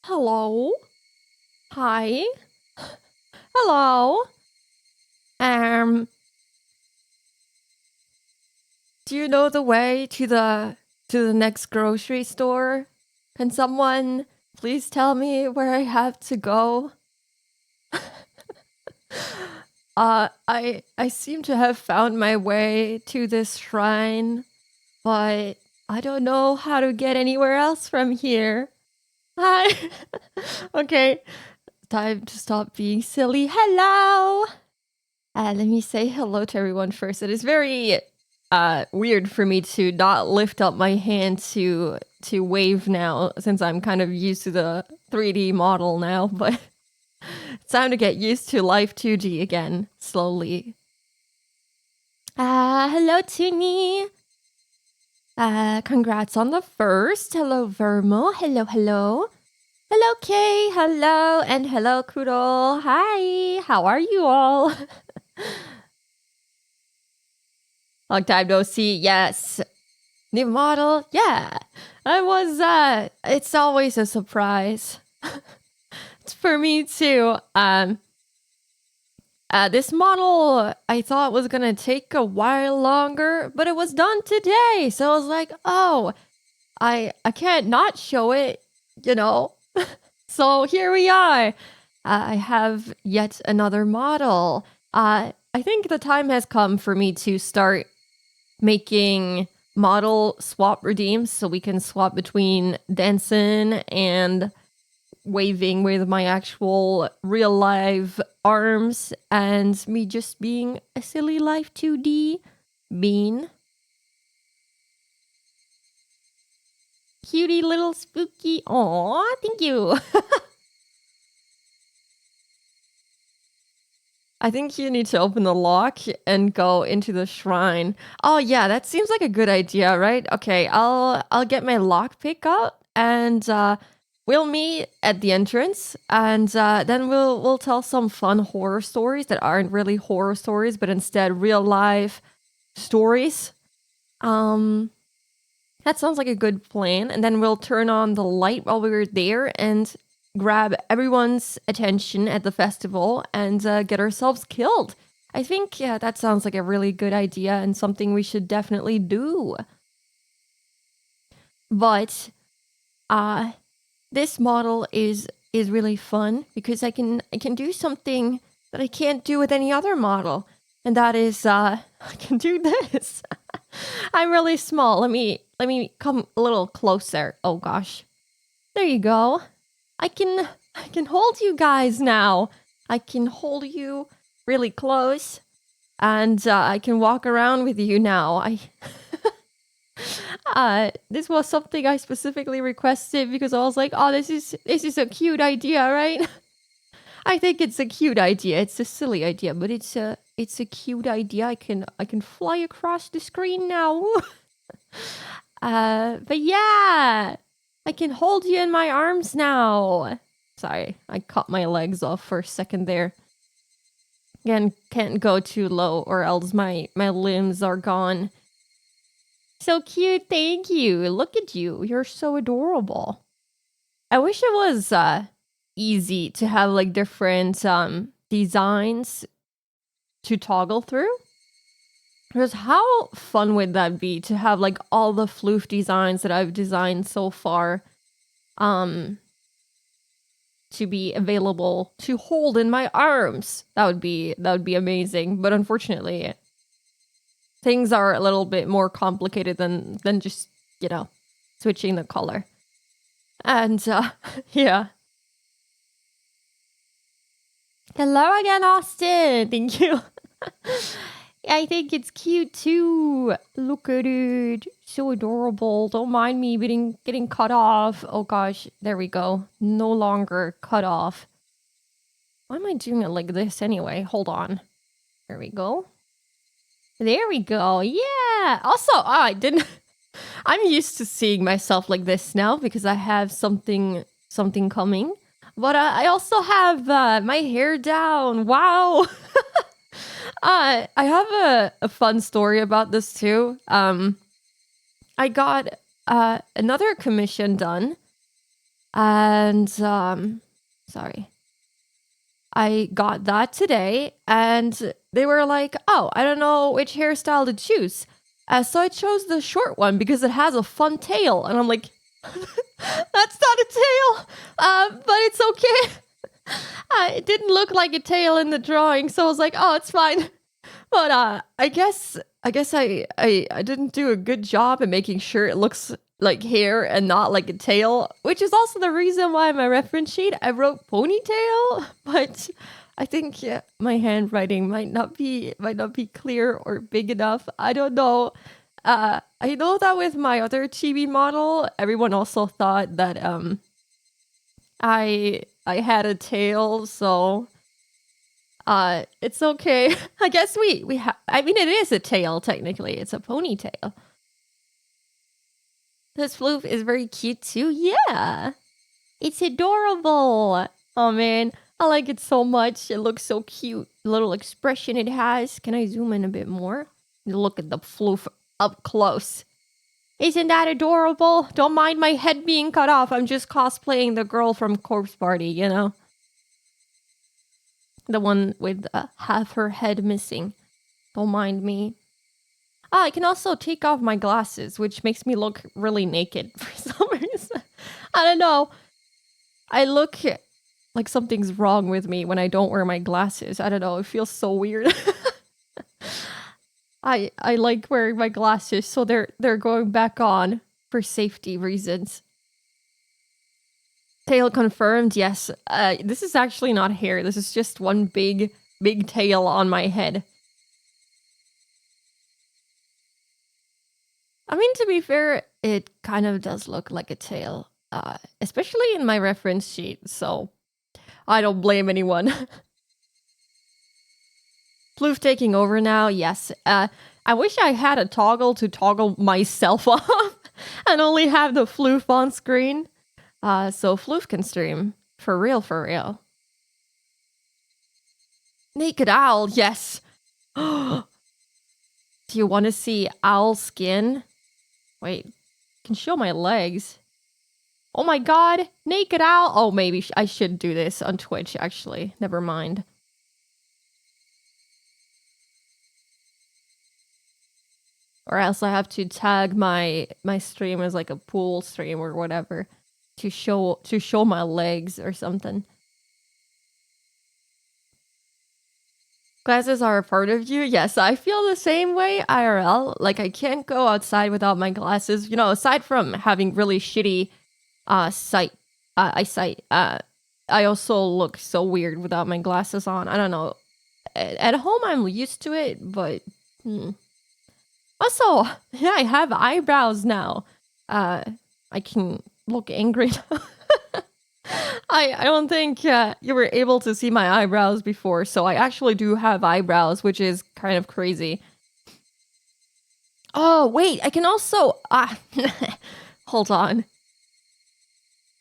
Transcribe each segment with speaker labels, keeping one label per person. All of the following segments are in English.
Speaker 1: Hello? Hi? Hello? Um, do you know the way to the next grocery store? Can someone please tell me where I have to go? I seem to have found my way to this shrine, but I don't know how to get anywhere else from here. Hi. Okay, time to stop being silly. Hello. Let me say hello to everyone first. It is very weird for me to not lift up my hand to wave now, since I'm kind of used to the 3D model now, but it's time to get used to Life 2D again, slowly. Hello, Tuni. Congrats on the first. Hello, Vermo. Hello, hello. Hello, Kay. Hello, and hello, Kudol. Hi. How are you all? Long time no see. Yes. New model. Yeah. It's always a surprise. It's for me too. This model I thought was gonna take a while longer, but it was done today. So I was like, oh, I can't not show it, you know. So here we are. I have yet another model. I think the time has come for me to start making model swap redeems so we can swap between dancing and waving with my actual real life arms and me just being a silly life 2D bean. Cutie little spooky. Aw, thank you. I think you need to open the lock and go into the shrine. Oh yeah, that seems like a good idea, right? Okay, I'll get my lockpick out and we'll meet at the entrance, and then we'll tell some fun horror stories that aren't really horror stories, but instead real life stories. Um, that sounds like a good plan. And then we'll turn on the light while we're there and grab everyone's attention at the festival and get ourselves killed. I think, yeah, that sounds like a really good idea and something we should definitely do. But this model is really fun because I can do something that I can't do with any other model. And that is I can do this. I'm really small. Let me come a little closer. Oh gosh. There you go. I can hold you guys now. I can hold you really close, and I can walk around with you now. This was something I specifically requested because I was like, oh, this is a cute idea, right? I think it's a cute idea. It's a silly idea, but it's a cute idea. I can fly across the screen now. But yeah, I can hold you in my arms now. Sorry, I cut my legs off for a second there. Again, can't go too low or else my limbs are gone. So cute, thank you. Look at you. You're so adorable. I wish it was easy to have like different designs to toggle through. Because how fun would that be to have like all the floof designs that I've designed so far to be available to hold in my arms. That would be amazing. But unfortunately, things are a little bit more complicated than just, you know, switching the color. And yeah. Hello again, Austin. Thank you. I think it's cute too. Look at it. So adorable. Don't mind me getting cut off. Oh gosh, there we go. No longer cut off. Why am I doing it like this anyway? Hold on. There we go. There we go. Yeah. Also, I didn't I'm used to seeing myself like this now because I have something coming. But I also have my hair down. Wow. I have a fun story about this too. I got another commission done And sorry. I got that today, and they were like, "Oh, I don't know which hairstyle to choose." So I chose the short one because it has a fun tail, and I'm like, "That's not a tail, but it's okay." It didn't look like a tail in the drawing, so I was like, "Oh, it's fine." But I guess I didn't do a good job at making sure it looks like hair and not like a tail, which is also the reason why in my reference sheet I wrote ponytail. But I think my handwriting might not be clear or big enough. I don't know. I know that with my other chibi model, everyone also thought that I had a tail, so it's okay. I guess we have. I mean, it is a tail technically. It's a ponytail. This floof is very cute too. Yeah, it's adorable. Oh man, I like it so much. It looks so cute. The little expression it has. Can I zoom in a bit more? Look at the floof up close. Isn't that adorable? Don't mind my head being cut off. I'm just cosplaying the girl from Corpse Party, you know? The one with half her head missing. Don't mind me. I can also take off my glasses, which makes me look really naked for some reason. I don't know. I look like something's wrong with me when I don't wear my glasses. I don't know. It feels so weird. I like wearing my glasses, so they're going back on for safety reasons. Tail confirmed. Yes. This is actually not hair. This is just one big tail on my head. I mean, to be fair, it kind of does look like a tail, especially in my reference sheet, so I don't blame anyone. Floof taking over now, yes. I wish I had a toggle to toggle myself off and only have the Floof on screen, so Floof can stream. For real, for real. Naked owl, yes. Do you want to see owl skin? Wait, can show my legs. Oh my god, naked owl. Oh, maybe I should do this on Twitch, actually. Never mind. Or else I have to tag my stream as like a pool stream or whatever to show my legs or something. Glasses are a part of you. Yes, I feel the same way IRL. Like I can't go outside without my glasses. You know, aside from having really shitty eyesight, I also look so weird without my glasses on. I don't know. At home I'm used to it, but also, yeah, I have eyebrows now. I can look angry. I don't think you were able to see my eyebrows before, so I actually do have eyebrows, which is kind of crazy. Oh, wait, I can also... hold on.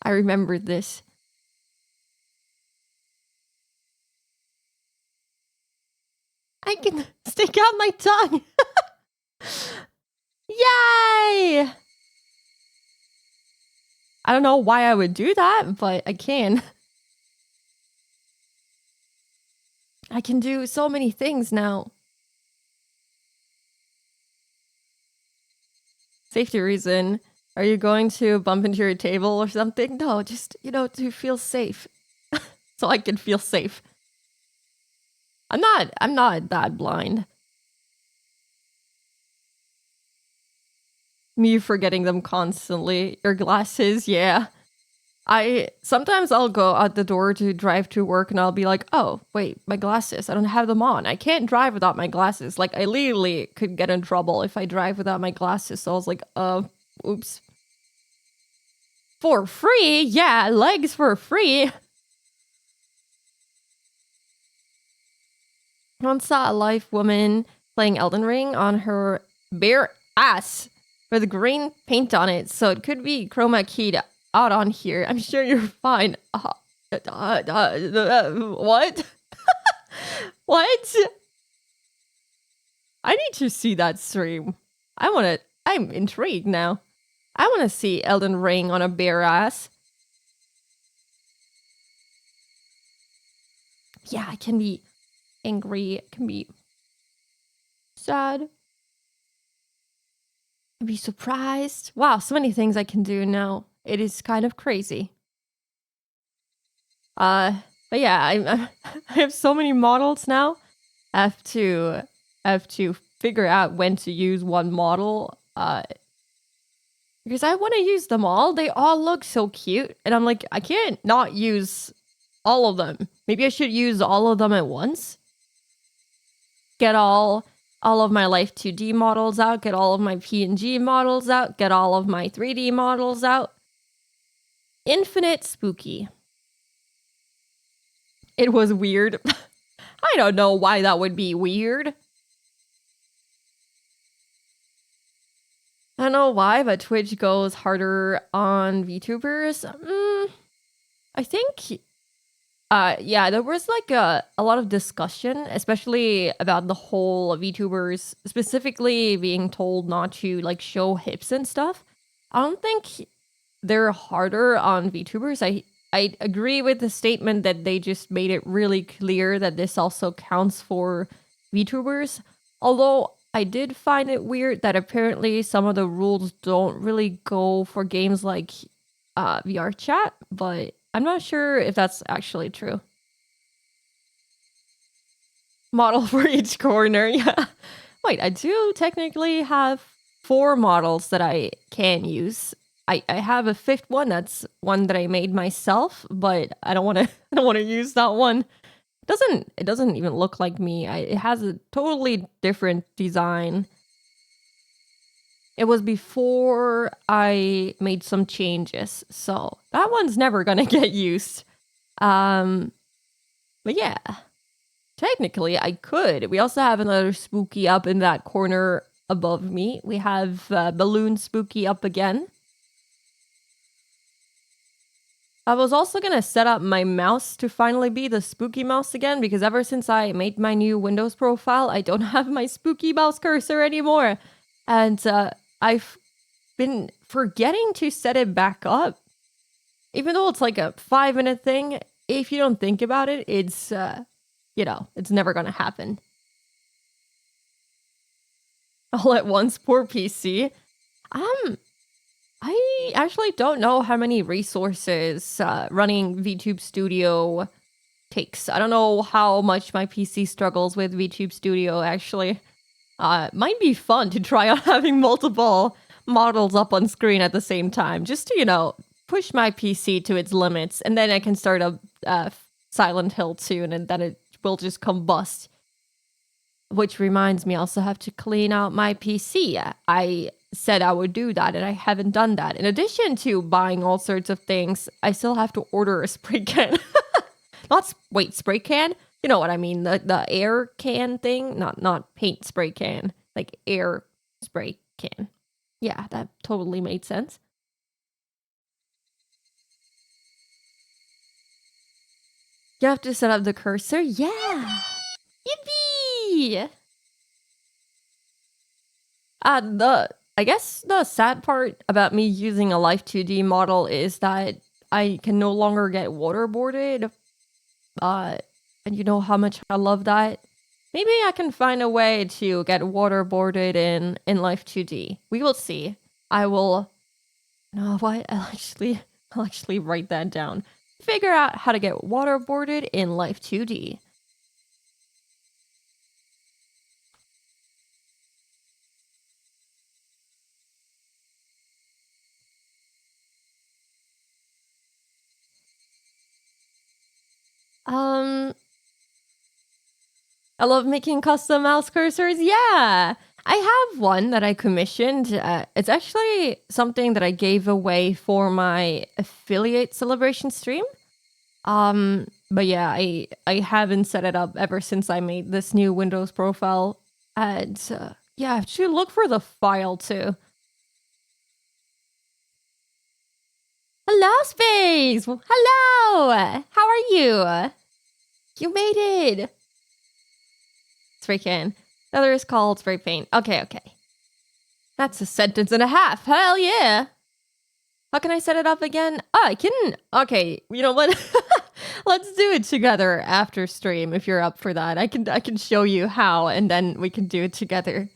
Speaker 1: I remembered this. I can stick out my tongue. Yay! I don't know why I would do that, but I can. I can do so many things now. Safety reason. Are you going to bump into your table or something? No, just, to feel safe. So I can feel safe. I'm not that blind. Me forgetting them constantly. Your glasses, yeah. Sometimes I'll go out the door to drive to work and I'll be like, oh, wait, my glasses. I don't have them on. I can't drive without my glasses. Like, I literally could get in trouble if I drive without my glasses. So I was like, oops. For free? Yeah, legs for free. Once saw a live woman playing Elden Ring on her bare ass with green paint on it, so it could be chroma keyed out on here. I'm sure you're fine. What? What? I need to see that stream. I'm intrigued now. I want to see Elden Ring on a bare ass. Yeah, it can be angry, it can be sad, it can be surprised. Wow, so many things I can do now. It is kind of crazy. But yeah, I have so many models now. I have to figure out when to use one model. Because I want to use them all. They all look so cute, and I'm like, I can't not use all of them. Maybe I should use all of them at once. Get all of my Life 2D models out. Get all of my PNG models out. Get all of my 3D models out. Infinite spooky. It was weird. I don't know why that would be weird. I don't know why, but Twitch goes harder on VTubers. I think, yeah, there was like a lot of discussion, especially about the whole VTubers specifically being told not to like show hips and stuff. I don't think they're harder on VTubers. I agree with the statement that they just made it really clear that this also counts for VTubers. Although I did find it weird that apparently some of the rules don't really go for games like VR chat, but I'm not sure if that's actually true. Model for each corner, yeah. Wait, I do technically have 4 models that I can use. I have a 5th one. That's one that I made myself, but I don't want to. I don't want to use that one. It doesn't even look like me. It has a totally different design. It was before I made some changes, so that one's never gonna get used. But yeah, technically I could. We also have another spooky up in that corner above me. We have balloon spooky up again. I was also gonna set up my mouse to finally be the spooky mouse again, because ever since I made my new Windows profile, I don't have my spooky mouse cursor anymore. And I've been forgetting to set it back up. Even though it's like a 5-minute thing, if you don't think about it, it's, it's never gonna happen. All at once, poor PC. I actually don't know how many resources running VTube Studio takes. I don't know how much my PC struggles with VTube Studio, actually. It might be fun to try out having multiple models up on screen at the same time, just to, push my PC to its limits, and then I can start a Silent Hill tune, and then it will just combust. Which reminds me, I also have to clean out my PC. I said I would do that, and I haven't done that. In addition to buying all sorts of things, I still have to order a spray can. Spray can? You know what I mean, the air can thing? Not paint spray can, like air spray can. Yeah, that totally made sense. You have to set up the cursor? Yeah! Yippee! I guess the sad part about me using a Life 2D model is that I can no longer get waterboarded. And you know how much I love that. Maybe I can find a way to get waterboarded in Life 2D. We will see. I will. No, what? I'll actually write that down. Figure out how to get waterboarded in Life 2D. I love making custom mouse cursors. Yeah, I have one that I commissioned. It's actually something that I gave away for my affiliate celebration stream. But yeah, I haven't set it up ever since I made this new Windows profile. And yeah, I should look for the file too. Hello, Space! Hello! How are you? You made it! Spray can. The other is called spray paint. Okay. That's a sentence and a half. Hell yeah! How can I set it up again? Oh, I can. Okay, you know what? Let's do it together after stream if you're up for that. I can show you how, and then we can do it together.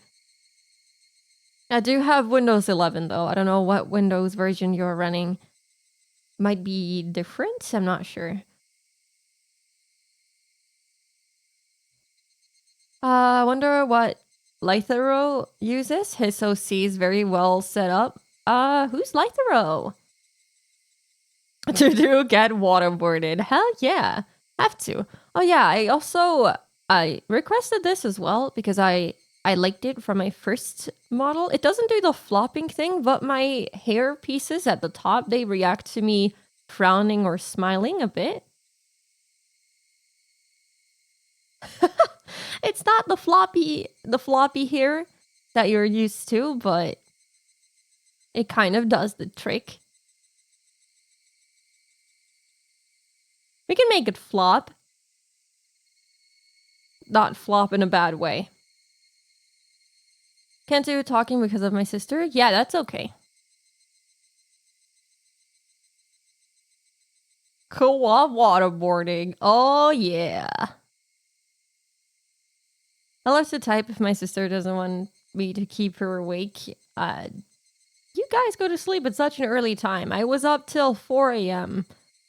Speaker 1: I do have Windows 11 though. I don't know what Windows version you're running. Might be different. I'm not sure. I wonder what Lythero uses. His OC is very well set up. Who's Lythero? To get waterboarded. Hell yeah. Have to. Oh yeah, I requested this as well because I liked it from my first model. It doesn't do the flopping thing, but my hair pieces at the top, they react to me frowning or smiling a bit. It's not the floppy hair that you're used to, but it kind of does the trick. We can make it flop. Not flop in a bad way. Can't do talking because of my sister? Yeah, that's okay. Co-op waterboarding. Oh, yeah. I'll have to type if my sister doesn't want me to keep her awake. You guys go to sleep at such an early time. I was up till 4 a.m.,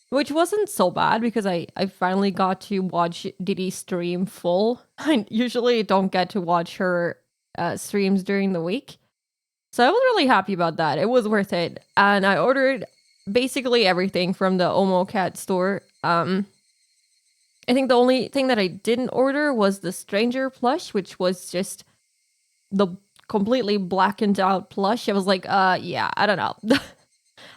Speaker 1: which wasn't so bad because I finally got to watch Didi stream full. I usually don't get to watch her streams during the week. So I was really happy about that. It was worth it. And I ordered basically everything from the Omo Cat store. I think the only thing that I didn't order was the Stranger plush, which was just the completely blackened out plush. I was like, yeah, I don't know.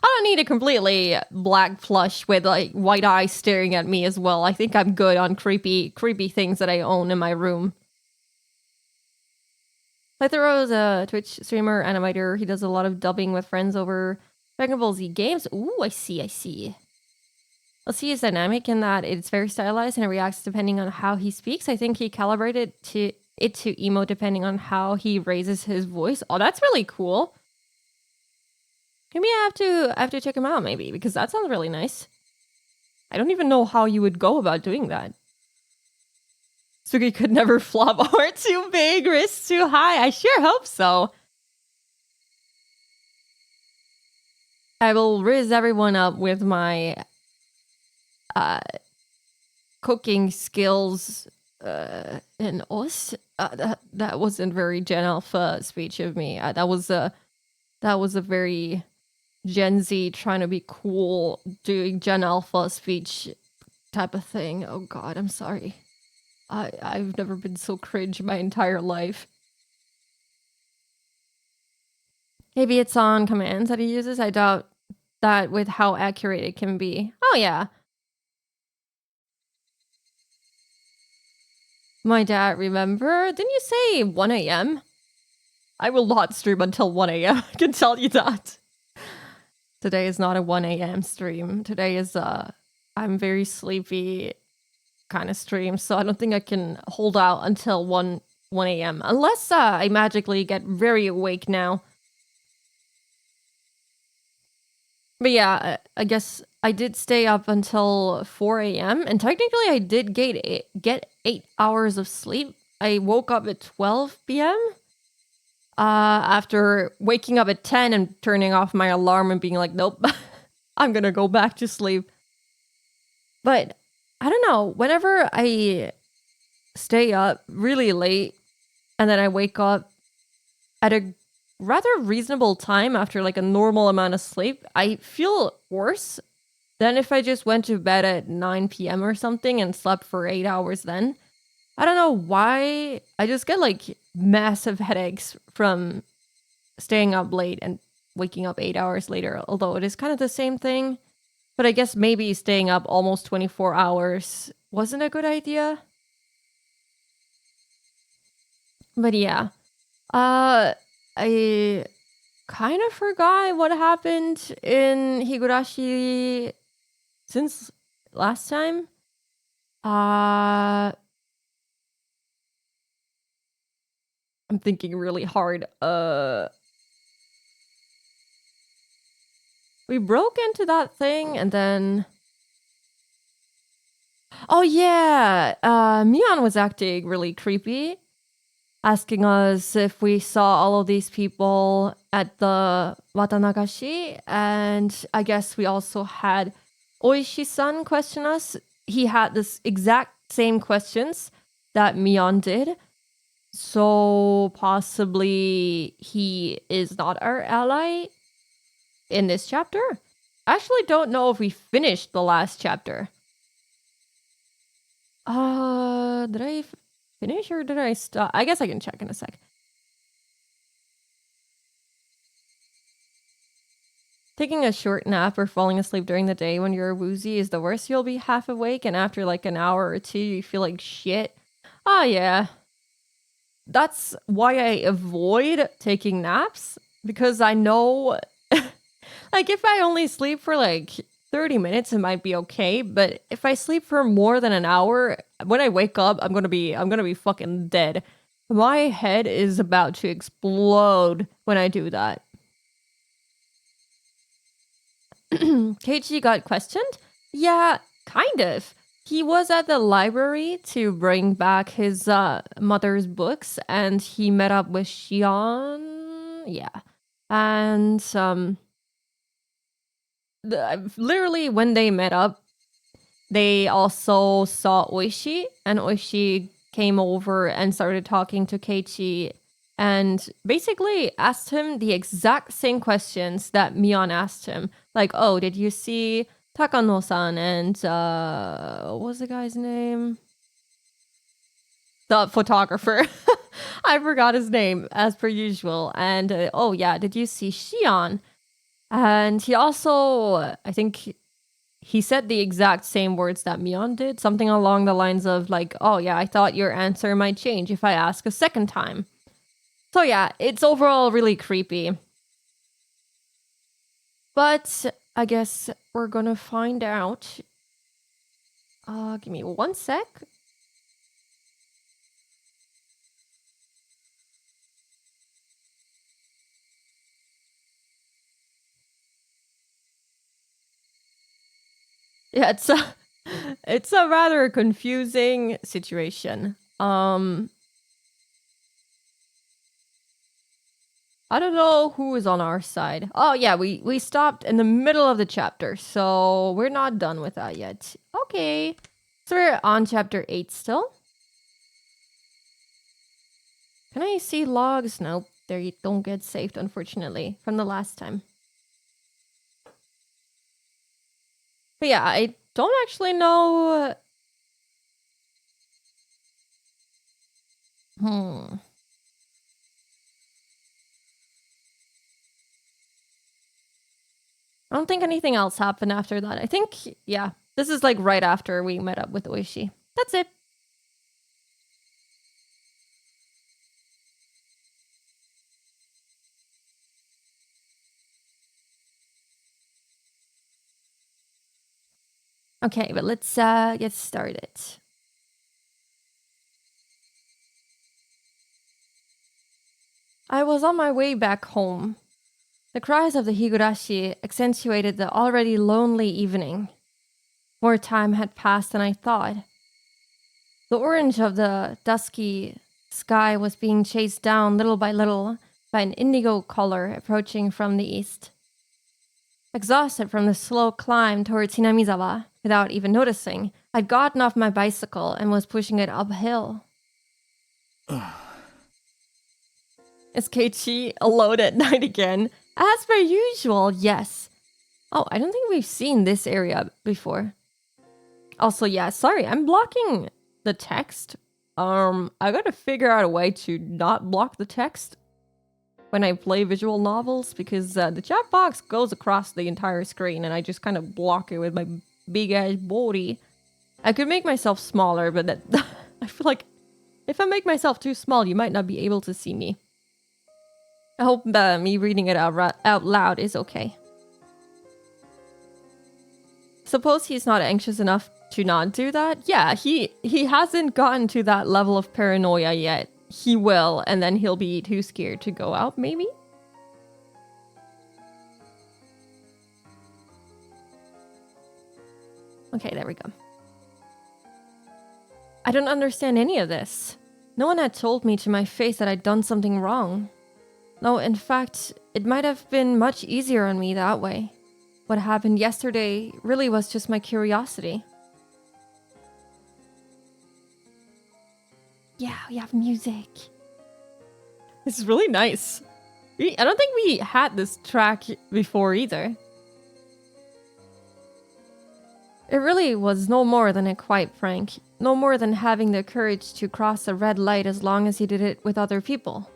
Speaker 1: I don't need a completely black plush with like white eyes staring at me as well. I think I'm good on creepy things that I own in my room. Lythero is a Twitch streamer, animator. He does a lot of dubbing with friends over Dragon Ball Z games. Ooh, I see. Let's see his dynamic in that it's very stylized and it reacts depending on how he speaks. I think he calibrated it to emote depending on how he raises his voice. Oh, that's really cool. Maybe I have to check him out maybe because that sounds really nice. I don't even know how you would go about doing that. Sugi could never flop or too big, risk too high. I sure hope so. I will riz everyone up with my cooking skills in Oz. That wasn't very Gen Alpha speech of me. That was a very Gen Z trying to be cool doing Gen Alpha speech type of thing. Oh god, I'm sorry. I've never been so cringe my entire life. Maybe it's on commands that he uses. I doubt that with how accurate it can be. Oh yeah. My dad, remember? Didn't you say 1 a.m.? I will not stream until 1 a.m. I can tell you that. Today is not a 1 a.m. stream. Today is I'm very sleepy kind of stream, so I don't think I can hold out until 1 a.m. Unless I magically get very awake now. But yeah, I guess I did stay up until 4 a.m. and technically I did get 8 hours of sleep. I woke up at 12 p.m. After waking up at 10 and turning off my alarm and being like, nope, I'm gonna go back to sleep. But I don't know, whenever I stay up really late and then I wake up at a rather reasonable time after like a normal amount of sleep, I feel worse than if I just went to bed at 9 p.m. or something and slept for 8 hours then. I don't know why. I just get like massive headaches from staying up late and waking up 8 hours later, although it is kind of the same thing. But I guess maybe staying up almost 24 hours wasn't a good idea. But yeah. I kind of forgot what happened in Higurashi since last time. I'm thinking really hard. We broke into that thing and then Oh yeah, Mion was acting really creepy, asking us if we saw all of these people at the Watanagashi, and I guess we also had Oishi-san question us. He had this exact same questions that Mion did, so possibly he is not our ally in this chapter. I actually don't know if we finished the last chapter. Did I finish or did I stop? I guess I can check in a sec. Taking a short nap or falling asleep during the day when you're woozy is the worst. You'll be half awake, and after like an hour or two, you feel like shit. Oh, yeah. That's why I avoid taking naps, because I know, like, if I only sleep for like 30 minutes, it might be okay. But if I sleep for more than an hour, when I wake up, I'm gonna be fucking dead. My head is about to explode when I do that. Keiichi got questioned? Yeah, kind of. He was at the library to bring back his mother's books, and he met up with Shion. Yeah. And literally when they met up, they also saw Oishi, and Oishi came over and started talking to Keiichi and basically asked him the exact same questions that Mion asked him. Like, oh, did you see Takano-san and what was the guy's name? The photographer. I forgot his name as per usual. And oh yeah, did you see Shion? And he also, I think he said the exact same words that Mion did, something along the lines of like, oh yeah, I thought your answer might change if I ask a second time. So yeah, it's overall really creepy. But I guess we're gonna find out. Give me one sec. Yeah, it's a rather confusing situation. I don't know who is on our side. Oh yeah, we stopped in the middle of the chapter, so we're not done with that yet. Okay. So we're on chapter 8 still. Can I see logs? Nope. They don't get saved, unfortunately, from the last time. But yeah, I don't actually know. Hmm. I don't think anything else happened after that. I think, yeah, this is like right after we met up with Oishi. That's it. Okay, but let's get started. I was on my way back home. The cries of the Higurashi accentuated the already lonely evening. More time had passed than I thought. The orange of the dusky sky was being chased down little by little by an indigo color approaching from the east. Exhausted from the slow climb towards Hinamizawa, without even noticing, I'd gotten off my bicycle and was pushing it uphill. Is Keiichi alone at night again? As per usual, yes. Oh, I don't think we've seen this area before. Also, yeah, sorry, I'm blocking the text. I gotta figure out a way to not block the text when I play visual novels, because the chat box goes across the entire screen and I just kind of block it with my big ass body. I could make myself smaller, but that I feel like if I make myself too small, you might not be able to see me. I hope me reading it out loud is okay. Suppose he's not anxious enough to not do that? Yeah, he hasn't gotten to that level of paranoia yet. He will, and then he'll be too scared to go out, maybe? Okay, there we go. I don't understand any of this. No one had told me to my face that I'd done something wrong. No, in fact, it might have been much easier on me that way. What happened yesterday really was just my curiosity. Yeah, we have music. This is really nice. I don't think we had this track before either. It really was no more than a quiet prank. No more than having the courage to cross a red light as long as you did it with other people.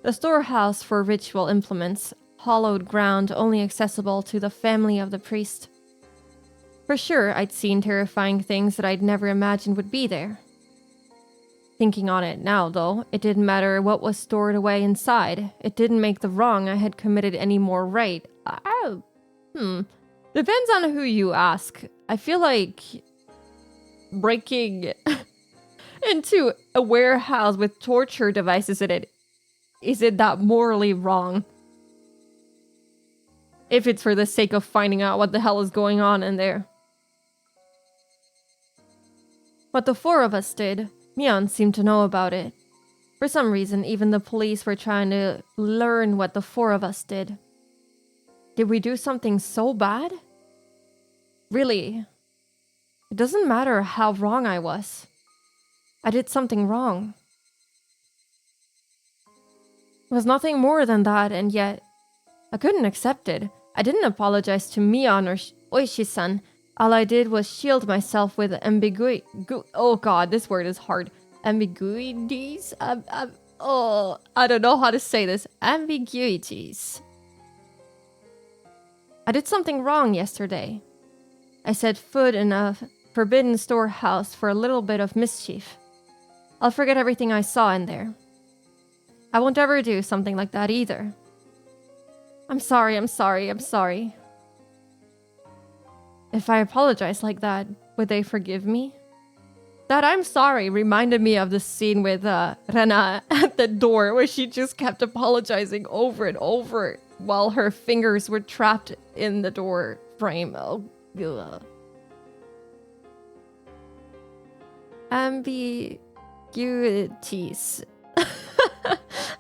Speaker 1: The storehouse for ritual implements, hollowed ground only accessible to the family of the priest. For sure, I'd seen terrifying things that I'd never imagined would be there. Thinking on it now, though, it didn't matter what was stored away inside. It didn't make the wrong I had committed any more right. Depends on who you ask. I feel like breaking into a warehouse with torture devices in it, is it that morally wrong? If it's for the sake of finding out what the hell is going on in there. What the four of us did, Mion seemed to know about it. For some reason, even the police were trying to learn what the four of us did. Did we do something so bad? Really? It doesn't matter how wrong I was. I did something wrong. It was nothing more than that, and yet I couldn't accept it. I didn't apologize to Mion or Oishi-san. All I did was shield myself with ambiguity. Oh god, this word is hard. Ambiguities? I don't know how to say this. Ambiguities. I did something wrong yesterday. I set foot in a forbidden storehouse for a little bit of mischief. I'll forget everything I saw in there. I won't ever do something like that either. I'm sorry. If I apologize like that, would they forgive me? That I'm sorry reminded me of the scene with Rena at the door where she just kept apologizing over and over while her fingers were trapped in the door frame. Oh, ugh. Ambiguities.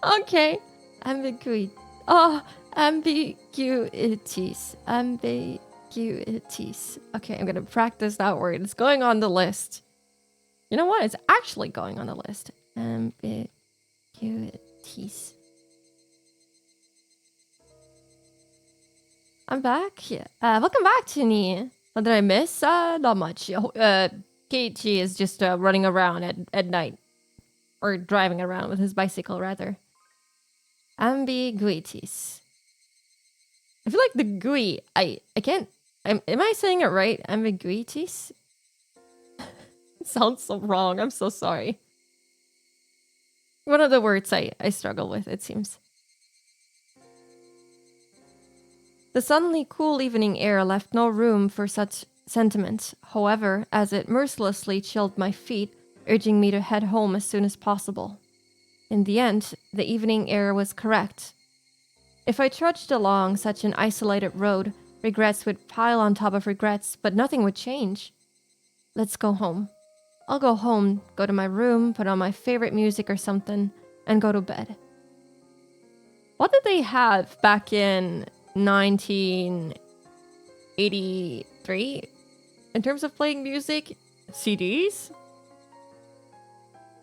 Speaker 1: Okay. Ambiguities. Oh, ambiguities. Ambiguities. Okay, I'm gonna practice that word. It's going on the list. You know what? It's actually going on the list. Ambiguities. I'm back. Welcome back to me. What did I miss? Not much. Keiichi is just running around at night. Or driving around with his bicycle, rather. Ambiguities. I feel like the GUI, I can't... am I saying it right? Ambiguities? It sounds so wrong. I'm so sorry. One of the words I struggle with, it seems. The suddenly cool evening air left no room for such sentiment, however, as it mercilessly chilled my feet, urging me to head home as soon as possible. In the end, the evening air was correct. If I trudged along such an isolated road, regrets would pile on top of regrets, but nothing would change. Let's go home. I'll go home, go to my room, put on my favorite music or something, and go to bed. What did they have back in 1983 in terms of playing music? CDs?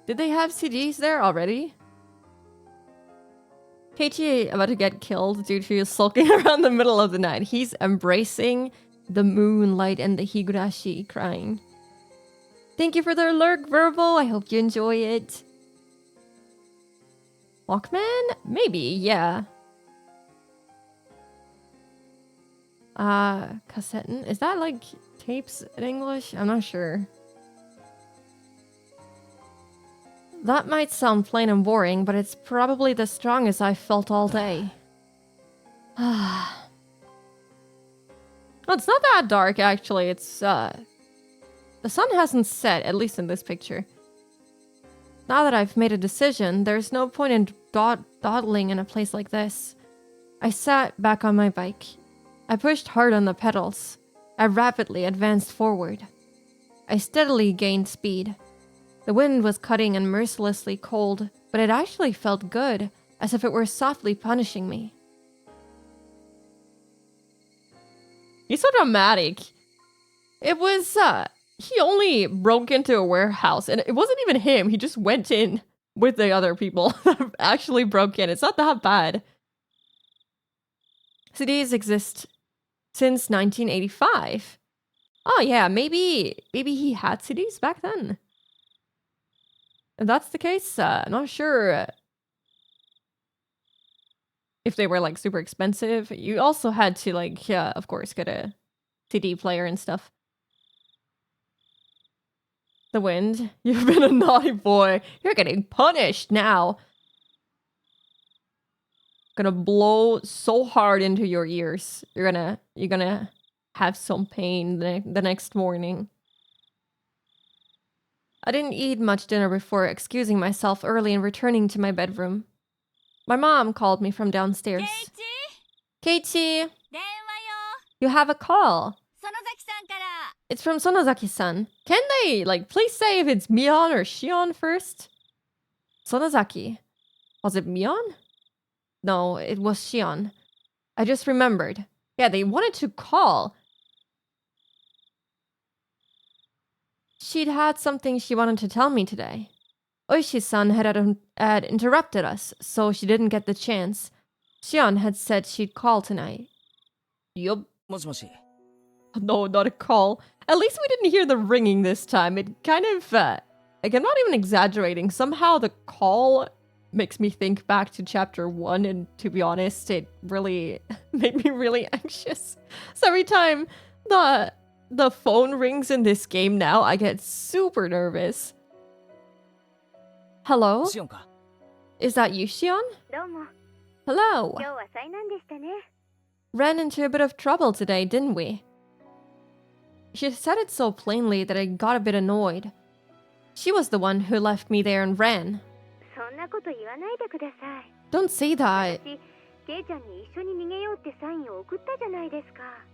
Speaker 1: Did they have CDs there already? Keiichi about to get killed due to sulking around the middle of the night. He's embracing the moonlight and the Higurashi crying. Thank you for the lurk, Verbal. I hope you enjoy it. Walkman? Maybe, yeah. Cassetten? Is that like tapes in English? I'm not sure. That might sound plain and boring, but it's probably the strongest I've felt all day. Well, it's not that dark, actually. It's, the sun hasn't set, at least in this picture. Now that I've made a decision, there's no point in dawdling in a place like this. I sat back on my bike. I pushed hard on the pedals. I rapidly advanced forward. I steadily gained speed. The wind was cutting and mercilessly cold, but it actually felt good, as if it were softly punishing me. He's so dramatic. It was, he only broke into a warehouse, and it wasn't even him. He just went in with the other people that actually broke in. It's not that bad. Cities exist since 1985. Oh yeah, maybe he had cities back then. If that's the case, I'm not sure if they were like super expensive. You also had to like, yeah, of course, get a CD player and stuff. The wind. You've been a naughty boy. You're getting punished now. Gonna blow so hard into your ears. You're gonna have some pain the next morning. I didn't eat much dinner before excusing myself early and returning to my bedroom. My mom called me from downstairs. Keiichi, you have a call. It's from Sonozaki-san. Can they, like, please say if it's Mion or Shion first? Sonozaki. Was it Mion? No, it was Shion. I just remembered. Yeah, they wanted to call. She'd had something she wanted to tell me today. Oishi-san had interrupted us, so she didn't get the chance. Shion had said she'd call tonight. Yup. No, not a call. At least we didn't hear the ringing this time. It kind of, like, I'm not even exaggerating. Somehow the call makes me think back to chapter 1, and to be honest, it really made me really anxious. So every time the phone rings in this game now, I get super nervous. Hello? Is that you, Shion? Hello. Ran into a bit of trouble today, didn't we? She said it so plainly that I got a bit annoyed. She was the one who left me there and ran. Don't say that.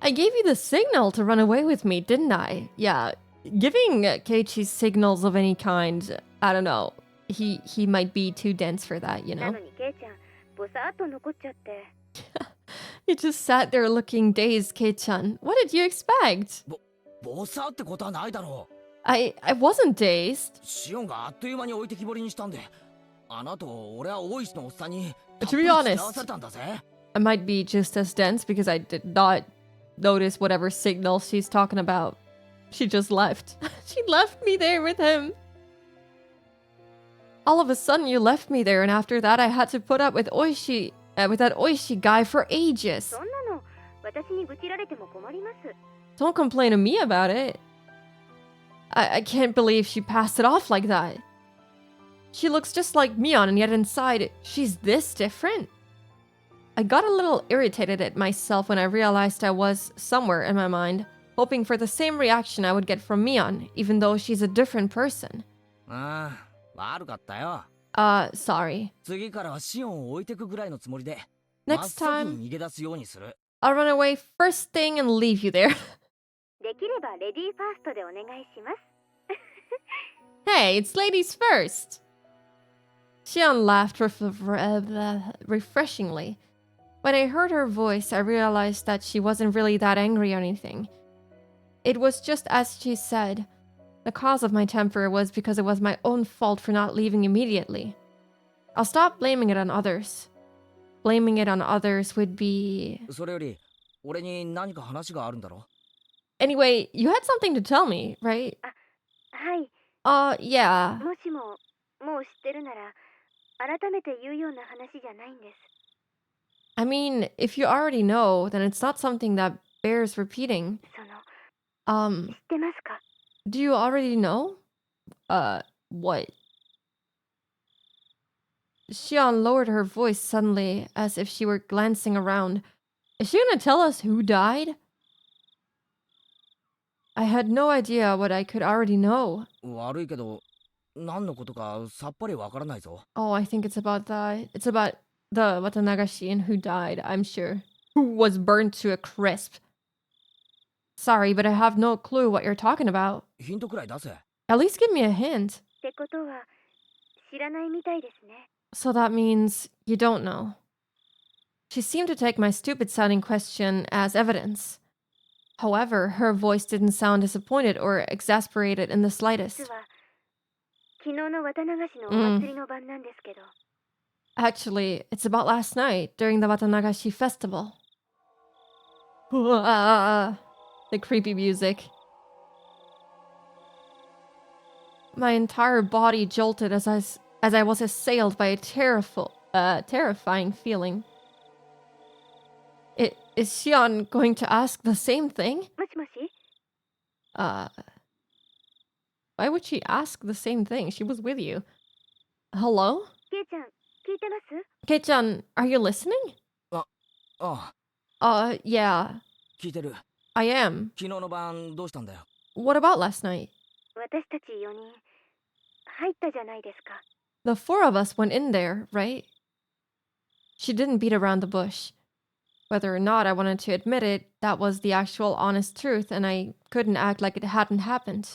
Speaker 1: I gave you the signal to run away with me, didn't I? Yeah, giving Keiichi signals of any kind, I don't know. He might be too dense for that, you know? You just sat there looking dazed, Kei-chan. What did you expect? I wasn't dazed. To be honest, I might be just as dense because I did not notice whatever signal she's talking about. She just left. She left me there with him. All of a sudden you left me there, and after that I had to put up with Oishi, with that Oishi guy for ages. Don't complain to me about it. I can't believe she passed it off like that. She looks just like Mion, and yet inside, she's this different? I got a little irritated at myself when I realized I was, somewhere in my mind, hoping for the same reaction I would get from Mion, even though she's a different person. Sorry. Next time, I'll run away first thing and leave you there. Hey, it's ladies first. Shion laughed refreshingly. When I heard her voice, I realized that she wasn't really that angry or anything. It was just as she said. The cause of my temper was because it was my own fault for not leaving immediately. I'll stop blaming it on others. Blaming it on others would be... Anyway, you had something to tell me, right? Yeah. I mean, if you already know, then it's not something that bears repeating. Do you already know? What? Shion lowered her voice suddenly, as if she were glancing around. Is she gonna tell us who died? I had no idea what I could already know. Oh, I think it's about that. It's about the Watanagashi and who died, I'm sure. Who was burnt to a crisp. Sorry, but I have no clue what you're talking about. At least give me a hint. So that means you don't know. She seemed to take my stupid-sounding question as evidence. However, her voice didn't sound disappointed or exasperated in the slightest. Actually, it's about last night during the Watanagashi festival. The creepy music. My entire body jolted as I was assailed by a terrifying feeling. Is Xion going to ask the same thing? Why would she ask the same thing? She was with you. Hello? Kei-chan, are you listening? Yeah,
Speaker 2: 聞いてる。
Speaker 1: I am.
Speaker 2: 昨日の晩どうしたんだよ。
Speaker 1: What about last night? The four of us went in there, right? She didn't beat around the bush. Whether or not I wanted to admit it, that was the actual honest truth, and I couldn't act like it hadn't happened.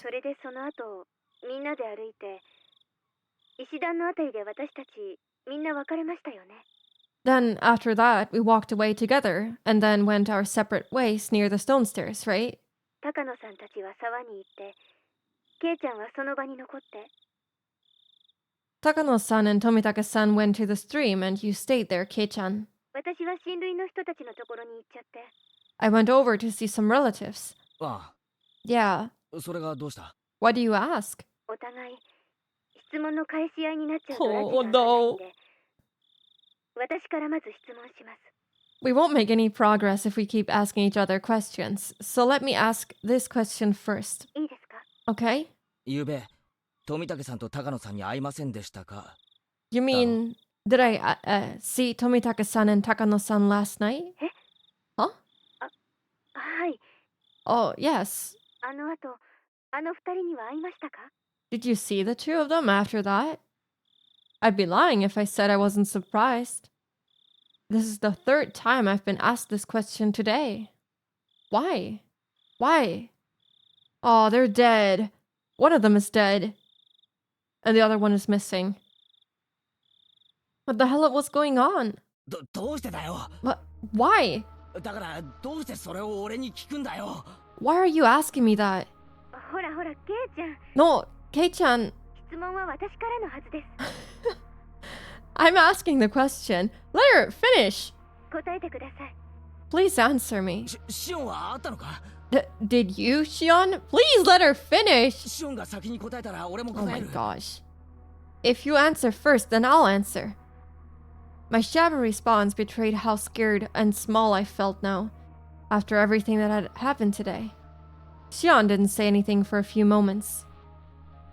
Speaker 1: Then, after that, we walked away together, and then went our separate ways near the stone stairs, right? Takano-san and Tomitake-san went to the stream, and you stayed there, Kei-chan. I went over to see some relatives.
Speaker 2: あ
Speaker 1: Yeah.
Speaker 2: あ、それがどうした。
Speaker 1: Why do you ask? Oh, no. We won't make any progress if we keep asking each other questions. So let me ask this question first. Okay?
Speaker 2: ゆうべ、富武さんと高野さんに会いませんでしたか。
Speaker 1: You mean, did I see Tomitake-san and Takano-san last night? Huh? Oh, yes. Did you see the two of them after that? I'd be lying if I said I wasn't surprised. This is the third time I've been asked this question today. Why? Why? Oh, they're dead. One of them is dead. And the other one is missing. What the hell was going on?
Speaker 2: どうしてだよ。
Speaker 1: What? Why?
Speaker 2: だからどうしてそれを俺に聞くんだよ。
Speaker 1: Why are you asking me that? No, Kei-chan. I'm asking the question. Let her finish. Please answer me.
Speaker 2: シオンはあったのか。
Speaker 1: Did you, Xion? Please let her finish.
Speaker 2: シオンが先に答えたら俺も
Speaker 1: Oh
Speaker 2: 答
Speaker 1: my
Speaker 2: える。
Speaker 1: gosh. If you answer first, then I'll answer. My shabby response betrayed how scared and small I felt now, after everything that had happened today. Xion didn't say anything for a few moments.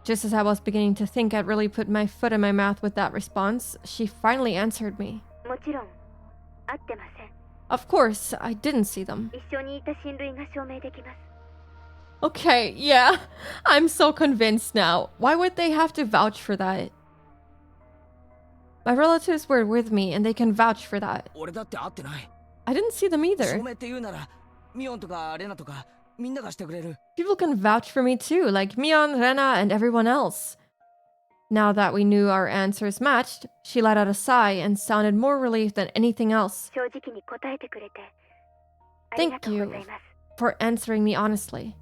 Speaker 1: Just as I was beginning to think I'd really put my foot in my mouth with that response, she finally answered me. Of course, I didn't see them. Okay, yeah. I'm so convinced now. Why would they have to vouch for that? My relatives were with me and they can vouch for that.
Speaker 2: 俺だって会ってない。
Speaker 1: I didn't see them
Speaker 2: 証
Speaker 1: either.
Speaker 2: 明って言うなら、ミオンとかレナとかみんながしてくれる。
Speaker 1: People can vouch for me too, like Mion, Rena, and everyone else. Now that we knew our answers matched, she let out a sigh and sounded more relieved than anything else. Thank you for answering me honestly.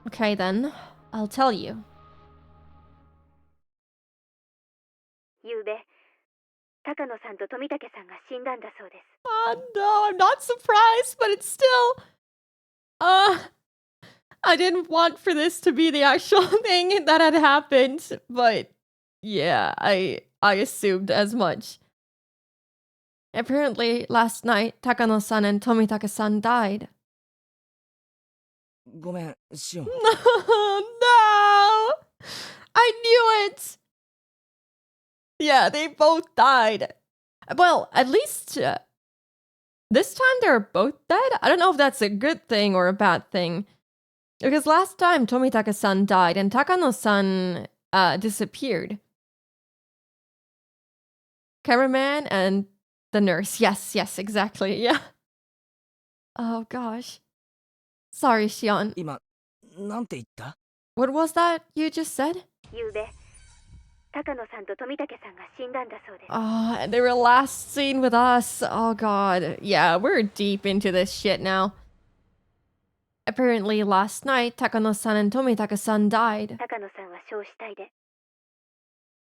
Speaker 1: Okay then, I'll tell you. Oh no, I'm not surprised, but it's still... I didn't want for this to be the actual thing that had happened, but yeah, I assumed as much. Apparently, last night, Takano-san and Tomitake-san died.
Speaker 2: ごめん、シオン。
Speaker 1: No! I knew it! Yeah, they both died. Well, at least this time they're both dead? I don't know if that's a good thing or a bad thing. Because last time Tomitake-san died and Takano-san disappeared. Cameraman and the nurse. Yes, exactly. Yeah. Oh gosh. Sorry, Xion.
Speaker 2: 今、なんて言った
Speaker 1: What was that you just said?
Speaker 3: 昨べ高野さんと富武さんが死んだんだそうです。
Speaker 1: And they were last seen with us. Oh god. Yeah, we're deep into this shit now. Apparently last night, Takano-san and Tomitaka-san died.
Speaker 3: 高野さんは焼死体で、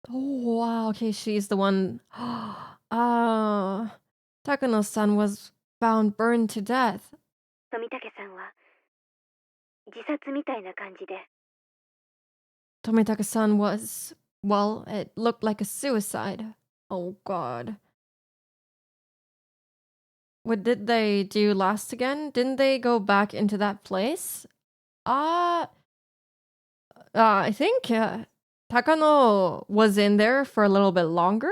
Speaker 1: Oh wow, okay, she's the one. Takano-san was found burned to death.
Speaker 3: 富武さんは自殺みたいな感じで、
Speaker 1: Tomitaka-san was, well, it looked like a suicide. Oh god. What did they do last again? Didn't they go back into that place? I think Takano was in there for a little bit longer,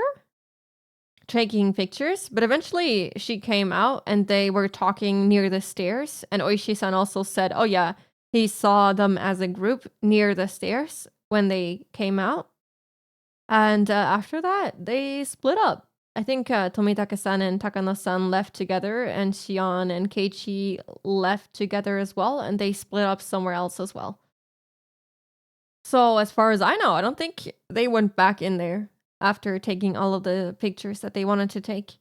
Speaker 1: taking pictures, but eventually she came out and they were talking near the stairs. And Oishi-san also said, oh yeah, he saw them as a group near the stairs when they came out. And after that, they split up. I think Tomitaka-san and Takano-san left together, and Shion and Keiichi left together as well, and they split up somewhere else as well. So as far as I know, I don't think they went back in there after taking all of the pictures that they wanted to take.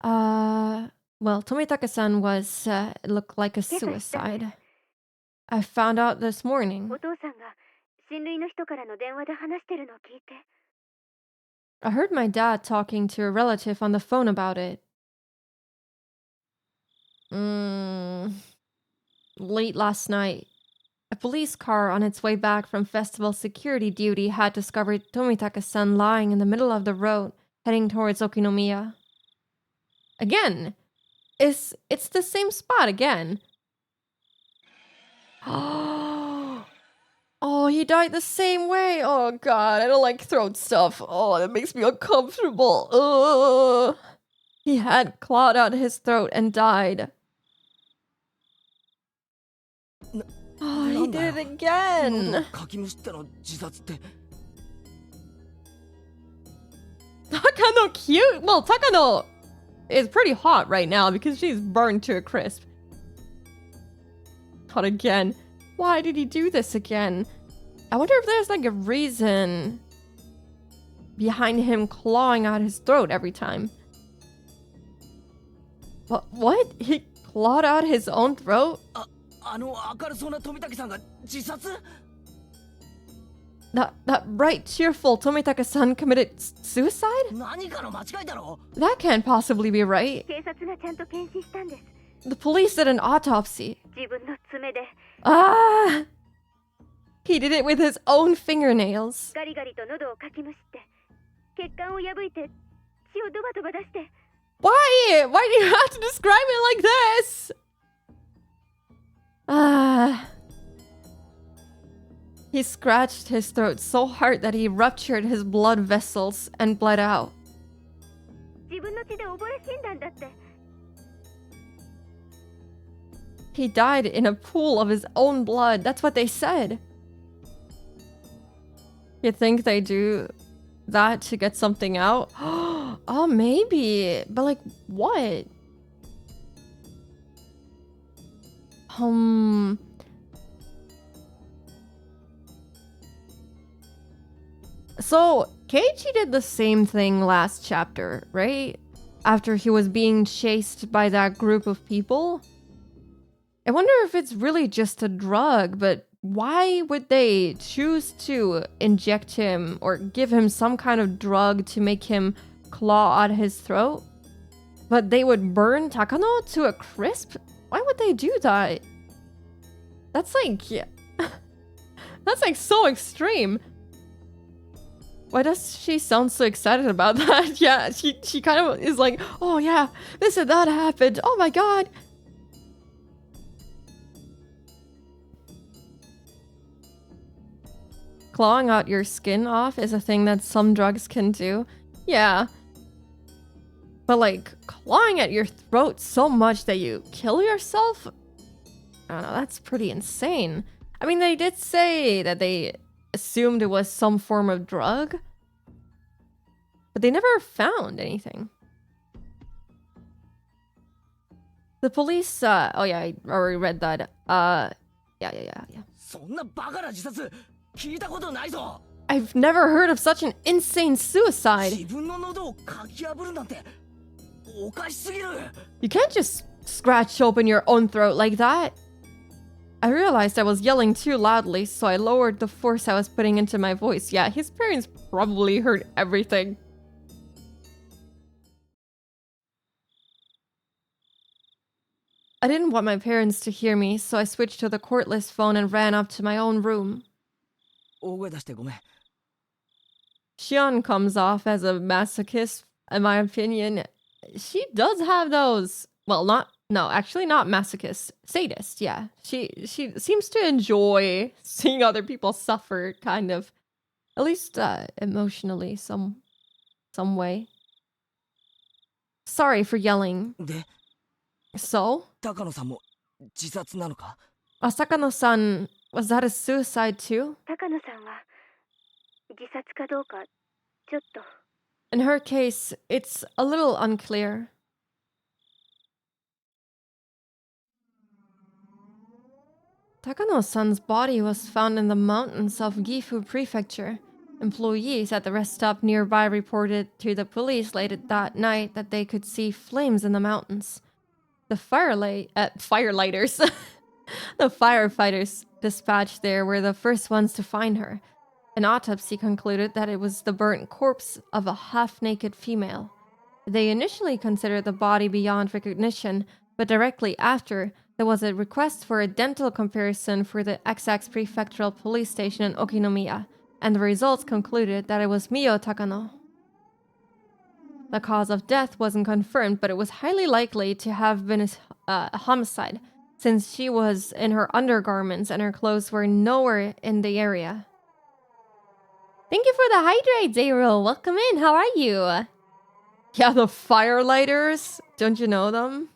Speaker 1: Well, Tomitaka-san was, looked like a suicide. I found out this morning.
Speaker 3: お父さんが親類の人からの電話で話してるのを聞いて、
Speaker 1: I heard my dad talking to a relative on the phone about it. Late last night, a police car on its way back from festival security duty had discovered Tomitaka-san lying in the middle of the road, heading towards Okinomiya. Again, it's the same spot again. Oh, he died the same way. Oh god, I don't like throat stuff. Oh, that makes me uncomfortable. Ugh. He had clawed out his throat and died. Oh, he did it again.
Speaker 2: かきむしっての自殺って。
Speaker 1: Takano cute. Well, Takano is pretty hot right now because she's burned to a crisp. Not again. Why did he do this again? I wonder if there's like a reason behind him clawing out his throat every time. What? He clawed out his own throat?
Speaker 2: あの明るそうな富武さんが自殺？
Speaker 1: That bright, cheerful Tomitaka-san committed suicide?
Speaker 2: 何かの間違いだろ？
Speaker 1: That can't possibly be right.
Speaker 3: 警察がちゃんと検視したんです。
Speaker 1: The police did an autopsy.
Speaker 3: 自分の爪で
Speaker 1: Ah! He did it with his own fingernails.
Speaker 3: ガリガリと喉をかきむしって、血管を破いて血をドバドバ出して、
Speaker 1: Why? Why do you have to describe it like this? He scratched his throat so hard that he ruptured his blood vessels and bled out.
Speaker 3: 自分の血で溺れ死んだんだって。
Speaker 1: He died in a pool of his own blood. That's what they said. You think they do that to get something out? Oh, maybe. But like, what? So, Keiichi did the same thing last chapter, right? After he was being chased by that group of people. I wonder if it's really just a drug, but why would they choose to inject him or give him some kind of drug to make him claw out his throat? But they would burn Takano to a crisp? Why would they do that? That's like... that's like so extreme. Why does she sound so excited about that? Yeah, she kind of is like, oh yeah, this and that happened. Oh my god. Clawing out your skin off is a thing that some drugs can do. Yeah. But like, clawing at your throat so much that you kill yourself? I don't know, that's pretty insane. I mean, they did say that they assumed it was some form of drug, but they never found anything. The police, oh yeah, I already read that. Yeah.
Speaker 2: そんなバカな自殺聞いたことないぞ。
Speaker 1: I've never heard of such an insane suicide.
Speaker 2: 自分の喉をかき破るなんておかしすぎる。
Speaker 1: You can't just scratch open your own throat like that. I realized I was yelling too loudly, so I lowered the force I was putting into my voice. Yeah, his parents probably heard everything. I didn't want my parents to hear me, so I switched to the cordless phone and ran up to my own room.
Speaker 2: 大声出してごめん。
Speaker 1: Shion comes off as a masochist, in my opinion. She does have those. Well, actually not masochist. Sadist, yeah. She seems to enjoy seeing other people suffer, kind of. At least emotionally, some way. Sorry for yelling.
Speaker 2: で、
Speaker 1: So?
Speaker 2: 高野さんも自殺なのか？
Speaker 1: Asakano-san, was that a suicide too?
Speaker 3: 高野さんは自殺かどうかちょっと。
Speaker 1: In her case, it's a little unclear. Takano-san's body was found in the mountains of Gifu Prefecture. Employees at the rest stop nearby reported to the police late at that night that they could see flames in the mountains. The firelighters, the firefighters dispatched there were the first ones to find her. An autopsy concluded that it was the burnt corpse of a half-naked female. They initially considered the body beyond recognition, but directly after, there was a request for a dental comparison for the XX Prefectural Police Station in Okinomiya, and the results concluded that it was Mio Takano. The cause of death wasn't confirmed, but it was highly likely to have been a homicide, since she was in her undergarments and her clothes were nowhere in the area. Thank you for the hydrate, Zero. Welcome in. How are you? Yeah, the firelighters. Don't you know them?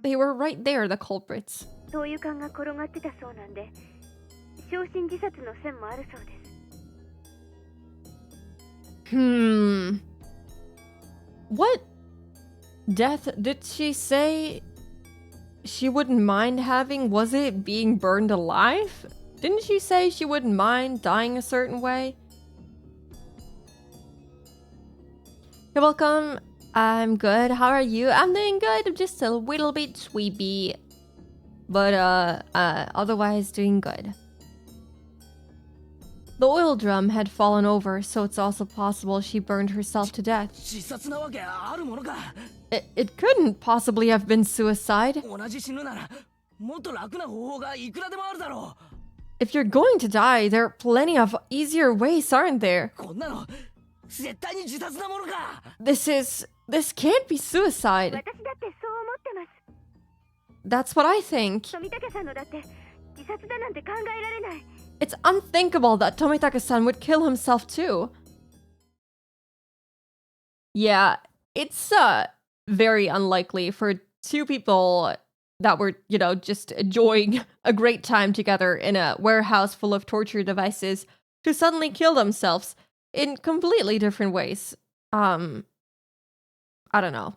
Speaker 1: They were right there, the culprits.
Speaker 3: 灯油缶が転がってたそうなんで、焼身自殺の線もあるそうです。
Speaker 1: What death did she say she wouldn't mind having? Was it being burned alive? Didn't she say she wouldn't mind dying a certain way? You're welcome. I'm good. How are you? I'm doing good. I'm just a little bit sleepy. But otherwise doing good. The oil drum had fallen over, so it's also possible she burned herself to death.
Speaker 2: 自殺なわけあるものか。
Speaker 1: It couldn't possibly have been suicide.
Speaker 2: 同じ死ぬならもっと楽な方法がいくらでもあるだろう。
Speaker 1: If you're going to die, there are plenty of easier ways, aren't there?
Speaker 2: こんなの絶対に自殺なものか。
Speaker 1: This can't be suicide.
Speaker 3: 私だってそう思ってます。
Speaker 1: That's what I think.
Speaker 3: 富武さんのだって自殺だなんて考えられない。
Speaker 1: It's unthinkable that Tomitaka-san would kill himself too. Yeah, it's very unlikely for two people that were, just enjoying a great time together in a warehouse full of torture devices to suddenly kill themselves in completely different ways. I don't know.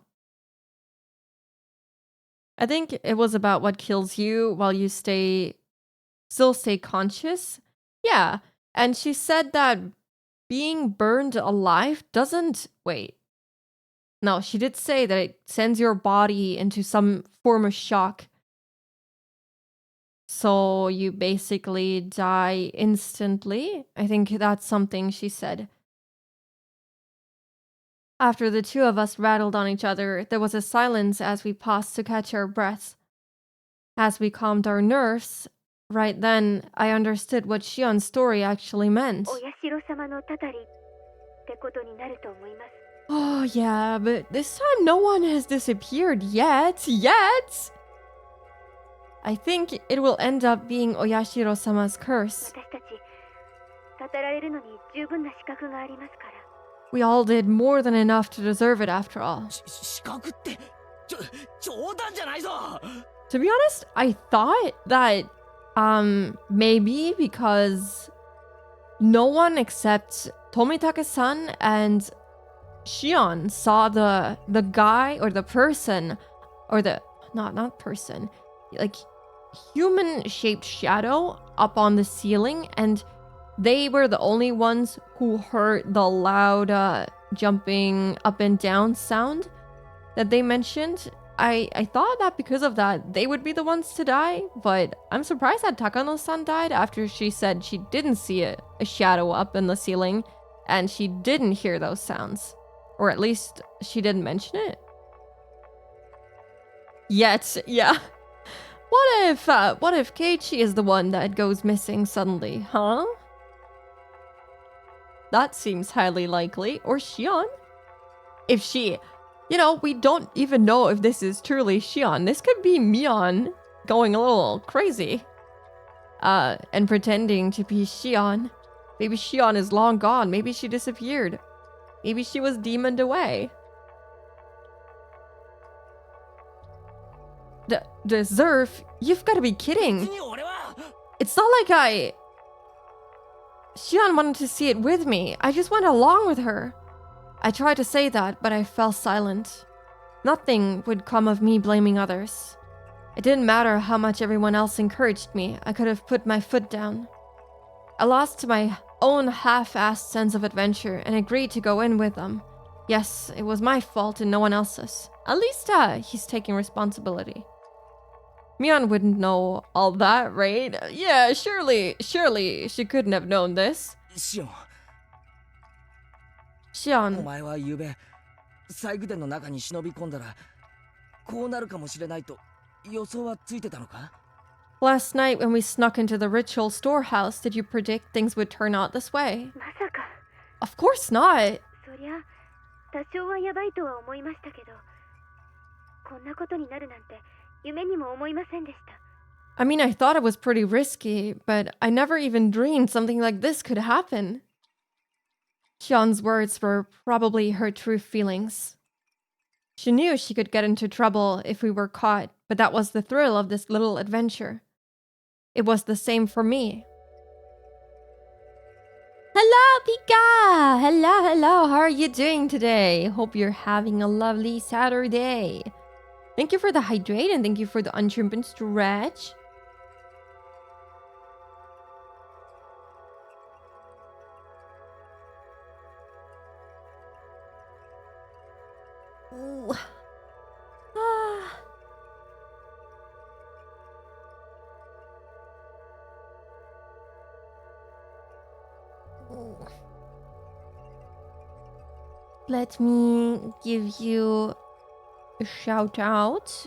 Speaker 1: I think it was about what kills you while you still stay conscious. Yeah, and she said that being burned alive doesn't... Wait. No, she did say that it sends your body into some form of shock. So you basically die instantly. I think that's something she said. After the two of us rattled on each other, there was a silence as we paused to catch our breaths. As we calmed our nerves, right then, I understood what Shion's story actually meant.
Speaker 3: お社様のたたりってことになると思います。
Speaker 1: Oh yeah, but this time no one has disappeared yet. I think it will end up being Oyashiro-sama's curse.
Speaker 3: 私たちたたられるのに十分な資格がありますから。
Speaker 1: We all did more than enough to deserve it after all.
Speaker 2: 資格って冗談じゃないぞ。
Speaker 1: To be honest, I thought that maybe because no one except Tomitake-san and Shion saw the guy or the person or the not person, like human shaped shadow up on the ceiling, and they were the only ones who heard the loud jumping up and down sound that they mentioned. I thought that because of that, they would be the ones to die, but I'm surprised that Takano-san died after she said she didn't see a shadow up in the ceiling and she didn't hear those sounds. Or at least she didn't mention it. Yet, yeah. What if Keiichi is the one that goes missing suddenly, huh? That seems highly likely. Or Shion. If she... You know, we don't even know if this is truly Shion. This could be Mion going a little crazy. And pretending to be Shion. Maybe Shion is long gone. Maybe she disappeared. Maybe she was demoned away. The Zerf, you've got to be kidding. It's not like Shion wanted to see it with me. I just went along with her. I tried to say that, but I fell silent. Nothing would come of me blaming others. It didn't matter how much everyone else encouraged me. I could have put my foot down. I lost my own half-assed sense of adventure and agreed to go in with them. Yes, it was my fault and no one else's. At least he's taking responsibility. Mion wouldn't know all that, right? Yeah, surely she couldn't have known this.
Speaker 2: シオン、 お
Speaker 1: Shion,
Speaker 2: 前はゆうべ細工殿の中に忍び込んだらこうなるかもしれないと予想はついてたのか？
Speaker 1: last night when we snuck into the ritual storehouse, did you predict things would turn out this way?
Speaker 3: まさか
Speaker 1: Of course not.
Speaker 3: そりゃ多少はやばいとは思いましたけど、こんなことになるなんて夢にも思いませんでした。
Speaker 1: I mean, I thought it was pretty risky, but I never even dreamed something like this could happen. Shion's words were probably her true feelings. She knew she could get into trouble if we were caught, but that was the thrill of this little adventure. It was the same for me. Hello, Pika! Hello. How are you doing today? Hope you're having a lovely Saturday. Thank you for the hydrate and thank you for the untrimmed and stretch. Ooh. Ah. Ooh. Let me give you a shout out.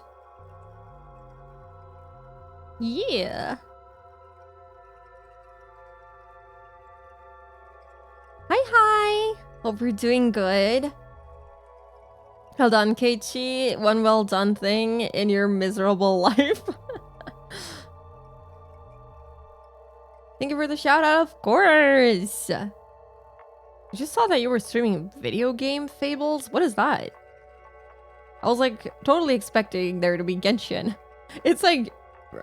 Speaker 1: Yeah. Hi. Hope you're doing good. Well done, Keiichi. One well done thing in your miserable life. Thank you for the shout out, of course. I just saw that you were streaming video game fables. What is that? I was like totally expecting there to be Genshin. It's like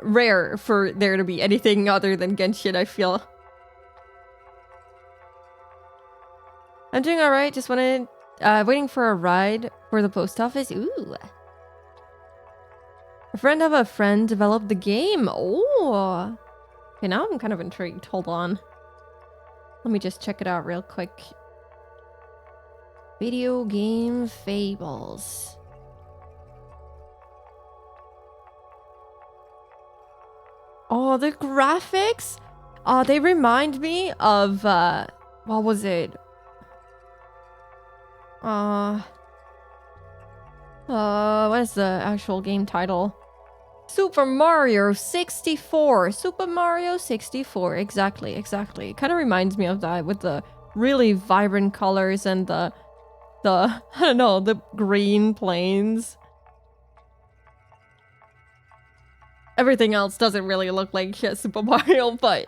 Speaker 1: rare for there to be anything other than Genshin, I feel. I'm doing alright, just wanted waiting for a ride for the post office. Ooh. A friend of a friend developed the game. Oh. Okay, now I'm kind of intrigued. Hold on. Let me just check it out real quick. Video game fables. Oh, the graphics? They remind me of, what was it? What is the actual game title? Super Mario 64. Super Mario 64. Exactly. It kind of reminds me of that with the really vibrant colors and the I don't know, the green plains. Everything else doesn't really look like Super Mario, but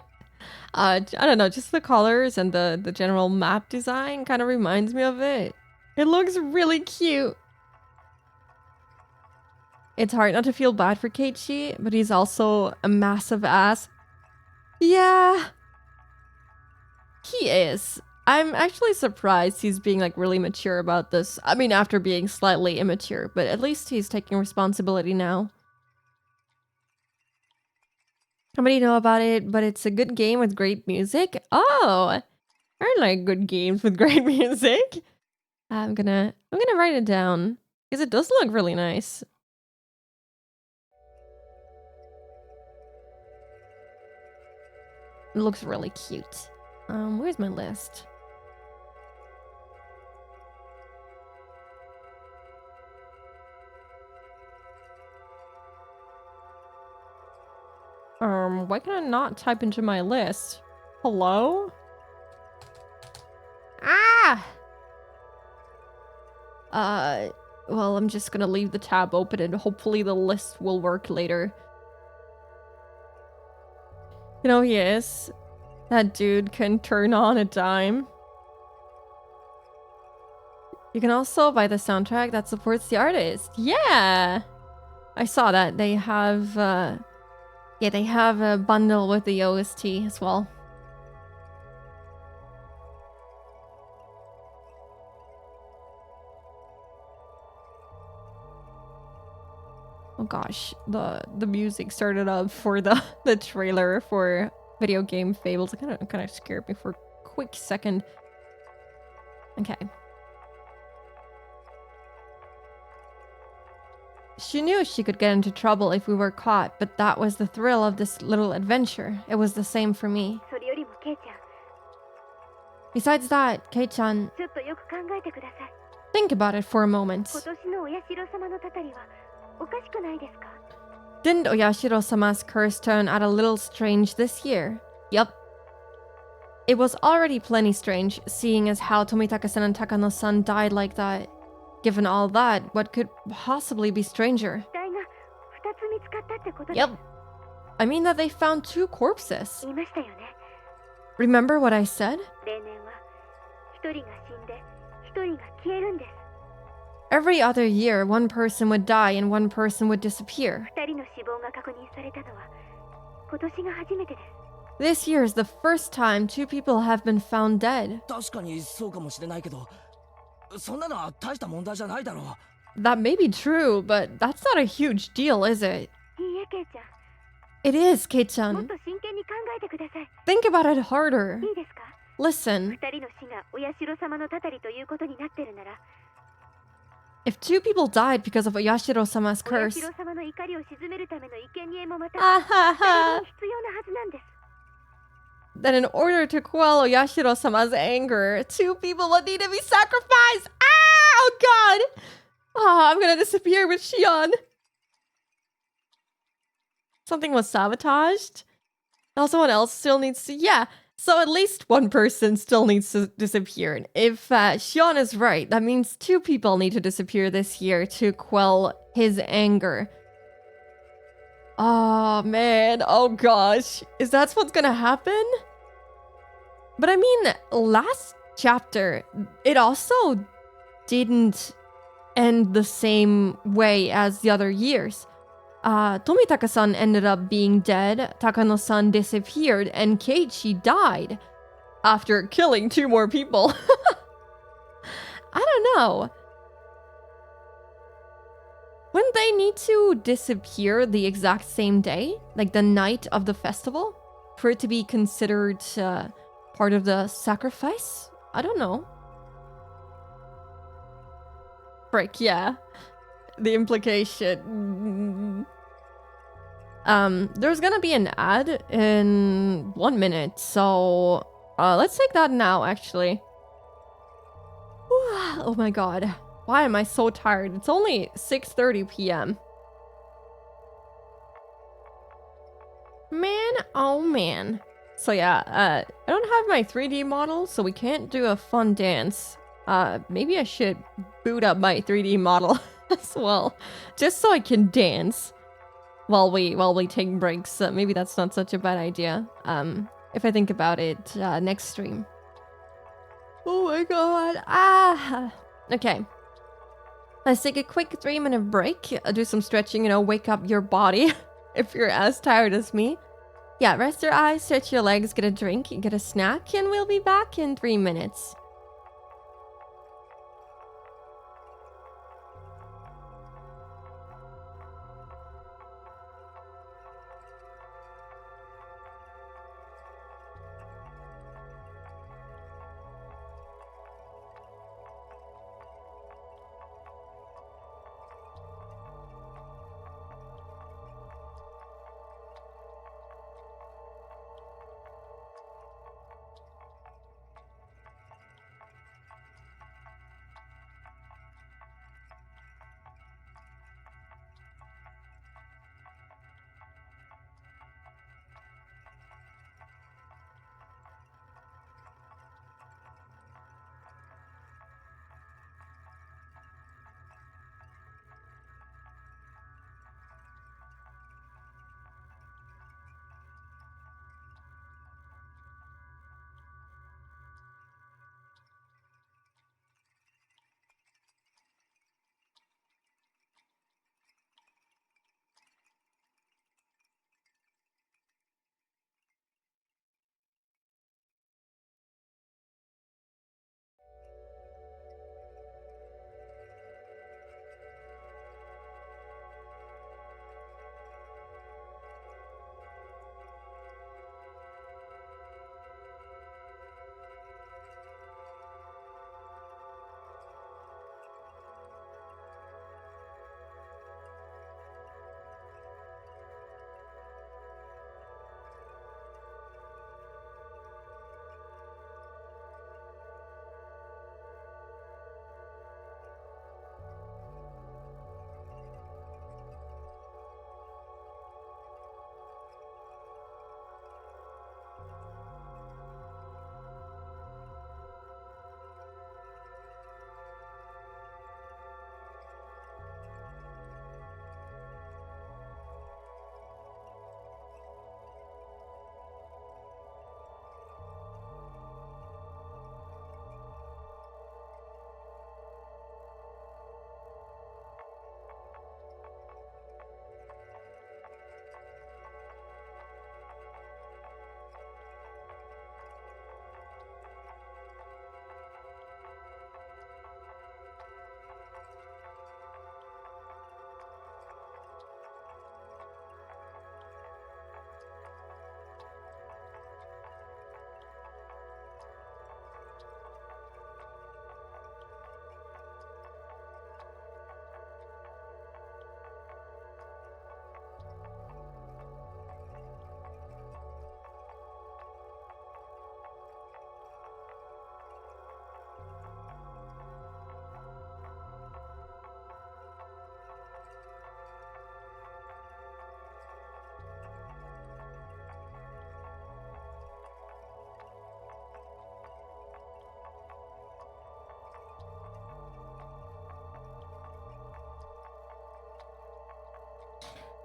Speaker 1: I don't know, just the colors and the general map design kind of reminds me of it. It looks really cute. it's hard not to feel bad for Keiichi, but he's also a massive ass. Yeah, he is. I'm actually surprised he's being like really mature about this. I mean, after being slightly immature, but at least he's taking responsibility now. How many know about it? But it's a good game with great music. Oh, I like good games with great music. I'm gonna write it down because it does look really nice. It looks really cute. Where's my list? Why can I not type into my list? Hello? Ah! Well, I'm just gonna leave the tab open and hopefully the list will work later. You know he is. That dude can turn on a dime. You can also buy the soundtrack that supports the artist. Yeah! I saw that. They have, yeah, they have a bundle with the OST as well. Oh gosh, the music started up for the trailer for Video Game Fables. It kind of scared me for a quick second. Okay. She knew she could get into trouble if we were caught, but that was the thrill of this little adventure. It was the same for me.
Speaker 3: それよりもケイちゃん、
Speaker 1: Besides that, Kei-chan,
Speaker 3: ちょっとよく考えてください。
Speaker 1: think about it for a moment.
Speaker 3: 今年のお社様のたたりはおかしくないですか？
Speaker 1: Didn't Oyashiro-sama's curse turn out a little strange this year? Yup. It was already plenty strange, seeing as how Tomitaka-san and Takano-san died like that. Given all that, what could possibly be stranger?
Speaker 3: 死体が2つ見つかったってことで
Speaker 1: Yep. I mean that they found 2 corpses.
Speaker 3: 言いましたよね。
Speaker 1: Remember what I said?
Speaker 3: 例年は1人が死んで1人が消えるんです。
Speaker 1: Every other year, one person would die and one person would disappear.
Speaker 3: 2人の死亡が確認されたのは今年が初めてです。
Speaker 1: This year is the first time 2 people have been found dead.
Speaker 2: 確かにそうかもしれないけど、そんなのは大した問題じゃないだろう。
Speaker 1: That may be true, but that's not a huge deal, is it?
Speaker 3: いいえ、ケイちゃん。
Speaker 1: It is,
Speaker 3: もっ
Speaker 1: Kei-chan.
Speaker 3: と真剣に考えてください。
Speaker 1: Think about it harder.
Speaker 3: いいですか？
Speaker 1: Listen,
Speaker 3: 2人の死がお社様のたたりということになってるなら、
Speaker 1: if 2 people died because of Oyashiro-sama's
Speaker 3: お
Speaker 1: curse...
Speaker 3: 社様の怒りを鎮めるための生贄もまた
Speaker 1: Ah
Speaker 3: 2
Speaker 1: ha
Speaker 3: 人
Speaker 1: ha!
Speaker 3: に必要なはずなんです。
Speaker 1: Then in order to quell Oyashiro-sama's anger, 2 people would need to be sacrificed! Ah! Oh god! Oh, I'm gonna disappear with Shion. Something was sabotaged? Now someone else still needs to... Yeah, so at least 1 person still needs to disappear. And if Shion is right, that means 2 people need to disappear this year to quell his anger. Oh man, oh gosh. Is that what's gonna happen? But I mean, last chapter, it also didn't end the same way as the other years. Tomitaka-san ended up being dead, Takano-san disappeared, and Keiichi died after killing 2 more people. I don't know. Wouldn't they need to disappear the exact same day? Like the night of the festival? For it to be considered part of the sacrifice? I don't know. Frick, yeah. The implication. There's gonna be an ad in 1 minute, so let's take that now, actually. Oh my god. Why am I so tired? It's only 6:30 p.m. Man, oh man. So yeah, I don't have my 3D model, so we can't do a fun dance. Maybe I should boot up my 3D model as well, just so I can dance while we take breaks. Maybe that's not such a bad idea. If I think about it, next stream. Oh my god. Ah. Okay. Let's take a quick 3-minute break. Do some stretching, wake up your body if you're as tired as me. Yeah, rest your eyes, stretch your legs, get a drink, get a snack, and we'll be back in 3 minutes.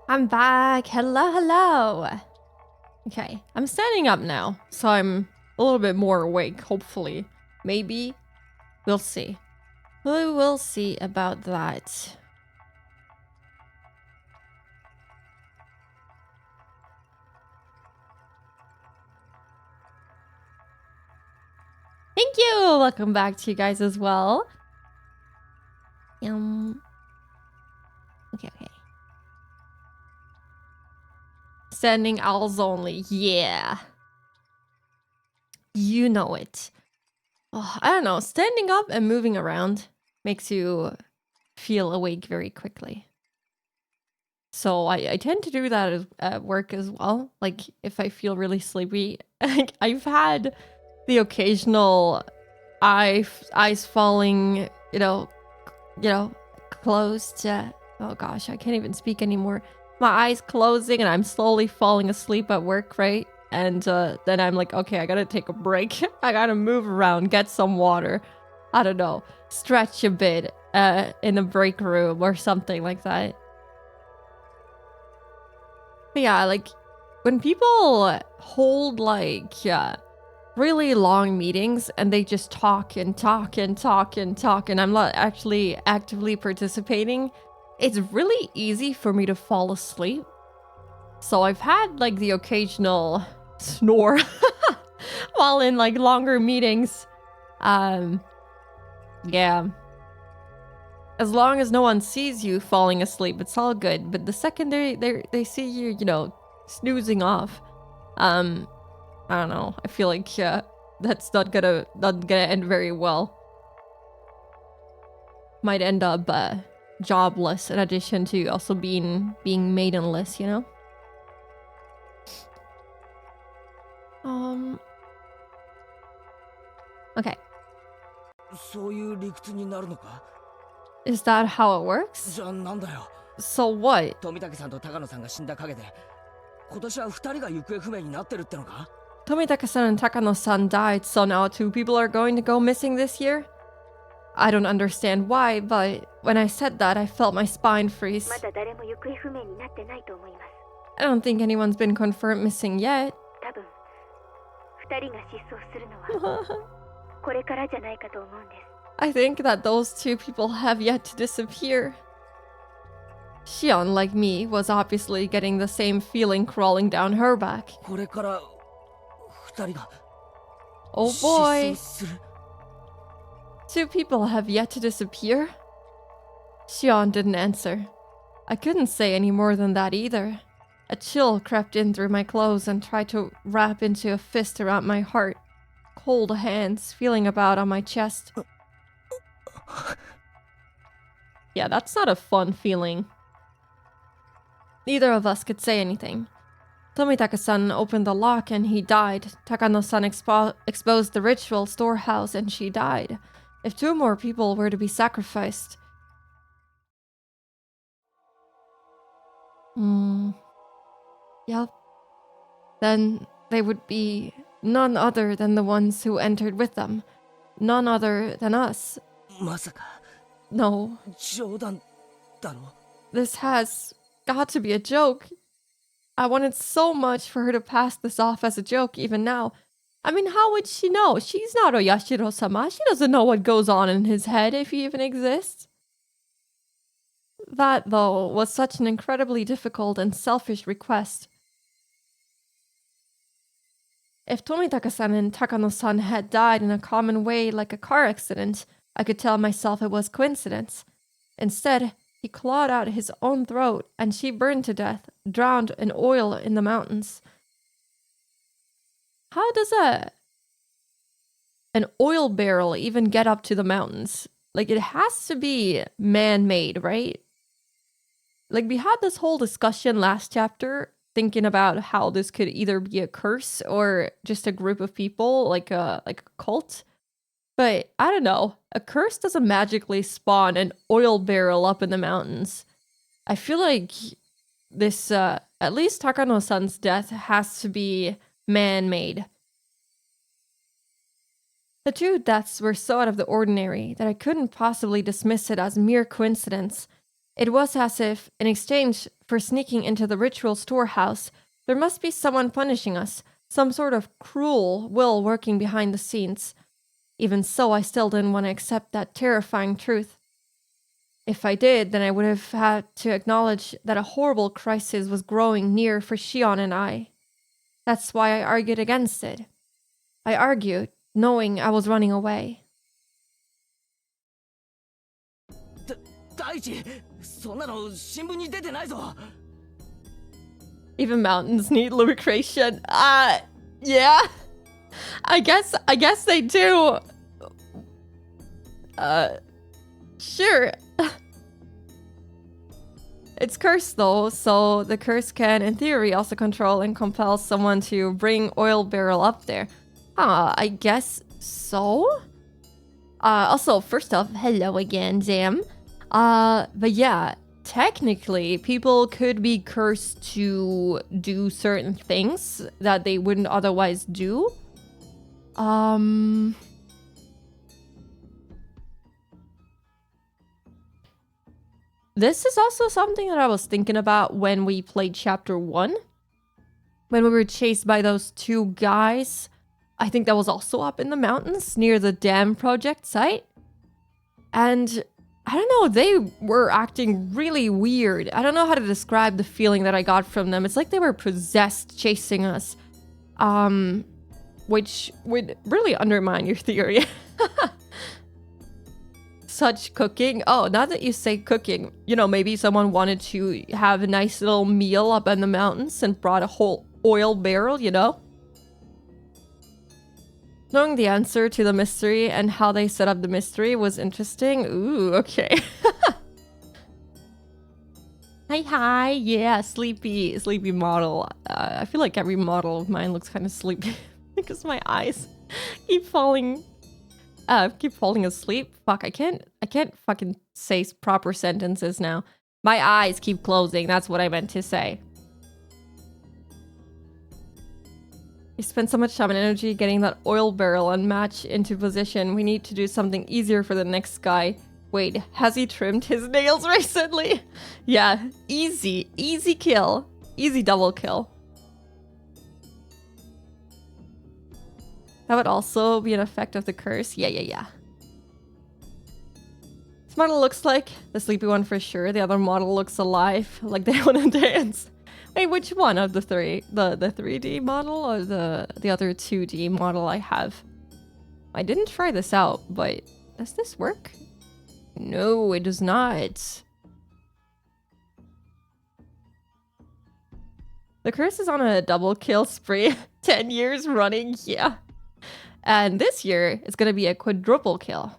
Speaker 1: I'm back. Hello, hello. Okay, I'm standing up now, so I'm a little bit more awake, hopefully. Maybe. We'll see. We will see about that. Thank you! Welcome back to you guys as well. Okay. Standing owls only. Yeah. You know it. Oh, I don't know. Standing up and moving around makes you feel awake very quickly. So I tend to do that at work as well. Like if I feel really sleepy, I've had the occasional eyes falling, closed. Oh gosh, I can't even speak anymore. My eyes closing and I'm slowly falling asleep at work, right? And then I'm like, okay, I gotta take a break. I gotta move around, get some water. I don't know, stretch a bit in a break room or something like that. But yeah, like when people hold like really long meetings and they just talk and talk and talk and talk and I'm not actually actively participating, it's really easy for me to fall asleep. So I've had like the occasional snore while in like longer meetings. Yeah. As long as no one sees you falling asleep, it's all good. But the second they see you, you know, snoozing off, I don't know. I feel like that's not gonna end very well. Might end up jobless in addition to also being maidenless, you know. Okay.
Speaker 2: そういう理屈になるのか？
Speaker 1: Is that how it works?
Speaker 2: じゃあなんだよ。
Speaker 1: So what?
Speaker 2: 富武さんと高野さんが死んだ陰で、今年は二人が行方不明になってるってのか？
Speaker 1: Tomitaka-san and Takano-san died, so now 2 people are going to go missing this year? I don't understand why, but when I said that, I felt my spine freeze.
Speaker 3: まだ誰も行方不明になってないと思います。
Speaker 1: I don't think anyone's been confirmed missing yet.
Speaker 3: 多分二人が失踪するのはこれからじゃないかと思うんです。
Speaker 1: I think that those 2 people have yet to disappear. Shion, like me, was obviously getting the same feeling crawling down her back.
Speaker 2: これから二人が
Speaker 1: Oh
Speaker 2: 失
Speaker 1: boy.
Speaker 2: 踪する。
Speaker 1: 2 people have yet to disappear? Shion didn't answer. I couldn't say any more than that either. A chill crept in through my clothes and tried to wrap into a fist around my heart. Cold hands feeling about on my chest. Yeah, that's not a fun feeling. Neither of us could say anything. Tomitaka-san opened the lock and he died. Takano-san exposed the ritual storehouse and she died. If 2 more people were to be sacrificed... Yep. Then they would be none other than the ones who entered with them. None other than us.
Speaker 2: まさか
Speaker 1: No,
Speaker 2: 冗談だろ？
Speaker 1: this has got to be a joke. I wanted so much for her to pass this off as a joke even now. I mean, how would she know? She's not Oyashiro-sama. She doesn't know what goes on in his head, if he even exists. That, though, was such an incredibly difficult and selfish request. If Tomitaka-san and Takano-san had died in a common way like a car accident, I could tell myself it was coincidence. Instead, he clawed out his own throat and she burned to death, drowned in oil in the mountains. How does an oil barrel even get up to the mountains? Like, it has to be man-made, right? Like, we had this whole discussion last chapter thinking about how this could either be a curse or just a group of people, like a cult. But I don't know, a curse doesn't magically spawn an oil barrel up in the mountains. I feel like this, at least Takano-san's death has to be man-made. The 2 deaths were so out of the ordinary that I couldn't possibly dismiss it as mere coincidence. It was as if, in exchange for sneaking into the ritual storehouse, there must be someone punishing us, some sort of cruel will working behind the scenes. Even so, I still didn't want to accept that terrifying truth. If I did, then I would have had to acknowledge that a horrible crisis was growing near for Shion and I. That's why I argued against it. I argued, knowing I was running away.
Speaker 2: 大地、そんなの新聞に出てないぞ。
Speaker 1: Even mountains need lubrication. Yeah. I guess they do. Sure. It's cursed though, so the curse can, in theory, also control and compel someone to bring oil barrel up there. I guess so? Also, first off, hello again, Jam. But yeah, technically, people could be cursed to do certain things that they wouldn't otherwise do. This is also something that I was thinking about when we played chapter 1. When we were chased by those 2 guys I think that was also up in the mountains near the dam project site. And I don't know, they were acting really weird. I don't know how to describe the feeling that I got from them. It's like they were possessed chasing us. Which would really undermine your theory. Such cooking. Oh, now that you say cooking, you know, maybe someone wanted to have a nice little meal up in the mountains and brought a whole oil barrel, you know? Knowing the answer to the mystery and how they set up the mystery was interesting. Ooh, okay. Hi. Yeah, sleepy model. I feel like every model of mine looks kind of sleepy because my eyes keep falling asleep. Fuck, I can't fucking say proper sentences now. My eyes keep closing. That's what I meant to say. We spent so much time and energy getting that oil barrel and match into position. We need to do something easier for the next guy. Wait, has he trimmed his nails recently? Yeah, easy kill. Easy double kill. That would also be an effect of the curse. Yeah. This model looks like the sleepy one for sure. The other model looks alive, like they want to dance. Wait, which one of the three? The 3D model or the other 2D model I have? I didn't try this out, but does this work? No, it does not. The curse is on a double kill spree. 10 years running, yeah. And this year, it's gonna be a quadruple kill.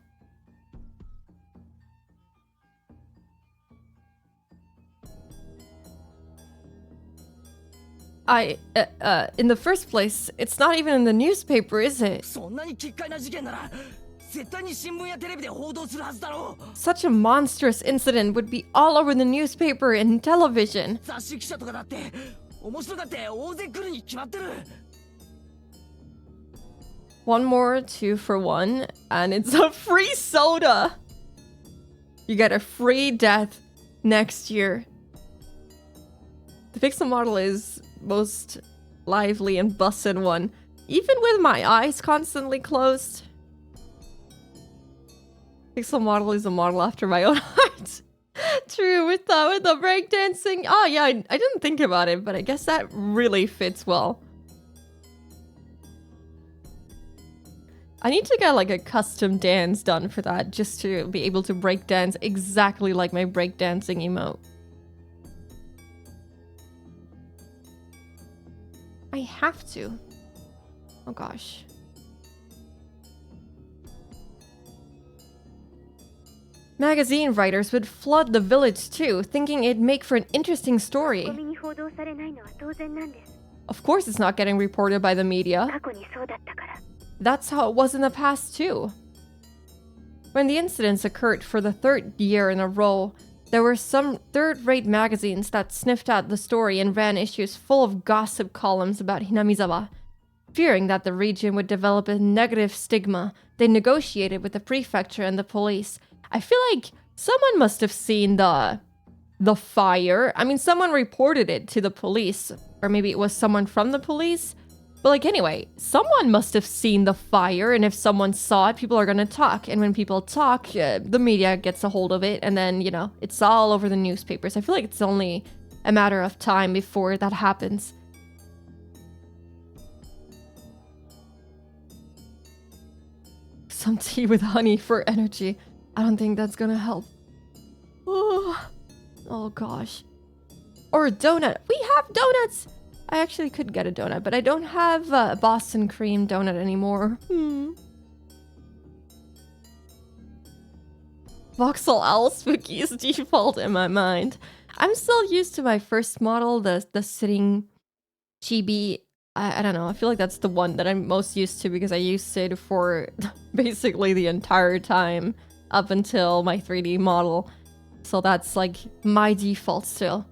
Speaker 1: In the first place, it's not even in the newspaper, is it? Such a monstrous incident would be all over the newspaper and television. One more 2 for 1, and it's a free soda! You get a free death next year. The pixel model is most lively and bussin' one, even with my eyes constantly closed. Pixel model is a model after my own heart. True, with the breakdancing. Oh yeah, I didn't think about it, but I guess that really fits well. I need to get like a custom dance done for that, just to be able to breakdance exactly like my breakdancing emote. I have to. Oh gosh. Magazine writers would flood the village too, thinking it'd make for an interesting story. Of course it's not getting reported by the media. That's how it was in the past too. When the incidents occurred for the 3rd year in a row, there were some third-rate magazines that sniffed out the story and ran issues full of gossip columns about Hinamizawa. Fearing that the region would develop a negative stigma, they negotiated with the prefecture and the police. I feel like someone must have seen the fire. I mean, someone reported it to the police, or maybe it was someone from the police. But like, anyway, someone must have seen the fire, and if someone saw it, people are gonna talk. And when people talk, the media gets a hold of it, and then, you know, it's all over the newspapers. I feel like it's only a matter of time before that happens. Some tea with honey for energy. I don't think that's gonna help. Oh gosh. Or a donut. We have donuts! I actually could get a donut, but I don't have a Boston cream donut anymore. Voxel Owl Spooky is default in my mind. I'm still used to my first model, the sitting chibi. I don't know, I feel like that's the one that I'm most used to because I used it for basically the entire time up until my 3D model. So that's like my default still.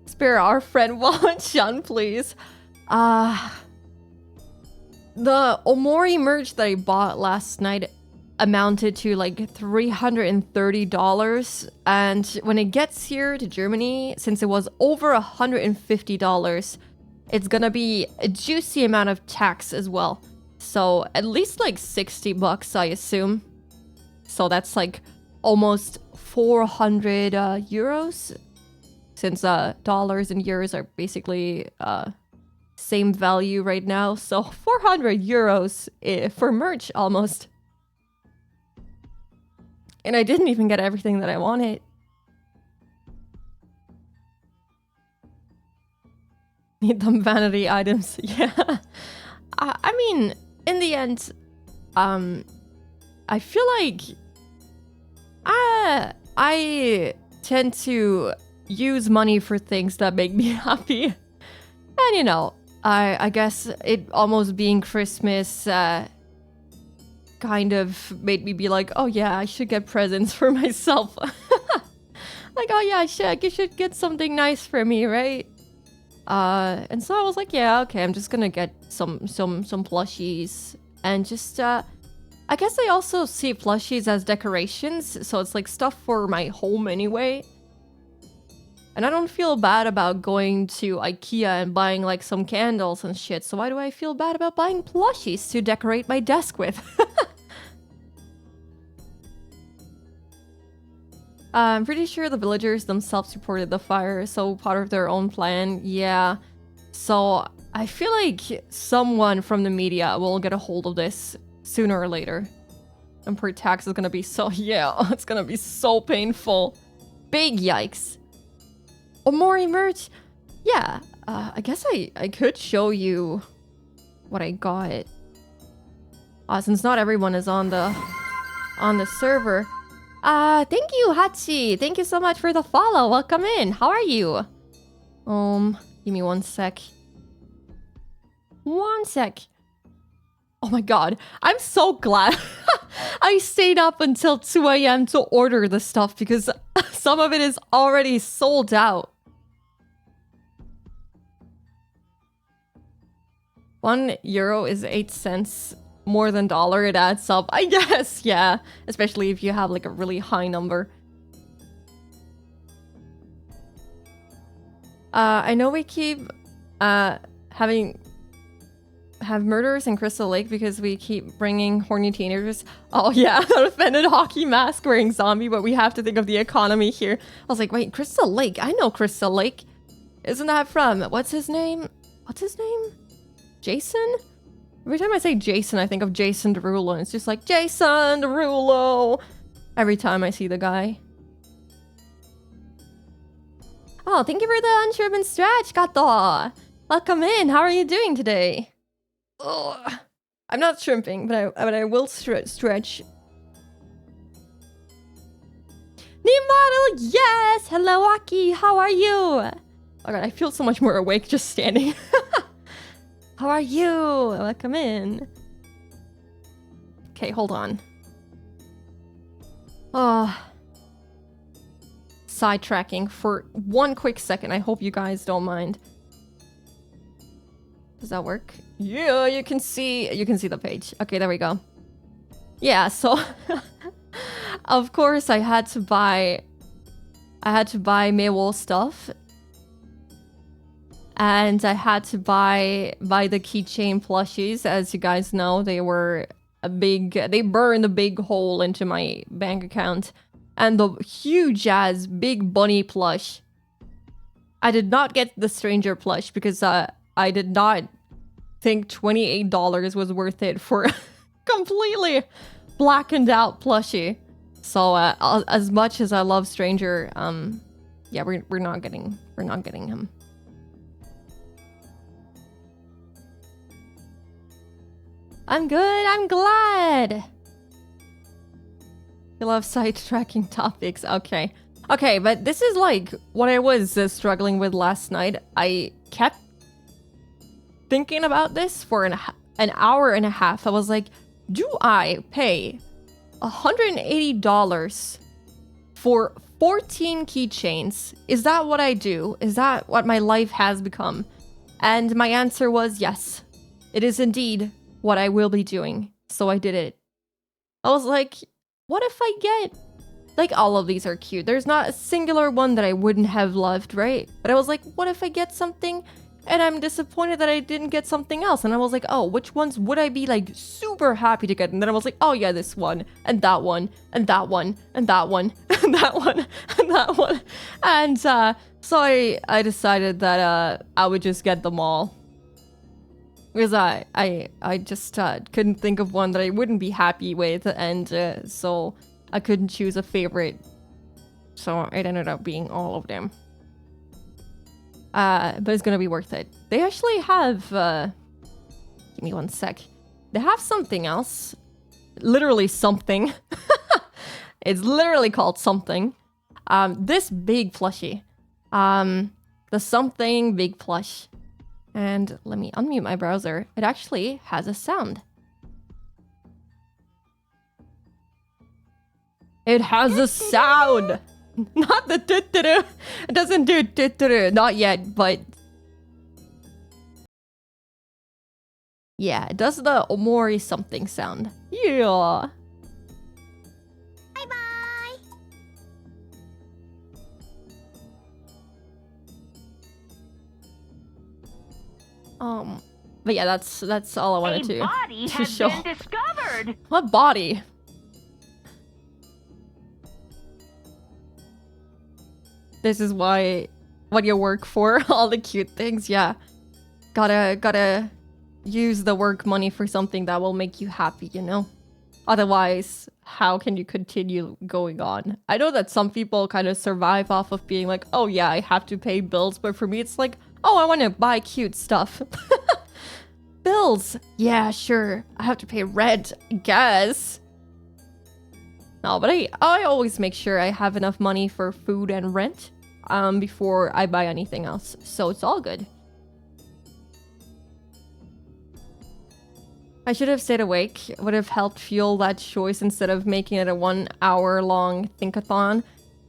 Speaker 1: Spare our friend Wallen-chan, please. The Omori merch that I bought last night amounted to like $330, and when it gets here to Germany, since it was over $150, it's gonna be a juicy amount of tax as well. So at least like 60 bucks, I assume. So that's like almost 400 euros, since dollars and euros are basically same value right now. So 400 euros for merch almost. And I didn't even get everything that I wanted. Need them vanity items. Yeah. I mean, in the end, I feel like I tend to use money for things that make me happy. And you know, I guess it almost being Christmas kind of made me be like, oh yeah, I should get presents for myself. Like, oh yeah, you should get something nice for me, right? And so I was like, yeah, okay, I'm just gonna get some plushies and just I guess I also see plushies as decorations, so it's like stuff for my home anyway. And I don't feel bad about going to IKEA and buying like some candles and shit, so why do I feel bad about buying plushies to decorate my desk with? I'm pretty sure the villagers themselves reported the fire, so part of their own plan, yeah. So I feel like someone from the media will get a hold of this sooner or later. And per tax is gonna be so, yeah, it's gonna be so painful. Big yikes. Omori merch? Yeah, I guess I could show you what I got. Since not everyone is on the server. Thank you, Hachi. Thank you so much for the follow. Welcome in. How are you? Give me 1 sec. 1 sec. Oh my god. I'm so glad I stayed up until 2 a.m. to order the stuff because some of it is already sold out. 1 euro is 8 cents. More than dollar, it adds up, I guess, yeah. Especially if you have like a really high number. I know we keep have murders in Crystal Lake because we keep bringing horny teenagers. Oh yeah, an offended hockey mask wearing zombie, but we have to think of the economy here. I was like, wait, Crystal Lake? I know Crystal Lake. Isn't that from, what's his name? What's his name? Jason? Every time I say Jason, I think of Jason Derulo, and it's just like, Jason Derulo! Every time I see the guy. Oh, thank you for the unshribben stretch, Kato! Welcome in, how are you doing today? Ugh. I'm not shrimping, but I will stretch. Nimaru, yes! Hello, Aki, how are you? Oh god, I feel so much more awake just standing. How are you? Welcome in. Okay, hold on. Sidetracking for 1 quick second. I hope you guys don't mind. Does that work? Yeah, you can see the page. Okay, there we go. Yeah, so of course I had to buy Maywall stuff. And I had to buy the keychain plushies. As you guys know, they burned a big hole into my bank account. And the huge ass big bunny plush. I did not get the stranger plush because I did not think $28 was worth it for a completely blackened out plushie. So as much as I love stranger, yeah, we're not getting him. I'm good, I'm glad! You love sidetracking topics, okay. Okay, but this is like what I was struggling with last night. I kept thinking about this for an hour and a half. I was like, do I pay $180 for 14 keychains? Is that what I do? Is that what my life has become? And my answer was yes. It is indeed what I will be doing. So I did it. I was like, what if I get... Like, all of these are cute. There's not a singular one that I wouldn't have loved, right? But I was like, what if I get something and I'm disappointed that I didn't get something else. And I was like, oh, which ones would I be like super happy to get? And then I was like, oh yeah, this one, and that one, and that one, and that one, and that one, and that one. And so I decided that I would just get them all. Because I just couldn't think of one that I wouldn't be happy with, and so I couldn't choose a favorite. So it ended up being all of them. But it's gonna be worth it. They actually have, give me one sec. They have something else. Literally something. It's literally called something. This big plushie. The something big plush. And let me unmute my browser. It actually has a sound. It has a sound! Not the do-do-do. It doesn't do do-do-do. Not yet, but... yeah, it does the Omori something sound. Yeah.
Speaker 3: Bye-bye.
Speaker 1: But yeah, that's all I wanted to
Speaker 4: body has
Speaker 1: show.
Speaker 4: been discovered.
Speaker 1: What body? This is what you work for, all the cute things, yeah. Gotta use the work money for something that will make you happy, you know? Otherwise, how can you continue going on? I know that some people kind of survive off of being like, oh yeah, I have to pay bills, but for me it's like, oh, I want to buy cute stuff. Bills! Yeah, sure. I have to pay rent, I guess. No, but I always make sure I have enough money for food and rent before I buy anything else. So it's all good. I should have stayed awake. It would have helped fuel that choice instead of making it a 1 hour long think-a-thon.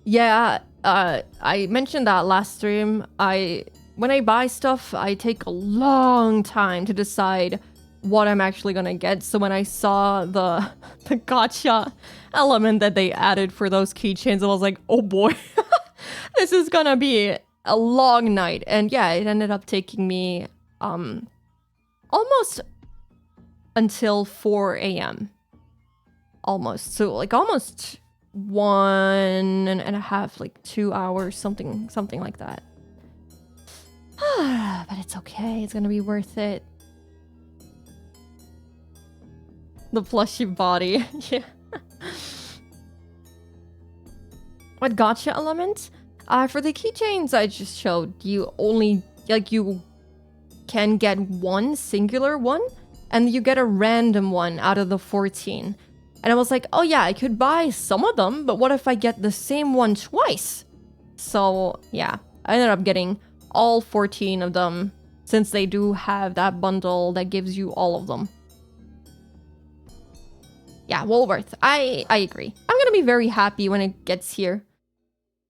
Speaker 1: Yeah, I mentioned that last stream. When I buy stuff, I take a long time to decide what I'm actually gonna get. So when I saw the gacha element that they added for those keychains, I was like, oh boy, this is gonna be a long night. And yeah, it ended up taking me almost until 4 a.m. Almost. So like almost 1.5, like 2 hours, something like that. But it's okay. It's gonna be worth it. The plushy body. Yeah. What gacha element? For the keychains I just showed, you only, like, you can get one singular one, and you get a random one out of the 14. And I was like, oh yeah, I could buy some of them, but what if I get the same one twice? So yeah, I ended up getting all 14 of them, since they do have that bundle that gives you all of them. Yeah, well worth. I agree. I'm gonna be very happy when it gets here.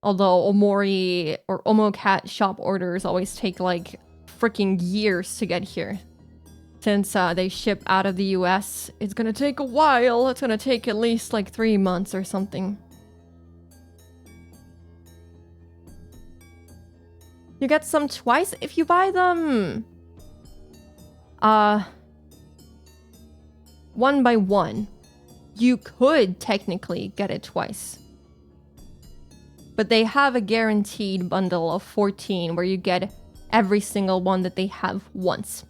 Speaker 1: Although Omori or Omocat shop orders always take like freaking years to get here. Since they ship out of the US, it's gonna take a while. It's gonna take at least like 3 months or something. You get some twice if you buy them. 1 by 1. You could technically get it twice. But they have a guaranteed bundle of 14 where you get every single one that they have once.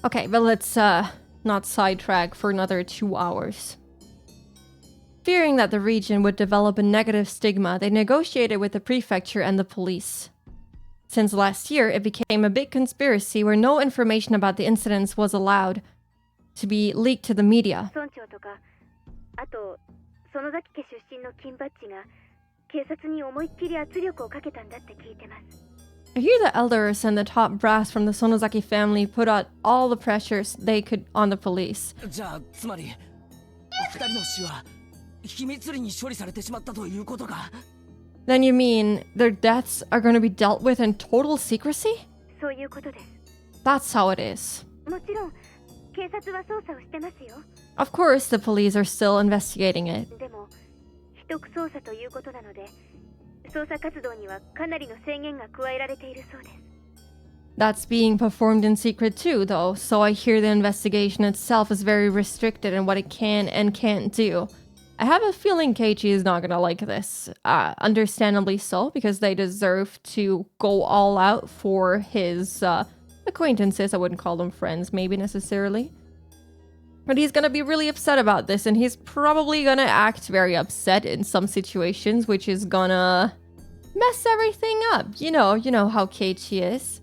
Speaker 1: Okay, but let's not sidetrack for another 2 hours. Fearing that the region would develop a negative stigma, they negotiated with the prefecture and the police. Since last year, it became a big conspiracy where no information about the incidents was allowed to be leaked to the media. I hear the elders and the top brass from the Sonozaki family put out all the pressures they could on the police.
Speaker 2: じゃあつまり二人の死は秘密裏に処理されてしまったということか。
Speaker 1: Then you mean their deaths are going to be dealt with in total secrecy?
Speaker 3: そういうことです。
Speaker 1: That's how it is.
Speaker 3: もちろん警察は捜査をしてますよ。
Speaker 1: Of course, the police are still investigating it.
Speaker 3: でも秘匿捜査ということなので、捜査活動にはかなりの制限が加えられているそうです。
Speaker 1: That's being performed in secret too, though, so I hear the investigation itself is very restricted in what it can and can't do. I have a feeling Keiichi is not gonna like this. Understandably so, because they deserve to go all out for his acquaintances. I wouldn't call them friends, maybe necessarily. But he's gonna be really upset about this, and he's probably gonna act very upset in some situations, which is gonna mess everything up. You know how Keiichi is.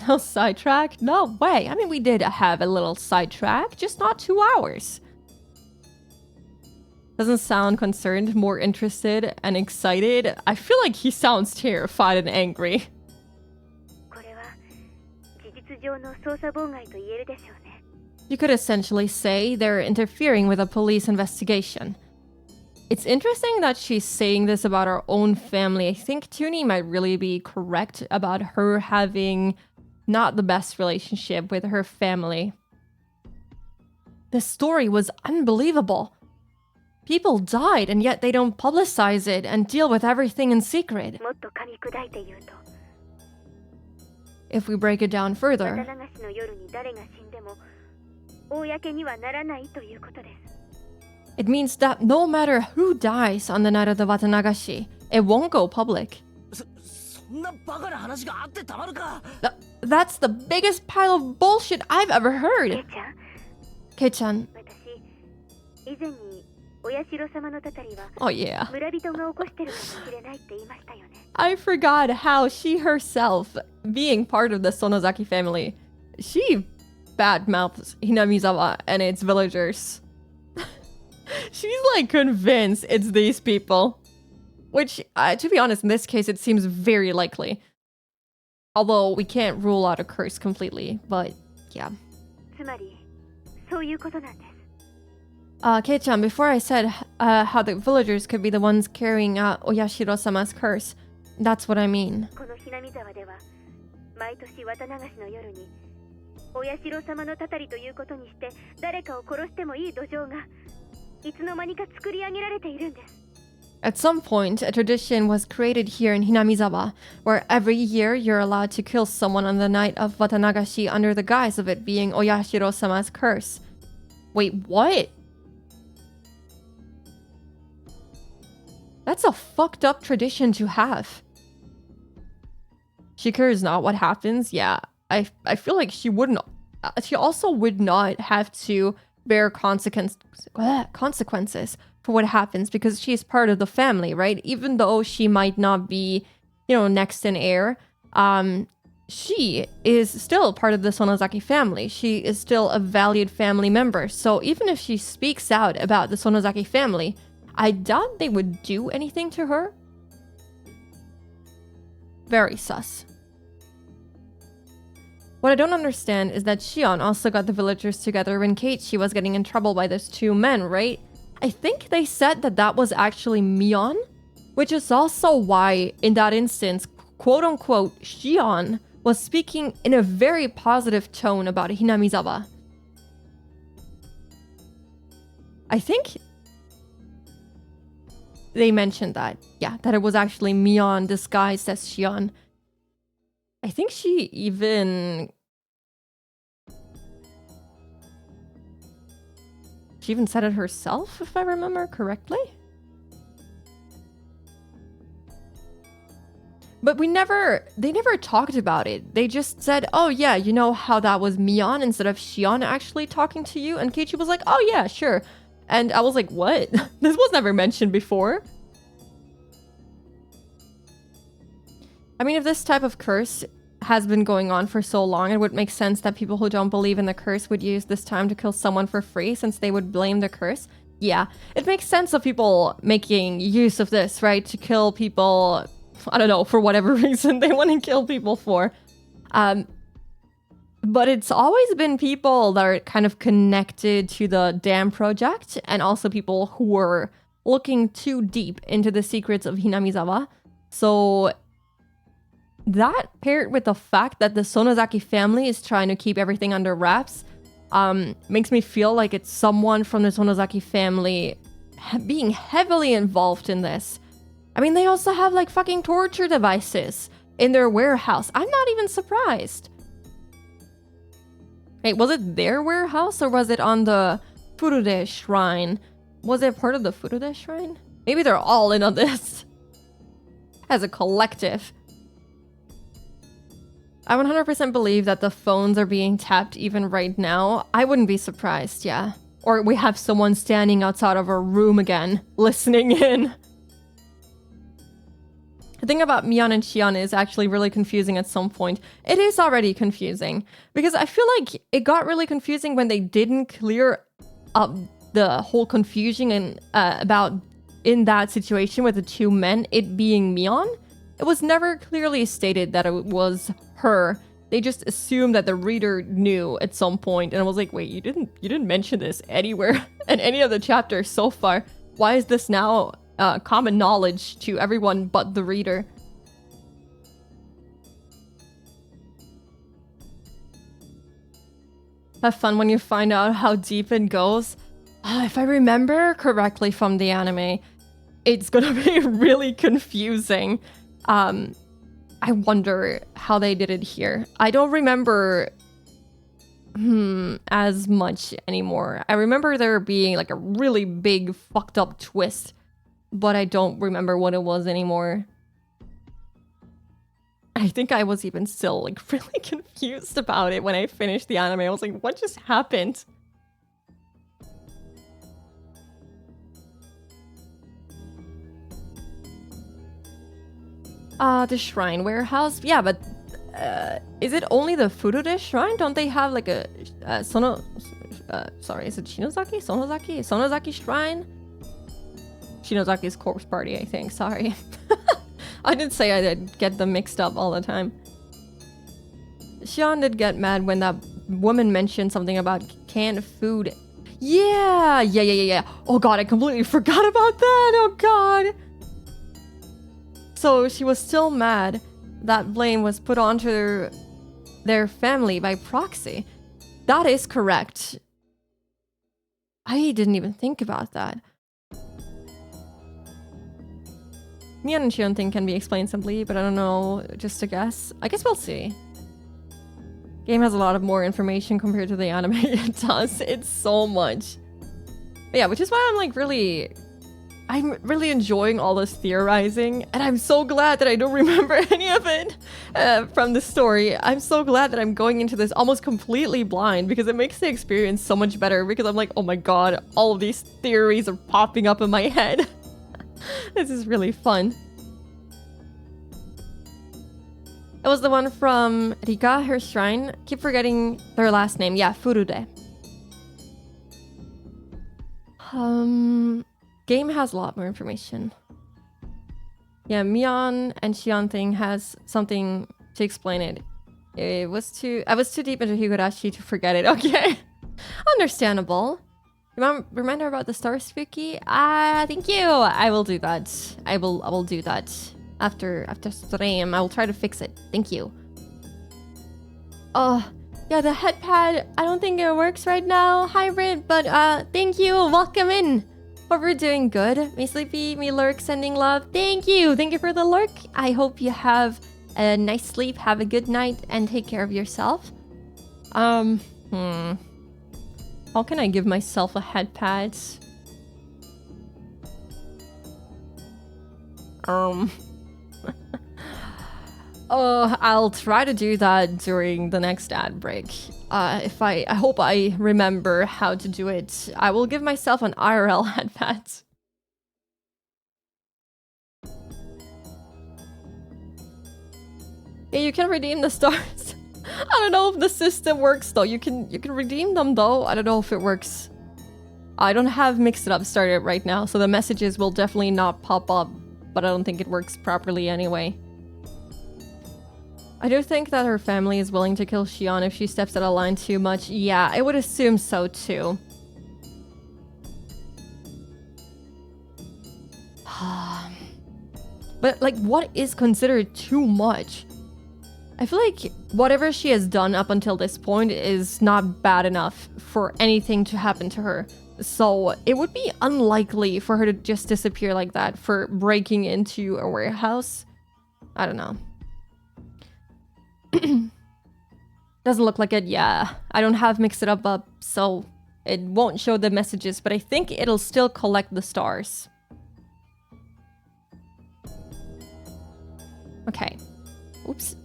Speaker 1: No sidetrack? No way. I mean, we did have a little sidetrack, just not 2 hours. Doesn't sound concerned, more interested and excited. I feel like he sounds terrified and angry.
Speaker 3: これは事実上の捜査妨害と言えるでしょうね。
Speaker 1: You could essentially say they're interfering with a police investigation. It's interesting that she's saying this about our own family. I think Tuni might really be correct about her having not the best relationship with her family. This story was unbelievable. People died, and yet they don't publicize it and deal with everything in secret.
Speaker 3: もっと噛み砕いて言うと、
Speaker 1: If we break it down further,
Speaker 3: 渡流しの夜に誰が死んでも公にはならないということです。
Speaker 1: it means that no matter who dies on the night of the Watanagashi, it won't go public.
Speaker 2: そんなバカな話があってたまるか。
Speaker 1: That's the biggest pile of bullshit I've ever
Speaker 3: ケイちゃん、
Speaker 1: heard. Kei-chan.
Speaker 3: 私以前にお社様のたたりは
Speaker 1: Oh yeah.
Speaker 3: 村人が起こしてるかもしれないって言いましたよね。
Speaker 1: I forgot how she herself, being part of the Sonozaki family, she badmouths Hinamizawa and its villagers. She's like convinced it's these people. Which, to be honest, in this case, it seems very likely. Although we can't rule out a curse completely, but yeah.
Speaker 3: つまりそういうことなんです。
Speaker 1: Kei-chan, before I said how the villagers could be the ones carrying out Oyashiro-sama's curse, that's what I mean.
Speaker 3: このひなみ沢では毎年渡流しの夜にお社様のたたりということにして誰かを殺してもいい土壌がいつの間にか作り上げられているんです。
Speaker 1: At some point, a tradition was created here in Hinamizawa, where every year you're allowed to kill someone on the night of Watanagashi under the guise of it being Oyashiro-sama's curse. Wait, what? That's a fucked up tradition to have. She cares not what happens. Yeah, I feel like she wouldn't. She also would not have to bear consequences for what happens because she's part of the family, right? Even though she might not be, next in heir, she is still part of the Sonozaki family. She is still a valued family member. So even if she speaks out about the Sonozaki family, I doubt they would do anything to her. Very sus. What I don't understand is that Shion also got the villagers together when Keiichi was getting in trouble by those 2 men, right? I think they said that was actually Mion, which is also why, in that instance, quote-unquote, Shion was speaking in a very positive tone about Hinamizawa. I think they mentioned that, that it was actually Mion disguised as Shion. I think she even said it herself, if I remember correctly. But they never talked about it. They just said, oh yeah, you know how that was Mion instead of Shion actually talking to you? And Keiichi was like, oh yeah, sure. And I was like, what? This was never mentioned before. I mean, if this type of curse has been going on for so long, it would make sense that people who don't believe in the curse would use this time to kill someone for free since they would blame the curse. Yeah, it makes sense of people making use of this, right? To kill people, I don't know, for whatever reason they want to kill people for. But it's always been people that are kind of connected to the Dam project and also people who were looking too deep into the secrets of Hinamizawa. So that paired with the fact that the Sonozaki family is trying to keep everything under wraps makes me feel like it's someone from the Sonozaki family being heavily involved in this. I mean, they also have like fucking torture devices in their warehouse. I'm not even surprised. Wait, was it their warehouse or was it on the Furude shrine? Was it part of the Furude shrine? Maybe they're all in on this. As a collective. I 100% believe that the phones are being tapped even right now. I wouldn't be surprised, yeah. Or we have someone standing outside of our room again, listening in. The thing about Mion and Shion is actually really confusing at some point. It is already confusing. Because I feel like it got really confusing when they didn't clear up the whole confusion and about in that situation with the two men, it being Mion. It was never clearly stated that it was her. They just assumed that the reader knew at some point, and I was like, wait, you didn't mention this anywhere in any of the chapters so far. Why is this now common knowledge to everyone but the reader? Have fun when you find out how deep it goes. If I remember correctly from the anime, it's gonna be really confusing. I wonder how they did it here. I don't remember as much anymore. I remember there being like a really big fucked up twist, but I don't remember what it was anymore. I think I was even still like really confused about it when I finished the anime. I was like, what just happened? The shrine warehouse? Yeah, but is it only the Furude shrine? Don't they have like a sorry, is it Shinozaki? Sonozaki shrine? Shinozaki's corpse party, I think. Sorry. I did say I did get them mixed up all the time. Shion did get mad when that woman mentioned something about canned food. Yeah. Oh god, I completely forgot about that. Oh god. So she was still mad that blame was put onto their family by proxy. That is correct. I didn't even think about that. Mion and Shion thing can be explained simply, but I don't know, just a guess. I guess we'll see. Game has a lot of more information compared to the anime. It does. It's so much. But yeah, which is why I'm really enjoying all this theorizing, and I'm so glad that I don't remember any of it from the story. I'm so glad that I'm going into this almost completely blind, because it makes the experience so much better, because I'm like, oh my god, all of these theories are popping up in my head. This is really fun. It was the one from Rika, her shrine. Keep forgetting their last name. Yeah, Furude. Game has a lot more information. Yeah, Mion and Shion thing has something to explain it. I was too deep into Higurashi to forget it. Okay. Understandable. Remind her about the star spooky? Thank you. I will do that. I will do that after stream. I will try to fix it. Thank you. Oh, yeah, the head pad. I don't think it works right now, hybrid, but thank you. Welcome in. Hope we're doing good. Me Sleepy, me Lurk sending love. Thank you. Thank you for the lurk. I hope you have a nice sleep, have a good night, and take care of yourself. How can I give myself a head pad? Oh, I'll try to do that during the next ad break. I hope I remember how to do it. I will give myself an IRL head pad. Yeah, you can redeem the stars. I don't know if the system works though. You can redeem them though. I don't know if it works. I don't have Mix It Up started right now, so the messages will definitely not pop up, but I don't think it works properly anyway. I do think that her family is willing to kill Shion if she steps out of line too much. Yeah, I would assume so too. But like, what is considered too much? I feel like whatever she has done up until this point is not bad enough for anything to happen to her. So it would be unlikely for her to just disappear like that for breaking into a warehouse. I don't know. Doesn't look like it. Yeah, I don't have Mix It Up, so it won't show the messages, but I think it'll still collect the stars. Okay. Oops.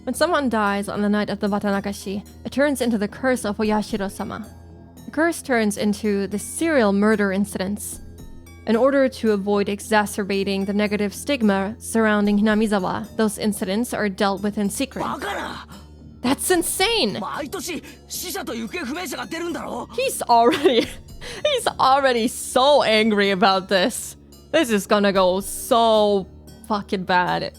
Speaker 1: When someone dies on the night of the Watanagashi, it turns into the curse of Oyashiro-sama. The curse turns into the serial murder incidents. In order to avoid exacerbating the negative stigma surrounding Hinamizawa, those incidents are dealt with in secret.
Speaker 2: バカな
Speaker 1: That's insane!
Speaker 2: 毎年死者と行方不明者が出るんだろ
Speaker 1: He's already so angry about this. This is gonna go so fucking bad.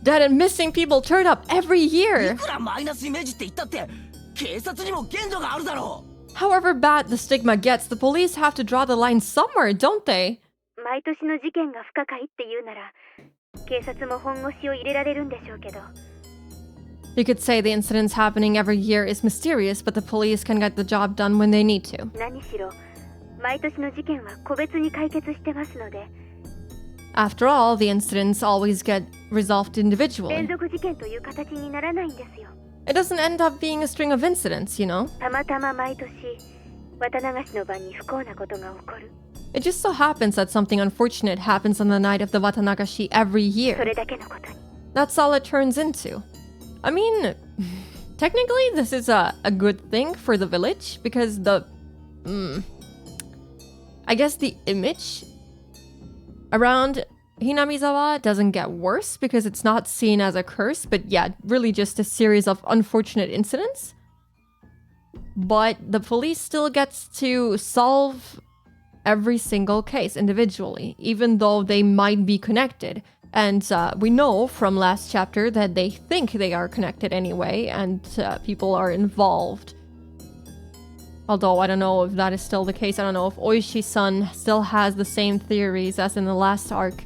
Speaker 1: Dead and missing people turn up every
Speaker 2: い
Speaker 1: year.
Speaker 2: くらマイナスイメージって言ったって警察にも限度があるだろ
Speaker 1: However bad the stigma gets, the police have to draw the line somewhere, don't they?
Speaker 3: 毎年の事件が不可解って言うなら警察も本腰を入れられるんでしょうけど
Speaker 1: You could say the incidents happening every year is mysterious, but the police can get the job done when they need to.
Speaker 3: 何しろ毎年の事件は個別に解決してますので
Speaker 1: After all, the incidents always get resolved
Speaker 3: 連
Speaker 1: individually.
Speaker 3: 続事件という形にならないんですよ
Speaker 1: It doesn't end up being a string of incidents, you know?
Speaker 3: たまたま毎年渡流しの晩に不幸なことが起こる
Speaker 1: It just so happens that something unfortunate happens on the night of the Watanagashi every
Speaker 3: そ
Speaker 1: year.
Speaker 3: れだけのことに
Speaker 1: That's all it turns into. I mean, technically this is a good thing for the village because I guess the image around Hinamizawa doesn't get worse because it's not seen as a curse, but yeah, really just a series of unfortunate incidents. But the police still gets to solve every single case individually, even though they might be connected. And we know from last chapter that they think they are connected anyway, and people are involved. Although I don't know if that is still the case. I don't know if Oishi-san still has the same theories as in the last arc.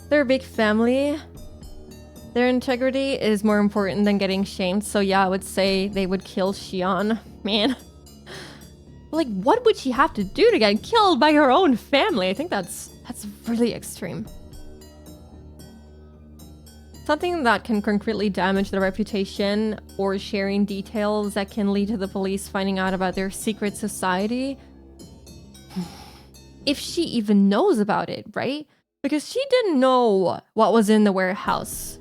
Speaker 1: They're a big family. Their integrity is more important than getting shamed. So yeah, I would say they would kill Shion. Man. Like, what would she have to do to get killed by her own family? I think that's really extreme. Something that can concretely damage their reputation or sharing details that can lead to the police finding out about their secret society. If she even knows about it, right? Because she didn't know what was in the warehouse.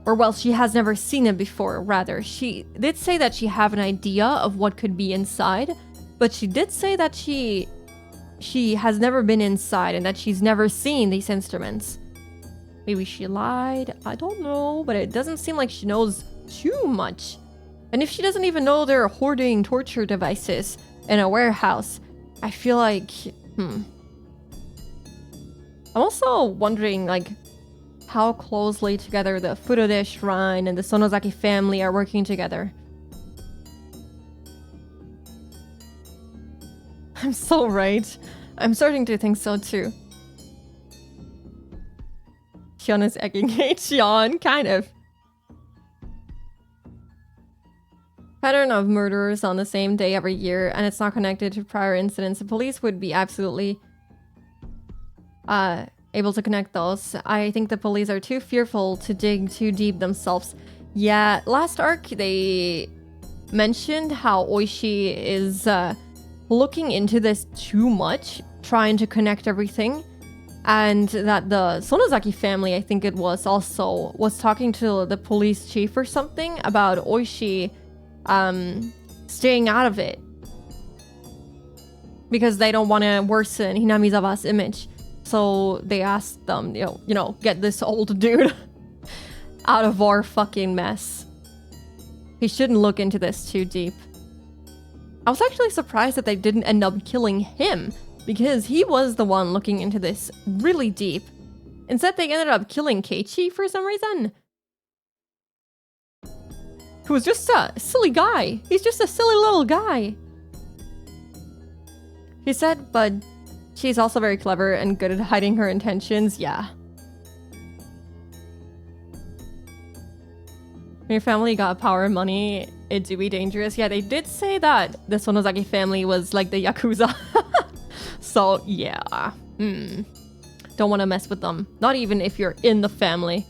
Speaker 1: Or well, she has never seen it before, rather. She did say that she have an idea of what could be inside, but she did say that she has never been inside and that she's never seen these instruments. Maybe she lied, I don't know, but it doesn't seem like she knows too much. And if she doesn't even know they're hoarding torture devices in a warehouse, I feel like, I'm also wondering, like, how closely together the Furude Shrine and the Sonozaki family are working together. I'm so right. I'm starting to think so too. Shion is egging Shion, kind of. Pattern of murderers on the same day every year, and it's not connected to prior incidents. The police would be absolutely able to connect those. I think the police are too fearful to dig too deep themselves. Yeah, last arc they mentioned how Oishi is looking into this too much, trying to connect everything. And that the Sonozaki family, I think it was, also was talking to the police chief or something about Oishi staying out of it. Because they don't want to worsen Hinamizawa's image. So they asked them, you know, get this old dude out of our fucking mess. He shouldn't look into this too deep. I was actually surprised that they didn't end up killing him, because he was the one looking into this really deep. Instead, they ended up killing Keiichi for some reason. Who was just a silly guy. He's just a silly little guy. She said, but she's also very clever and good at hiding her intentions. Yeah. When your family got power and money, it do be dangerous. Yeah, they did say that the Sonozaki family was like the Yakuza. So, yeah. Don't want to mess with them. Not even if you're in the family.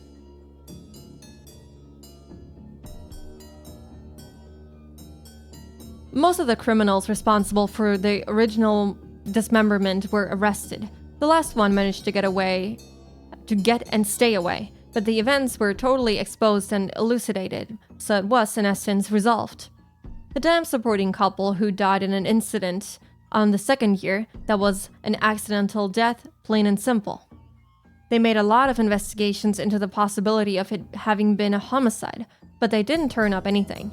Speaker 1: Most of the criminals responsible for the original dismemberment were arrested. The last one managed to get and stay away. But the events were totally exposed and elucidated, so it was, in essence, resolved. The dam-supporting couple who died in an incident on the second year, that was an accidental death, plain and simple. They made a lot of investigations into the possibility of it having been a homicide, but they didn't turn up anything.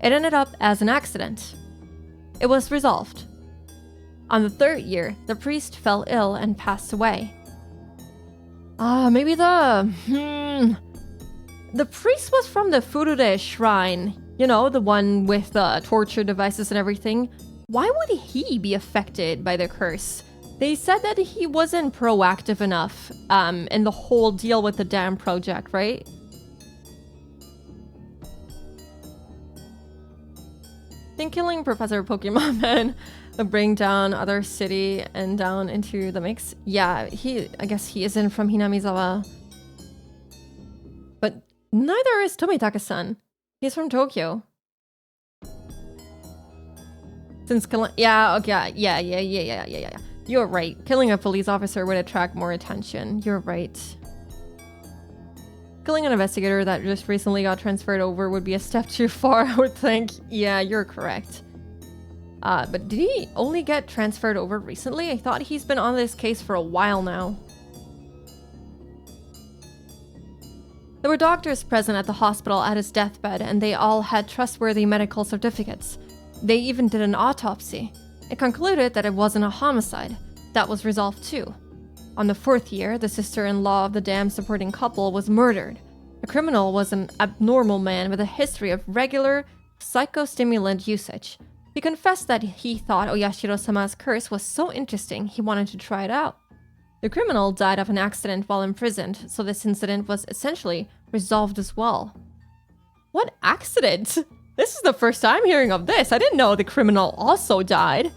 Speaker 1: It ended up as an accident. It was resolved. On the third year, the priest fell ill and passed away. Maybe the priest was from the Furure shrine. You know, the one with the torture devices and everything. Why would he be affected by the curse? They said that he wasn't proactive enough in the whole deal with the dam project, right? Think killing Professor Pokemon Man would bring down other city and down into the mix. Yeah, I guess he isn't from Hinamizawa. But neither is Tomitaka-san. He's from Tokyo. Since killing... Yeah. You're right. Killing a police officer would attract more attention. You're right. Killing an investigator that just recently got transferred over would be a step too far, I would think. Yeah, you're correct. But did he only get transferred over recently? I thought he's been on this case for a while now. There were doctors present at the hospital at his deathbed, and they all had trustworthy medical certificates. They even did an autopsy. It concluded that it wasn't a homicide. That was resolved too. On the fourth year, the sister-in-law of the dam-supporting couple was murdered. The criminal was an abnormal man with a history of regular psychostimulant usage. He confessed that he thought Oyashiro-sama's curse was so interesting he wanted to try it out. The criminal died of an accident while imprisoned, so this incident was essentially resolved as well. What accident? This is the first time hearing of this. I didn't know the criminal also died.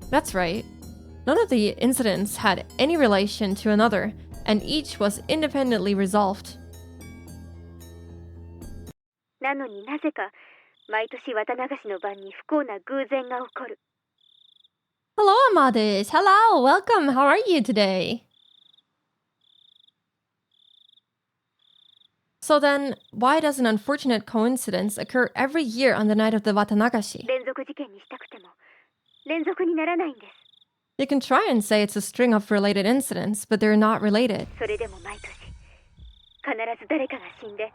Speaker 1: That's right. None of the incidents had any relation to another, and each was independently resolved.
Speaker 3: なのになぜか毎年綿流しの晩に不幸な偶然が起こる。
Speaker 1: Hello, Amadis. Hello, welcome. How are you today? So then, why does an unfortunate coincidence occur every year on the night of the Watanagashi?
Speaker 3: 連続事件にしたくても連続にならないんです。
Speaker 1: You can try and say it's a string of related incidents, but they're not related.
Speaker 3: それでも毎年必ず誰かが死んで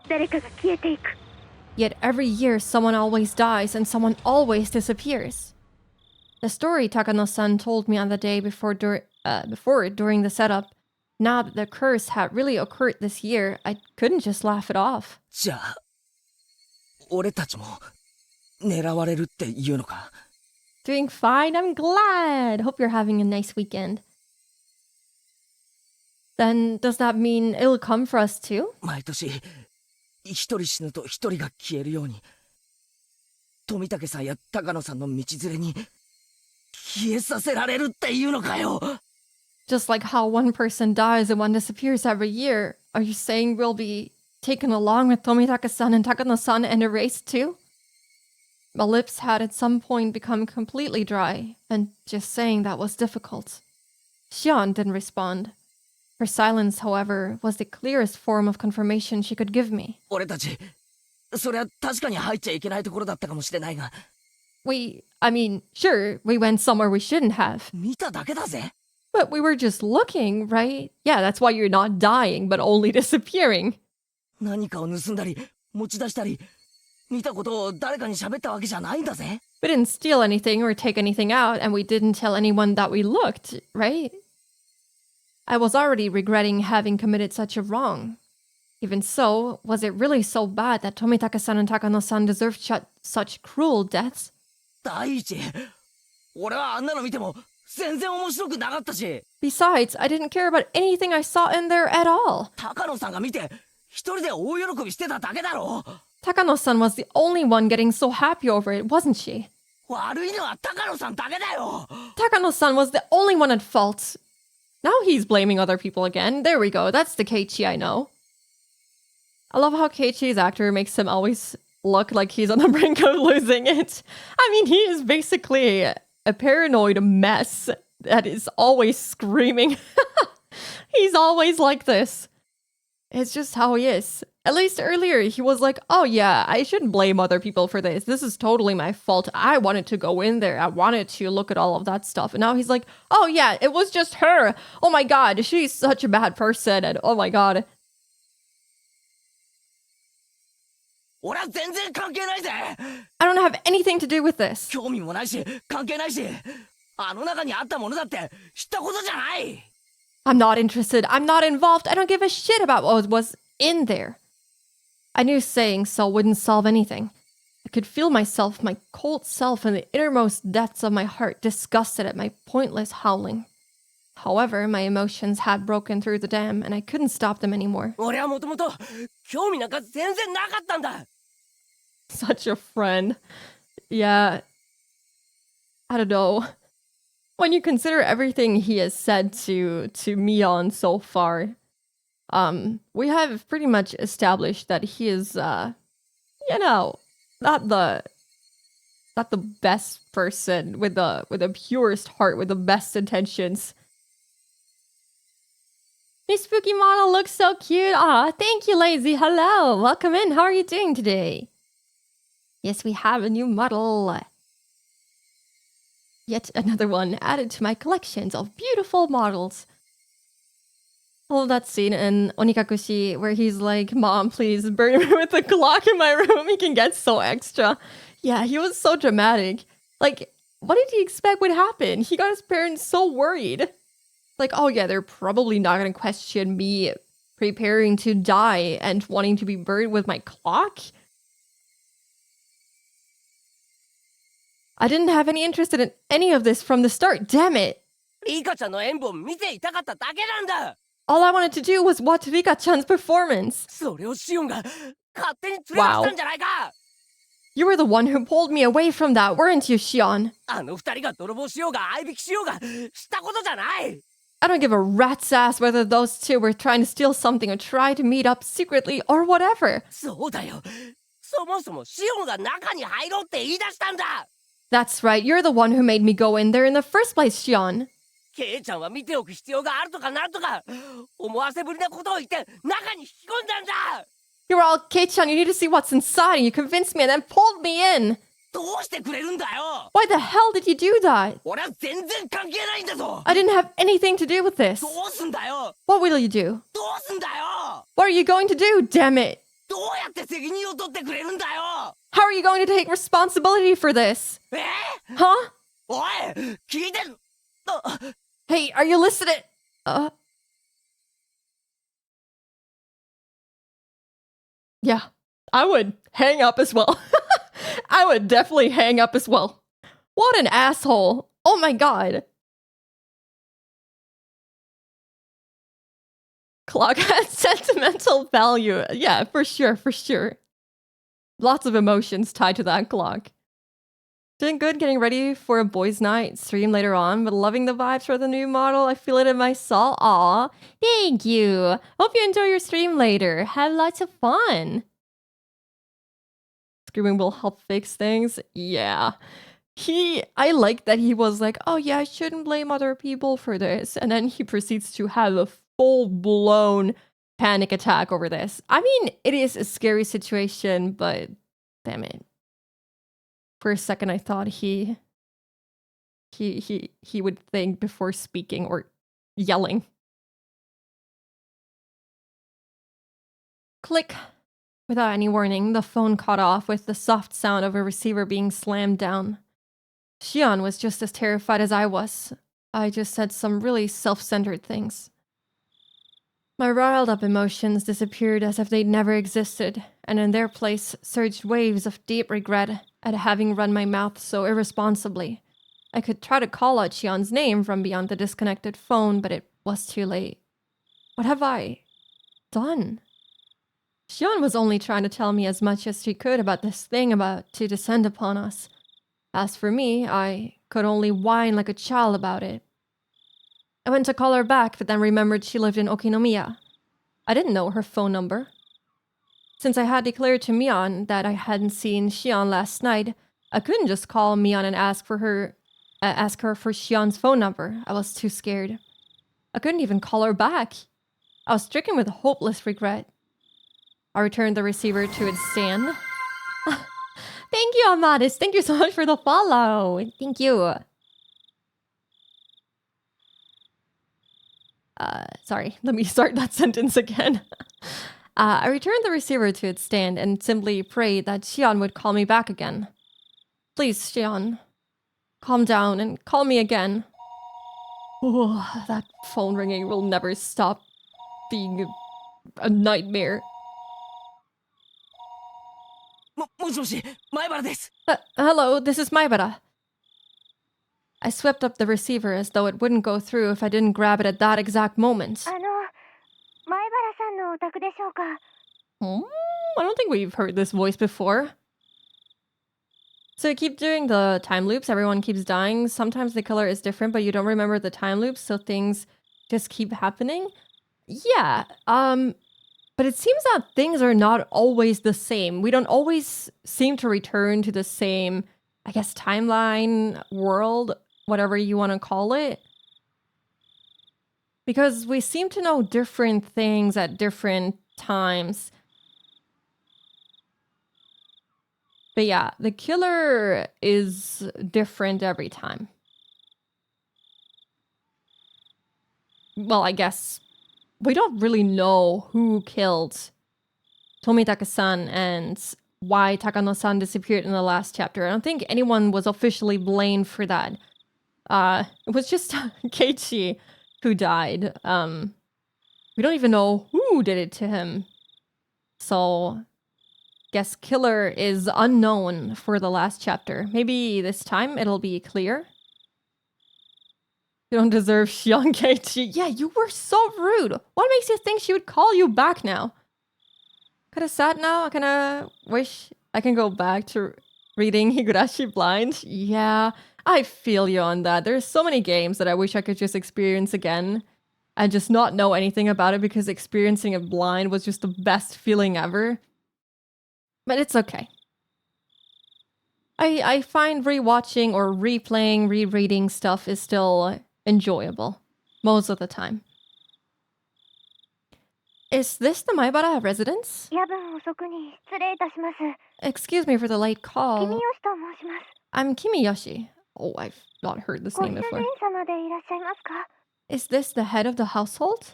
Speaker 3: 誰かが消えていく。
Speaker 1: Yet every year someone always dies and someone always disappears. The story Takano-san told me on the day before during the setup, now that the curse had really occurred this year, I couldn't just laugh it off.
Speaker 2: じゃあ俺たちも狙われるっていうのか。
Speaker 1: Doing fine, I'm glad. Hope you're having a nice weekend. Then does that mean it'll come for us too?
Speaker 2: 毎年一人死ぬと一人が消えるように富武さんや高野さんの道連れに消えさせられるっていうのかよ。
Speaker 1: Just like how one person dies and one disappears every year, are you saying we'll be taken along with Tomitaka-san and Takano-san and erased too? My lips had at some point become completely dry, and just saying that was difficult. Xian didn't respond. Her silence, however, was the clearest form of confirmation she could give me.
Speaker 2: 俺たちそりゃ確かに入っちゃいけないところだったかもしれないが
Speaker 1: Sure, we went somewhere we shouldn't have.
Speaker 2: 見ただけだぜ。
Speaker 1: But we were just looking, right? Yeah, that's why you're not dying, but only disappearing.
Speaker 2: 何かを盗んだり持ち出したり見たことを誰かに喋ったわけじゃないんだぜ。
Speaker 1: We didn't steal anything or take anything out, and we didn't tell anyone that we looked, right? I was already regretting having committed such a wrong. Even so, was it really so bad that Tomitaka-san and Takano-san deserved such cruel deaths?
Speaker 2: 第一、俺はあんなの見ても全然面白くなかったし。
Speaker 1: Besides, I didn't care about anything I saw in there at all.
Speaker 2: 高野さんが見て一人で大喜びしてただけだろ。
Speaker 1: Takano-san was the only one getting so happy over it, wasn't she?
Speaker 2: 悪いのは高野さんだけだよ。
Speaker 1: Takano-san was the only one at fault. Now he's blaming other people again. There we go. That's the Keiichi I know. I love how Keiichi's actor makes him always look like he's on the brink of losing it. I mean, he is basically a paranoid mess that is always screaming. He's always like this. It's just how he is. At least earlier, he was like, oh yeah, I shouldn't blame other people for this. This is totally my fault. I wanted to go in there. I wanted to look at all of that stuff. And now he's like, oh yeah, it was just her. Oh my god, she's such a bad person. And oh my god.
Speaker 2: 俺は全然関係ないぜ。
Speaker 1: I don't have anything to do with this.
Speaker 2: 興味もないし関係ないし、あの中にあったものだって知ったことじゃない。
Speaker 1: I'm not interested. I'm not involved. I don't give a shit about what was in there. I knew saying so wouldn't solve anything. I could feel myself, my cold self, in the innermost depths of my heart, disgusted at my pointless howling. However, my emotions had broken through the dam, and I couldn't stop them anymore.
Speaker 2: 俺はもともと興味なんか全然なかったんだ。
Speaker 1: Such a friend. Yeah. I don't know. When you consider everything he has said to Mion so far, we have pretty much established that he is, you know, not the best person with the purest heart, with the best intentions. Your spooky model looks so cute. Aw, thank you, Lazy. Hello, welcome in. How are you doing today? Yes, we have a new model. Yet another one added to my collections of beautiful models. I love that scene in Onikakushi where he's like, Mom, please burn me with the clock in my room. He can get so extra. Yeah, he was so dramatic. Like, what did he expect would happen? He got his parents so worried. Like, oh yeah, they're probably not going to question me preparing to die and wanting to be buried with my clock. I didn't have any interest in any of this from the start, damn it.
Speaker 2: リカちゃんの演舞見ていたかっただけなんだ。
Speaker 1: All I wanted to do was watch Rika-chan's performance.
Speaker 2: それをシオンが勝手に連れ出したんじゃないか。
Speaker 1: You were the one who pulled me away from that, weren't you, Shion?
Speaker 2: あの二人が泥棒しようが相引きしようがしたことじゃない。
Speaker 1: I don't give a rat's ass whether those two were trying to steal something or try to meet up secretly or whatever.
Speaker 2: そうだよ。そもそもシオンが中に入ろうって言い出したんだ。
Speaker 1: That's right, you're the one who made me go in there in the first place, Shion.
Speaker 2: ケイちゃんは見ておく必要があるとかなんとか思わせぶりなことを言って中に引き込んだんだ。
Speaker 1: You were all, Kei-chan, you need to see what's inside, and you convinced me and then pulled me in.
Speaker 2: どうしてくれるんだよ。
Speaker 1: Why the hell did you do that?
Speaker 2: 俺は全然関係ないんだぞ。
Speaker 1: I didn't have anything to do with this.
Speaker 2: どうすんだよ。
Speaker 1: What will you do?
Speaker 2: どうすんだよ。
Speaker 1: What are you going to do, damn it?
Speaker 2: どうやって責任を取ってくれるんだよ。
Speaker 1: How are you going to take responsibility for this?
Speaker 2: え？
Speaker 1: Huh?
Speaker 2: おい、聞いてる。あ、
Speaker 1: Hey, are you listening? Yeah, I would hang up as well. I would definitely hang up as well. What an asshole. Oh my god. Clock has sentimental value. Yeah, for sure, for sure. Lots of emotions tied to that clock. Doing good, getting ready for a boys' night stream later on, but loving the vibes for the new model. I feel it in my soul. Aw, thank you. Hope you enjoy your stream later. Have lots of fun. Screaming will help fix things. Yeah. I like that he was like, oh yeah, I shouldn't blame other people for this. And then he proceeds to have a full-blown panic attack over this. I mean, it is a scary situation, but damn it. For a second, I thought he would think before speaking or yelling. Click. Without any warning, the phone cut off with the soft sound of a receiver being slammed down. Shion was just as terrified as I was. I just said some really self-centered things. My riled-up emotions disappeared as if they'd never existed, and in their place surged waves of deep regret at having run my mouth so irresponsibly. I could try to call out Shion's name from beyond the disconnected phone, but it was too late. What have I done? Shion was only trying to tell me as much as she could about this thing about to descend upon us. As for me, I could only whine like a child about it. I went to call her back, but then remembered she lived in Okinomiya. I didn't know her phone number. Since I had declared to Mion that I hadn't seen Shion last night, I couldn't just call Mion and ask her for Shion's phone number. I was too scared. I couldn't even call her back. I was stricken with hopeless regret. I returned the receiver to its stand. Thank you, Amadis. Thank you so much for the follow. Thank you. Sorry, let me start that sentence again. I returned the receiver to its stand and simply prayed that Shion would call me back again. Please, Shion, calm down and call me again. Ooh, that phone ringing will never stop being a nightmare.
Speaker 2: もしもし、前原です。
Speaker 1: Hello, this is Maibara. I swept up the receiver as though it wouldn't go through if I didn't grab it at that exact moment.
Speaker 3: 前原さんのお宅でしょうか。
Speaker 1: I don't think we've heard this voice before. So you keep doing the time loops, everyone keeps dying. Sometimes the color is different, but you don't remember the time loops, so things just keep happening. Yeah, but it seems that things are not always the same. We don't always seem to return to the same, I guess, timeline, world, whatever you want to call it. Because we seem to know different things at different times. But yeah, the killer is different every time. Well, I guess we don't really know who killed Tomitake-san and why Takano-san disappeared in the last chapter. I don't think anyone was officially blamed for that. It was just Keiichi who died. We don't even know who did it to him. So, guess killer is unknown for the last chapter. Maybe this time it'll be clear. You don't deserve Shion, Keiichi. Yeah, you were so rude. What makes you think she would call you back now? Kinda sad now. I kinda wish I can go back to reading Higurashi blind. Yeah, I feel you on that. There's so many games that I wish I could just experience again and just not know anything about it because experiencing it blind was just the best feeling ever. But it's okay. I find rewatching or replaying, rereading stuff is still enjoyable most of the time. Is this the Maibara residence?
Speaker 3: 夜分遅くに失礼いたします。
Speaker 1: Excuse me for the late
Speaker 3: 君
Speaker 1: call.
Speaker 3: 吉と申します。
Speaker 1: I'm Kimiyoshi. Oh, I've not heard this
Speaker 3: ご
Speaker 1: name
Speaker 3: 主人
Speaker 1: before.
Speaker 3: 様でいらっしゃいますか？
Speaker 1: Is this the head of the household?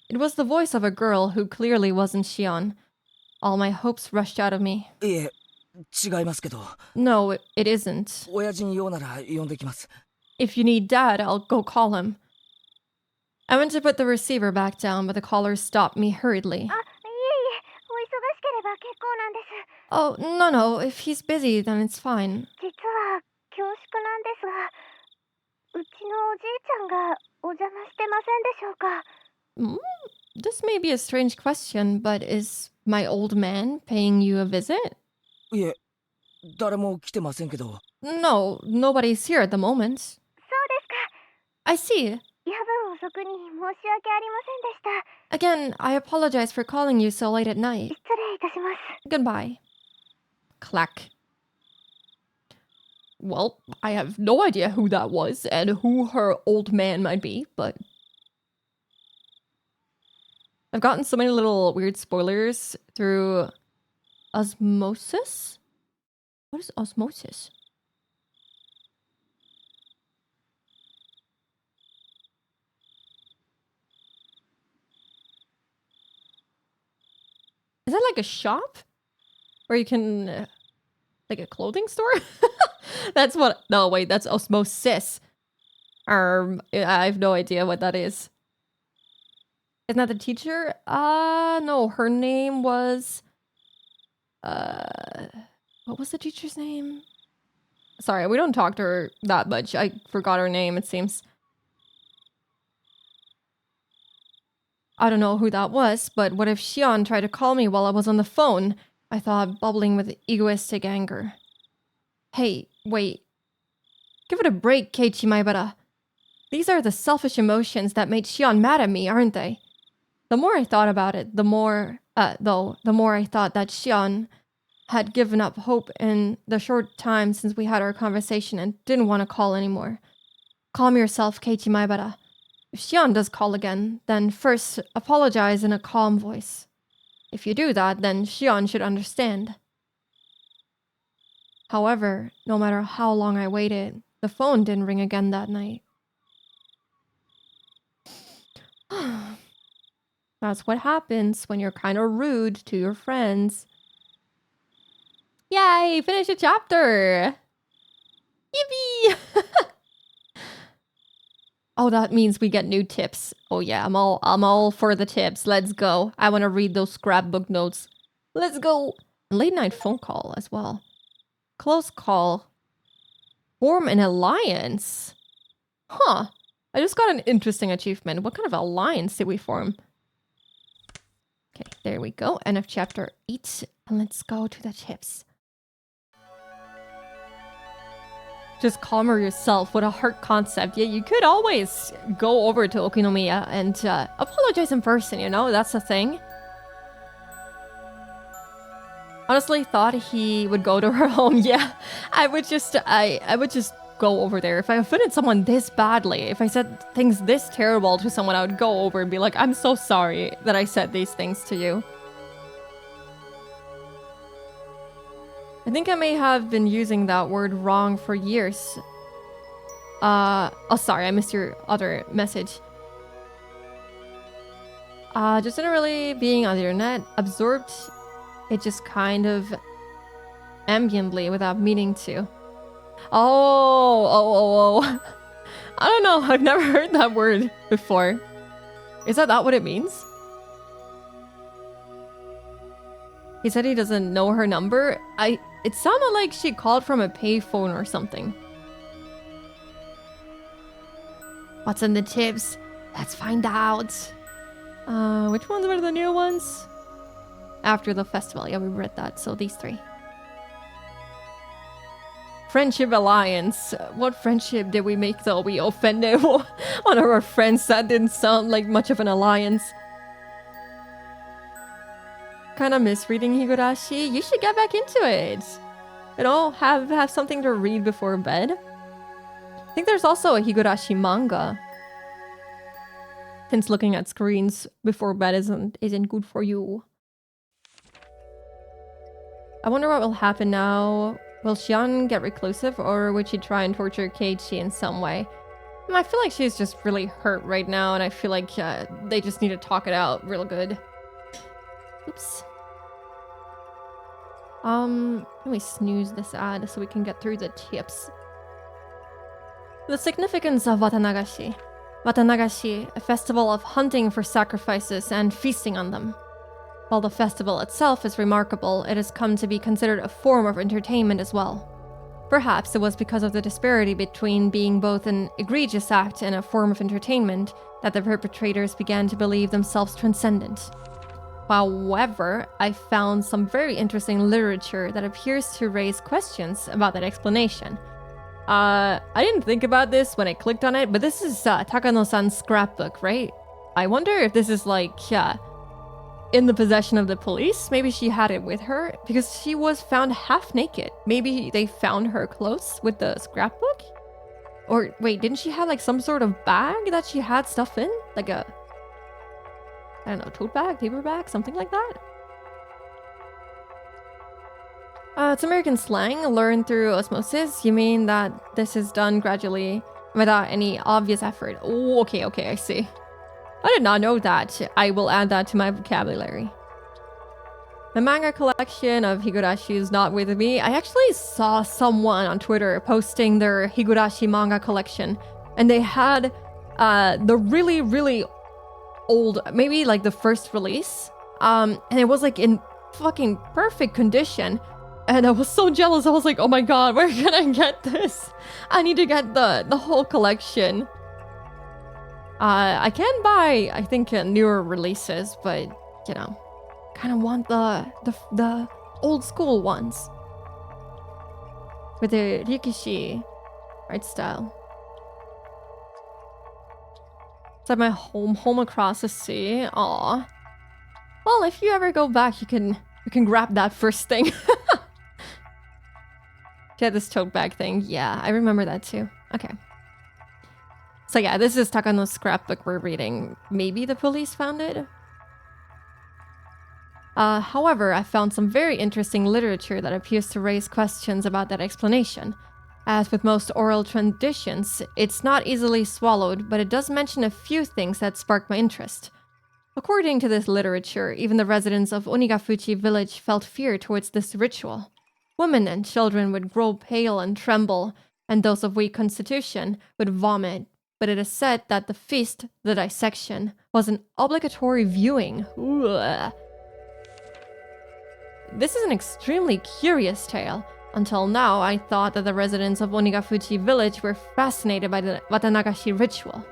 Speaker 1: It was the voice of a girl who clearly wasn't Shion. All my hopes rushed out of me.
Speaker 2: いえ、違いますけど、
Speaker 1: No, it isn't.
Speaker 2: 親父に用なら呼んできます。
Speaker 1: If you need Dad, I'll go call him. I went to put the receiver back down, but the caller stopped me hurriedly.
Speaker 3: あ、いえいえ、お忙しければ結構なんです。
Speaker 1: Oh, no. If he's busy, then it's fine.
Speaker 3: 実は恐縮なんですが、うちのおじいちゃんがお邪魔してませんでしょうか？
Speaker 1: This may be a strange question, but is my old man paying you a visit?
Speaker 2: いえ、誰も来てませんけど。
Speaker 1: No, nobody's here at the moment.
Speaker 3: そうですか。
Speaker 1: I see.
Speaker 3: 夜分遅くに申し訳ありませんでした。
Speaker 1: Again, I apologize for calling you so late at night.
Speaker 3: 失礼いたします。
Speaker 1: Goodbye. Clack. Well, I have no idea who that was and who her old man might be, but I've gotten so many little weird spoilers through osmosis? What is osmosis? Is that like a shop? Where you can... like a clothing store? That's what... No, wait, that's osmosis. I have no idea what that is. Isn't that the teacher? No, her name was... what was the teacher's name? Sorry, we don't talk to her that much. I forgot her name, it seems. I don't know who that was, but what if Shion tried to call me while I was on the phone? I thought, bubbling with egoistic anger. Hey, wait. Give it a break, Keiichi Maibara. These are the selfish emotions that made Shion mad at me, aren't they? The more I thought about it, the more I thought that Shion had given up hope in the short time since we had our conversation and didn't want to call anymore. Calm yourself, Keiichi Maibara. If Shion does call again, then first apologize in a calm voice. If you do that, then Shion should understand. However, no matter how long I waited, the phone didn't ring again that night. That's what happens when you're kind of rude to your friends. Yay! Finish a chapter! Yippee! Oh, that means we get new tips. Oh yeah, I'm all for the tips. Let's go. I want to read those scrapbook notes. Let's go. Late night phone call as well. Close call. Form an alliance. Huh. I just got an interesting achievement. What kind of alliance did we form? Okay, there we go. End of chapter 8. And let's go to the tips. Just calmer yourself. What a hard concept. Yeah, you could always go over to Okinomiya and apologize in person, you know? That's the thing. Honestly, thought he would go to her home. Yeah, I would just go over there. If I offended someone this badly, if I said things this terrible to someone, I would go over and be like, I'm so sorry that I said these things to you. I think I may have been using that word wrong for years. Oh, sorry, I missed your other message. Just generally being on the internet, absorbed it just kind of ambiently without meaning to. Oh. I don't know, I've never heard that word before. Is that not what it means? He said he doesn't know her number. It sounded like she called from a payphone or something. What's in the tips? Let's find out. Which ones were the new ones? After the festival. Yeah, we read that. So these 3. Friendship alliance. What friendship did we make though? We offended one of our friends. That didn't sound like much of an alliance. Kind of misreading Higurashi. You should get back into it. You know, have something to read before bed. I think there's also a Higurashi manga. Since looking at screens before bed isn't good for you. I wonder what will happen now. Will Shion get reclusive, or would she try and torture Keiichi in some way? I feel like she's just really hurt right now, and I feel like they just need to talk it out real good. Oops. Let me snooze this ad so we can get through the tips. The significance of Watanagashi. Watanagashi, a festival of hunting for sacrifices and feasting on them. While the festival itself is remarkable, it has come to be considered a form of entertainment as well. Perhaps it was because of the disparity between being both an egregious act and a form of entertainment that the perpetrators began to believe themselves transcendent. However, I found some very interesting literature that appears to raise questions about that explanation. I didn't think about this when I clicked on it, but this is Takano-san's scrapbook, right? I wonder if this is like in the possession of the police. Maybe she had it with her because she was found half naked. Maybe they found her clothes with the scrapbook? Or wait, didn't she have like some sort of bag that she had stuff in? Like a, I don't know, tote bag, paper bag, something like that? It's American slang, learned through osmosis. You mean that this is done gradually without any obvious effort? Oh, okay, I see. I did not know that. I will add that to my vocabulary. The manga collection of Higurashi is not with me. I actually saw someone on Twitter posting their Higurashi manga collection, and they had the really, really old, maybe like the first release, and it was like in fucking perfect condition. And I was so jealous. I was like, oh my god, where can I get this? I need to get the whole collection. I can buy, I think, newer releases, but you know, kind of want the old school ones with the Rikishi art style. It's like my home across the sea. Aw. Well, if you ever go back, you can grab that first thing. Get this tote bag thing. Yeah, I remember that too. Okay. So yeah, this is Takano's scrapbook we're reading. Maybe the police found it? However, I found some very interesting literature that appears to raise questions about that explanation. As with most oral traditions, it's not easily swallowed, but it does mention a few things that spark my interest. According to this literature, even the residents of Onigafuchi village felt fear towards this ritual. Women and children would grow pale and tremble, and those of weak constitution would vomit. But it is said that the feast, the dissection, was an obligatory viewing. Ugh. This is an extremely curious tale. Until now, I thought that the residents of Onigafuchi village were fascinated by the Watanagashi ritual.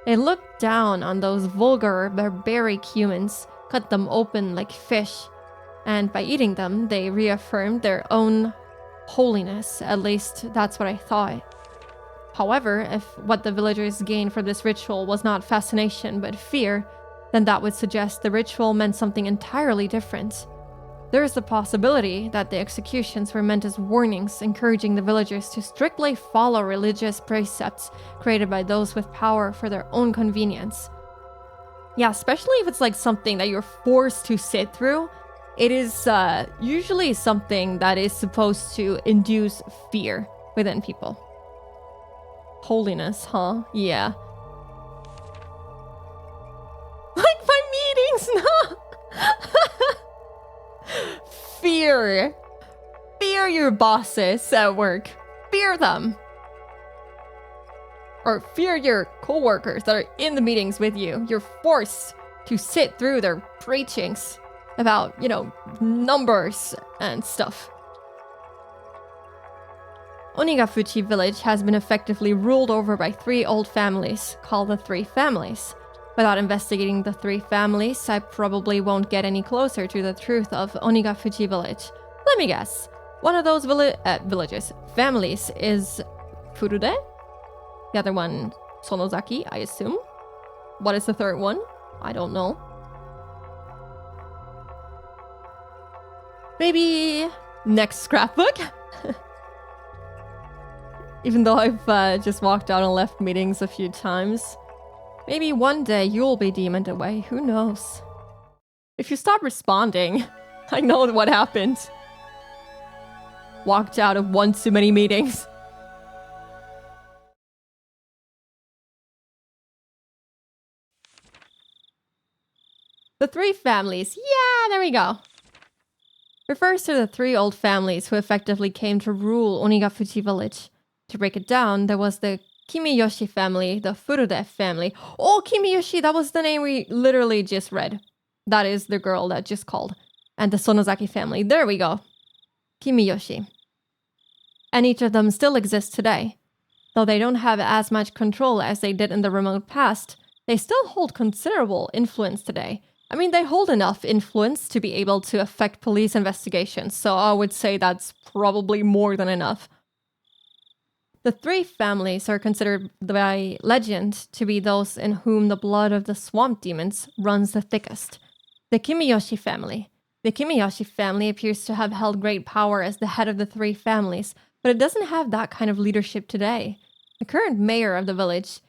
Speaker 1: They looked down on those vulgar, barbaric humans, cut them open like fish, and by eating them, they reaffirmed their own holiness. At least, that's what I thought. However, if what the villagers gained from this ritual was not fascination but fear, then that would suggest the ritual meant something entirely different. There is the possibility that the executions were meant as warnings, encouraging the villagers to strictly follow religious precepts created by those with power for their own convenience. Yeah, especially if it's like something that you're forced to sit through. It is usually something that is supposed to induce fear within people. Holiness, huh? Yeah. Like my meetings, no! Fear. Fear your bosses at work. Fear them. Or fear your coworkers that are in the meetings with you. You're forced to sit through their preachings about, you know, numbers and stuff. Onigafuchi village has been effectively ruled over by 3 old families, called the 3 families. Without investigating the 3 families, I probably won't get any closer to the truth of Onigafuchi village. Let me guess. One of those families is Furude? The other one, Sonozaki, I assume. What is the third one? I don't know. Maybe next scrapbook? Even though I've just walked out and left meetings a few times. Maybe one day you'll be demoned away, who knows? If you stop responding, I know what happened. Walked out of one too many meetings. The 3 families, yeah, there we go. Refers to the 3 old families who effectively came to rule Onigafuchi village. To break it down, there was the Kimiyoshi family, the Furude family. Oh, Kimiyoshi, that was the name we literally just read. That is the girl that just called. And the Sonozaki family. There we go. Kimiyoshi. And each of them still exists today. Though they don't have as much control as they did in the remote past, they still hold considerable influence today. I mean, they hold enough influence to be able to affect police investigations, so I would say that's probably more than enough. The 3 families are considered by legend to be those in whom the blood of the swamp demons runs the thickest. The Kimiyoshi family. The Kimiyoshi family appears to have held great power as the head of the 3 families, but it doesn't have that kind of leadership today. The current mayor of the village,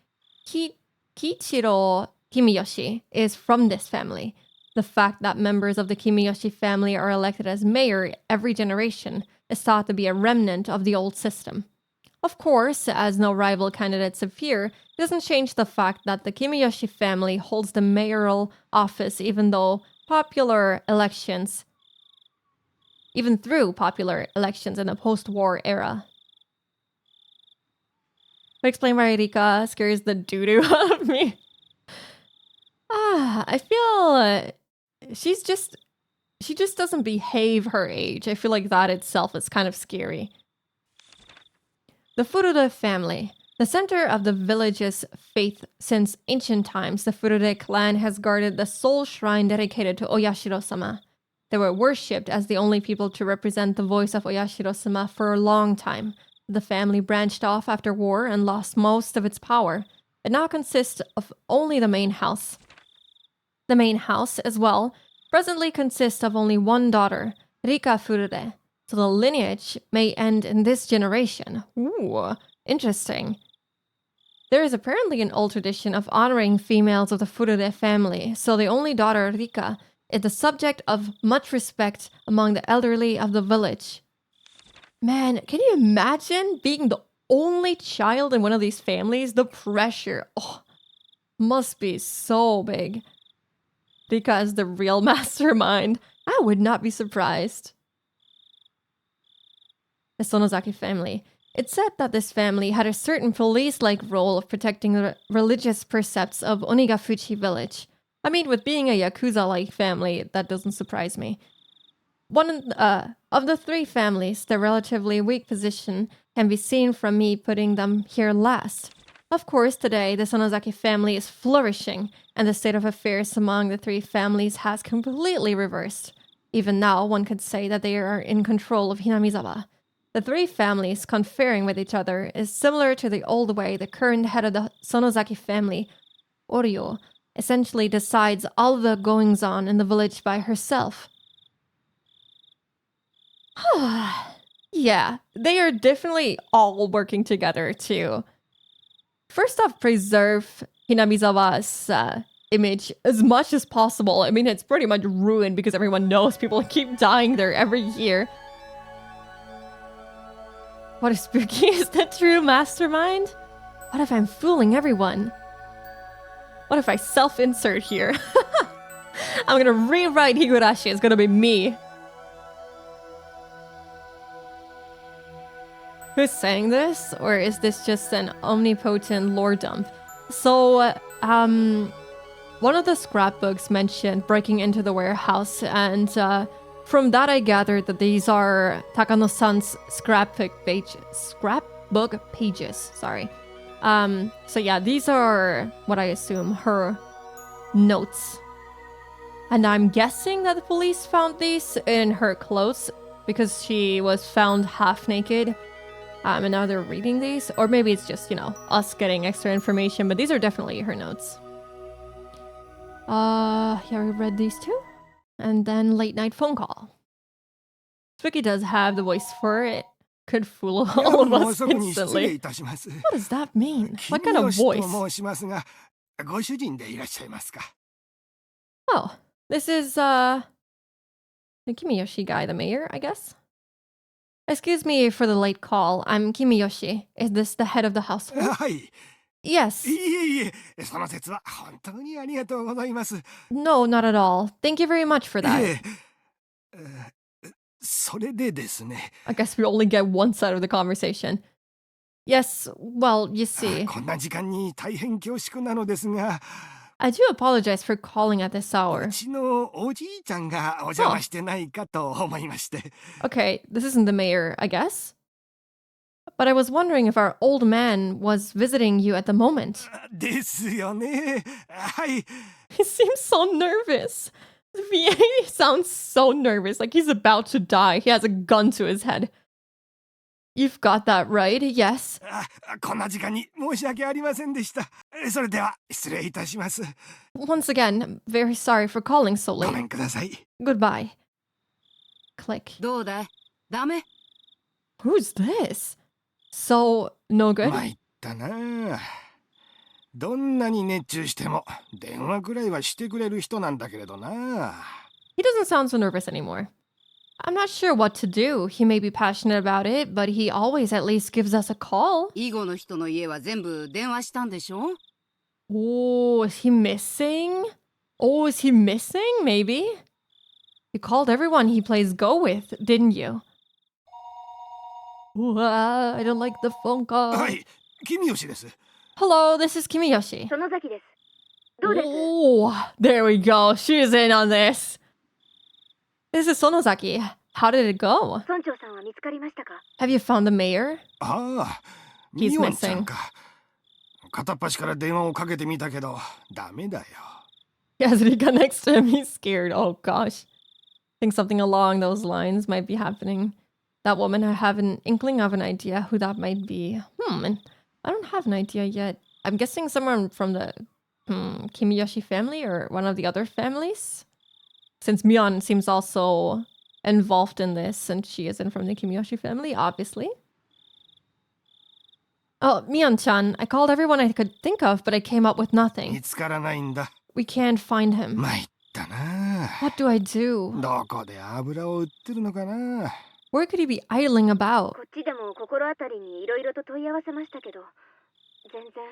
Speaker 1: Kichiro Kimiyoshi, is from this family. The fact that members of the Kimiyoshi family are elected as mayor every generation is thought to be a remnant of the old system. Of course, as no rival candidates appear, it doesn't change the fact that the Kimiyoshi family holds the mayoral office even through popular elections in the post-war era. But explain why Rika scares the doo-doo out of me. I feel she just doesn't behave her age. I feel like that itself is kind of scary. The Furude family. The center of the village's faith since ancient times, the Furure clan has guarded the sole shrine dedicated to Oyashiro-sama. They were worshipped as the only people to represent the voice of Oyashiro-sama for a long time. The family branched off after war and lost most of its power. It now consists of only the main house. The main house, as well, presently consists of only one daughter, Rika Furure. So the lineage may end in this generation. Ooh, interesting. There is apparently an old tradition of honoring females of the Furure family, so the only daughter, Rika, is the subject of much respect among the elderly of the village. Man, can you imagine being the only child in one of these families? The pressure, must be so big. Rika is the real mastermind. I would not be surprised. The Sonozaki family. It's said that this family had a certain police-like role of protecting the religious precepts of Onigafuchi village. I mean, with being a Yakuza-like family, that doesn't surprise me. One of the three families, their relatively weak position can be seen from me putting them here last. Of course, today, the Sonozaki family is flourishing, and the state of affairs among the three families has completely reversed. Even now, one could say that they are in control of Hinamizawa. The three families conferring with each other is similar to the old way the current head of the Sonozaki family, Oryo, essentially decides all of the goings-on in the village by herself. Yeah, they are definitely all working together to, first off, preserve Hinamizawa's image as much as possible. I mean, it's pretty much ruined because everyone knows people keep dying there every year. What if Spooky is the true mastermind? What if I'm fooling everyone? What if I self-insert here? I'm gonna rewrite Higurashi. It's gonna be me. Who's saying this? Or is this just an omnipotent lore dump? So, one of the scrapbooks mentioned breaking into the warehouse, and from that I gathered that these are Takano-san's scrapbook pages, sorry. So yeah, these are what I assume her notes. And I'm guessing that the police found these in her clothes because she was found half naked. And now they're reading these. Or maybe it's just, us getting extra information, but these are definitely her notes. Yeah, we read these two. And then late night phone call. Spooky does have the voice for it. Could fool all of us instantly. What does that mean? What kind of voice? Oh, this is the Kimiyoshi guy, the mayor, I guess. Excuse me for the late call. I'm Kimiyoshi. Is this the head of the household? Yes. No, not at all. Thank you very much for that. I guess we only get one side of the conversation. Yes, well, you see. I do apologize for calling at this hour. Okay, this isn't the mayor, I guess. But I was wondering if our old man was visiting you at the moment. He seems so nervous. The VA sounds so nervous, like he's about to die. He has a gun to his head. You've got that right, yes. Once again, I'm very sorry for calling so late. Goodbye. Click. Who's this? So, no good? He doesn't sound so nervous anymore. I'm not sure what to do. He may be passionate about it, but he always at least gives us a call. Oh, is he missing? Oh, is he missing? Maybe? You called everyone he plays Go with, didn't you? I don't like the phone call. Hello, this is Kimiyoshi. Oh, there we go. She's in on this. This is Sonozaki. How did it go? Have you found the mayor? He's missing.
Speaker 4: 片っ端から電話をかけてみたけど、ダメだよ。
Speaker 1: As Rika next to him, he's scared. Oh gosh. I think something along those lines might be happening. That woman, I have an inkling of an idea who that might be. And I don't have an idea yet. I'm guessing someone from the Kimiyoshi family or one of the other families. Since Mion seems also involved in this and she isn't from the Kimiyoshi family, obviously. Oh, Mion-chan, I called everyone I could think of, but I came up with
Speaker 4: 見
Speaker 1: nothing.
Speaker 4: つからないんだ。
Speaker 1: We can't find him.
Speaker 4: 参ったな。
Speaker 1: What do I do?
Speaker 4: どこで油を売ってるのかな。
Speaker 1: Where could he be idling about?
Speaker 3: こっちでも心当たりにいろいろと問い合わせましたけど、全然。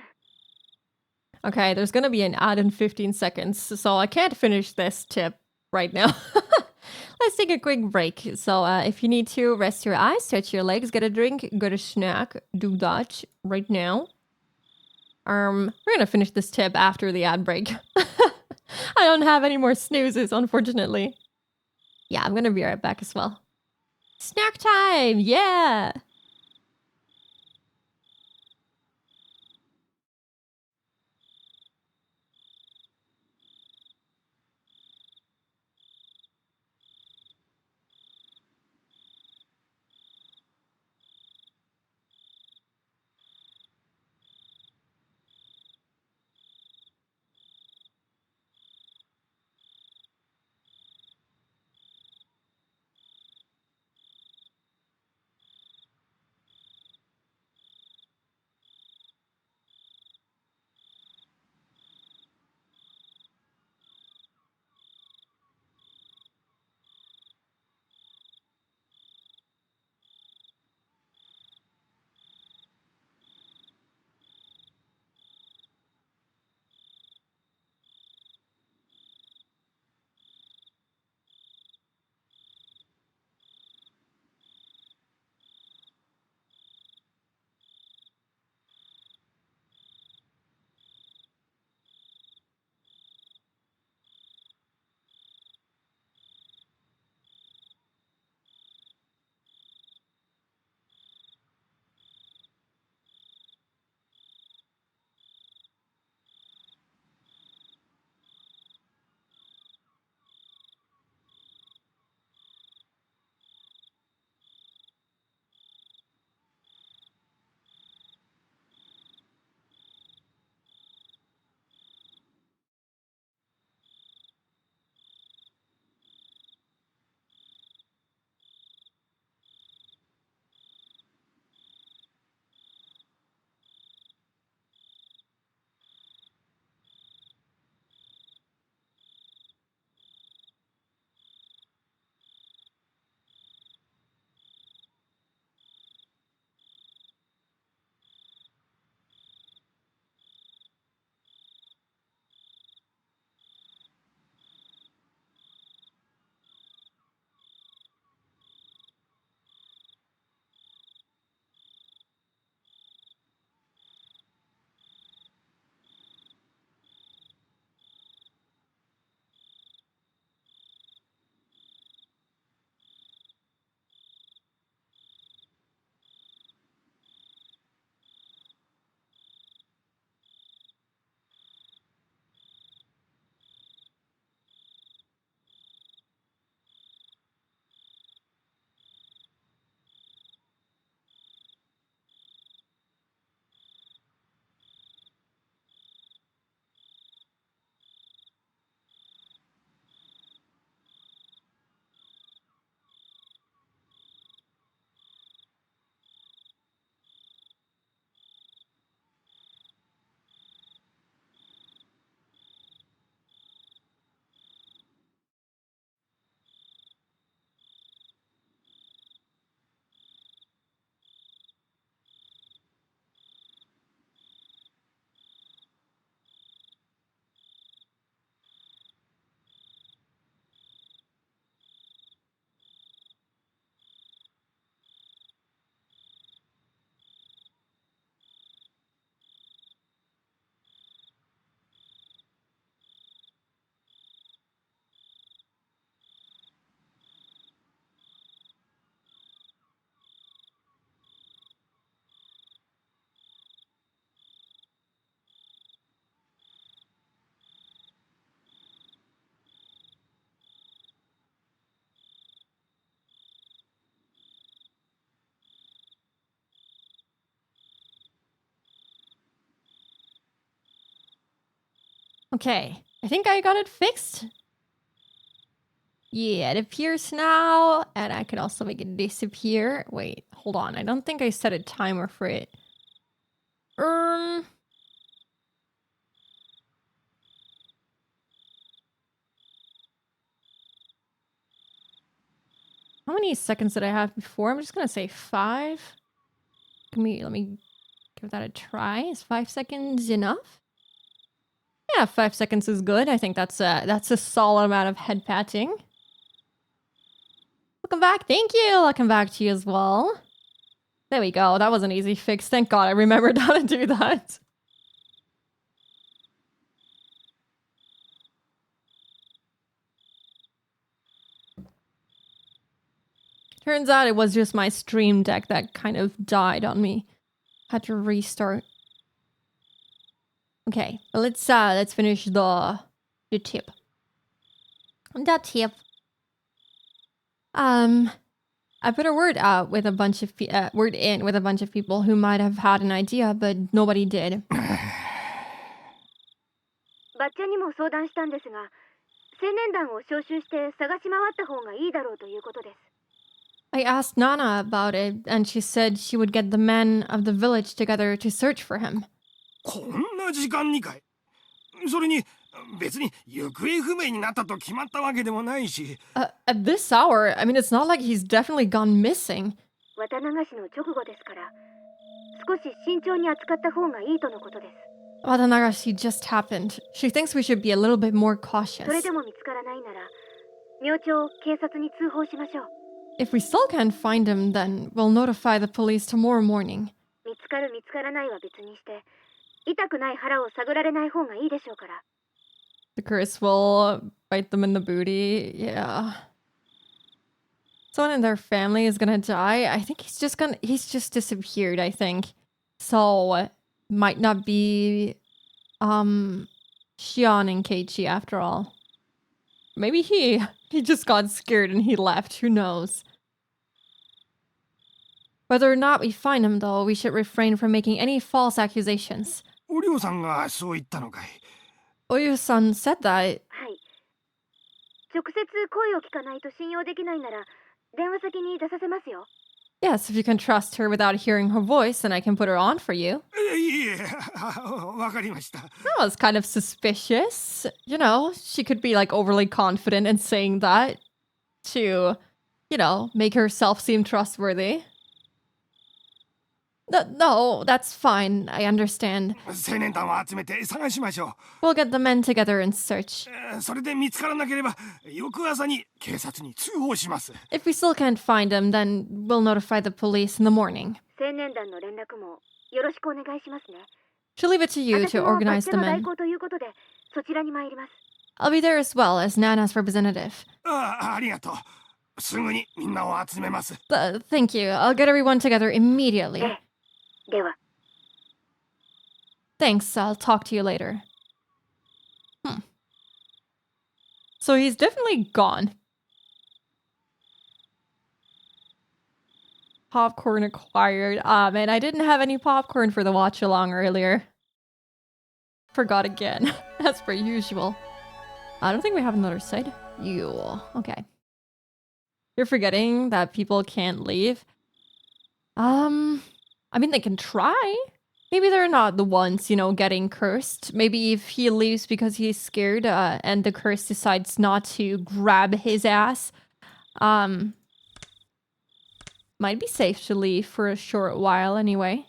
Speaker 1: Okay, there's gonna be an ad in 15 seconds, so I can't finish this tip right now. Let's take a quick break. So if you need to, rest your eyes, stretch your legs, get a drink, get a snack, do that right now. We're gonna finish this tip after the ad break. I don't have any more snoozes, unfortunately. Yeah, I'm gonna be right back as well. Snack time! Yeah! Okay, I think I got it fixed. Yeah, it appears now, and I can also make it disappear. Wait, hold on. I don't think I set a timer for it. How many seconds did I have before? I'm just gonna say 5. Let me give that a try. Is 5 seconds enough? Yeah, 5 seconds is good. I think that's a solid amount of head patting. Welcome back. Thank you. Welcome back to you as well. There we go. That was an easy fix. Thank God I remembered how to do that. Turns out it was just my stream deck that kind of died on me. Had to restart. Okay, let's finish the tip. The tip. I put a word out with a bunch of word in with a bunch of people who might have had an idea, but nobody did.
Speaker 3: バッチャにも相談したんですが、青年団を招集して探し回った方がいいだろうということです。
Speaker 1: I asked Nana about it, and she said she would get the men of the village together to search for him.
Speaker 4: こんな時間にかい。それに別に行方不明になったと決まったわけでもないし。
Speaker 1: At this hour, I mean, it's not like he's definitely gone missing.
Speaker 3: 綿流しの直後ですから、少し慎重に扱った方がいいとのことです。
Speaker 1: Watanagashi just happened. She thinks we should be a little bit more cautious.
Speaker 3: それでも見つからないなら、明朝警察に通報しましょう。
Speaker 1: If we still can't find him, then we'll notify the police tomorrow morning.
Speaker 3: 見つかる見つからないは別にして、痛くない腹を探られない方がいいでしょうから。
Speaker 1: The curse will bite them in the booty. Yeah. Someone in their family is gonna die. I think he's just disappeared, I think. So, might not be, Shion and Keiichi after all. Maybe he just got scared and he left. Who knows? Whether or not we find him, though, we should refrain from making any false accusations.
Speaker 4: おりょうさんがそう言ったのかい。
Speaker 1: Oyu-san said that.
Speaker 3: はい。直接声を聞かないと信用できないなら、電話先に出させますよ。
Speaker 1: Yes, if you can trust her without hearing her voice, then I can put her on for you.
Speaker 4: いえ、わかりました。
Speaker 1: That was kind of suspicious. You know, she could be like overly confident in saying that to, you know, make herself seem trustworthy. No, that's fine. I understand.
Speaker 4: 青年団を集めて探しましょ
Speaker 1: We'll get the men together and search.
Speaker 4: う。それで見つからなければ翌朝に警察に通報します。
Speaker 1: If we still can't find him, then we'll notify the police in the morning.
Speaker 3: 青年団の連絡もよろしくお願いしますね。
Speaker 1: She'll leave it to you
Speaker 3: 私
Speaker 1: to
Speaker 3: もバッ
Speaker 1: organize
Speaker 3: チャ
Speaker 1: the
Speaker 3: の代
Speaker 1: men.
Speaker 3: 行ということで、そちらに参ります。
Speaker 1: I'll be there as well as Nana's representative.
Speaker 4: ありがとう。すぐにみんなを集めます。
Speaker 1: Thank you. I'll get everyone together immediately.
Speaker 3: では。
Speaker 1: Thanks, I'll talk to you later. So he's definitely gone. Popcorn acquired. Ah, man, I didn't have any popcorn for the watch along earlier. Forgot again, as per usual. I don't think we have another side. Okay. You're forgetting that people can't leave? I mean, they can try. Maybe they're not the ones, you know, getting cursed. Maybe if he leaves because he's scared, and the curse decides not to grab his ass, might be safe to leave for a short while anyway.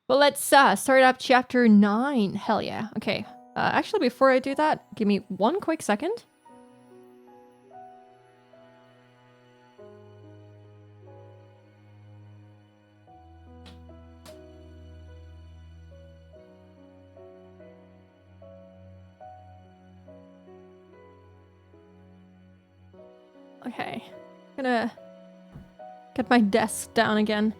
Speaker 1: But let's start up chapter 9. Hell yeah. Okay. Actually, before I do that, give me one quick second. Okay, gonna get my desk down again.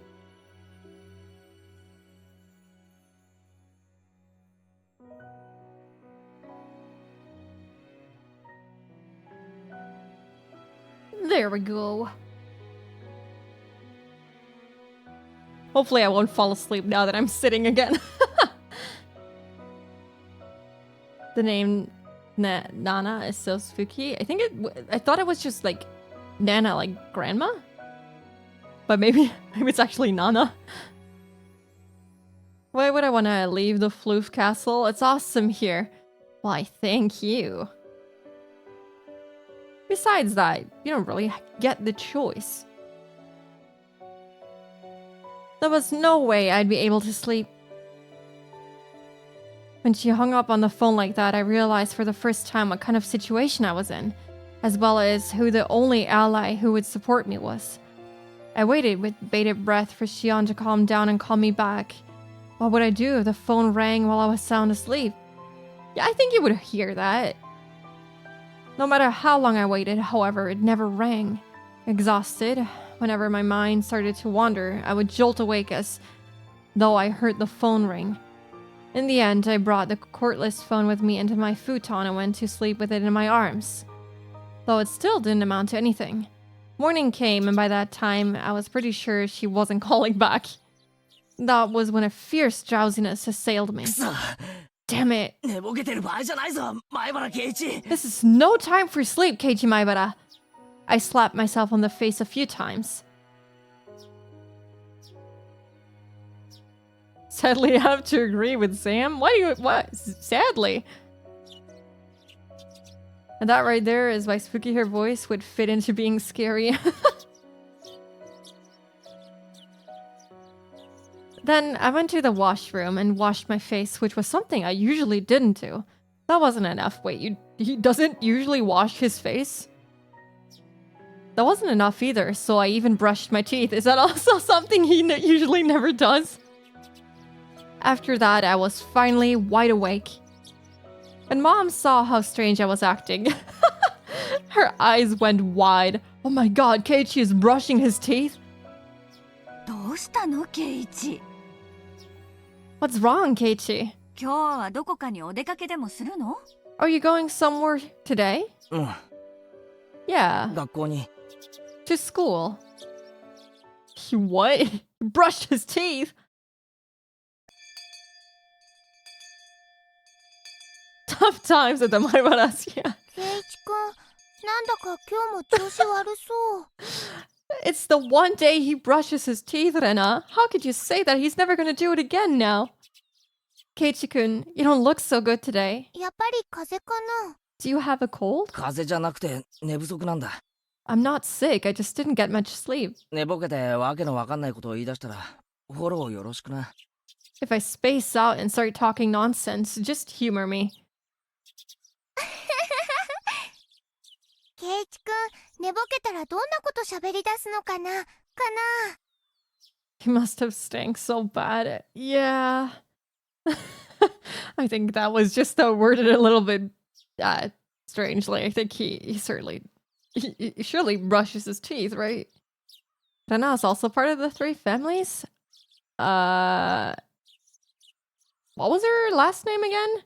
Speaker 1: There we go. Hopefully I won't fall asleep now that I'm sitting again. The name Nana is so spooky. I thought it was just like Nana, like grandma. But maybe it's actually Nana. Why would I want to leave the Floof Castle? It's awesome here. Why, thank you. Besides that, you don't really get the choice. There was no way I'd be able to sleep. When she hung up on the phone like that, I realized for the first time what kind of situation I was in, as well as who the only ally who would support me was. I waited with bated breath for Shion to calm down and call me back. What would I do if the phone rang while I was sound asleep? Yeah, I think you would hear that. No matter how long I waited, however, it never rang. Exhausted, whenever my mind started to wander, I would jolt awake as though I heard the phone ring. In the end, I brought the cordless phone with me into my futon and went to sleep with it in my arms. Though it still didn't amount to anything. Morning came, and by that time, I was pretty sure she wasn't calling back. That was when a fierce drowsiness assailed me.
Speaker 2: くそ
Speaker 1: Damn it.
Speaker 2: 寝ぼけてる場合じゃないぞ前原圭一
Speaker 1: This is no time for sleep, Keiichi Maibara. I slapped myself on the face a few times. Sadly, I have to agree with Sam. What? Sadly. And that right there is why spooky her voice would fit into being scary. Then I went to the washroom and washed my face, which was something I usually didn't do. That wasn't enough. Wait, he doesn't usually wash his face? That wasn't enough either, so I even brushed my teeth. Is that also something he usually never does? After that, I was finally wide awake. When Mom saw how strange I was acting, her eyes went wide. Oh my god, Keiichi is brushing his teeth?
Speaker 5: どうしたの圭一
Speaker 1: What's wrong, Keiichi?
Speaker 5: 今日はどこかにお出かけでもするの
Speaker 1: Are you going somewhere today?
Speaker 2: うん
Speaker 1: Yeah,
Speaker 2: 学校に
Speaker 1: to school. He what? He brushed his teeth? Tough times at the Maibarashi.
Speaker 6: 圭一くん、なんだか今日も調子悪そう。
Speaker 1: It's the one day he brushes his teeth, Rena. How could you say that? He's never gonna do it again now. Keiichi-kun, you don't look so good today.
Speaker 6: やっぱり風邪かな。
Speaker 1: Do you have a cold?
Speaker 2: 風邪じゃなくて寝不足なんだ
Speaker 1: I'm not sick. I just didn't get much sleep.
Speaker 2: 寝ぼけてわけのわかんないことを言い出したらフォローよろしくな
Speaker 1: If I space out and start talking nonsense, just humor me.
Speaker 6: 圭一くん、寝ぼけたらどんなこと喋り出すのかな。
Speaker 1: He must have stank so bad. Yeah. I think that was just worded a little bit strangely. I think he certainly... He surely brushes his teeth, right? Rena is also part of the three families? What was her last name again?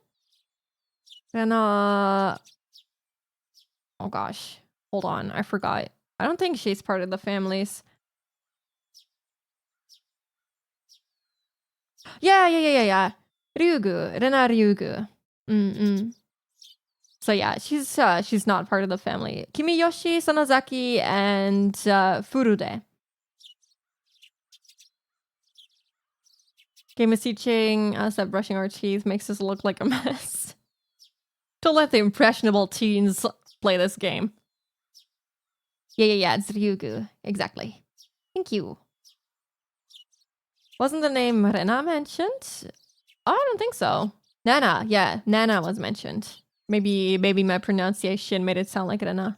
Speaker 1: Rena... Oh gosh. Hold on, I forgot. I don't think she's part of the families. Yeah. Ryugu. Rena Ryugu. So yeah, she's not part of the family. Kimiyoshi, Sonozaki, and Furude. Game is teaching us that brushing our teeth makes us look like a mess. Don't let the impressionable teens play this game. Yeah, it's Ryugu. Exactly. Thank you. Wasn't the name Rena mentioned? Oh, I don't think so. Nana, yeah, Nana was mentioned. Maybe my pronunciation made it sound like Rena.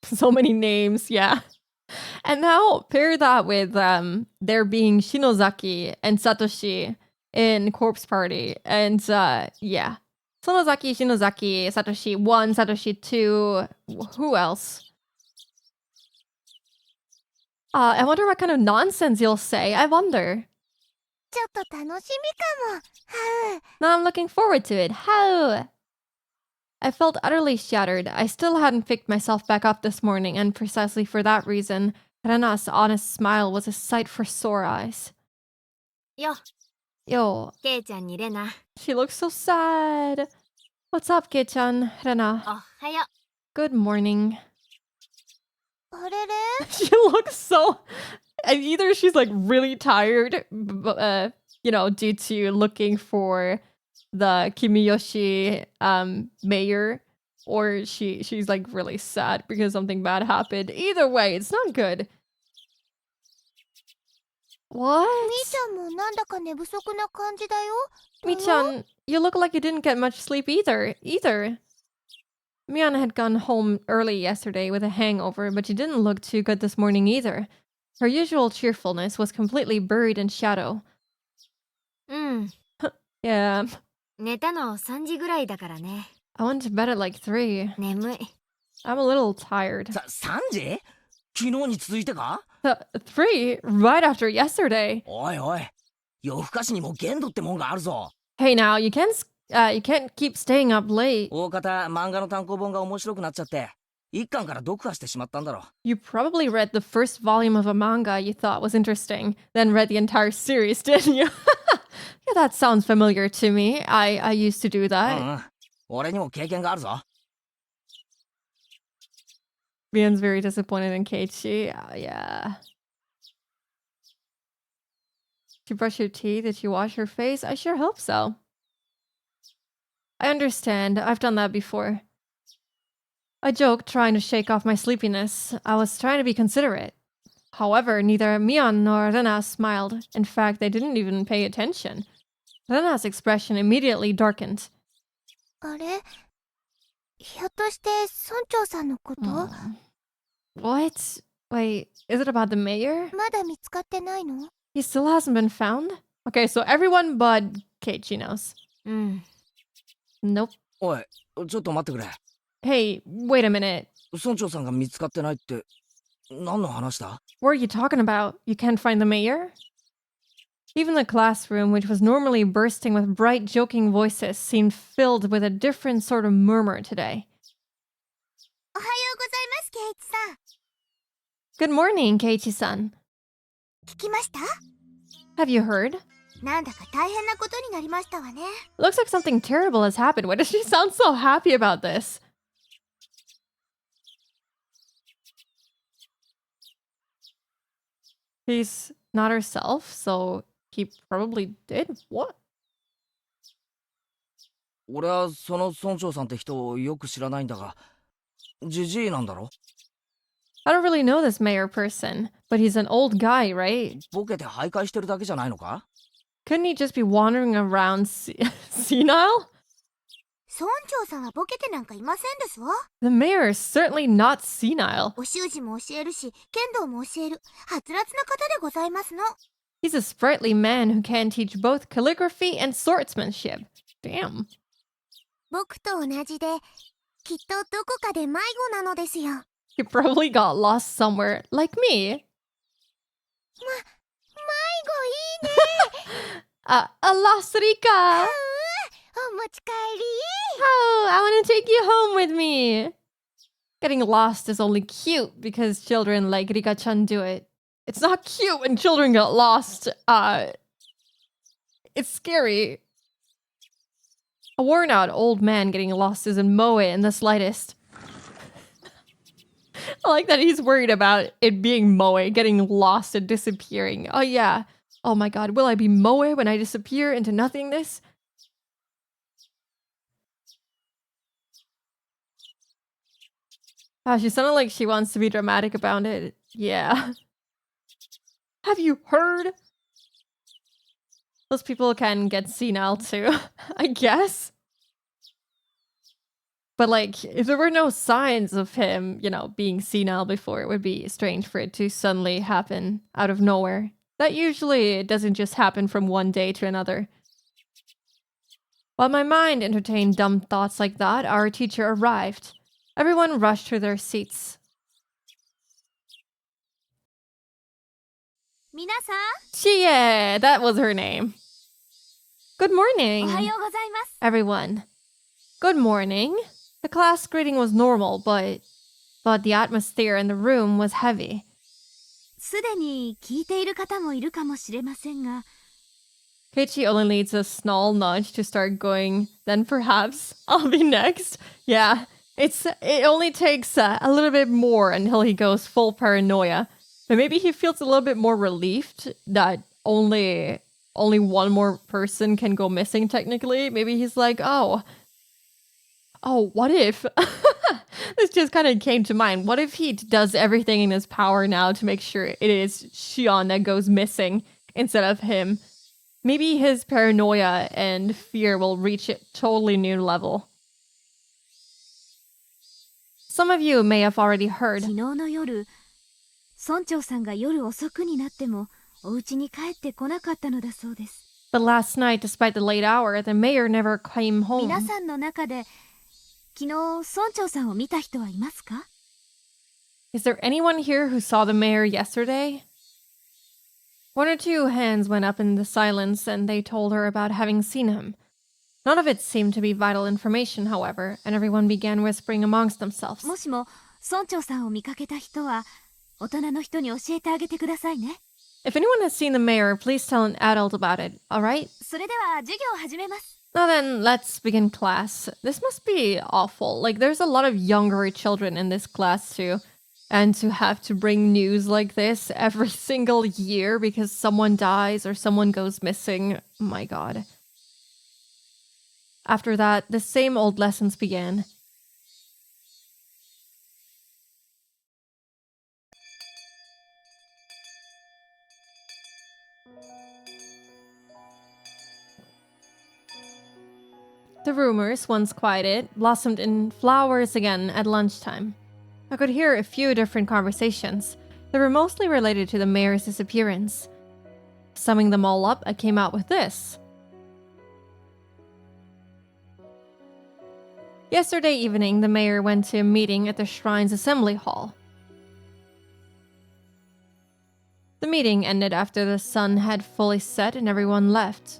Speaker 1: So many names, yeah. And now pair that with there being Shinozaki and Satoshi in Corpse Party. And yeah. Sonozaki, Shinozaki, Satoshi 1, Satoshi 2. Who else? I wonder what kind of nonsense you'll say. I wonder.
Speaker 6: ちょっと楽しみかも。はう。
Speaker 1: Now I'm looking forward to it. How? I felt utterly shattered. I still hadn't picked myself back up this morning, and precisely for that reason, Rena's honest smile was a sight for sore eyes.
Speaker 5: よ
Speaker 1: Yo,
Speaker 3: ケイちゃんにレナ。
Speaker 1: she looks so sad. What's up, Kei-chan? Rena.
Speaker 3: おはよ
Speaker 1: Good morning.
Speaker 6: あれれ
Speaker 1: She looks so... and either she's like really tired, due to looking for the Kimiyoshi mayor, or she's like really sad because something bad happened. Either way, it's not good.
Speaker 6: みー
Speaker 1: What?
Speaker 6: ちゃんもなんだか寝不足な感じだよ。
Speaker 1: Mi-chan, you look like you didn't get much sleep either. Mian had gone home early yesterday with a hangover, but she didn't look too good this morning either. Her usual cheerfulness was completely buried in shadow.
Speaker 3: う。うん。
Speaker 1: Yeah,
Speaker 3: 寝たの3時ぐらいだからね。
Speaker 1: I went to bed at like 3.
Speaker 3: 眠い。
Speaker 1: I'm a little tired.
Speaker 2: 3時？昨日に続いてか？
Speaker 1: 3? Right after yesterday.
Speaker 2: おいおい、夜更かしにも限度ってもんがあるぞ。
Speaker 1: Hey now, you can't keep staying up late.
Speaker 2: 大方漫画の単行本が面白くなっちゃって一巻から読破してしまったんだろ。
Speaker 1: You probably read the first volume of a manga you thought was interesting, then read the entire series, didn't you? Yeah, that sounds familiar to me. I used to do
Speaker 2: うん
Speaker 1: that.
Speaker 2: うん、俺にも経験があるぞ。
Speaker 1: Mian's very disappointed in Keiichi. Yeah. Did you brush your teeth? Did you wash your face? I sure hope so. I understand. I've done that before. I joked, trying to shake off my sleepiness. I was trying to be considerate. However, neither Mian nor Rena smiled. In fact, they didn't even pay attention. Rena's expression immediately darkened.
Speaker 6: あれひょっとして村長さんのこと、
Speaker 1: What? Wait, is it about the mayor?
Speaker 6: まだ見つかってないの？
Speaker 1: He still hasn't been found? Okay, so everyone but Keiichi knows.
Speaker 3: うん。
Speaker 1: Nope.
Speaker 2: おい、ちょっと待ってくれ。
Speaker 1: Hey, wait a minute.
Speaker 2: 村長さんが見つかってないって何の話だ？
Speaker 1: What are you talking about? You can't find the mayor? Even the classroom, which was normally bursting with bright, joking voices, seemed filled with a different sort of murmur today.
Speaker 6: おはようございます、ケイチさん。
Speaker 1: Good morning, Keiichi-san.
Speaker 6: 聞きました？
Speaker 1: Have you heard?
Speaker 6: なんだか大変なことになりましたわね。
Speaker 1: Looks like something terrible has happened. Why does she sound so happy about this? She's not herself, so he probably did what?
Speaker 2: 俺はその村長さんって人をよく知らないんだが、ジジイなんだろ？
Speaker 1: I don't really know this mayor person, but he's an old guy, right?
Speaker 2: ボケて徘徊してるだけじゃないのか？
Speaker 1: Couldn't he just be wandering around senile?
Speaker 6: 村長さんはボケてなんかいませんですわ。
Speaker 1: The mayor is certainly not senile.
Speaker 6: お習字も教えるし、剣道も教える、はつらつな方でございますの。
Speaker 1: He's a sprightly man who can teach both calligraphy and swordsmanship. Damn.
Speaker 6: 僕と同じで、きっとどこかで迷子なのですよ。
Speaker 1: He probably got lost somewhere, like me.
Speaker 6: 迷子いいね。
Speaker 1: A lost Rika!
Speaker 6: お持ち帰り。
Speaker 1: Oh, I want to take you home with me. Getting lost is only cute because children like Rika-chan do it. It's not cute when children get lost. It's scary. A worn-out old man getting lost isn't moe in the slightest. I like that he's worried about it being moe, getting lost and disappearing. Oh yeah. Oh my god, will I be moe when I disappear into nothingness? She sounded like she wants to be dramatic about it. Yeah. Have you heard? Those people can get senile too, I guess. But like, if there were no signs of him, being senile before, it would be strange for it to suddenly happen out of nowhere. That usually doesn't just happen from one day to another. While my mind entertained dumb thoughts like that, our teacher arrived. Everyone rushed to their seats.
Speaker 6: 皆さん、
Speaker 1: Chie, that was her name. Good morning,
Speaker 6: おはようございます。
Speaker 1: everyone. Good morning. The class greeting was normal, but the atmosphere in the room was heavy.
Speaker 5: すでに聞いている方もいるかもしれませんが、
Speaker 1: Keiichi only needs a small nudge to start going, then perhaps I'll be next. Yeah, it only takes a little bit more until he goes full paranoia. But maybe he feels a little bit more relieved that only one more person can go missing technically. Maybe he's like, oh, what if? This just kind of came to mind. What if he does everything in his power now to make sure it is Shion that goes missing instead of him? Maybe his paranoia and fear will reach a totally new level. Some of you may have already heard.
Speaker 7: 昨日の夜、村長さんが夜遅くになってもお家に帰ってこなかったのだそうです。
Speaker 1: But last night, despite the late hour, the mayor never came home.
Speaker 7: 皆さんの中で昨日村長さんを見た人はいますか？
Speaker 1: Is there anyone here who saw the mayor yesterday? One or two hands went up in the silence and they told her about having seen him. None of it seemed to be vital information, however, and everyone began whispering amongst themselves.
Speaker 7: もしも村長さんを見かけた人は大人の人に教えてあげてくださいね。
Speaker 1: If anyone has seen the mayor, please tell an adult about it, alright?
Speaker 7: それでは授業を始めます。
Speaker 1: Now then, let's begin class. This must be awful. Like, there's a lot of younger children in this class too. And to have to bring news like this every single year because someone dies or someone goes missing. My god. After that, the same old lessons began. The rumors, once quieted, blossomed in flowers again at lunchtime. I could hear a few different conversations. They were mostly related to the mayor's disappearance. Summing them all up, I came out with this. Yesterday evening, the mayor went to a meeting at the shrine's assembly hall. The meeting ended after the sun had fully set and everyone left.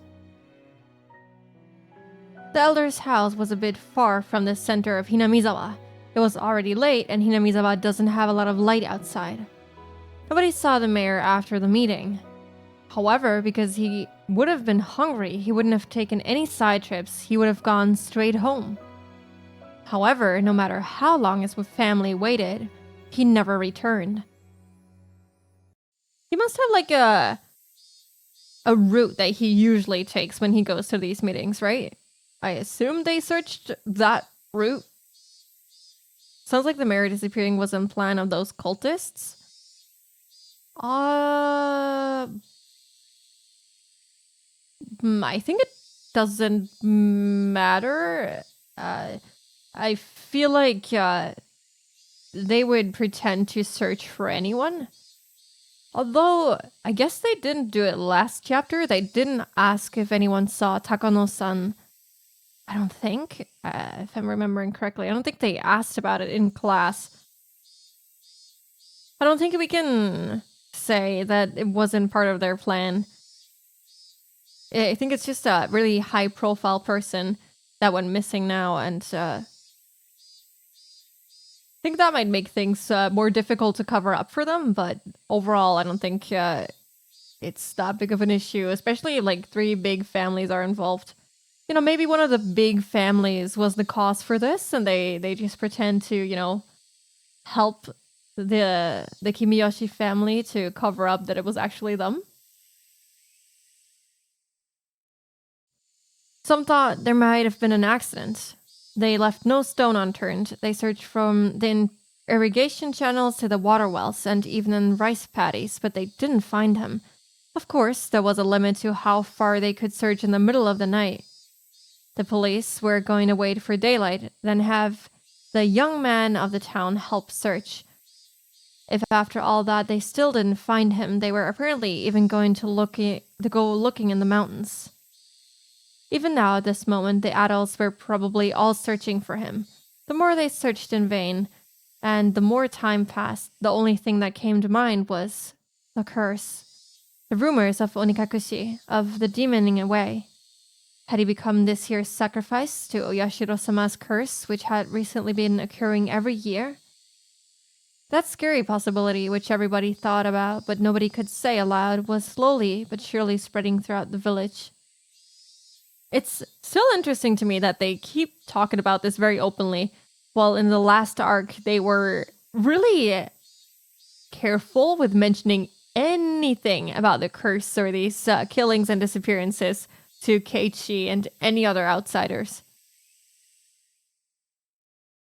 Speaker 1: The elder's house was a bit far from the center of Hinamizawa. It was already late and Hinamizawa doesn't have a lot of light outside. Nobody saw the mayor after the meeting. However, because he would have been hungry, he wouldn't have taken any side trips, he would have gone straight home. However, no matter how long his family waited, he never returned. He must have like a route that he usually takes when he goes to these meetings, right? I assume they searched that route. Sounds like the mayor disappearing was in plan of those cultists. I think it doesn't matter. I feel like they would pretend to search for anyone. Although, I guess they didn't do it last chapter. They didn't ask if anyone saw Takano-san. I don't think, if I'm remembering correctly. I don't think they asked about it in class. I don't think we can say that it wasn't part of their plan. I think it's just a really high-profile person that went missing now, and I think that might make things more difficult to cover up for them, but overall, I don't think it's that big of an issue, especially if, like, 3 big families are involved. You know, maybe one of the big families was the cause for this, and they just pretend to, you know, help the Kimiyoshi family to cover up that it was actually them. Some thought there might have been an accident. They left no stone unturned. They searched from the irrigation channels to the water wells and even in rice paddies, but they didn't find him. Of course, there was a limit to how far they could search in the middle of the night. The police were going to wait for daylight, then have the young man of the town help search. If after all that they still didn't find him, they were apparently even going to go looking in the mountains. Even now, at this moment, the adults were probably all searching for him. The more they searched in vain, and the more time passed, the only thing that came to mind was the curse. The rumors of Onikakushi, of the demoning away. Had he become this year's sacrifice to Oyashiro-sama's curse, which had recently been occurring every year? That scary possibility, which everybody thought about but nobody could say aloud, was slowly but surely spreading throughout the village. It's still interesting to me that they keep talking about this very openly, while in the last arc, they were really careful with mentioning anything about the curse or these killings and disappearances to Keiichi and any other outsiders.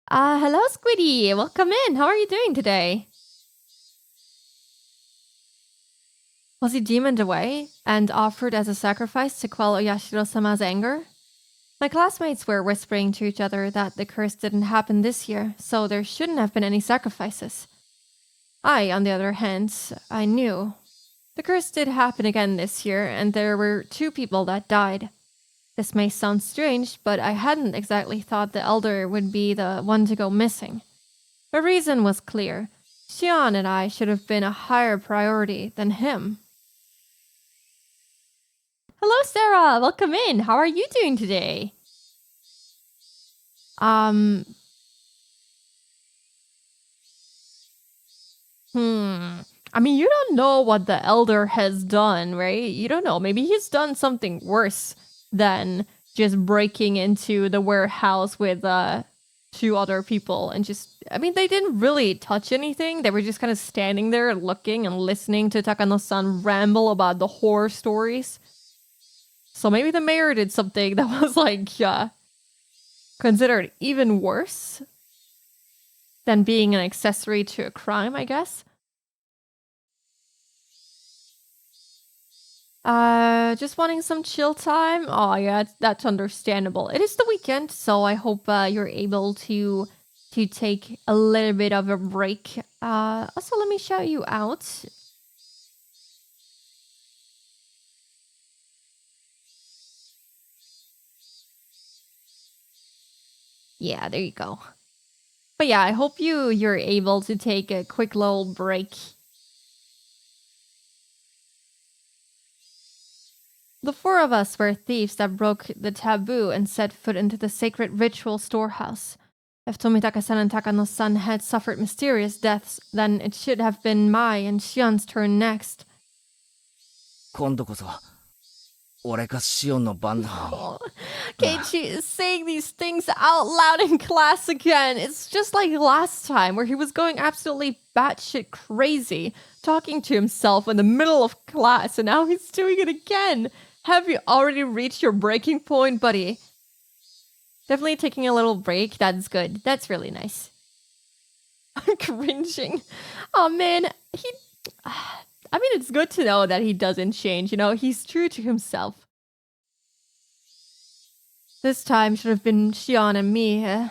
Speaker 1: Hello, Squiddy. Welcome in. How are you doing today? Was he demoned away and offered as a sacrifice to quell Oyashiro-sama's anger? My classmates were whispering to each other that the curse didn't happen this year, so there shouldn't have been any sacrifices. I, on the other hand, I knew. The curse did happen again this year, and there were 2 people that died. This may sound strange, but I hadn't exactly thought the elder would be the one to go missing. The reason was clear. Shion and I should have been a higher priority than him. Hello, Sarah! Welcome in! How are you doing today? I mean, you don't know what the elder has done, right? You don't know. Maybe he's done something worse than just breaking into the warehouse with 2 other people and just... I mean, they didn't really touch anything. They were just kind of standing there looking and listening to Takano-san ramble about the horror stories. So maybe the mayor did something that was like considered even worse than being an accessory to a crime, I guess. Just wanting some chill time? Oh yeah, that's understandable. It is the weekend, so I hope you're able to take a little bit of a break. Also, let me shout you out. Yeah, there you go. But yeah, I hope you're able to take a quick little break. The 4 of us were thieves that broke the taboo and set foot into the sacred ritual storehouse. If Tomitaka-san and Takano-san had suffered mysterious deaths, then it should have been Mai and Shion's turn next.
Speaker 2: 今度こそ俺かシオンの番だ。
Speaker 1: Keiichi is saying these things out loud in class again. It's just like last time, where he was going absolutely batshit crazy, talking to himself in the middle of class, and now he's doing it again. Have you already reached your breaking point, buddy? Definitely taking a little break. That's good. That's really nice. I'm cringing. Oh man, I mean, it's good to know that he doesn't change, you know? He's true to himself. This time should have been Shion and me. I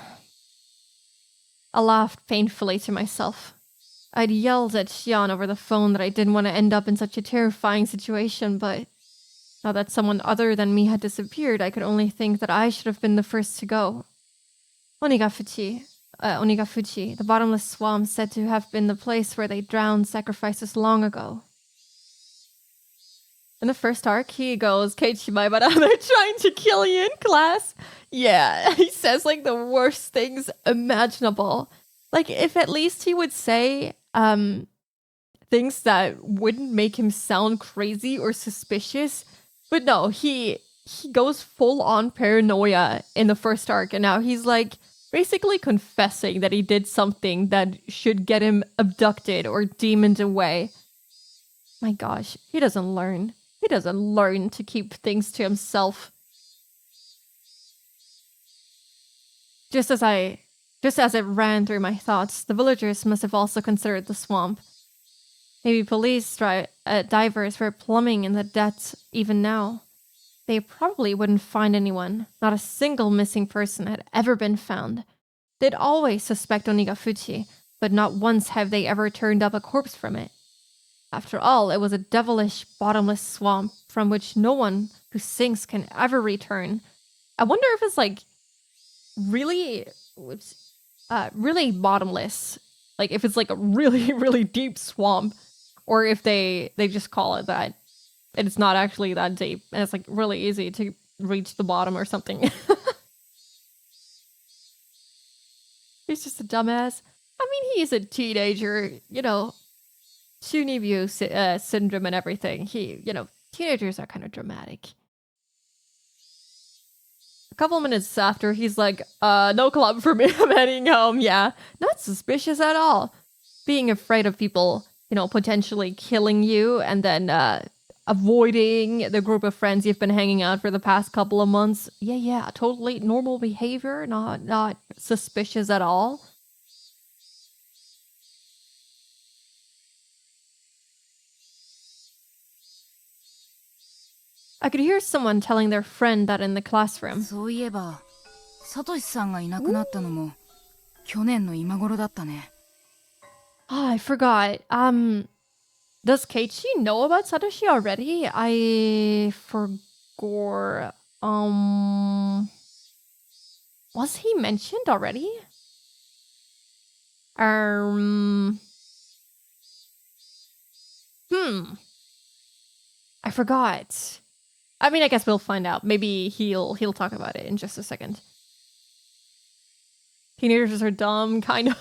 Speaker 1: laughed painfully to myself. I'd yelled at Shion over the phone that I didn't want to end up in such a terrifying situation, but now that someone other than me had disappeared, I could only think that I should have been the first to go. Onigafuchi, the bottomless swamp, said to have been the place where they drowned sacrifices long ago. In the first arc, he goes, Keiichi Maibara, they're trying to kill you in class. Yeah, he says like the worst things imaginable. Like, if at least he would say things that wouldn't make him sound crazy or suspicious. But no, he goes full on paranoia in the first arc, and now he's like basically confessing that he did something that should get him abducted or demoned away. My gosh, he doesn't learn. He doesn't learn to keep things to himself. Just as it ran through my thoughts, the villagers must have also considered the swamp. Maybe police divers were plumbing in the depths even now. They probably wouldn't find anyone. Not a single missing person had ever been found. They'd always suspect Onigafuchi, but not once have they ever turned up a corpse from it. After all, it was a devilish, bottomless swamp from which no one who sinks can ever return. I wonder if it's like really bottomless. Like if it's like a really, really deep swamp, or if they just call it that. And it's not actually that deep, and it's like really easy to reach the bottom or something. He's just a dumbass. I mean, he's a teenager, you know. Shunibyu syndrome and everything. Teenagers are kind of dramatic. couple minutes after, he's like, no club for me. I'm heading home. Yeah, not suspicious at all. Being afraid of people, potentially killing you and then avoiding the group of friends you've been hanging out for the past couple of months. Yeah, totally normal behavior, not suspicious at all. I could hear someone telling their friend that in the classroom.
Speaker 5: そういえばサトシさんがいなくなったのも去年の今頃だったね。
Speaker 1: Oh, I forgot. Does Keiichi know about Satoshi already? I forgot. Was he mentioned already? I forgot. I mean, I guess we'll find out. Maybe he'll talk about it in just a second. Teenagers are dumb, kind of.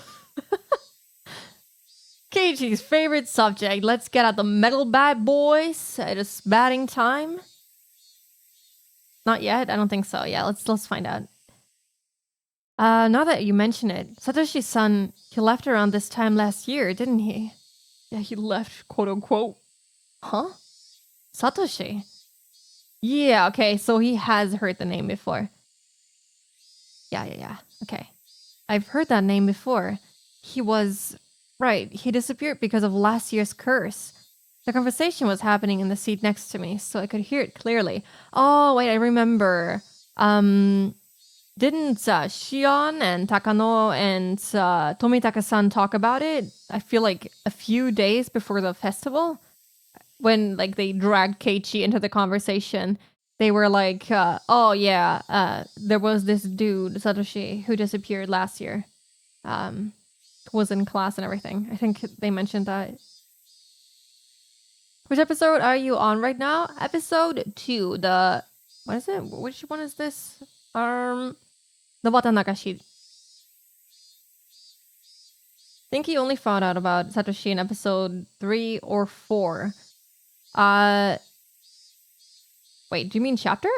Speaker 1: Keiichi's favorite subject. Let's get out the metal bat, boys. It is batting time. Not yet? I don't think so. Yeah, let's find out. Now that you mention it, Satoshi's son, he left around this time last year, didn't he? Yeah, he left, quote unquote. Huh? Satoshi? Yeah, okay, so he has heard the name before. Yeah. Okay. I've heard that name before. He was... Right, he disappeared because of last year's curse. The conversation was happening in the seat next to me, so I could hear it clearly. Oh, wait, I remember. Didn't Shion and Takano and Tomitaka-san talk about it? I feel like a few days before the festival? When, they dragged Keiichi into the conversation. They were like, there was this dude, Satoshi, who disappeared last year. Was in class and everything. I think they mentioned that. Which episode are you on right now? Episode 2. What is it? Which one is this? The Watanagashi. I think he only found out about Satoshi in episode 3 or 4. Wait, do you mean chapter?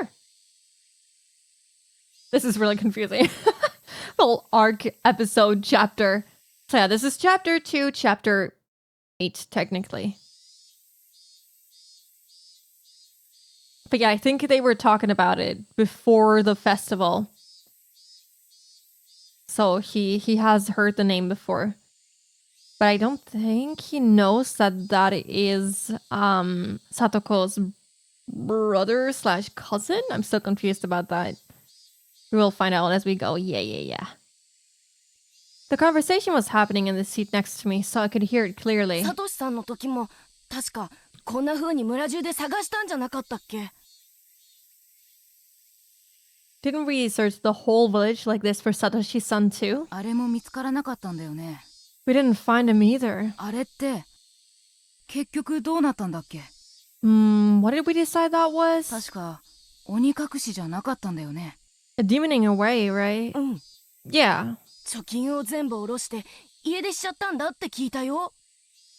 Speaker 1: This is really confusing. Whole arc, episode, chapter. So yeah, this is chapter 2, chapter 8, technically. But yeah, I think they were talking about it before the festival. So he has heard the name before. But I don't think he knows that is Satoko's brother / cousin. I'm still confused about that. We will find out as we go. Yeah. The conversation was happening in the seat next to me, so I could hear it clearly.
Speaker 5: サトシさんの時も確かこんな風に村中で探したんじゃなかったっけ？
Speaker 1: Didn't we search the whole village like this for Satoshi-san too?
Speaker 5: あれも見つからなかったんだよね。
Speaker 1: We didn't find him either.
Speaker 5: あれって結局どうなったんだっけ？
Speaker 1: What did we decide that was?
Speaker 5: 確か鬼隠しじゃなかったんだよね。
Speaker 1: A demoning away, right?
Speaker 5: うん。
Speaker 1: Yeah.
Speaker 5: 貯金を全部下ろして家出しちゃったんだって聞いたよ。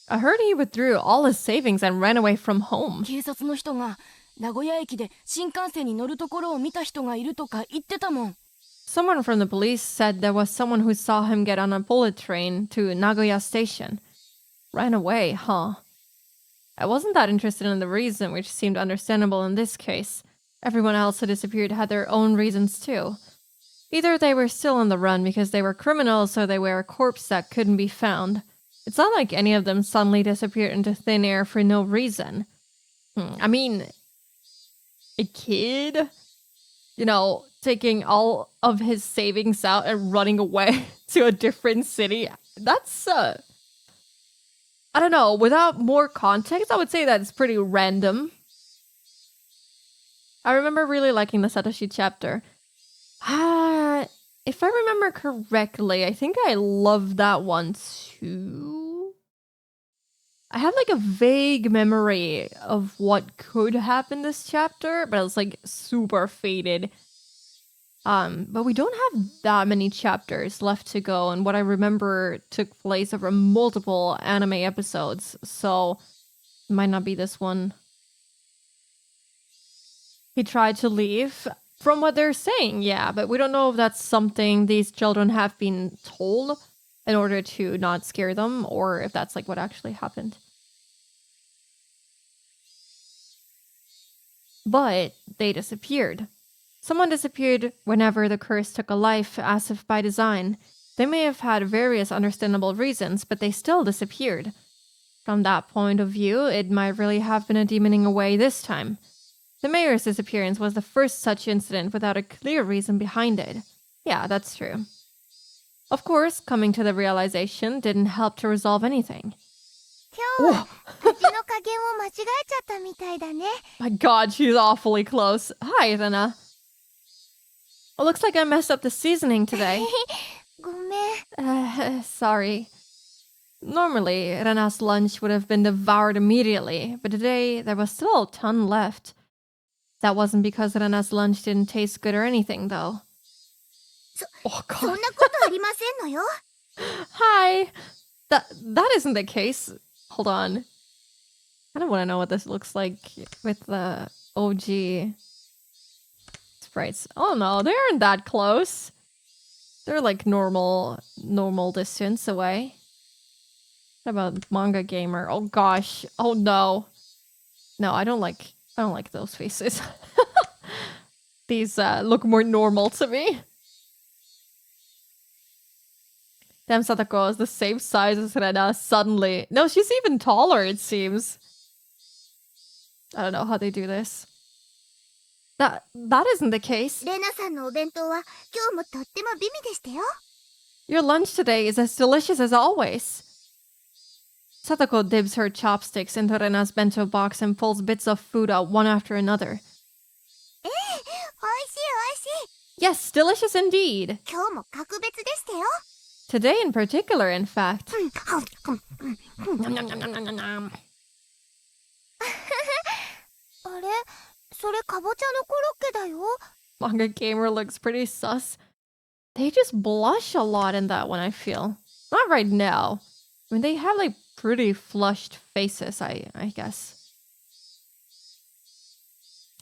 Speaker 1: I heard he withdrew all his savings and ran away from home.
Speaker 5: 警察の人が名古屋駅で新幹線に乗るところを見た人がいるとか言ってたもん。
Speaker 1: Someone from the police said there was someone who saw him get on a bullet train to Nagoya Station. Ran away, huh? I wasn't that interested in the reason, which seemed understandable in this case. Everyone else who disappeared had their own reasons too. Either they were still on the run because they were criminals or they were a corpse that couldn't be found. It's not like any of them suddenly disappeared into thin air for no reason. I mean, a kid, taking all of his savings out and running away to a different city. That's, I don't know, without more context, I would say that's pretty random. I remember really liking the Satoshi chapter. If I remember correctly, I think I love that one too. I have a vague memory of what could happen this chapter, but it's super faded. But we don't have that many chapters left to go, and what I remember took place over multiple anime episodes, so it might not be this one. He tried to leave From what they're saying, yeah, but we don't know if that's something these children have been told in order to not scare them, or if that's like what actually happened. But they disappeared. Someone disappeared whenever the curse took a life, as if by design. They may have had various understandable reasons, but they still disappeared. From that point of view, it might really have been a demoning away this time. The mayor's disappearance was the first such incident without a clear reason behind it. Yeah, that's true. Of course, coming to the realization didn't help to resolve anything.
Speaker 6: 今日は味の加減を間違えちゃったみたいだね。
Speaker 1: My god, she's awfully close. Hi, Rena. It looks like I messed up the seasoning today.
Speaker 6: ごめん。
Speaker 1: Sorry. Normally, Rena's lunch would have been devoured immediately, but today there was still a ton left. That wasn't because Rena's lunch didn't taste good or anything, though. Oh
Speaker 6: そん
Speaker 1: god.
Speaker 6: なことありませんのよ。
Speaker 1: Hi. That isn't the case. Hold on. I don't want to know what this looks like with the OG sprites. Oh no, they aren't that close. They're like normal distance away. What about Manga Gamer? Oh gosh. Oh no. No, I don't like those faces. These look more normal to me. Damn, Satoko is the same size as Rena suddenly. No, she's even taller, it seems. I don't know how they do this. That isn't the case.
Speaker 6: レナさんのお弁当は今日もとっても美味でしたよ。
Speaker 1: Your lunch today is as delicious as always. Satoko dips her chopsticks into Rena's bento box and pulls bits of food out one after another.
Speaker 6: 美味しい美味しい。
Speaker 1: Yes, delicious indeed.
Speaker 6: 今日も格別でしたよ。
Speaker 1: Today in particular, in fact.
Speaker 6: あれそれかぼちゃのコロッケだよ。
Speaker 1: Manga Gamer looks pretty sus. They just blush a lot in that one, I feel. Not right now. I mean, they have like pretty flushed faces, I guess.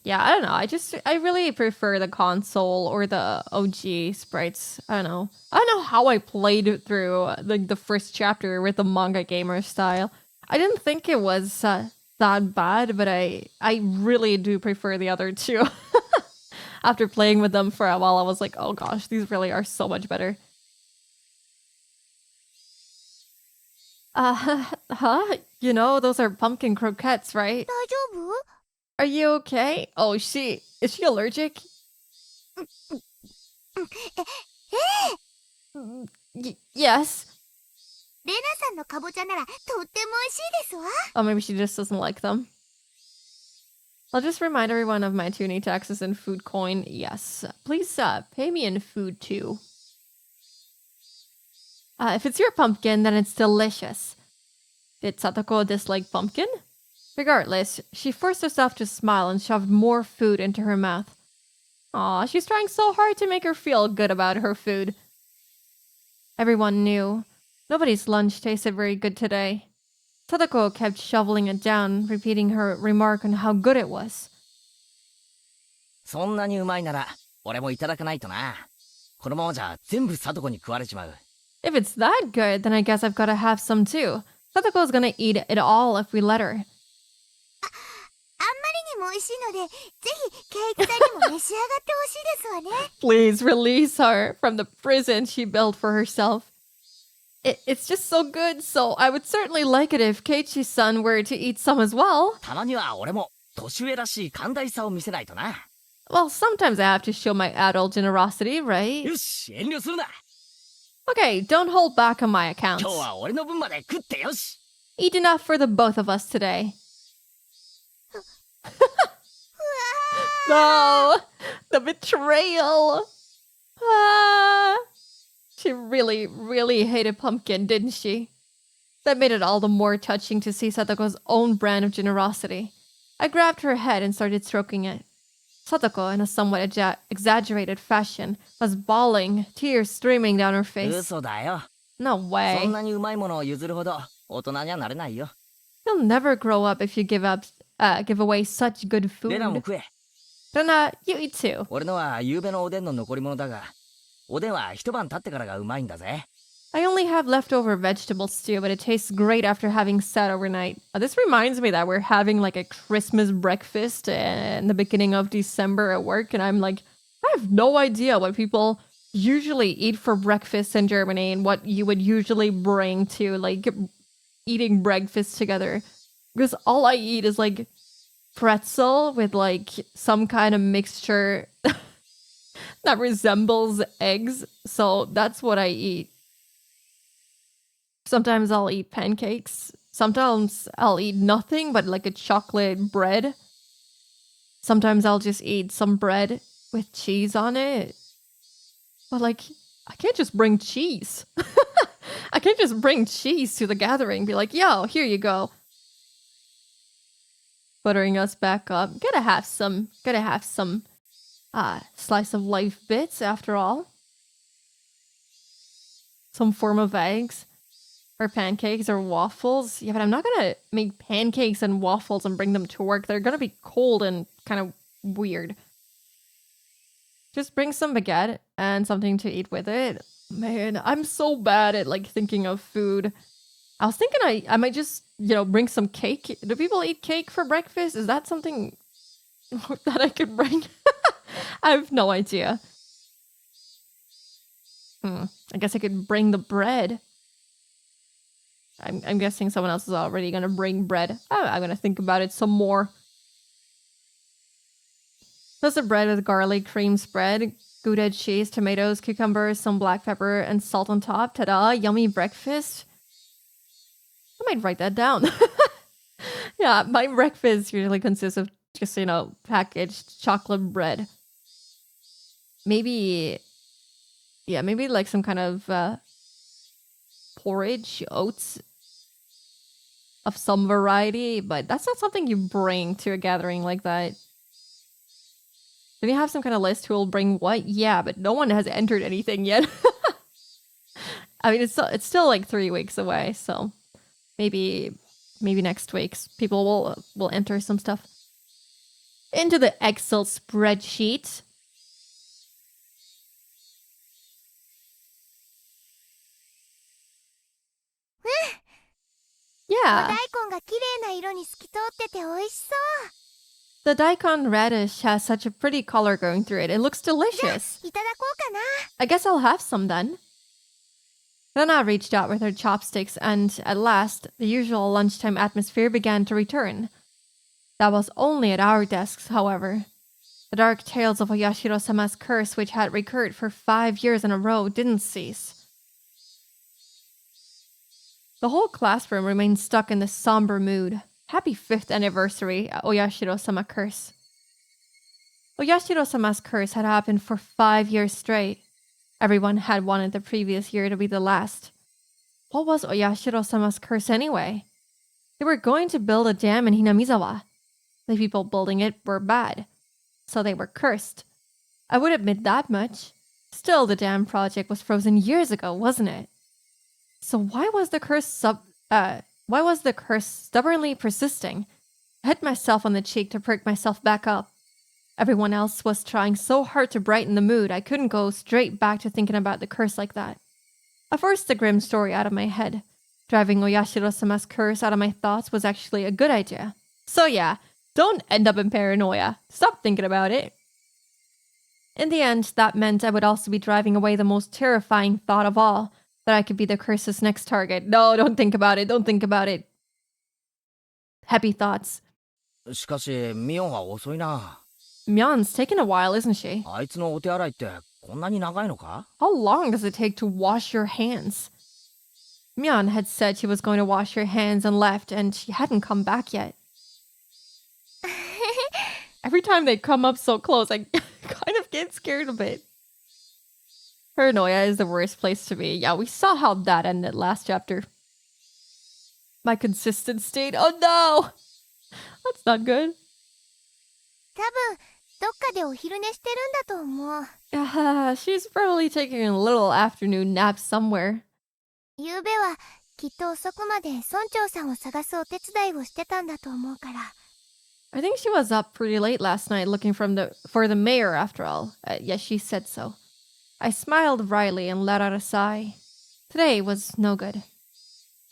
Speaker 1: Yeah, I don't know. I really prefer the console or the OG sprites. I don't know how I played through the first chapter with the Manga Gamer style. I didn't think it was that bad, but I really do prefer the other two. After playing with them for a while, I was like, oh gosh, these really are so much better. Huh? You know, those are pumpkin croquettes, right?
Speaker 6: 大丈夫？
Speaker 1: Are you okay? Oh, is she allergic? Yes.
Speaker 6: レナさんのかぼちゃならとっても美味しいですわ。
Speaker 1: Oh, maybe she just doesn't like them. I'll just remind everyone of my tuning taxes and food coin. Yes. Please pay me in food too. If it's your pumpkin, then it's delicious. Did Satoko dislike pumpkin? Regardless, she forced herself to smile and shoved more food into her mouth. Aw, she's trying so hard to make her feel good about her food. Everyone knew. Nobody's lunch tasted very good today. Satoko kept shoveling it down, repeating her remark on how good it was.
Speaker 2: そんなにうまいなら俺もいただかないとな。このままじゃ全部サトコに食われちまう。
Speaker 1: If it's that good, then I guess I've gotta have some too. Satoko's gonna eat it all if we let her.
Speaker 6: あんまりにも美味しいので、ぜひケイキさんにも召し上がってほしいですわね。
Speaker 1: Please release her from the prison she built for herself. It's just so good, so I would certainly like it if Keiichi-san were to eat some as well.
Speaker 2: たまには俺も年上らしい寛大さを見せないとな。
Speaker 1: Well, sometimes I have to show my adult generosity, right?
Speaker 2: よし、遠慮するな。
Speaker 1: Okay, don't hold back on my accounts.
Speaker 2: 今日は俺の分まで食ってよし。
Speaker 1: Eat enough for the both of us today. No! The betrayal! Ah! She really, really hated pumpkin, didn't she? That made it all the more touching to see Satoko's own brand of generosity. I grabbed her head and started stroking it. Satoko, in a somewhat exaggerated fashion, was bawling, tears streaming down her face.
Speaker 2: 嘘だよ。
Speaker 1: No
Speaker 2: そ
Speaker 1: way.
Speaker 2: んなにうまいものを譲るほど大人にはなれないよ。
Speaker 1: You'll never grow up if you give away such good
Speaker 2: レナも
Speaker 1: food.
Speaker 2: 食え。
Speaker 1: Rana, you eat too.
Speaker 2: 俺のは夕べのおでんの残り物だが、おでんは一晩経ってからがうまいんだぜ。
Speaker 1: I only have leftover vegetable stew, but it tastes great after having sat overnight. This reminds me that we're having like a Christmas breakfast in the beginning of December at work, and I'm like, I have no idea what people usually eat for breakfast in Germany and what you would usually bring to like eating breakfast together. Because all I eat is like pretzel with like some kind of mixture that resembles eggs. So that's what I eat. Sometimes I'll eat pancakes. Sometimes I'll eat nothing but like a chocolate bread. Sometimes I'll just eat some bread with cheese on it. But like, I can't just bring cheese. I can't just bring cheese to the gathering. Be like, yo, here you go. Buttering us back up. Gotta have some slice of life bits after all. Some form of eggs. Or pancakes or waffles. Yeah, but I'm not gonna make pancakes and waffles and bring them to work. They're gonna be cold and kind of weird. Just bring some baguette and something to eat with it. Man, I'm so bad at like thinking of food. I was thinking I might just, bring some cake. Do people eat cake for breakfast? Is that something that I could bring? I have no idea. I guess I could bring the bread. I'm guessing someone else is already going to bring bread. I'm going to think about it some more. There's a bread with garlic cream spread, Gouda cheese, tomatoes, cucumbers, some black pepper, and salt on top. Ta-da! Yummy breakfast. I might write that down. Yeah, my breakfast usually consists of just, packaged chocolate bread. Maybe like some kind of porridge, oats of some variety, but that's not something you bring to a gathering like that. Do you have some kind of list who will bring what? Yeah, but no one has entered anything yet. I mean, it's still like 3 weeks away, so maybe next week people will enter some stuff into the Excel spreadsheet. Yeah. The daikon radish has such a pretty color going through it. It looks delicious. I guess I'll have some then. Rana reached out with her chopsticks, and at last, the usual lunchtime atmosphere began to return. That was only at our desks, however. The dark tales of Oyashiro-sama's curse, which had recurred for 5 years in a row, didn't cease. The whole classroom remained stuck in this somber mood. Happy 5th anniversary, Oyashiro-sama curse. Oyashiro-sama's curse had happened for 5 years straight. Everyone had wanted the previous year to be the last. What was Oyashiro-sama's curse anyway? They were going to build a dam in Hinamizawa. The people building it were bad, so they were cursed. I would admit that much. Still, the dam project was frozen years ago, wasn't it? So why was the curse stubbornly persisting? I hit myself on the cheek to perk myself back up. Everyone else was trying so hard to brighten the mood, I couldn't go straight back to thinking about the curse like that. I forced the grim story out of my head. Driving Oyashiro-sama's curse out of my thoughts was actually a good idea. So yeah, don't end up in paranoia. Stop thinking about it. In the end, that meant I would also be driving away the most terrifying thought of all, that I could be the curse's next target. No, don't think about it. Don't think about it. Happy thoughts.
Speaker 2: しかし、ミオンは遅いな。
Speaker 1: Myeon's taken a while, isn't she?
Speaker 2: あいつのお手洗いってこんなに長いのか?
Speaker 1: How long does it take to wash your hands? Myeon had said she was going to wash her hands and left, and she hadn't come back yet. Every time they come up so close, I kind of get scared a bit. Paranoia is the worst place to be. Yeah, we saw how that ended last chapter. My consistent state. Oh no! That's not good. She's probably taking a little afternoon nap somewhere. I think she was up pretty late last night looking for the mayor after all. Yes, she said so. I smiled wryly and let out a sigh. Today was no good.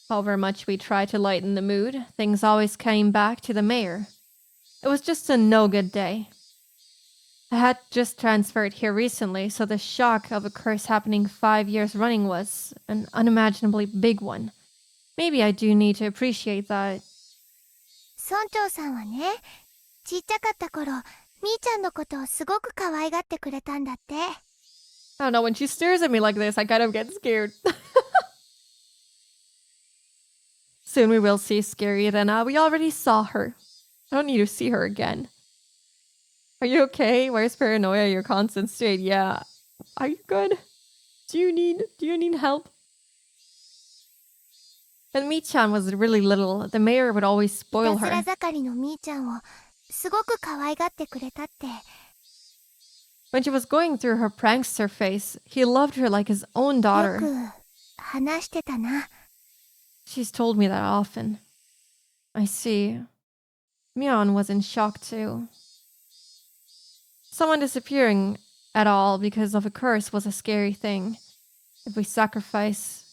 Speaker 1: However much we tried to lighten the mood, things always came back to the mayor. It was just a no good day. I had just transferred here recently, so the shock of a curse happening 5 years running was an unimaginably big one. Maybe I do need to appreciate that.
Speaker 6: 村長さんはね、ちっちゃかった頃、みーちゃんのことをすごく可愛がってくれたんだって。
Speaker 1: I don't know, when she stares at me like this, I kind of get scared. Soon we will see Scary Rena. We already saw her. I don't need to see her again. Are you okay? Where's paranoia? Your constant state. Yeah. Are you good? Do you need help? When Mi-chan was really little, the mayor would always
Speaker 6: い
Speaker 1: spoil
Speaker 6: たずら
Speaker 1: her.
Speaker 6: 盛りのみーちゃんをすごく可愛がってくれたって。
Speaker 1: When she was going through her prankster phase, he loved her like his own
Speaker 6: よ
Speaker 1: daughter.
Speaker 6: く話してたな。
Speaker 1: She's told me that often. I see. Mion was in shock too. Someone disappearing at all because of a curse was a scary thing. If the sacrifice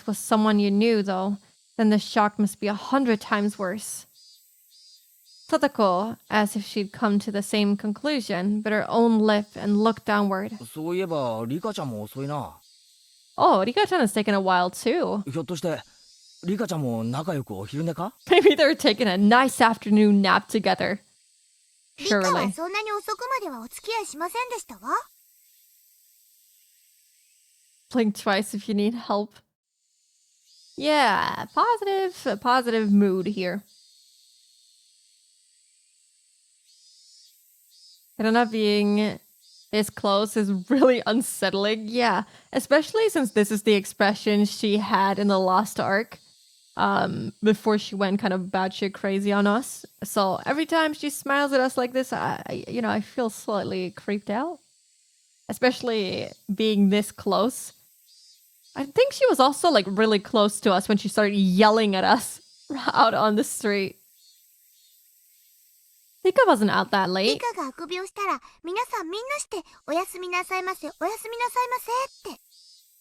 Speaker 1: was someone you knew, though, then the shock must be 100 times worse. Totoko, as if she'd come to the same conclusion, bit her own lip and looked downward.
Speaker 2: そういえばリカちゃんも遅いな。
Speaker 1: Oh, Rika-chan has taken a while too.
Speaker 2: ひょっとしてリカちゃんも仲良くお昼寝か？
Speaker 1: Maybe they're taking a nice afternoon nap together.
Speaker 6: リカは
Speaker 1: Surely.
Speaker 6: そんなに遅くまではお付き合いしませんでしたわ。
Speaker 1: Blink twice if you need help. Yeah, a positive mood here. Not being this close is really unsettling. Yeah, especially since this is the expression she had in the Lost Ark. Before she went kind of batshit crazy on us. So every time she smiles at us like this, I feel slightly creeped out. Especially being this close. I think she was also like really close to us when she started yelling at us out on the street. Rika wasn't out that
Speaker 6: リ
Speaker 1: late.
Speaker 6: カがあくびをしたら、皆さんみんなしておやすみなさいませ、おやすみなさいませって。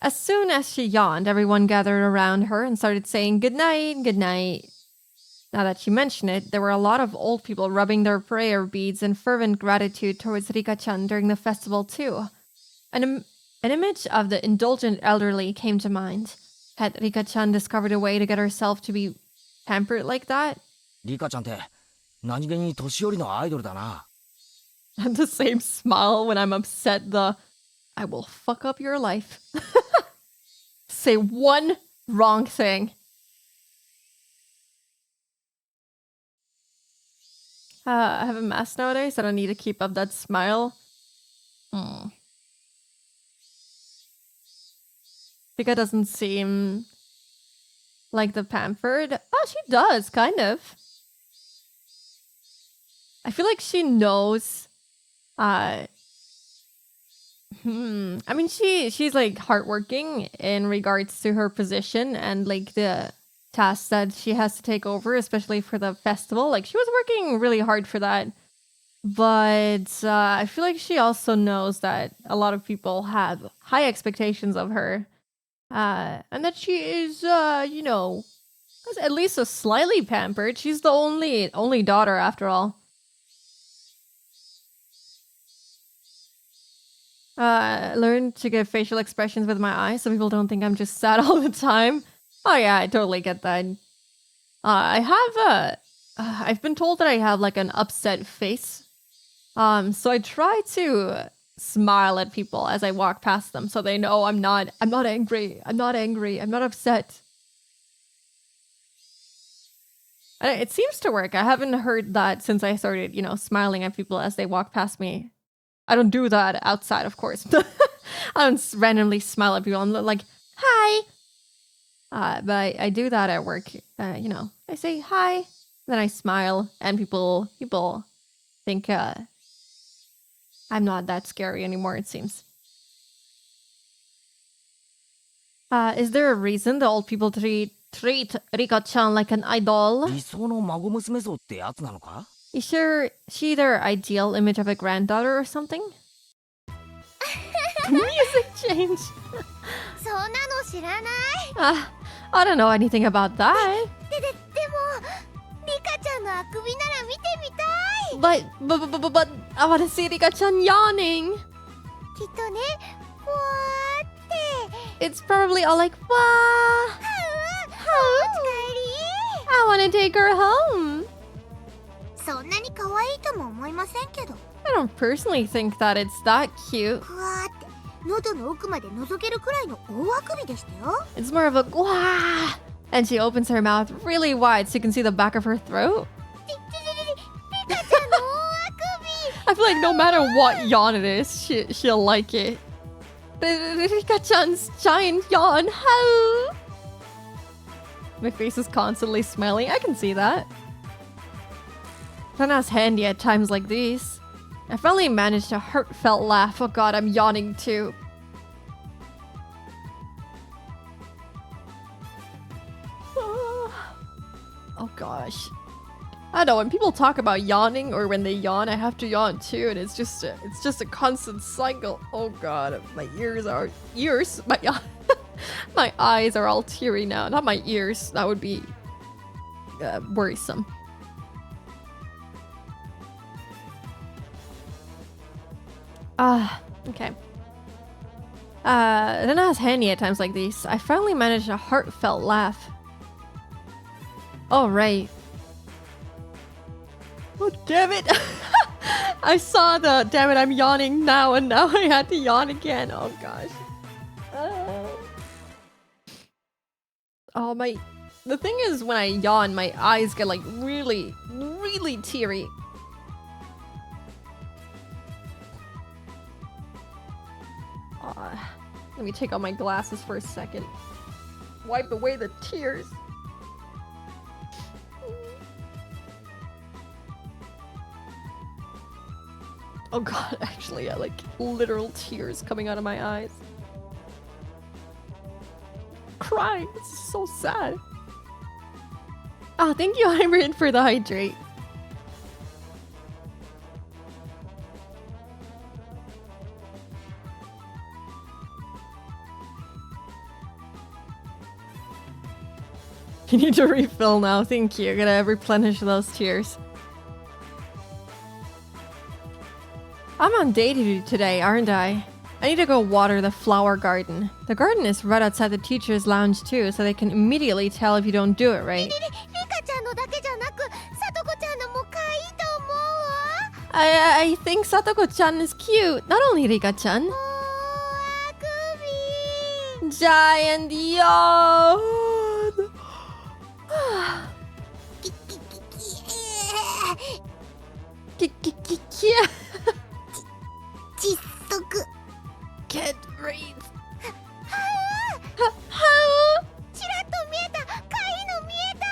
Speaker 1: As soon as she yawned, everyone gathered around her and started saying good night, good night. Now that she mentioned it, there were a lot of old people rubbing their prayer beads in fervent gratitude towards Rika-chan during the festival too. An image of the indulgent elderly came to mind. Had Rika-chan discovered a way to get herself to be pampered like that?
Speaker 2: リカちゃんって何気に年寄りのアイドルだな。
Speaker 1: And the same smile when I'm upset, I will fuck up your life. Say one wrong thing. I have a mask nowadays, so I don't need to keep up that smile. Rika doesn't seem like the pampered. Oh, she does, kind of. I feel like she knows. I mean, she's like hardworking in regards to her position and like the tasks that she has to take over, especially for the festival. Like she was working really hard for that. But I feel like she also knows that a lot of people have high expectations of her. And that she is, at least a slightly pampered. She's the only daughter after all. Learn to give facial expressions with my eyes so people don't think I'm just sad all the time. Oh yeah, I totally get that. I've been told that I have like an upset face. So I try to smile at people as I walk past them so they know I'm not angry. I'm not upset. And it seems to work. I haven't heard that since I started, smiling at people as they walk past me. I don't do that outside, of course. I don't randomly smile at people. I'm like, hi. But I do that at work. I say hi, then I smile, and people think I'm not that scary anymore, it seems. Is there a reason the old people treat Rika-chan like an idol?
Speaker 2: 理想の孫娘像ってやつなのか？
Speaker 1: You sure she their ideal image of a granddaughter or something? Music change.
Speaker 6: そんなの知らない。
Speaker 1: I don't know anything about that.
Speaker 6: でもリカちゃんのあくびなら見てみたい。
Speaker 1: But I want to see Rika-chan yawning.
Speaker 6: きっとね、ふわーって。
Speaker 1: It's probably all like, wow.
Speaker 6: お家帰
Speaker 1: I want to take her home.
Speaker 6: り。そんなに可愛いとも思いませんけど。
Speaker 1: I don't personally think that it's that cute.
Speaker 6: ふわーって喉の奥まで覗けるくらいの大あくびでしたよ。
Speaker 1: It's more of a wah. And she opens her mouth really wide so you can see the back of her throat.
Speaker 6: リカちゃんの大あくび。
Speaker 1: I feel like no matter what yawn it is, she'll like it. Rika-chan's giant yawn. How? My face is constantly smiling. I can see that. Rana's handy at times like these. I finally managed a heartfelt laugh. Oh god, I'm yawning too. Oh gosh. I don't know, when people talk about yawning or when they yawn, I have to yawn too, and it's just a constant cycle. Oh god, my my eyes are all teary now. Not my ears, that would be worrisome. Okay. Then I was handy at times like these. I finally managed a heartfelt laugh. Oh, right. Oh, damn it. I saw the damn it, I'm yawning now, and now I had to yawn again. Oh, gosh. Oh, the thing is, when I yawn, my eyes get like really, really teary. Let me take out my glasses for a second. Wipe away the tears. Oh god, actually, I like literal tears coming out of my eyes. Crying, this is so sad. Ah, thank you, Hybrid, for the hydrate. You need to refill now, thank you. Gotta replenish those tears. I'm on day duty today, aren't I? I need to go water the flower garden. The garden is right outside the teacher's lounge too, so they can immediately tell if you don't do it right.
Speaker 6: リカちゃんのだけじゃなく、さとこちゃんのも可愛いと思うわ。
Speaker 1: I think Satoko-chan is cute. Not only Rika-chan.
Speaker 6: 大あくび。
Speaker 1: Giant yawn. Yeah.
Speaker 6: 窒息。
Speaker 1: Can't breathe.
Speaker 6: ちらっと見えた。可愛いの見えた。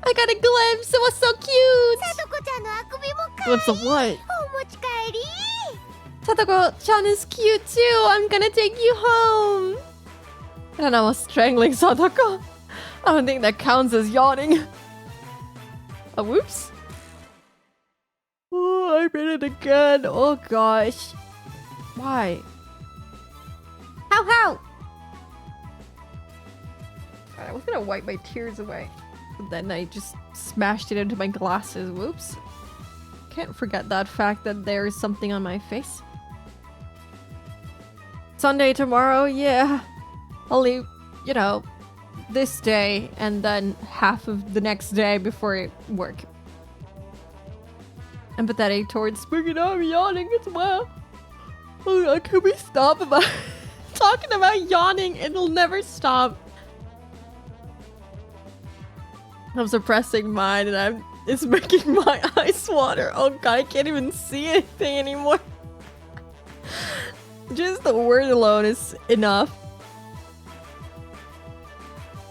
Speaker 1: I got a glimpse. It was so cute.
Speaker 6: さとこちゃんのあくびも可愛い。
Speaker 1: Glimpse of what?
Speaker 6: お持ち帰り。
Speaker 1: Satoko-chan is cute too. I'm gonna take you home. And I was strangling Satoko. I don't think that counts as yawning. Oh, whoops. Oh, I read it again. Oh gosh. Why? How? I was gonna wipe my tears away. But then I just smashed it into my glasses. Whoops. Can't forget that fact that there is something on my face. Sunday tomorrow, yeah. Only, you know, this day and then half of the next day before work. Empathetic towards Spooky. I'm yawning as well. Oh god, can we stop about talking about yawning? It'll never stop. I'm suppressing mine and it's making my eyes water. Oh god, I can't even see anything anymore. Just the word alone is enough.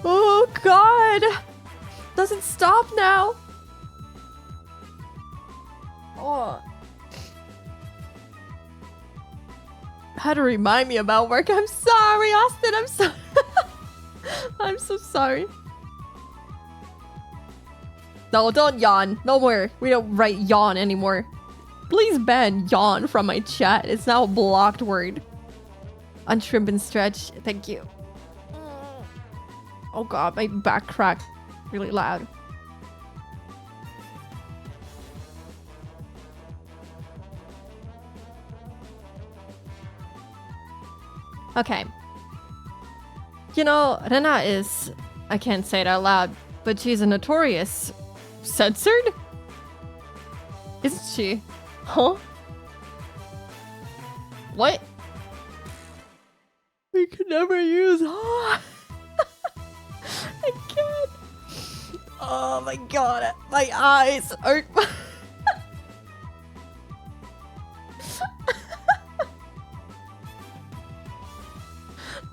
Speaker 1: Oh god! Doesn't stop now! Oh. How to remind me about work. I'm sorry, Austin. I'm so I'm so sorry. No, don't yawn. No more. We don't write yawn anymore. Please ban yawn from my chat. It's now a blocked word. Untrim and stretch. Thank you. Oh god, my back cracked really loud. Okay. You know, Rena is... I can't say it out loud, but she's a notorious... censored? Isn't she? Huh? What? We could never use... I can't. Oh my god. My eyes are...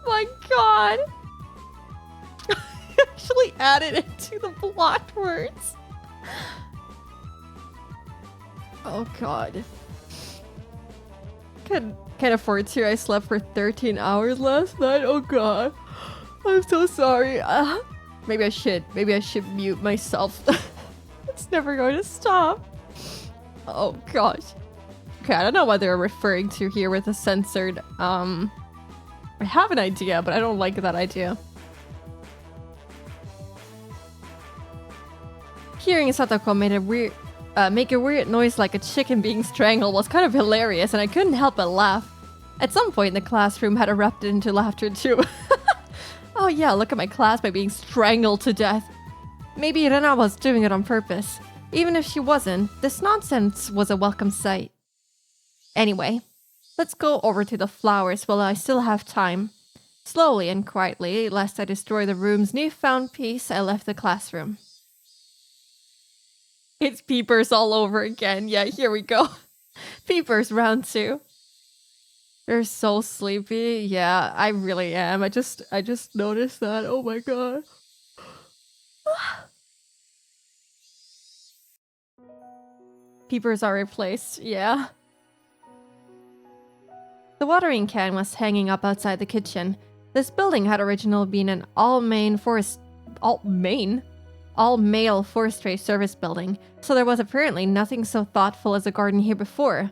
Speaker 1: My god. I actually added it to the blocked words. Oh god. Can't afford to. I slept for 13 hours last night. Oh god. I'm so sorry. Maybe I should mute myself. It's never going to stop. Oh gosh. Okay, I don't know what they're referring to here with the censored. I have an idea, but I don't like that idea. Hearing Satoko make a weird noise like a chicken being strangled was kind of hilarious, and I couldn't help but laugh. At some point, the classroom had erupted into laughter too. Oh yeah, look at my classmate being strangled to death. Maybe Rena was doing it on purpose. Even if she wasn't, this nonsense was a welcome sight. Anyway, let's go over to the flowers while I still have time. Slowly and quietly, lest I destroy the room's newfound peace, I left the classroom. It's Peepers all over again. Yeah, here we go. Peepers round 2. They're so sleepy. Yeah, I really am. I just noticed that. Oh my god. Peepers are replaced. Yeah. The watering can was hanging up outside the kitchen. This building had originally been an all-male forestry service building, so there was apparently nothing so thoughtful as a garden here before.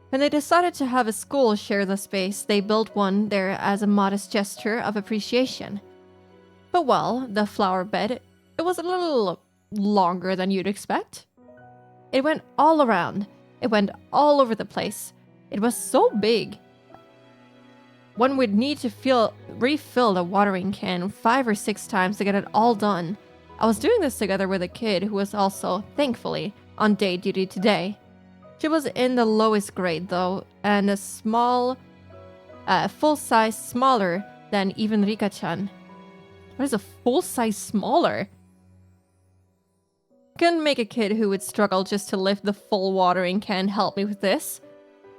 Speaker 1: When they decided to have a school share the space, they built one there as a modest gesture of appreciation. But well, the flower bed, it was a little longer than you'd expect. It went all around. It went all over the place. It was so big. One would need to refill the watering can 5 or 6 times to get it all done. I was doing this together with a kid who was also, thankfully, on day duty today. She was in the lowest grade though, and a small, full size smaller than even Rika-chan. What is a full size smaller? Couldn't make a kid who would struggle just to lift the full watering can help me with this.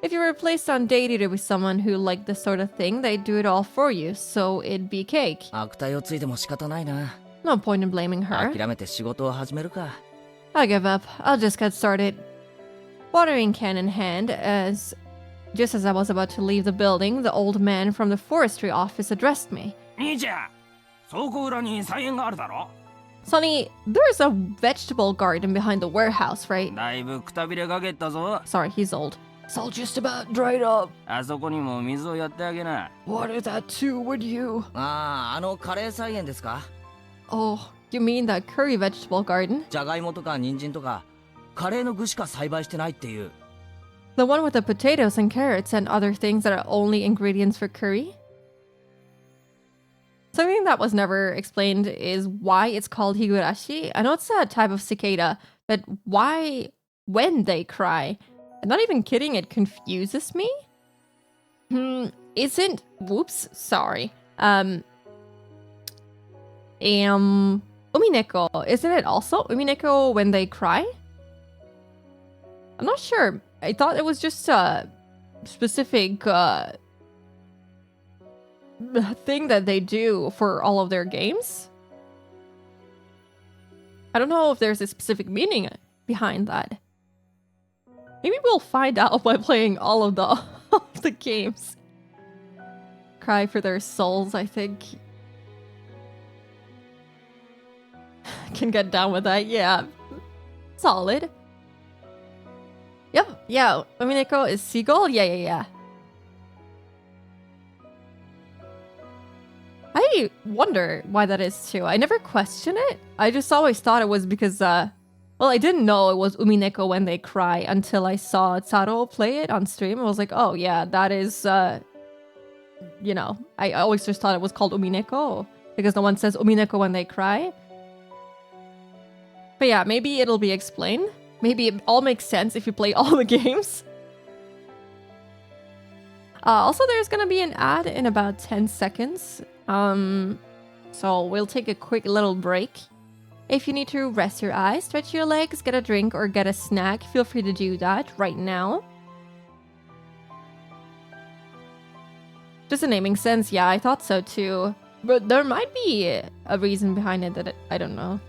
Speaker 1: If you were placed on day duty with someone who liked this sort of thing, they'd do it all for you, so it'd be cake.
Speaker 2: 悪態をついても仕方ないな。
Speaker 1: No point in blaming her.
Speaker 2: 諦めて仕事を始めるか。
Speaker 1: I give up. I'll just get started. Watering can in hand, just as I was about to leave the building, the old man from the forestry office addressed me.
Speaker 4: 兄ちゃん、倉庫裏に菜園があるだろ。
Speaker 1: Sonny, there's a vegetable garden behind the warehouse, right?
Speaker 4: だいぶくたびれかけたぞ。
Speaker 1: Sorry, he's old. It's all just about dried up.
Speaker 4: あそこにも水をやってあげな。
Speaker 1: Water that too, would you?
Speaker 2: ああ、カレー菜園ですか？
Speaker 1: Oh, you mean that curry vegetable garden?
Speaker 2: じゃがいもとか人参とか、カレーの具しか栽培してないっていう。
Speaker 1: The one with the potatoes and carrots and other things that are only ingredients for curry? Something that was never explained is why it's called Higurashi. I know it's a type of cicada, but why when they cry? I'm not even kidding, it confuses me. Whoops, sorry. Umineko, isn't it also Umineko when they cry? I'm not sure. I thought it was just a specific thing that they do for all of their games. I don't know if there's a specific meaning behind that. Maybe we'll find out by playing all of the games. Cry for their souls, I think. Can get down with that, yeah. Solid. Yep, yeah. Umineko is seagull? Yeah. I wonder why that is too. I never question it. I just always thought it was because, well, I didn't know it was Umineko when they cry until I saw Taro play it on stream. I was like, oh yeah, that is, you know, I always just thought it was called Umineko because no one says Umineko when they cry. But yeah, maybe it'll be explained. Maybe it all makes sense if you play all the games. Also, there's gonna be an ad in about 10 seconds. So we'll take a quick little break. If you need to rest your eyes, stretch your legs, get a drink, or get a snack, feel free to do that right now. Does the naming sense? Yeah, I thought so too. But there might be a reason behind it that I don't know.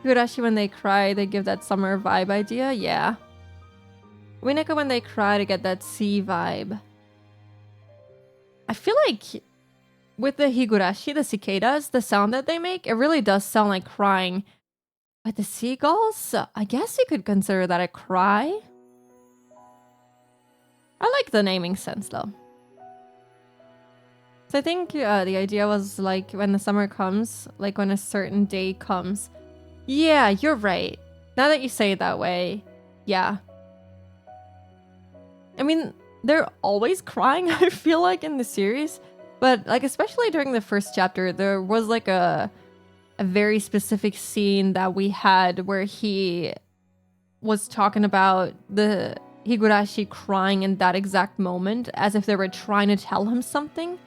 Speaker 1: Higurashi when they cry, they give that summer vibe idea? Yeah. Umineko when they cry to get that sea vibe. I feel like with the Higurashi, the cicadas, the sound that they make, it really does sound like crying. But the seagulls, I guess you could consider that a cry. I like the naming sense though. So I think the idea was like when the summer comes, like when a certain day comes. Yeah, you're right. Now that you say it that way, yeah. I mean, they're always crying, I feel like, in the series. But, like, especially during the first chapter, there was, like, a very specific scene that we had where he was talking about the Higurashi crying in that exact moment, as if they were trying to tell him something.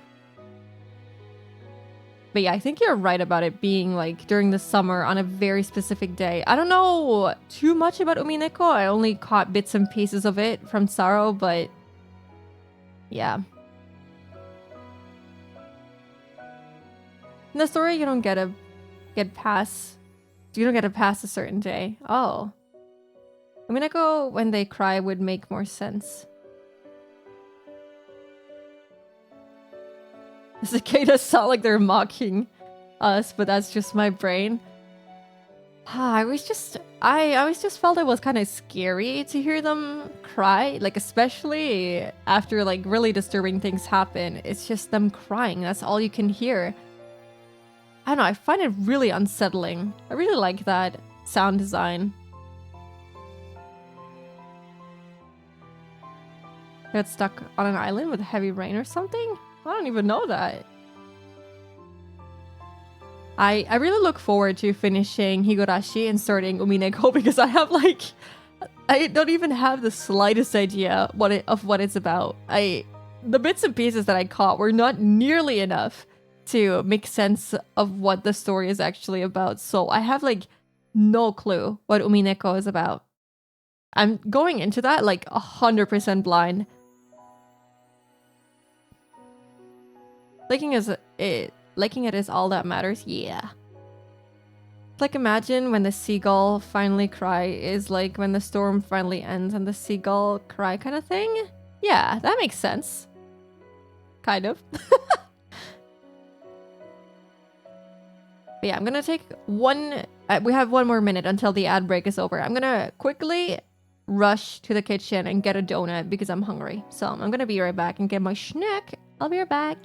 Speaker 1: But yeah, I think you're right about it being, like, during the summer on a very specific day. I don't know too much about Umineko. I only caught bits and pieces of it from Saro, but yeah. In the story, you don't get past a certain day. Oh. Umineko when they cry would make more sense. The cicadas sound like they're mocking us, but that's just my brain. I always just felt it was kind of scary to hear them cry, like especially after like really disturbing things happen. It's just them crying. That's all you can hear. I don't know, I find it really unsettling. I really like that sound design. Got stuck on an island with heavy rain or something? I don't even know that. I really look forward to finishing Higurashi and starting Umineko because I have like... I don't even have the slightest idea of what it's about. The bits and pieces that I caught were not nearly enough to make sense of what the story is actually about. So I have like no clue what Umineko is about. I'm going into that like 100% blind. Liking it is all that matters. Yeah. Like imagine when the seagull finally cry is like when the storm finally ends and the seagull cry kind of thing. Yeah, that makes sense. Kind of. But yeah, I'm gonna take one... we have 1 more minute until the ad break is over. I'm gonna quickly rush to the kitchen and get a donut because I'm hungry. So I'm gonna be right back and get my snack. I'll be right back.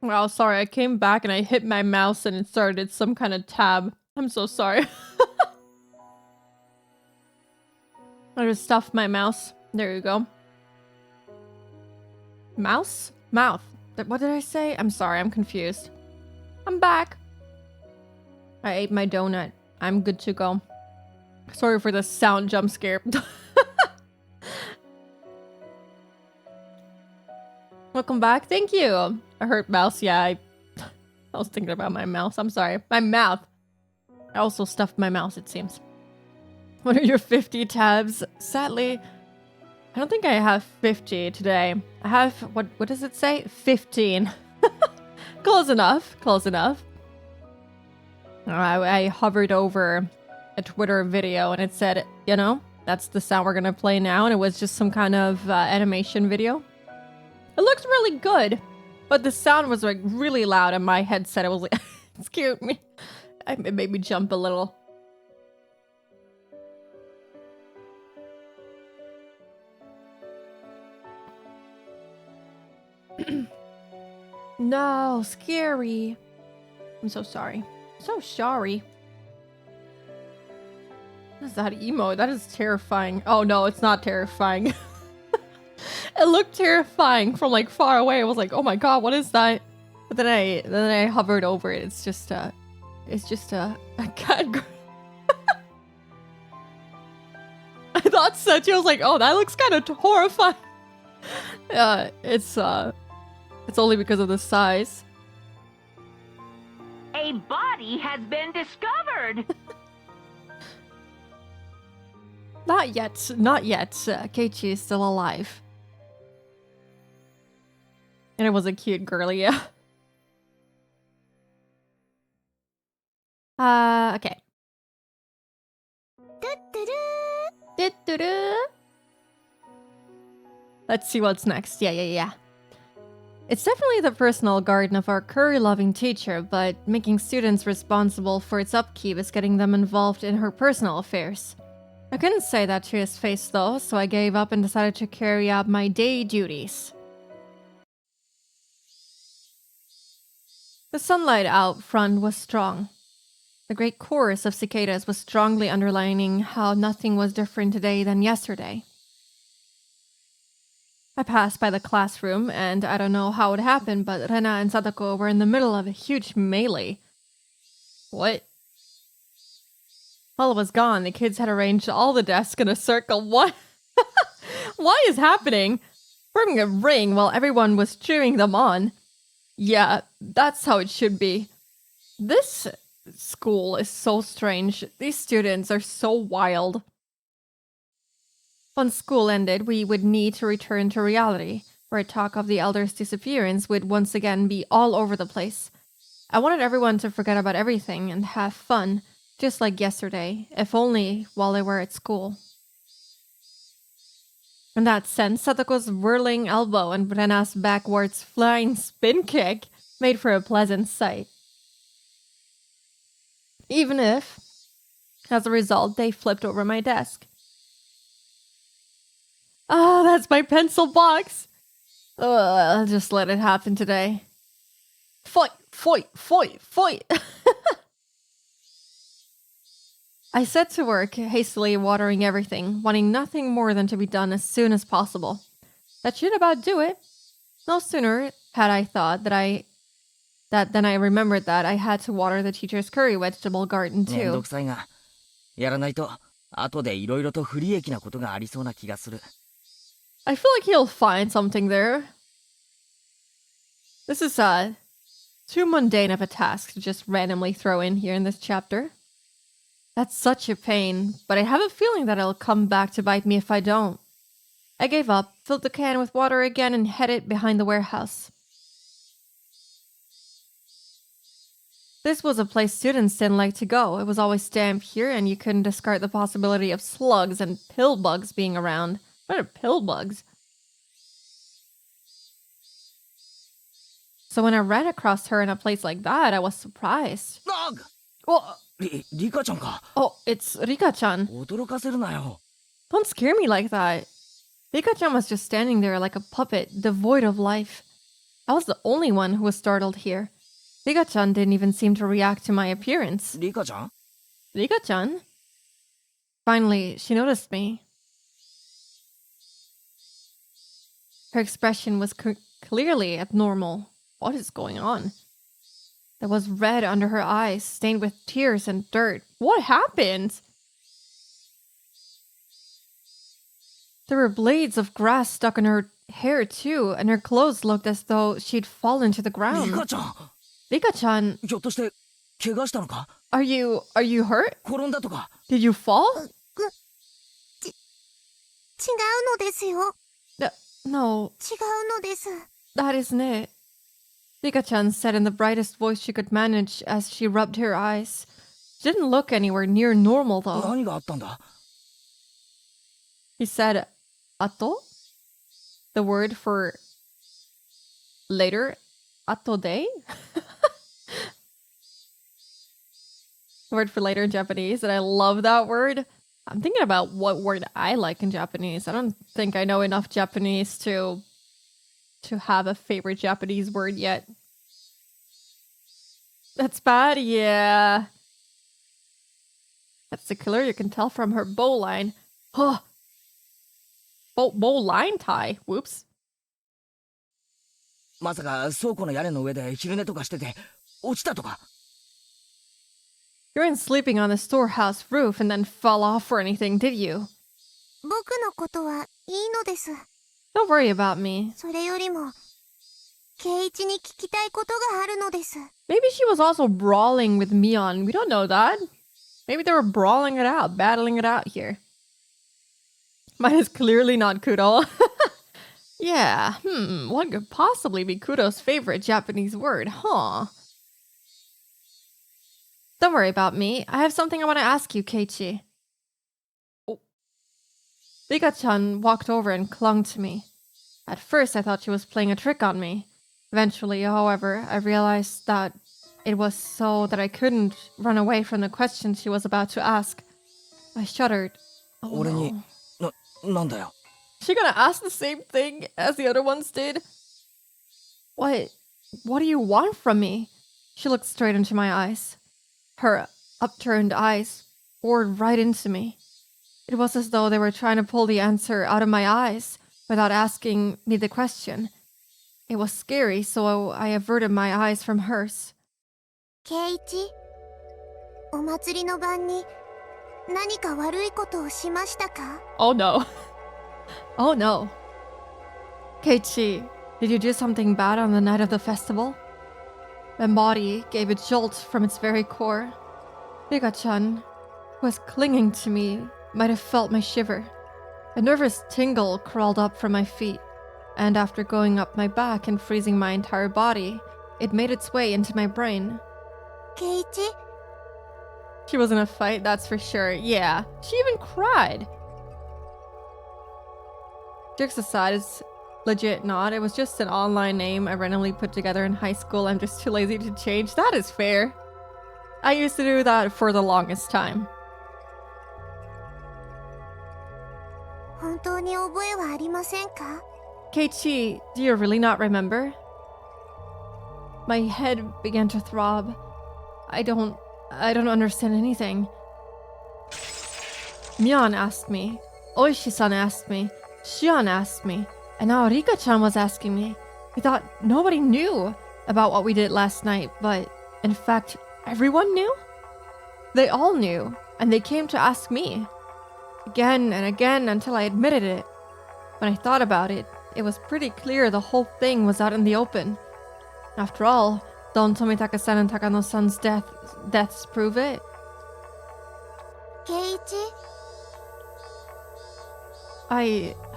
Speaker 1: Wow, sorry, I came back and I hit my mouse and it started some kind of tab. I'm so sorry. I just stuffed my mouse. There you go. Mouse? Mouth. What did I say? I'm sorry, I'm confused. I'm back. I ate my donut. I'm good to go. Sorry for the sound jump scare. Welcome back. Thank you. I heard mouse. Yeah, I was thinking about my mouse. I'm sorry. My mouth. I also stuffed my mouse, it seems. What are your 50 tabs? Sadly, I don't think I have 50 today. I have, what does it say? 15. Close enough. Close enough. I hovered over a Twitter video and it said, you know, that's the sound we're gonna play now. And it was just some kind of animation video. It looked really good, but the sound was like really loud and my headset, it was like, it scared me. It made me jump a little. No, scary. I'm so sorry. So sorry. What is that emo? That is terrifying. Oh no, it's not terrifying. It looked terrifying from like far away. I was like, oh my god, what is that? But then I hovered over it. It's just a cat girl. I thought such. I was like, oh, that looks kind of horrifying. It's only because of the size.
Speaker 8: A body has been discovered.
Speaker 1: Not yet. Not yet. Keiichi is still alive. And it was a cute girly, yeah. Okay. Let's see what's next. Yeah. It's definitely the personal garden of our curry-loving teacher, but making students responsible for its upkeep is getting them involved in her personal affairs. I couldn't say that to his face though, so I gave up and decided to carry out my day duties. The sunlight out front was strong. The great chorus of cicadas was strongly underlining how nothing was different today than yesterday. I passed by the classroom, and I don't know how it happened, but Rena and Sadako were in the middle of a huge melee. What? While it was gone, the kids had arranged all the desks in a circle. What? What is happening? Forming a ring while everyone was cheering them on. Yeah, that's how it should be. This school is so strange. These students are so wild. Once school ended, we would need to return to reality, where talk of the elders' disappearance would once again be all over the place. I wanted everyone to forget about everything and have fun, just like yesterday, if only while they were at school. In that sense, Satoko's whirling elbow and Brena's backwards flying spin kick made for a pleasant sight. Even if, as a result, they flipped over my desk. Ah, that's my pencil box! I'll just let it happen today. Fight! Fight! Fight! Fight! I set to work, hastily watering everything, wanting nothing more than to be done as soon as possible. That should about do it. No sooner had I thought than I remembered that I had to water the teacher's curry vegetable garden
Speaker 2: めんど
Speaker 1: too.
Speaker 2: くさいが、やらないと後でいろいろと不利益なことがありそうな気がする。
Speaker 1: I feel like he'll find something there. This is too mundane of a task to just randomly throw in here in this chapter. That's such a pain, but I have a feeling that it'll come back to bite me if I don't. I gave up, filled the can with water again, and headed behind the warehouse. This was a place students didn't like to go. It was always damp here, and you couldn't discard the possibility of slugs and pill bugs being around. What are pill bugs? So when I ran across her in a place like that, I was surprised.
Speaker 2: Dog!
Speaker 1: Oh,
Speaker 2: リカちゃんか。
Speaker 1: oh, it's Rika-chan.
Speaker 2: 驚かせるなよ。
Speaker 1: Don't scare me like that. Rika-chan was just standing there like a puppet, devoid of life. I was the only one who was startled here. Rika-chan didn't even seem to react to my appearance.
Speaker 2: リカちゃん
Speaker 1: Rika-chan? Finally, she noticed me. Her expression was clearly abnormal. What is going on? There was red under her eyes, stained with tears and dirt. What happened? There were blades of grass stuck in her hair too, and her clothes looked as though she'd fallen to the
Speaker 2: リ
Speaker 1: ground.
Speaker 2: カちゃん
Speaker 1: Rika-chan,
Speaker 2: ひょっとして怪我したのか
Speaker 1: are you hurt?
Speaker 2: 転んだとか
Speaker 1: Did you fall?
Speaker 6: 違うのですよ。
Speaker 1: No,
Speaker 6: 違うのです。
Speaker 1: that isn't it. Rika-chan said in the brightest voice she could manage as she rubbed her eyes. She didn't look anywhere near normal though.
Speaker 2: 何があったんだ
Speaker 1: He said, ato? The word for later? Ato de? The word for later in Japanese, and I love that word. I'm thinking about what word I like in Japanese. I don't think I know enough Japanese to have a favorite Japanese word yet. That's bad, yeah. That's the killer, you can tell from her bow line. Huh. Bow line tie. Whoops.
Speaker 2: まさか倉庫の屋根の上で昼寝とかしてて落ちたとか
Speaker 1: You weren't sleeping on the storehouse roof and then fell off or anything, did you?
Speaker 6: 僕のことはいいのです。
Speaker 1: Don't worry about me.
Speaker 6: それよりも、圭一に聞きたいことがあるのです。
Speaker 1: Maybe she was also brawling with Mion. We don't know that. Maybe they were brawling it out, battling it out here. Mine is clearly not Kudo. Yeah, what could possibly be Kudo's favorite Japanese word, huh? Don't worry about me. I have something I want to ask you, Keiichi. Oh. Rika-chan walked over and clung to me. At first, I thought she was playing a trick on me. Eventually, however, I realized that it was so that I couldn't run away from the question she was about to ask. I shuddered. Oh,
Speaker 2: 俺に
Speaker 1: no.
Speaker 2: なんだよ
Speaker 1: She gonna ask the same thing as the other ones did? What do you want from me? She looked straight into my eyes. Her upturned eyes bored right into me. It was as though they were trying to pull the answer out of my eyes without asking me the question. It was scary, so I averted my eyes from hers.
Speaker 6: 圭一、お祭りの晩に何か悪いことをしましたか？
Speaker 1: Oh no. Oh no. Keiichi, did you do something bad on the night of the festival? My body gave a jolt from its very core. Rika-chan, who was clinging to me, might have felt my shiver. A nervous tingle crawled up from my feet, and after going up my back and freezing my entire body, it made its way into my brain.
Speaker 6: 圭一、
Speaker 1: She was in a fight, that's for sure. Yeah, she even cried. Jokes aside, it's legit not. It was just an online name I randomly put together in high school. I'm just too lazy to change. That is fair. I used to do that for the longest time.
Speaker 6: 本当に覚えはありませんか？
Speaker 1: Keiichi, do you really not remember? My head began to throb. I don't understand anything. Mion asked me. Oishi-san asked me. Shion asked me. And now Rika-chan was asking me. We thought nobody knew about what we did last night, but in fact, everyone knew? They all knew, and they came to ask me. Again and again until I admitted it. When I thought about it, it was pretty clear the whole thing was out in the open. After all, don't Tomitaka-san and Takano-san's deaths prove it.
Speaker 6: 圭一、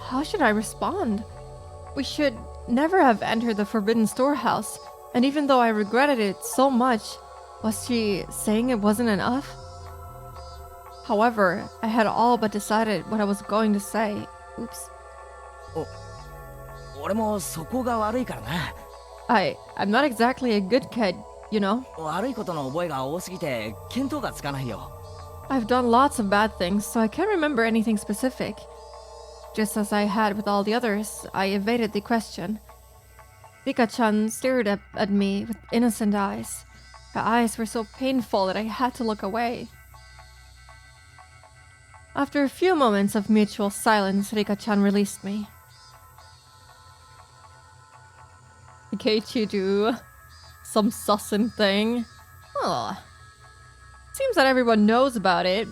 Speaker 1: How should I respond? We should never have entered the forbidden storehouse, and even though I regretted it so much, was she saying it wasn't enough? However, I had all but decided what I was going to say. Oops.
Speaker 2: 俺もそこが悪いからな
Speaker 1: I'm not exactly a good kid, you know?
Speaker 2: 悪いことの覚えが多すぎて見当がつかないよ
Speaker 1: I've done lots of bad things, so I can't remember anything specific. Just as I had with all the others, I evaded the question. Rika-chan stared at me with innocent eyes. Her eyes were so painful that I had to look away. After a few moments of mutual silence, Rika-chan released me. Keiichi do some sussing thing. Oh. Seems that everyone knows about it.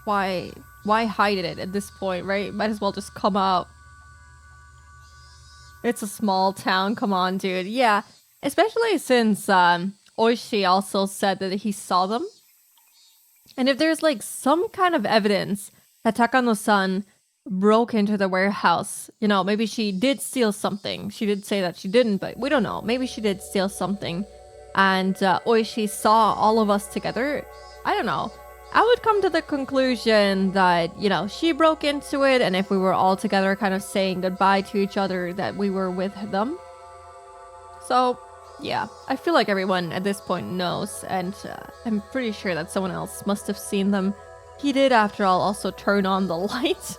Speaker 1: Why hide it at this point, right? Might as well just come out. It's a small town, come on, dude. Yeah, especially since Oishi also said that he saw them. And if there's like some kind of evidence that Takano-san broke into the warehouse, you know, maybe she did steal something. She did say that she didn't, but we don't know. Maybe she did steal something. And Oishi saw all of us together. I don't know. I would come to the conclusion that, you know, she broke into it, and if we were all together kind of saying goodbye to each other, that we were with them. So, yeah, I feel like everyone at this point knows, and I'm pretty sure that someone else must have seen them. He did, after all, also turn on the light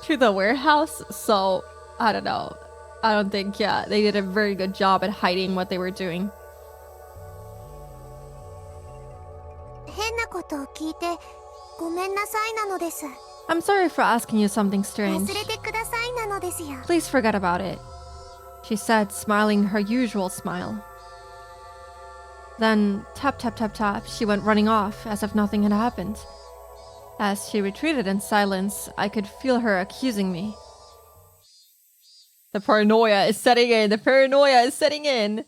Speaker 1: to the warehouse, so I don't know. I don't think, yeah, they did a very good job at hiding what they were doing.
Speaker 6: 変なことを聞いてごめんなさいなのです。
Speaker 1: I'm sorry for asking you something
Speaker 6: 忘
Speaker 1: strange.
Speaker 6: れてくださいなのですよ。
Speaker 1: Please forget about it, she said, smiling her usual smile. Then, tap tap tap tap, she went running off as if nothing had happened. As she retreated in silence, I could feel her accusing me. The paranoia is setting in. The paranoia is setting in.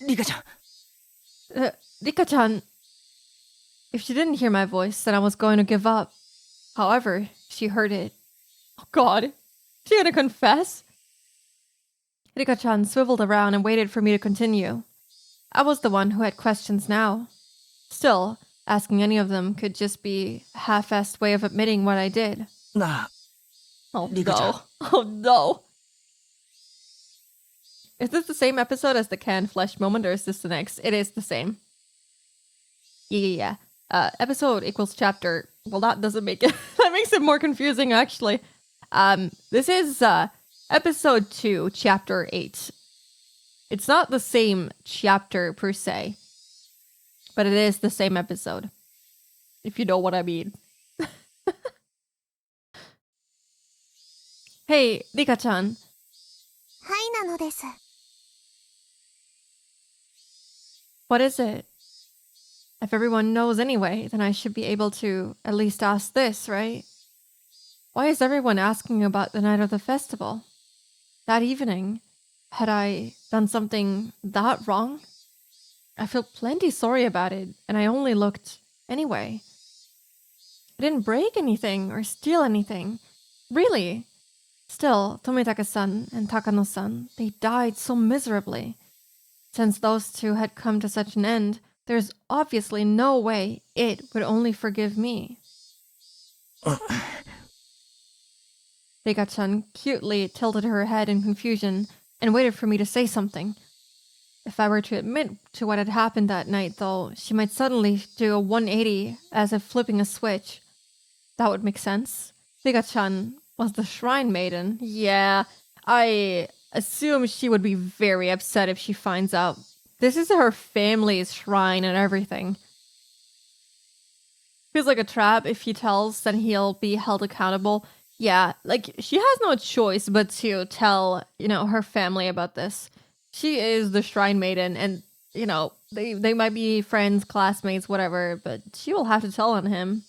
Speaker 2: リカちゃん、
Speaker 1: Rika-chan. If she didn't hear my voice, then I was going to give up. However, she heard it. Oh god. Is she gonna confess? Rika-chan swiveled around and waited for me to continue. I was the one who had questions now. Still, asking any of them could just be a half-assed way of admitting what I did.
Speaker 2: なあ、
Speaker 1: Oh
Speaker 2: Rika-chan.
Speaker 1: no. Oh no. Is this the same episode as the canned flesh moment, or is this the next? It is the same. Yeah. Episode equals chapter. Well, that doesn't make it. That makes it more confusing, actually. This is episode 2, chapter 8. It's not the same chapter per se, but it is the same episode, if you know what I mean. Hey, Rika-chan.
Speaker 6: はいなのです。
Speaker 1: What is it? If everyone knows anyway, then I should be able to at least ask this, right? Why is everyone asking about the night of the festival? That evening, had I done something that wrong? I feel plenty sorry about it, and I only looked anyway. I didn't break anything or steal anything. Really. Still, Tomitake-san and Takano-san, they died so miserably. Since those two had come to such an end, there's obviously no way it would only forgive me. Rika-chan cutely tilted her head in confusion and waited for me to say something. If I were to admit to what had happened that night, though, she might suddenly do a 180 as if flipping a switch. That would make sense. Rika-chan was the shrine maiden. Yeah, I assume she would be very upset if she finds out. This is her family's shrine and everything. Feels like a trap. If he tells, then he'll be held accountable. Yeah, like, she has no choice but to tell, you know, her family about this. She is the shrine maiden, and, you know, they might be friends, classmates, whatever, but she will have to tell on him.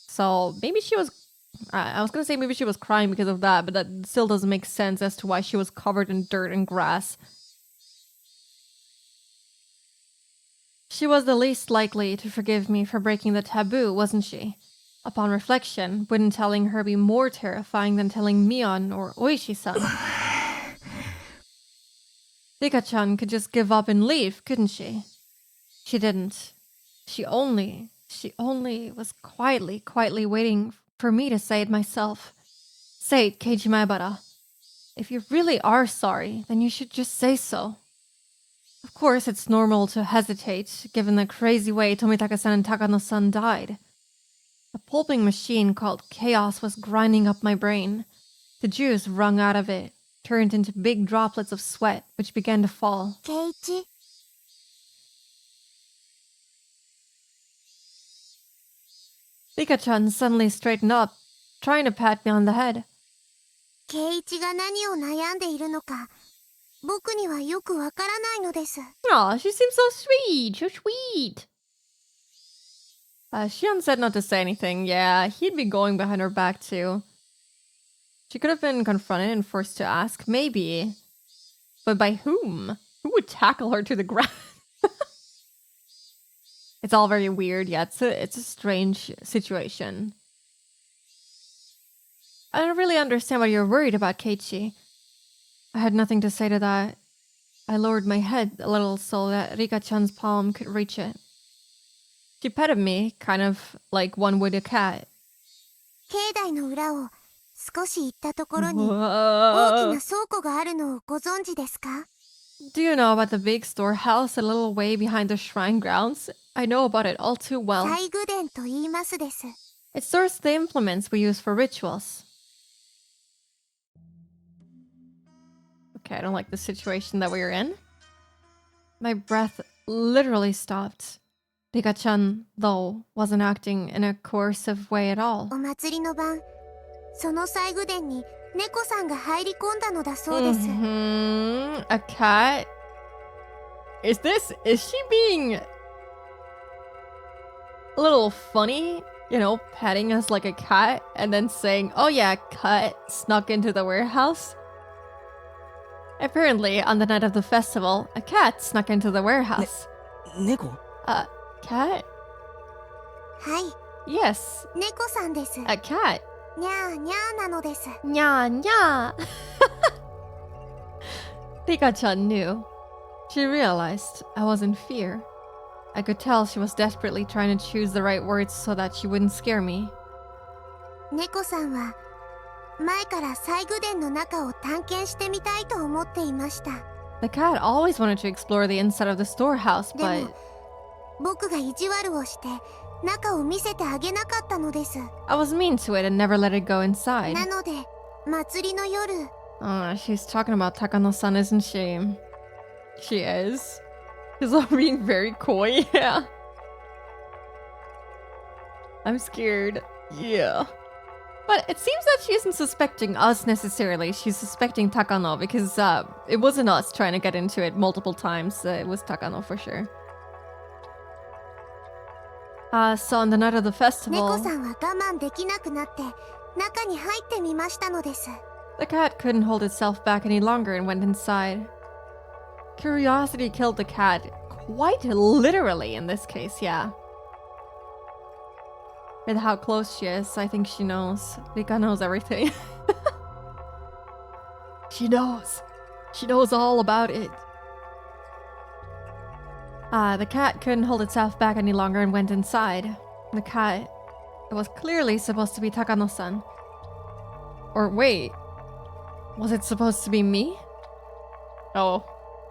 Speaker 1: So, maybe she was... I was gonna say maybe she was crying because of that, but that still doesn't make sense as to why she was covered in dirt and grass. She was the least likely to forgive me for breaking the taboo, wasn't she? Upon reflection, wouldn't telling her be more terrifying than telling Mion or Oishi-san? Rika-chan could just give up and leave, couldn't she? She didn't. She only was quietly waiting for me to say it myself. Say it, Keiji Maebara. If you really are sorry, then you should just say so. Of course, it's normal to hesitate, given the crazy way Tomitake-san and Takano-san died. A pulping machine called Chaos was grinding up my brain. The juice wrung out of it, turned into big droplets of sweat, which began to fall.
Speaker 6: ケイチ、
Speaker 1: Rika-chan suddenly straightened up, trying to pat me on the head.
Speaker 6: ケイチが何を悩んでいるのか、僕にはよくわからないのです。
Speaker 1: Aw, she seems so sweet, so sweet. Shion said not to say anything. Yeah, he'd be going behind her back too. She could have been confronted and forced to ask, maybe. But by whom? Who would tackle her to the ground? It's all very weird. Yeah, it's a strange situation. I don't really understand why you're worried about Keiichi. I had nothing to say to that. I lowered my head a little so that Rika-chan's palm could reach it. She petted me, kind of like one would a cat.
Speaker 6: 境内の裏を少し行ったところに大きな倉庫があるのをご存知ですか？
Speaker 1: Do you know about the big storehouse a little way behind the shrine grounds? I know about it all too well.
Speaker 6: 祭具殿と言いますです。
Speaker 1: It stores the implements we use for rituals. Okay, I don't like the situation that we're in. My breath literally stopped. Rika-chan, though, wasn't acting in a coercive way at all.
Speaker 6: お祭りの晩、その祭具殿に猫さんが入り込んだのだそうです。
Speaker 1: A cat? Is she being a little funny? You know, petting us like a cat and then saying, oh yeah, cat snuck into the warehouse? Apparently, on the night of the festival, a cat snuck into the warehouse.
Speaker 2: 猫？
Speaker 1: Cat?
Speaker 6: はい、
Speaker 1: Yes,
Speaker 6: 猫さんです。
Speaker 1: a cat.
Speaker 6: にゃーにゃーなのです。
Speaker 1: Nya nya. Rika-chan knew. She realized I was in fear. I could tell she was desperately trying to choose the right words so that she wouldn't scare me.
Speaker 6: 猫さんは前から祭具殿の中を探検してみたいと思っていました。
Speaker 1: The cat always wanted to explore the inside of the storehouse,
Speaker 6: で
Speaker 1: but
Speaker 6: も僕が意地悪をして中を見せてあげなかったのです。
Speaker 1: I was mean to it and never let it go inside.
Speaker 6: なので祭りの夜、
Speaker 1: She's talking about Takano-san, isn't she? She is. She's all being very coy, yeah. I'm scared. Yeah. But it seems that she isn't suspecting us necessarily. She's suspecting Takano because it wasn't us trying to get into it multiple times. It was Takano for sure. So on the night of the
Speaker 6: 猫
Speaker 1: festival,
Speaker 6: さんは我慢できなくなって中に入ってみましたのです。
Speaker 1: the cat couldn't hold itself back any longer and went inside. Curiosity killed the cat, quite literally in this case, yeah. With how close she is, I think she knows. Rika knows everything. She knows. She knows all about it. The cat couldn't hold itself back any longer and went inside. The cat, it was clearly supposed to be Takano-san. Or wait, was it supposed to be me? Oh.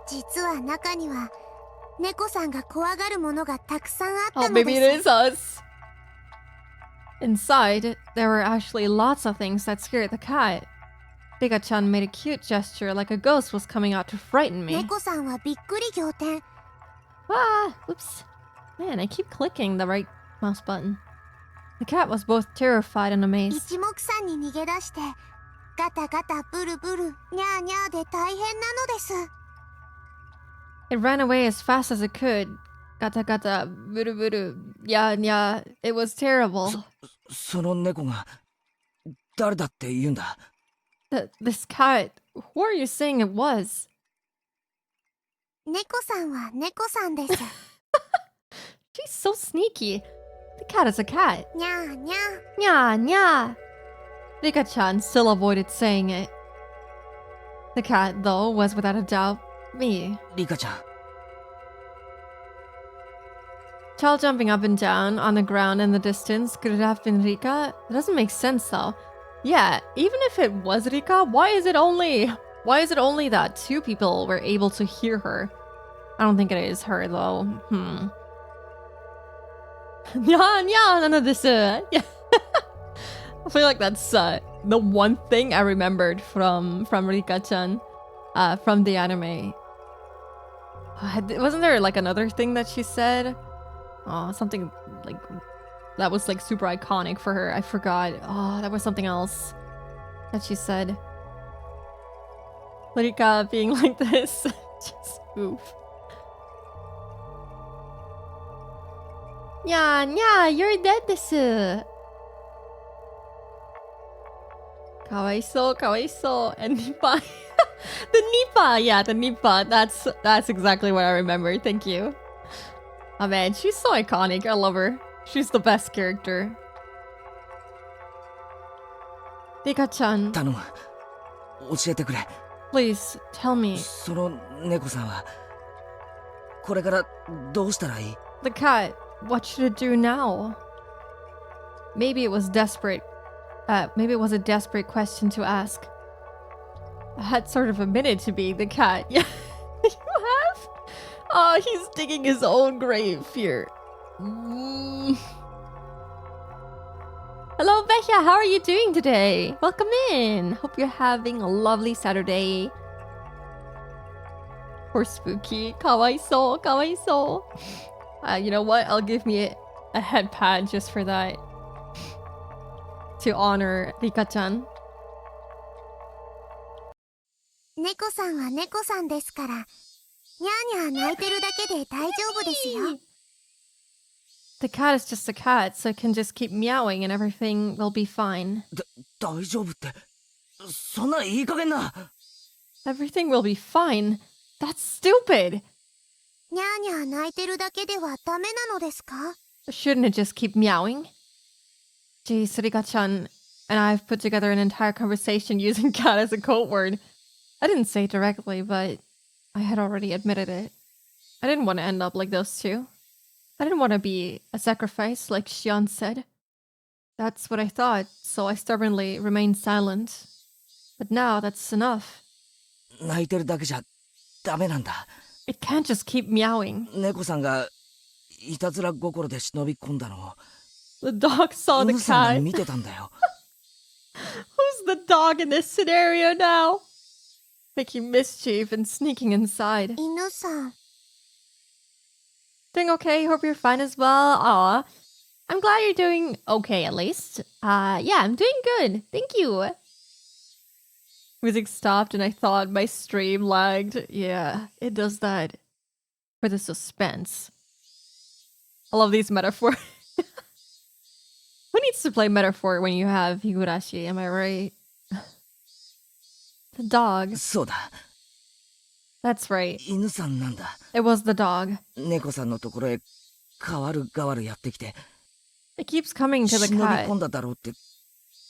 Speaker 6: 実は中には猫さんが怖がるものがたくさんあった
Speaker 1: Oh,
Speaker 6: ので
Speaker 1: maybe it
Speaker 6: す。
Speaker 1: is us. Inside, there were actually lots of things that scared the cat. Rika-chan made a cute gesture like a ghost was coming out to frighten me.
Speaker 6: 猫さんはびっくり仰天。
Speaker 1: Oops. Man, I keep clicking the right mouse button. The cat was both terrified and amazed.
Speaker 6: 一目散に逃げ出してガタガタブルブルニャーニャーで大変なのです。
Speaker 1: It ran away as fast as it could. Gata gata, buru buru, ya ya. It was terrible.
Speaker 2: その猫が誰だって言うんだ？
Speaker 1: This cat, who are you saying it was?
Speaker 6: 猫さんは猫さんです。
Speaker 1: She's so sneaky. The cat is a cat.
Speaker 6: にゃーにゃー。
Speaker 1: Nya nya. Rika-chan still avoided saying it. The cat, though, was without a doubt me.
Speaker 2: リカちゃん、
Speaker 1: Child jumping up and down on the ground in the distance. Could it have been Rika? It doesn't make sense though. Yeah, even if it was Rika, why is it only that two people were able to hear her? I don't think it is her though. Yeah, none of this. Yeah. I feel like that's the one thing I remembered from Rika-chan, from the anime. Wasn't there like another thing that she said? Something like that was like super iconic for her. I forgot. Oh, that was something else that she said. Rika being like this. Just oof. Yeah, you're dead desu. Kawaiso. And Nipa. The Nipa, yeah, the Nipa. That's exactly what I remember. Thank you. Oh man, she's so iconic. I love her. She's the best character. Rika-chan,
Speaker 2: 頼む。教えてくれ。
Speaker 1: please tell me.
Speaker 2: その猫さんはこれからどうしたらいい？
Speaker 1: The cat, what should it do now? Maybe it was desperate. Maybe it was a desperate question to ask. I had sort of admitted to being the cat. Yeah, you have? Oh, he's digging his own grave here. Hello, Becha. How are you doing today? Welcome in. Hope you're having a lovely Saturday. Poor Spooky. Kawaiso. You know what? I'll give me a head pad just for that. To honor Rika-chan.
Speaker 6: 猫さんは猫さんですから、にゃーにゃー泣いてるだけで大丈夫ですよ。
Speaker 1: The cat is just a cat, so it can just keep meowing and everything will be fine.
Speaker 2: 大丈夫って、そんないい加減な。
Speaker 1: Everything will be fine? That's stupid!
Speaker 6: にゃーにゃー泣いてるだけではダメなのですか？
Speaker 1: Shouldn't it just keep meowing? Geez, Rika-chan and I have put together an entire conversation using cat as a code word. I didn't say it directly, but I had already admitted it. I didn't want to end up like those two. I didn't want to be a sacrifice, like Shion said. That's what I thought, so I stubbornly remained silent. But now that's enough.
Speaker 2: 泣いてるだけじゃダメなんだ。
Speaker 1: It can't just keep meowing.
Speaker 2: 猫さんがいたずら心で忍び込んだのを
Speaker 1: The dog saw the
Speaker 2: 犬さんが
Speaker 1: cat.
Speaker 2: 見てたんだよ。
Speaker 1: Who's the dog in this scenario now? Making mischief and sneaking inside.
Speaker 6: 犬さん。
Speaker 1: Doing okay? Hope you're fine as well. Aw. I'm glad you're doing okay at least. Yeah, I'm doing good. Thank you. Music stopped and I thought my stream lagged. Yeah, it does that. For the suspense. I love these metaphors. Who needs to play metaphor when you have Higurashi? Am I right? The dog.
Speaker 2: そうだ。
Speaker 1: That's right.
Speaker 2: 犬さんなんだ。
Speaker 1: It was the dog.
Speaker 2: 猫さんのところへ代わる代わるやってきて、
Speaker 1: It keeps coming to the
Speaker 2: 忍び
Speaker 1: cat
Speaker 2: 込んだだろうって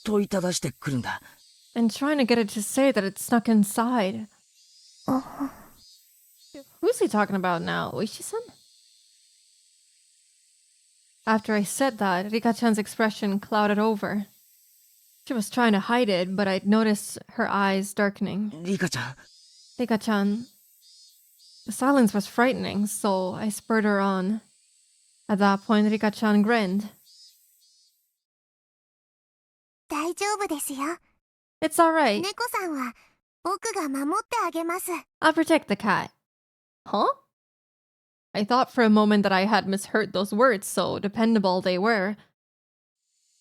Speaker 2: 問いただしてくるんだ。
Speaker 1: and trying to get it to say that it snuck inside. Who's he talking about now? Oishi-san? After I said that, Rika-chan's expression clouded over. She was trying to hide it, but I'd noticed her eyes darkening.
Speaker 2: リカちゃん、
Speaker 1: Rika-chan. The silence was frightening, so I spurred her on. At that point, Rika-chan grinned.
Speaker 6: 大丈夫ですよ。
Speaker 1: It's alright.
Speaker 6: 猫さんは僕が守ってあげます。
Speaker 1: I'll protect the cat. Huh? I thought for a moment that I had misheard those words, so dependable they were.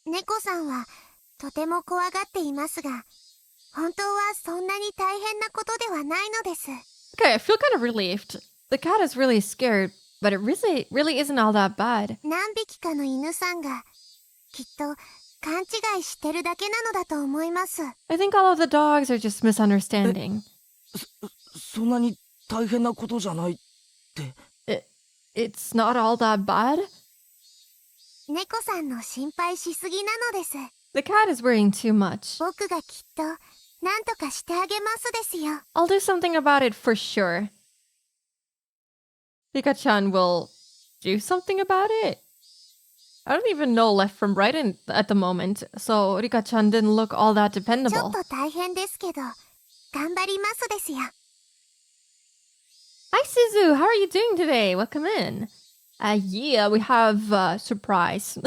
Speaker 6: 猫さんはとても怖がっていますが、本当はそんなに大変なことではないのです。
Speaker 1: Okay, I feel kind of relieved. The cat is really scared, but it really isn't all that bad.
Speaker 6: 何匹かの犬さんがきっと勘違いしてるだけなのだと思います。
Speaker 1: I think all of the dogs are just misunderstanding.
Speaker 2: そんなに大変なことじゃないって。
Speaker 1: It's not all that bad?
Speaker 6: 猫さんの心配しすぎなのです。
Speaker 1: The cat is worrying too much.
Speaker 6: 僕がきっと何とかしてあげますですよ。
Speaker 1: I'll do something about it for sure. Rika-chan will do something about it? I don't even know left from right at the moment, so Rika-chan didn't look all that
Speaker 6: ちょっ
Speaker 1: dependable.
Speaker 6: と大変ですけど、頑張りますですよ。
Speaker 1: Hi Suzu, how are you doing today? Welcome in. Yeah, we have a surprise.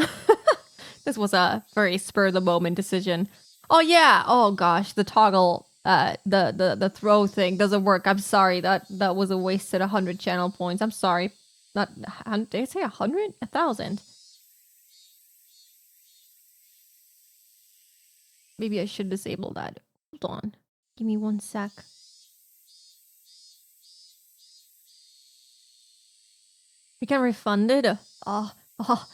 Speaker 1: This was a very spur-of-the-moment decision. Oh yeah. Oh gosh, the toggle, the throw thing doesn't work. I'm sorry. That was a wasted 100 channel points. I'm sorry. Not did I say 100? 1,000. Maybe I should disable that. Hold on. Give me 1 sec. We can refund it. Oh. I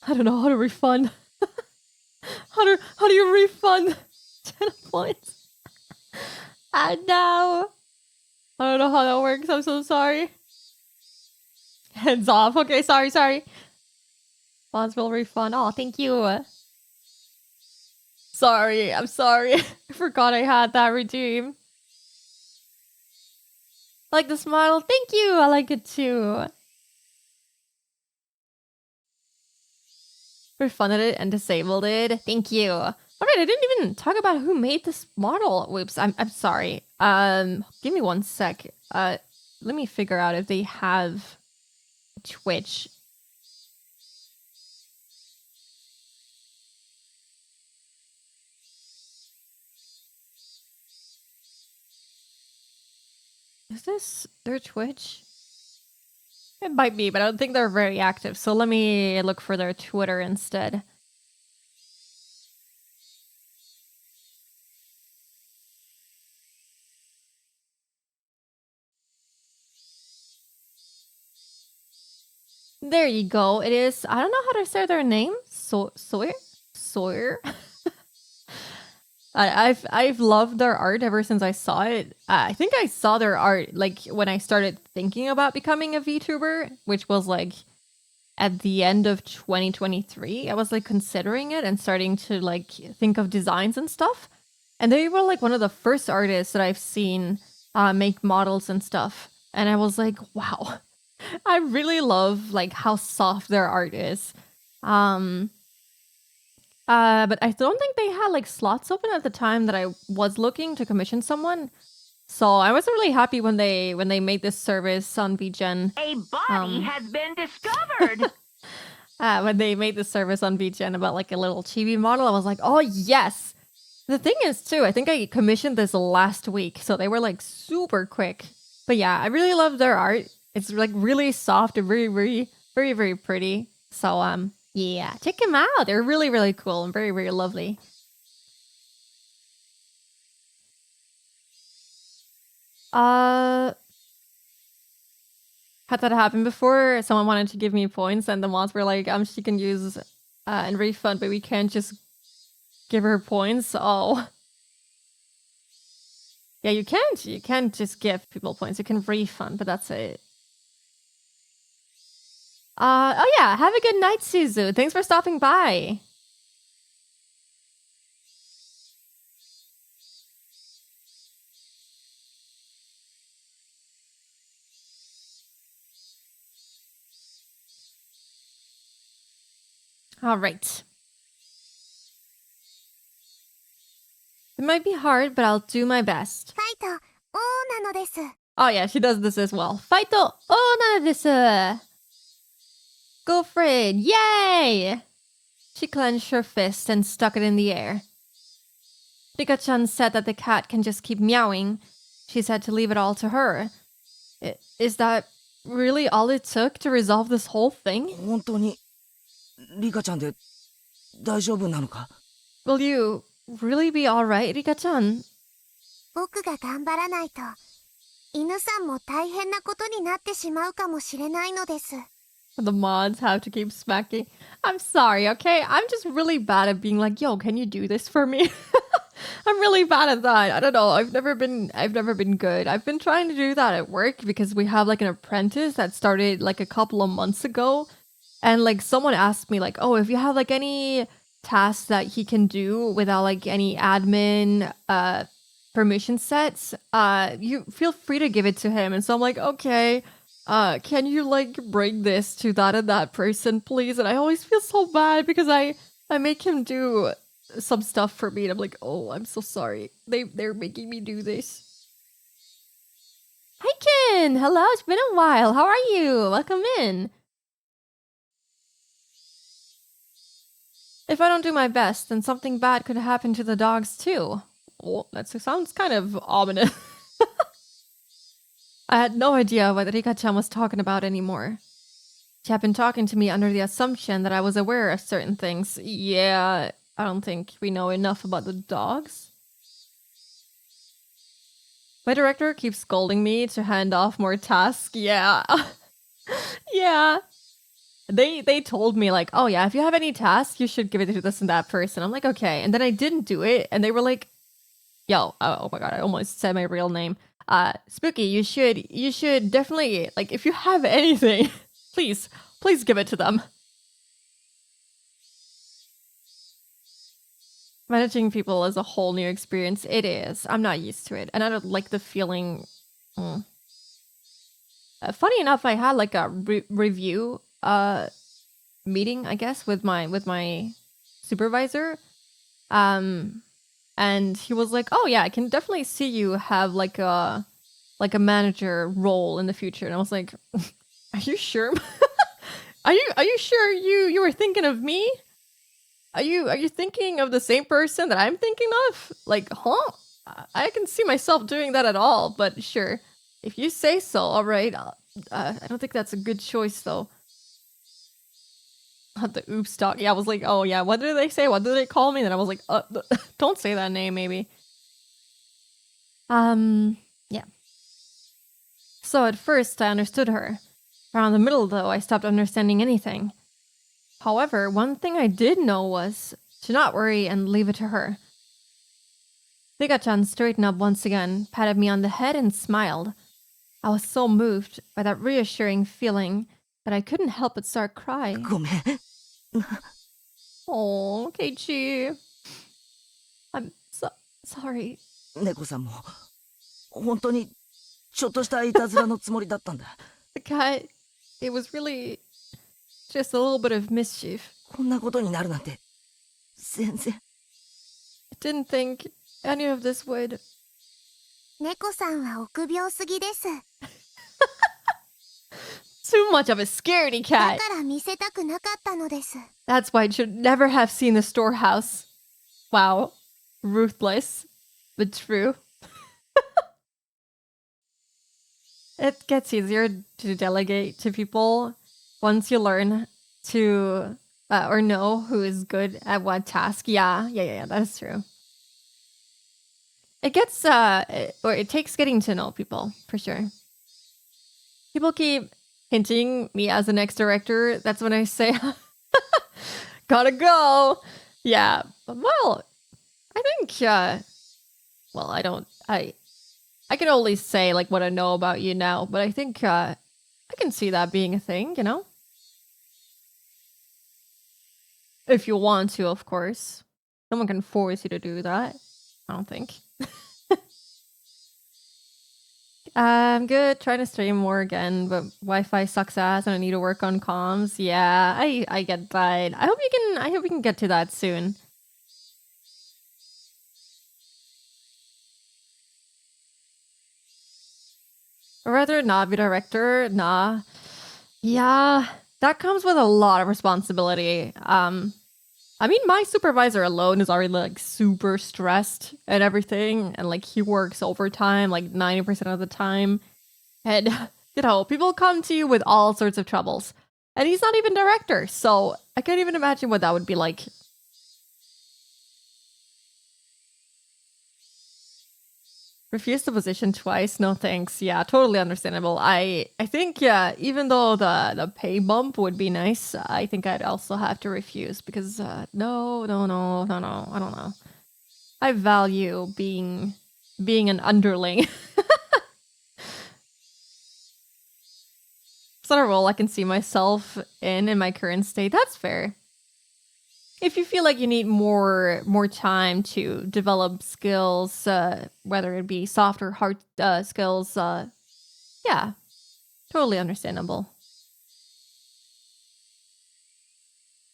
Speaker 1: don't know how to refund. how do you refund channel points? And now I don't know how that works. I'm so sorry. Hands off. Okay, sorry. Possible refund. Oh, thank you. Sorry, I'm sorry. I forgot I had that redeem. I like the smile. Thank you. I like it too. Refunded it and disabled it. Thank you. Alright, I didn't even talk about who made this model. Whoops, I'm sorry. Give me 1 sec. Let me figure out if they have Twitch. Is this their Twitch? It might be, but I don't think they're very active. So let me look for their Twitter instead. There you go. It is. I don't know how to say their name. Sawyer. I've loved their art ever since I saw it. I think I saw their art like when I started thinking about becoming a VTuber, which was like at the end of 2023. I was like considering it and starting to like think of designs and stuff. And they were like one of the first artists that I've seen make models and stuff. And I was like, wow, I really love like how soft their art is. But I don't think they had like slots open at the time that I was looking to commission someone. So I was really happy when they made this service on VGen.
Speaker 8: A body has been discovered.
Speaker 1: When they made the service on VGen about like a little chibi model, I was like, oh yes. The thing is too, I think I commissioned this last week, so they were like super quick. But yeah, I really love their art. It's like really soft and very pretty. So yeah, check them out. They're really, really cool and very lovely. Had that happen before. Someone wanted to give me points and the mods were like, she can use and refund, but we can't just give her points. Oh. Yeah, you can't. You can't just give people points. You can refund, but that's it. Oh yeah, have a good night, Suzu. Thanks for stopping by. All right. It might be hard, but I'll do my best.
Speaker 6: ファイト、王なのです。
Speaker 1: Oh yeah, she does this as well. Fight the owner this. Go for it. Yay! She clenched her fist and stuck it in the air. Rika-chan said that the cat can just keep meowing. She said to leave it all to her. Is that really all it took to resolve this whole thing?
Speaker 2: 本当にリカちゃんで大丈夫なのか？
Speaker 1: Will you really be alright, Rika-chan?
Speaker 6: 僕が頑張らないと、犬さんも大変なことになってしまうかもしれないのです。
Speaker 1: The mods have to keep smacking. I'm sorry, okay? I'm just really bad at being like, yo, can you do this for me? I'm really bad at that. I don't know. I've never been good. I've been trying to do that at work because we have like an apprentice that started like a couple of months ago. And like someone asked me like, oh, if you have like any tasks that he can do without like any admin permission sets, you feel free to give it to him. And so I'm like, okay, can you like bring this to that and that person, please? And I always feel so bad because I make him do some stuff for me and I'm like, oh, I'm so sorry. They're making me do this. Hi Ken! Hello, it's been a while. How are you? Welcome in. If I don't do my best, then something bad could happen to the dogs too. Oh, that sounds kind of ominous. I had no idea what Rika-chan was talking about anymore. She had been talking to me under the assumption that I was aware of certain things. Yeah, I don't think we know enough about the dogs. My director keeps scolding me to hand off more tasks. Yeah. Yeah. They told me like, oh yeah, if you have any tasks, you should give it to this and that person. I'm like, okay. And then I didn't do it. And they were like, yo, oh my god, I almost said my real name. Spooky, you should definitely, like, if you have anything, please give it to them. Managing people is a whole new experience. It is. I'm not used to it. And I don't like the feeling. Funny enough, I had like a review meeting, I guess, with my supervisor. And he was like, "Oh yeah, I can definitely see you have like a manager role in the future." And I was like, "Are you sure? Are you sure you were thinking of me? Are you thinking of the same person that I'm thinking of? Like, huh? I can see myself doing that at all, but sure. If you say so, all right. I don't think that's a good choice though." The oops talk. Yeah, I was like, oh yeah, what did they say? What did they call me? And then I was like, don't say that name, maybe. Yeah. So at first I understood her. Around the middle though, I stopped understanding anything. However, one thing I did know was to not worry and leave it to her. Rika-chan straightened up once again, patted me on the head and smiled. I was so moved by that reassuring feeling that I couldn't help but start crying.
Speaker 2: ごめん。
Speaker 1: Oh, Keiichi. I'm sorry.
Speaker 2: 猫さんも本当にちょっとしたいたずらのつもりだったんだ。
Speaker 1: The cat, it was really just a little bit of mischief.
Speaker 2: こんなことになるなんて全然。
Speaker 1: I didn't think any of this would.
Speaker 6: 猫さんは臆病すぎです。
Speaker 1: Too much of a scaredy
Speaker 6: だ
Speaker 1: cat.
Speaker 6: から見せたくなかったのです。
Speaker 1: That's why I should never have seen the storehouse. Wow. Ruthless, but true. It gets easier to delegate to people once you learn to or know who is good at what task. Yeah, that is true. It gets or it takes getting to know people for sure. People keep hinting me as the next director. That's when I say, gotta go. Yeah, well, I think well, I can only say like what I know about you now, but I think I can see that being a thing, you know? If you want to, of course. No one can force you to do that. I don't think. I'm good. Trying to stream more again, but Wi-Fi sucks ass and I need to work on comms. Yeah, I get that. I hope we can get to that soon. I'd rather not be director. Nah. Yeah, that comes with a lot of responsibility. I mean, my supervisor alone is already like super stressed and everything, and like he works overtime like 90% of the time. And you know, people come to you with all sorts of troubles. And he's not even director, so I can't even imagine what that would be like. Refused the position twice, no thanks. Yeah, totally understandable. I think, yeah, even though the pay bump would be nice, I think I'd also have to refuse because no, I don't know. I value being an underling. It's not a role I can see myself in my current state. That's fair. If you feel like you need more time to develop skills, whether it be soft or hard skills, yeah, totally understandable.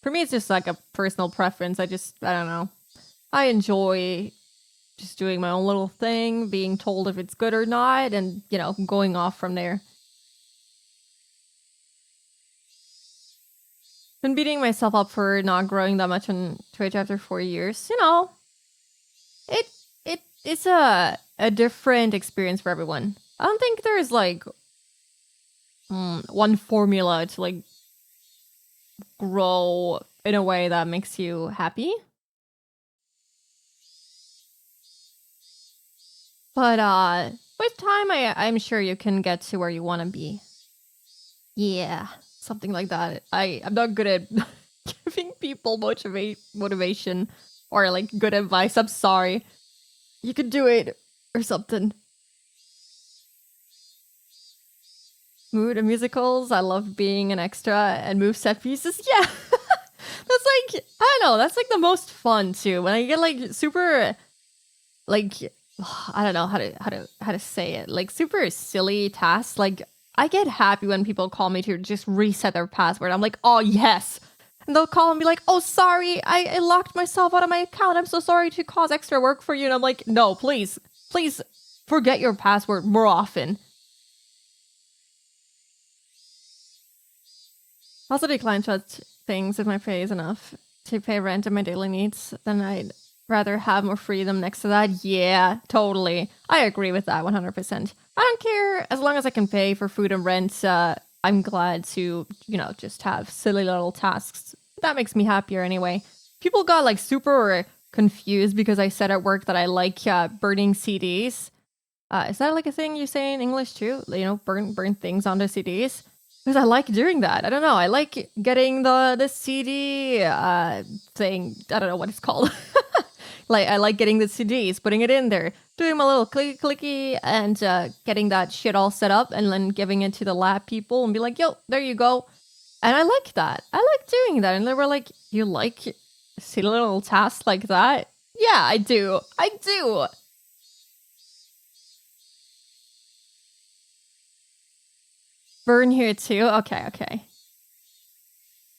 Speaker 1: For me, it's just like a personal preference. I don't know. I enjoy just doing my own little thing, being told if it's good or not, and, you know, going off from there. been beating myself up for not growing that much on Twitch after 4 years. You know, it's a different experience for everyone. I don't think there's like one formula to like grow in a way that makes you happy. But with time, I'm sure you can get to where you want to be. Yeah, something like that. I'm not good at giving people motivation or like good advice. I'm sorry. You could do it or something. Mood and musicals. I love being an extra and move set pieces. Yeah, that's like, I don't know. That's like the most fun too. When I get like super, like, I don't know how to say it. Like super silly tasks. Like I get happy when people call me to just reset their password. I'm like, oh yes. And they'll call and be like, oh, sorry, I locked myself out of my account. I'm so sorry to cause extra work for you. And I'm like, no, please forget your password more often. Also decline such things if my pay is enough to pay rent and my daily needs. Then I'd rather have more freedom next to that. Yeah, totally. I agree with that 100%. I don't care as long as I can pay for food and rent. I'm glad to, just have silly little tasks. That makes me happier anyway. People got like super confused because I said at work that I like burning CDs. Is that like a thing you say in English too? Burn things onto CDs? Because I like doing that. I don't know. I like getting the CD thing. I don't know what it's called. Like, I like getting the CDs, putting it in there, doing my little clicky, and getting that shit all set up, and then giving it to the lab people and be like, yo, there you go. And I like that. I like doing that. And they were like, you like silly little tasks like that? Yeah, I do. I do. Burn here too? Okay.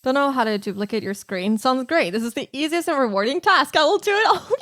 Speaker 1: Don't know how to duplicate your screen. Sounds great. This is the easiest and rewarding task. I will do it. Oh,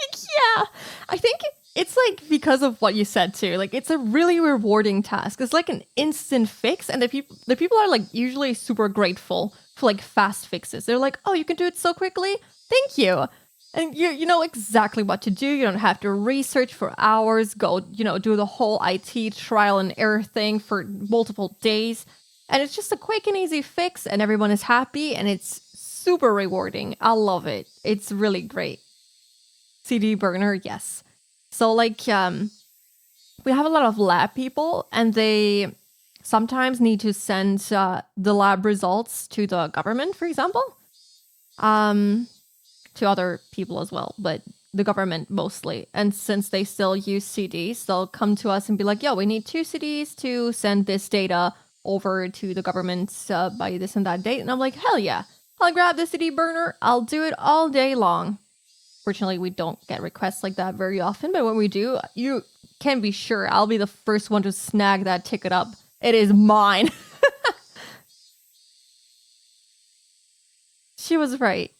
Speaker 1: yeah. I think it's like because of what you said too. Like it's a really rewarding task. It's like an instant fix, and the people are like usually super grateful for like fast fixes. They're like, "Oh, you can do it so quickly. Thank you." And you know exactly what to do. You don't have to research for hours, go, do the whole IT trial and error thing for multiple days. And it's just a quick and easy fix, and everyone is happy, and it's super rewarding. I love it. It's really great. CD burner, yes. So, like, we have a lot of lab people, and they sometimes need to send the lab results to the government, for example. To other people as well, but the government mostly. And since they still use CDs, they'll come to us and be like, yo, we need 2 CDs to send this data over to the government by this and that date. And I'm like, hell yeah, I'll grab the CD burner. I'll do it all day long. Fortunately, we don't get requests like that very often, but when we do, you can be sure I'll be the first one to snag that ticket up. It is mine. She was right.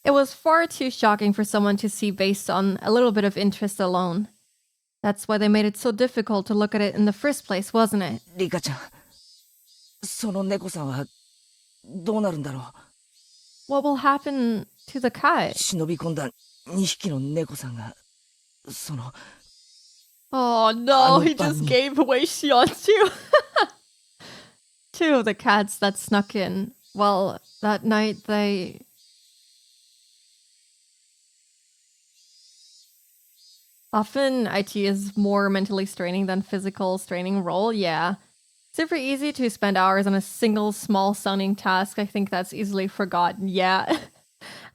Speaker 1: It was far too shocking for someone to see based on a little bit of interest alone. That's why they made it so difficult to look at it in the first place, wasn't it?
Speaker 2: リカちゃん、その猫さんはどうなるんだろう。
Speaker 1: What will happen to the cat?
Speaker 2: 忍び込んだ2匹の猫さんが、その。
Speaker 1: Oh no, he just gave away Xion too. 2 of the cats that snuck in. Well, that night they... Often, IT is more mentally straining than physical straining role, yeah. Super easy to spend hours on a single small-sounding task. I think that's easily forgotten, yeah.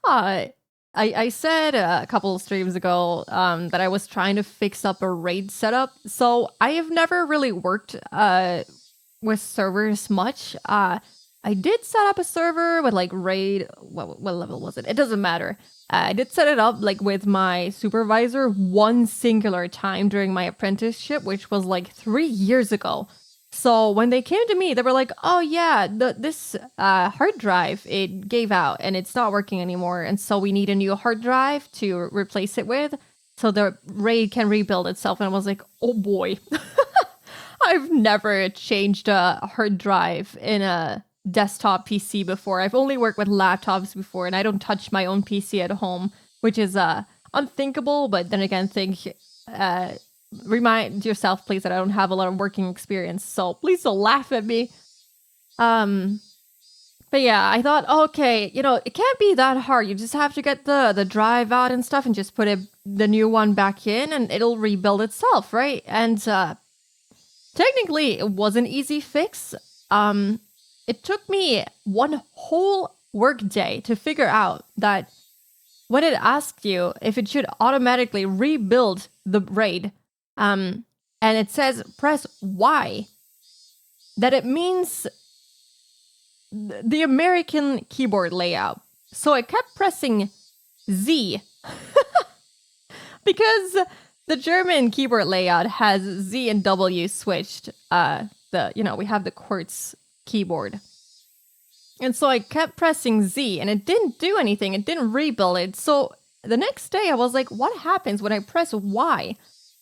Speaker 1: I said a couple of streams ago that I was trying to fix up a raid setup. So I have never really worked with servers much. I did set up a server with like raid... What level was it? It doesn't matter. I did set it up like with my supervisor one singular time during my apprenticeship, which was like 3 years ago. So when they came to me, they were like, oh yeah, this hard drive, it gave out and it's not working anymore. And so we need a new hard drive to replace it with so the raid can rebuild itself. And I was like, oh boy, I've never changed a hard drive in a desktop PC before. I've only worked with laptops before, and I don't touch my own PC at home, which is unthinkable. But then again, remind yourself, please, that I don't have a lot of working experience. So please don't laugh at me. But yeah, I thought, okay, it can't be that hard. You just have to get the drive out and stuff and just put the new one back in and it'll rebuild itself, right? And technically, it was an easy fix. It took me one whole work day to figure out that when it asked you if it should automatically rebuild the RAID, and it says press Y, that it means the American keyboard layout. So I kept pressing Z because the German keyboard layout has Z and W switched. We have the quartz keyboard. And so I kept pressing Z and it didn't do anything. It didn't rebuild it. So the next day I was like, what happens when I press Y?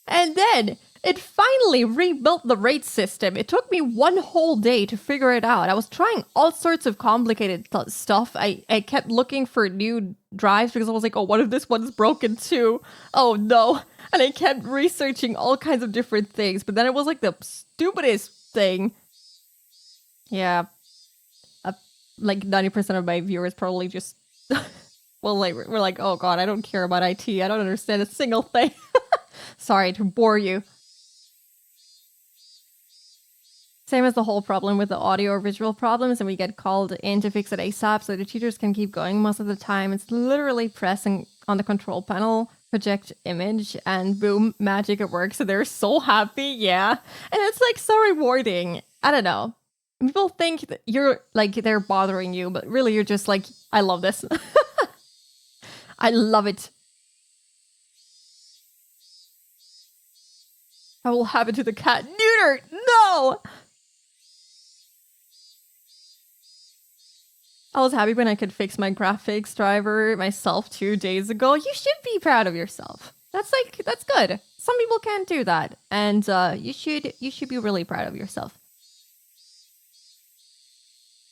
Speaker 1: And then it finally rebuilt the RAID system. It took me one whole day to figure it out. I was trying all sorts of complicated stuff. I kept looking for new drives because I was like, oh, what if this one's broken too? Oh no. And I kept researching all kinds of different things. But then it was like the stupidest thing. Yeah. Like 90% of my viewers probably just... well, we're like, oh god, I don't care about IT. I don't understand a single thing. Sorry to bore you. Same as the whole problem with the audio or visual problems, and we get called in to fix it ASAP so the teachers can keep going most of the time. It's literally pressing on the control panel, project image, and boom, magic, it works. So they're so happy, yeah. And it's like so rewarding. I don't know. People think that you're like, they're bothering you, but really you're just like, I love this. I love it. What will happen to the cat? Neuter! No! I was happy when I could fix my graphics driver myself 2 days ago. You should be proud of yourself. That's good. Some people can't do that. And you should be really proud of yourself.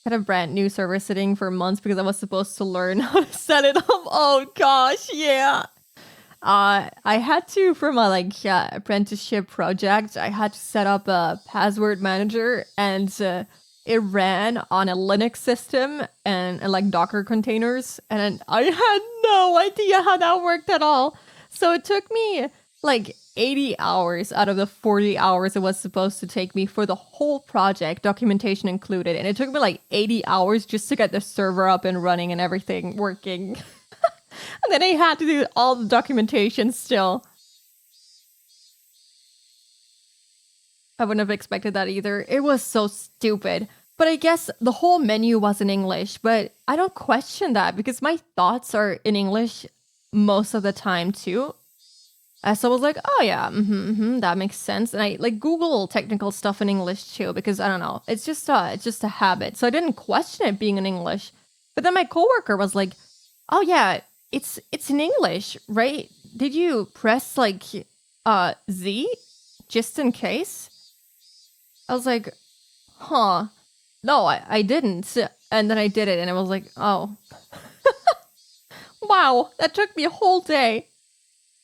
Speaker 1: Had a brand new server sitting for months because I was supposed to learn how to set it up. Oh gosh, yeah. I had to, for my apprenticeship project, I had to set up a password manager and it ran on a Linux system and like Docker containers. And I had no idea how that worked at all. So it took me like 80 hours out of the 40 hours it was supposed to take me for the whole project, documentation included. And it took me like 80 hours just to get the server up and running and everything working. And then I had to do all the documentation still. I wouldn't have expected that either. It was so stupid. But I guess the whole menu was in English, but I don't question that because my thoughts are in English most of the time too. So I was like, oh yeah, that makes sense. And I like Google technical stuff in English too because I don't know, it's just a habit. So I didn't question it being in English. But then my coworker was like, oh yeah, it's in English, right? Did you press like Z just in case? I was like, huh. No, I didn't. And then I did it and I was like, oh. Wow, that took me a whole day.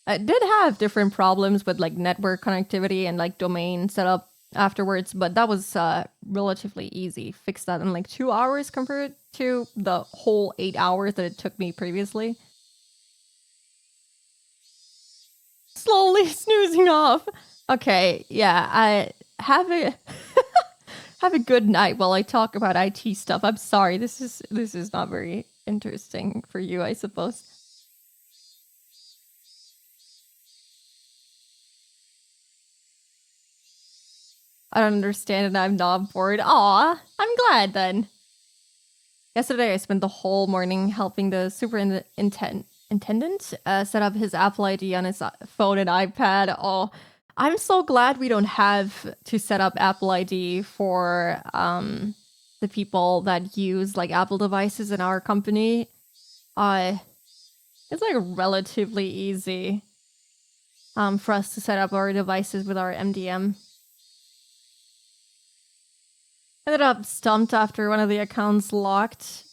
Speaker 1: I did have different problems with like network connectivity and like domain setup afterwards, but that was relatively easy. Fixed that in like 2 hours compared to the whole 8 hours that it took me previously. Slowly snoozing off. Okay, yeah, I have a have a good night while I talk about IT stuff. I'm sorry, this is not very interesting for you, I suppose. I don't understand and I'm not bored. Aw, I'm glad then. Yesterday I spent the whole morning helping the superintendent set up his Apple ID on his phone and iPad. Oh, I'm so glad we don't have to set up Apple ID for the people that use like Apple devices in our company. It's like relatively easy for us to set up our devices with our MDM. Ended up stumped after one of the accounts locked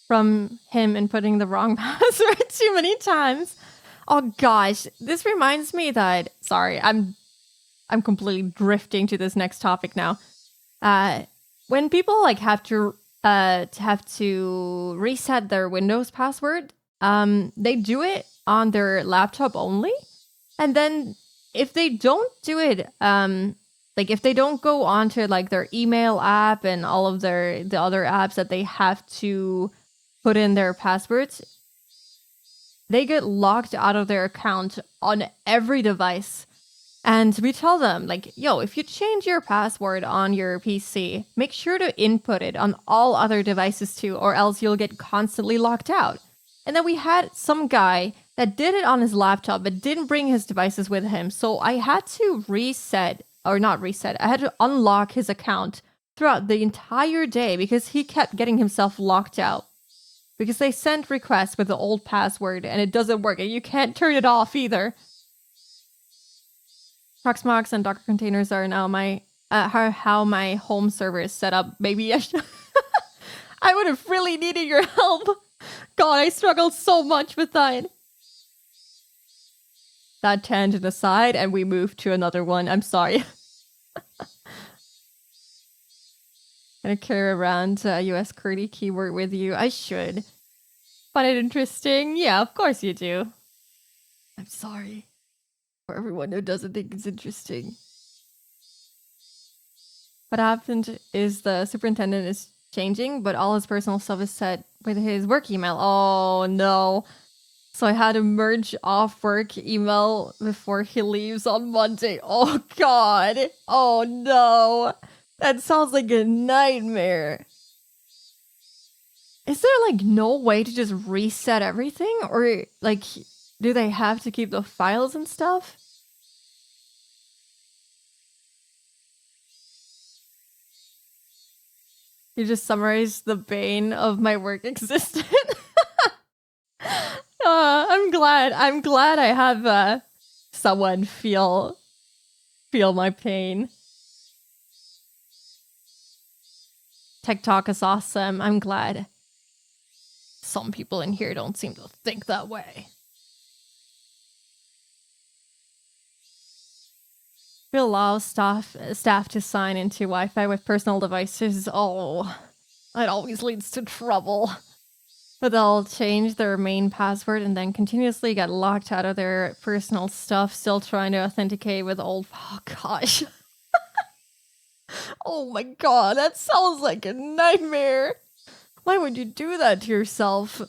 Speaker 1: from him inputting the wrong password too many times. Oh gosh, this reminds me that, sorry, I'm completely drifting to this next topic now. When people like have to reset their Windows password, they do it on their laptop only. And then if they don't do it, like if they don't go onto like their email app and all of the other apps that they have to put in their passwords, they get locked out of their account on every device. And we tell them, like, yo, if you change your password on your PC, make sure to input it on all other devices too, or else you'll get constantly locked out. And then we had some guy that did it on his laptop, but didn't bring his devices with him. So I had to I had to unlock his account throughout the entire day because he kept getting himself locked out. Because they sent requests with the old password and it doesn't work, and you can't turn it off either. Proxmox and Docker containers are now how my home server is set up. Maybe I would have really needed your help. God, I struggled so much with that. That tangent aside, and we moved to another one. I'm sorry. Gonna carry around a US QWERTY keyboard with you. I should. Find it interesting? Yeah, of course you do. I'm sorry. For everyone who doesn't think it's interesting. What happened is the superintendent is changing, but all his personal stuff is set with his work email. Oh no. So I had to merge off work email before he leaves on Monday. Oh god. Oh no. That sounds like a nightmare. Is there like no way to just reset everything? Or like, do they have to keep the files and stuff? You just summarized the bane of my work existence. I'm glad I have someone feel my pain. Tech Talk is awesome. I'm glad. Some people in here don't seem to think that way. We allow staff to sign into Wi-Fi with personal devices. Oh, that always leads to trouble. But they'll change their main password and then continuously get locked out of their personal stuff, still trying to authenticate with old... Oh, gosh. Oh my god, that sounds like a nightmare. Why would you do that to yourself?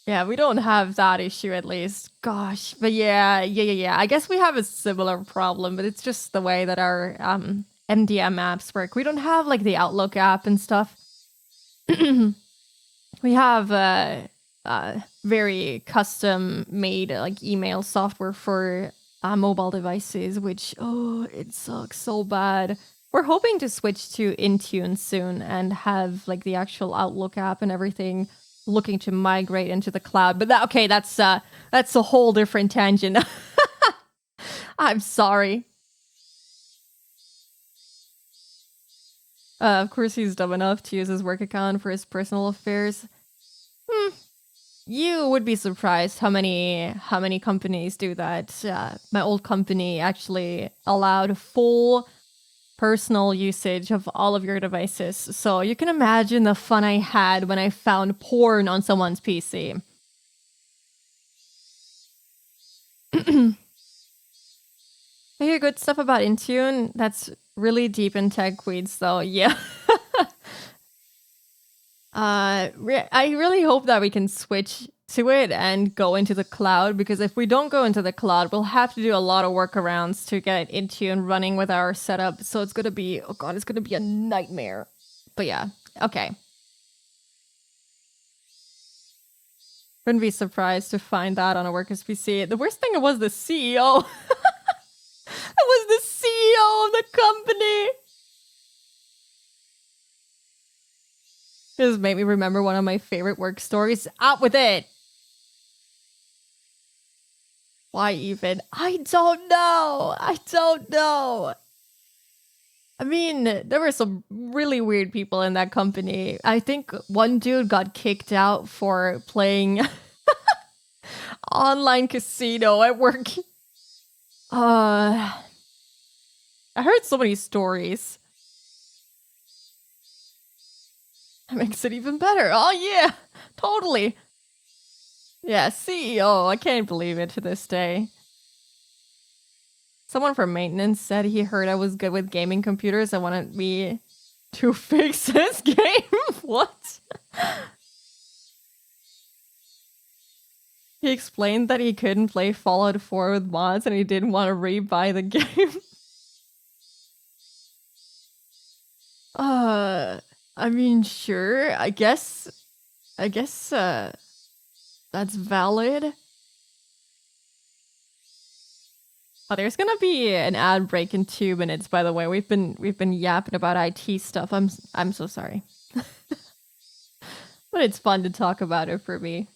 Speaker 1: Yeah, we don't have that issue at least. Gosh, but yeah. I guess we have a similar problem, but it's just the way that our MDM apps work. We don't have like the Outlook app and stuff. We have very custom made like email software for mobile devices, which, oh, it sucks so bad. We're hoping to switch to Intune soon and have like the actual Outlook app and everything, looking to migrate into the cloud. But that's a whole different tangent. I'm sorry. Of course he's dumb enough to use his work account for his personal affairs. You would be surprised how many companies do that. My old company actually allowed full personal usage of all of your devices. So you can imagine the fun I had when I found porn on someone's PC. I hear good stuff about Intune. That's really deep in tech weeds though, yeah. I really hope that we can switch to it and go into the cloud, because if we don't go into the cloud, we'll have to do a lot of workarounds to get Intune running with our setup. So it's gonna be, oh god, it's gonna be a nightmare. But yeah, okay. Wouldn't be surprised to find that on a worker's PC. The worst thing was the CEO. It was the CEO of the company. It just made me remember one of my favorite work stories. Out with it! Why even? I don't know. I mean, there were some really weird people in that company. I think one dude got kicked out for playing online casino at work. I heard so many stories. That makes it even better. Oh yeah, totally. Yeah, CEO. I can't believe it to this day. Someone from maintenance said he heard I was good with gaming computers and wanted me to fix his game. What? He explained that he couldn't play Fallout 4 with mods and he didn't want to re-buy the game. I mean, sure. I guess that's valid. Oh, there's gonna be an ad break in 2 minutes, by the way. We've been yapping about IT stuff. I'm so sorry. But it's fun to talk about it for me.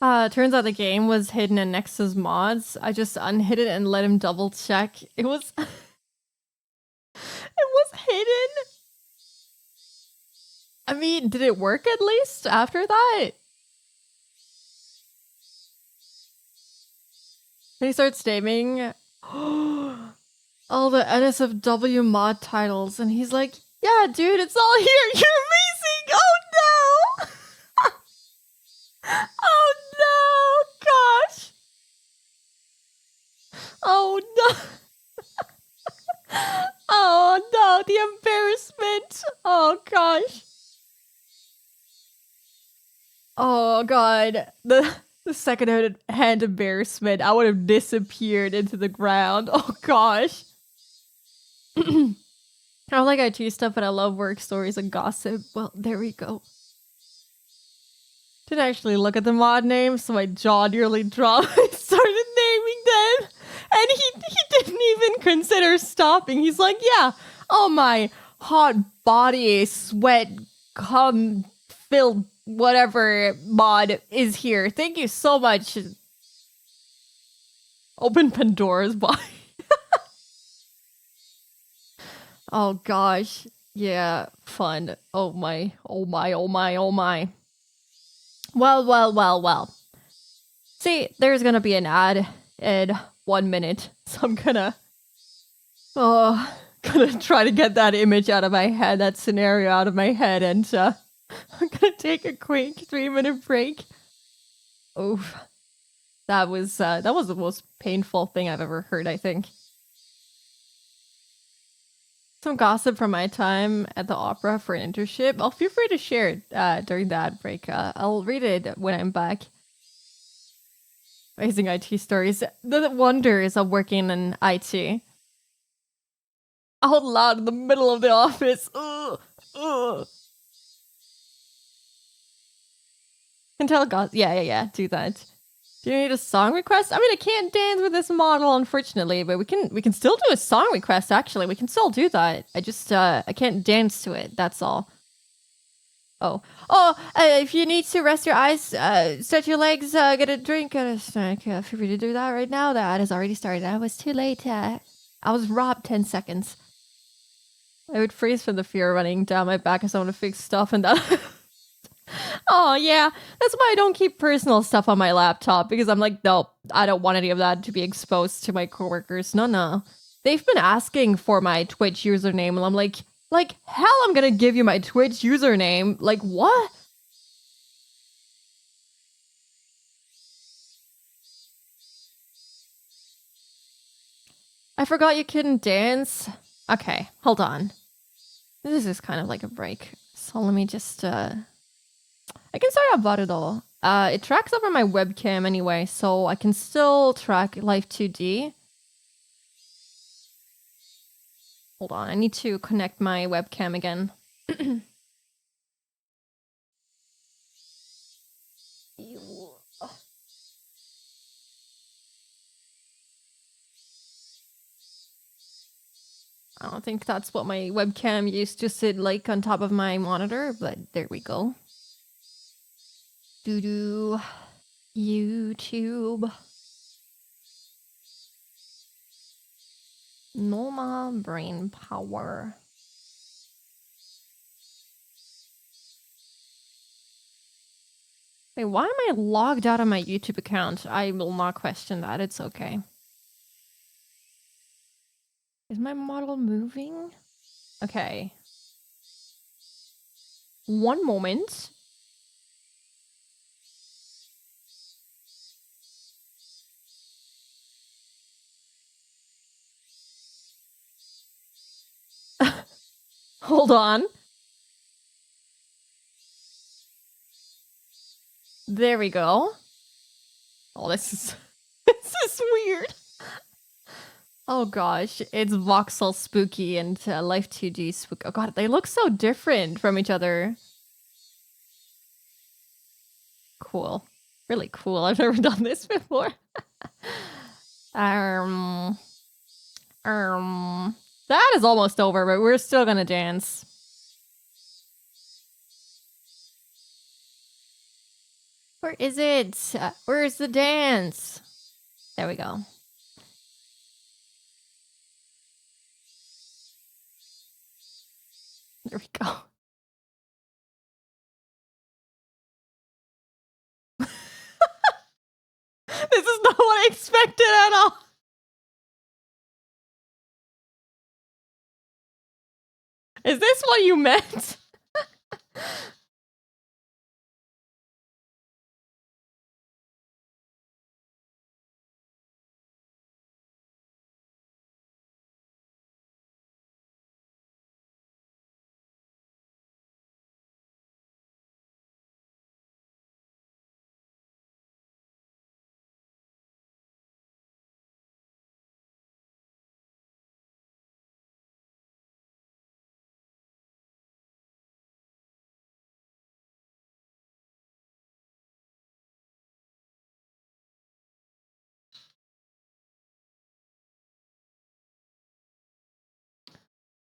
Speaker 1: Turns out the game was hidden in Nexus mods. I just unhid it and let him double check. It was it was hidden. I mean, did it work at least after that? And he starts naming all the NSFW mod titles, and he's like, "Yeah, dude, it's all here. You're amazing. Oh no." Oh no, gosh. Oh no. Oh no, the embarrassment. Oh gosh. Oh god. The second-hand embarrassment. I would have disappeared into the ground. Oh gosh. I don't like IT stuff, but I love work stories and gossip. Well, there we go. Didn't actually look at the mod names, so my jaw nearly dropped. I started naming them, and he didn't even consider stopping. He's like, "Yeah, oh my hot body, sweat, cum filled whatever mod is here. Thank you so much." Open Pandora's box. Oh gosh, yeah, fun. Oh my, oh my, oh my, oh my. Well. See, there's gonna be an ad in 1 minute, so I'm gonna try to get that image out of my head, that scenario out of my head, and I'm gonna take a quick 3-minute break. Oof. That was the most painful thing I've ever heard, I think. Some gossip from my time at the opera for an internship. Oh, feel free to share it during that break. I'll read it when I'm back. Amazing IT stories. The wonders of working in IT. Out loud in the middle of the office. Ugh. Can tell gossip. Yeah. Do that. Do you need a song request? I mean, I can't dance with this model, unfortunately, but we can still do a song request, actually. We can still do that. I just, I can't dance to it, that's all. If you need to rest your eyes, stretch your legs, get a drink, get a snack. Feel free to do that right now. The ad has already started. I was too late. I was robbed 10 seconds. I would freeze from the fear running down my back as I want to fix stuff and that... Oh, yeah. That's why I don't keep personal stuff on my laptop, because I'm like, no, I don't want any of that to be exposed to my coworkers. No. They've been asking for my Twitch username, and I'm like hell, I'm gonna give you my Twitch username. Like, what? I forgot you couldn't dance. Okay, hold on. This is kind of like a break. So let me just, I can start out Varudo. It tracks over my webcam anyway, so I can still track Live 2D. Hold on, I need to connect my webcam again. I don't think that's what my webcam used to sit like on top of my monitor, but there we go. Doo-doo. YouTube. Normal brain power. Wait, why am I logged out of my YouTube account? I will not question that. It's okay. Is my model moving? Okay. One moment. Hold on. There we go. Oh, this is this is weird. Oh gosh, it's voxel spooky and life 2D spooky. Oh god, they look so different from each other. Cool. Really cool. I've never done this before. That is almost over, but we're still gonna dance. Where is it? Where's the dance? There we go. There we go. This is not what I expected at all. Is this what you meant?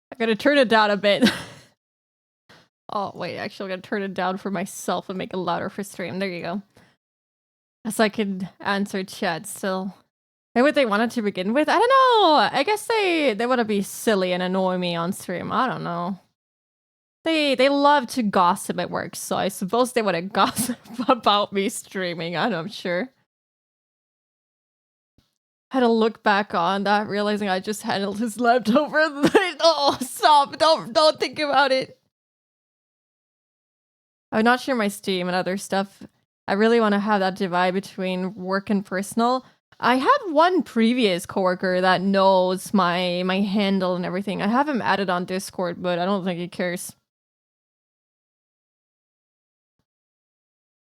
Speaker 1: I'm gonna turn it down a bit. Oh, wait, actually, I'm gonna turn it down for myself and make it louder for stream. There you go. So I can answer chat still. Maybe what they wanted to begin with? I don't know. I guess they want to be silly and annoy me on stream. I don't know. They love to gossip at work, so I suppose they want to gossip about me streaming. I'm sure. Had to look back on that, realizing I just handled his leftover. Oh, stop! Don't think about it. I would not share my Steam and other stuff. I really want to have that divide between work and personal. I have one previous coworker that knows my handle and everything. I have him added on Discord, but I don't think he cares.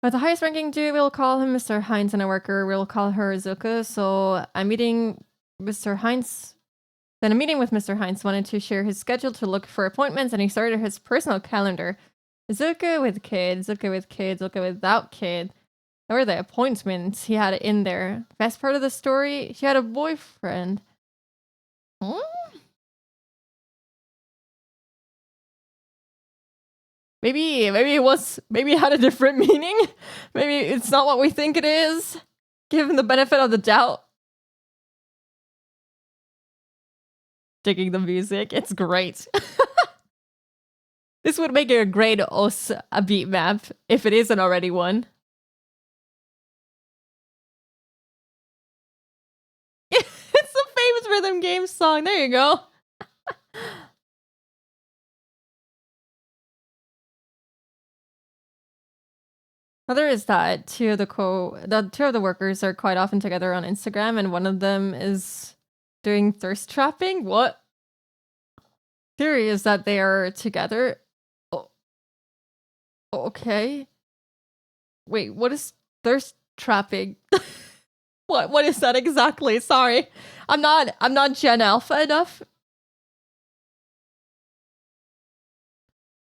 Speaker 1: But the highest ranking dude, we'll call him Mr. Heinz, and a worker, we'll call her Zuka. So I'm meeting Mr. Heinz. Then a meeting with Mr. Heinz wanted to share his schedule to look for appointments, and he started his personal calendar. Zuka with kid, Zuka with kid, Zuka without kid. Or the appointments he had in there. Best part of the story, she had a boyfriend. Hmm? Maybe it had a different meaning. Maybe it's not what we think it is. Give him the benefit of the doubt. Digging the music, it's great. This would make a great a beat map if it isn't already one. It's a famous rhythm game song. There you go. Other is that two of the workers are quite often together on Instagram, and one of them is doing thirst trapping. What? Theory is that they are together. Oh. Okay. Wait, what is thirst trapping? What is that exactly? Sorry. I'm not Gen Alpha enough.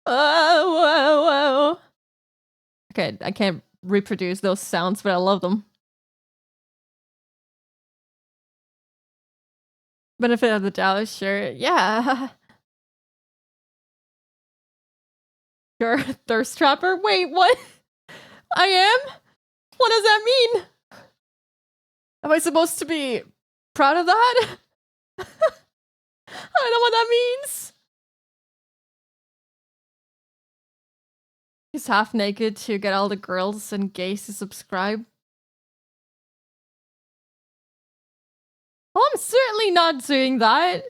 Speaker 1: Whoa. Okay, I can't reproduce those sounds, but I love them. Benefit of the doubt, sure. Yeah. You're a thirst trapper? Wait, what? I am? What does that mean? Am I supposed to be proud of that? I don't know what that means. He's half naked to get all the girls and gays to subscribe. Oh, I'm certainly not doing that.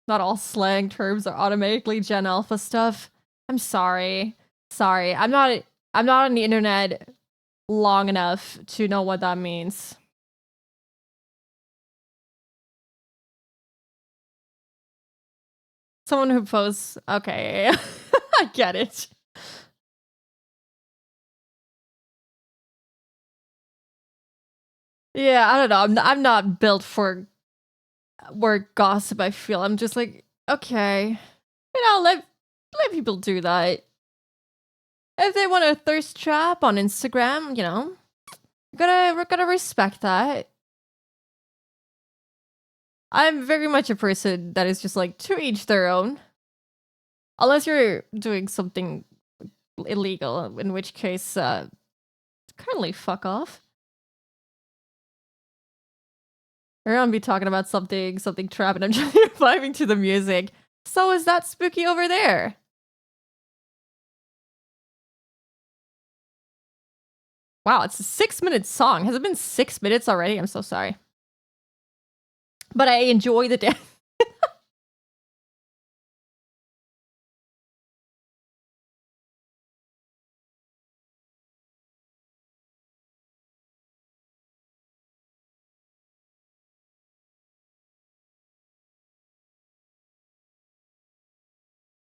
Speaker 1: Not all slang terms are automatically Gen Alpha stuff. I'm sorry. Sorry. I'm not on the internet long enough to know what that means. Someone who posts, okay. I get it. Yeah, I don't know. I'm not built for word gossip, I feel. I'm just like, okay. You know, let people do that. If they want a thirst trap on Instagram, you know, we're gonna respect that. I'm very much a person that is just like, to each their own. Unless you're doing something illegal, in which case, currently fuck off. We're gonna be talking about something trap, and I'm just vibing to the music. So is that spooky over there? Wow, it's a 6-minute song. Has it been 6 minutes already? I'm so sorry. But I enjoy the dance.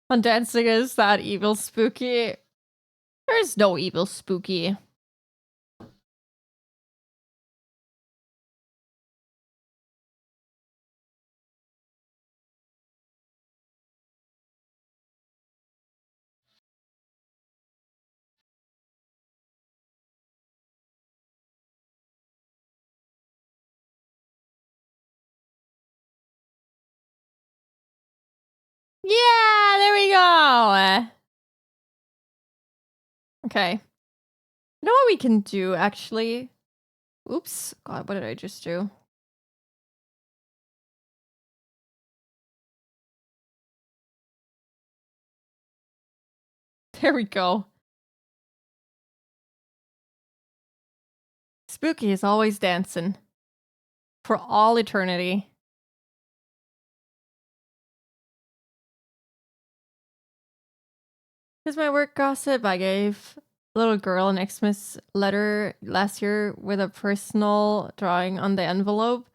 Speaker 1: On dancing is that evil spooky? There's no evil spooky. Yeah, there we go. Okay. You know what we can do, actually? Oops. God, what did I just do? There we go. Spooky is always dancing. For all eternity. Here's my work gossip. I gave a little girl an Xmas letter last year with a personal drawing on the envelope.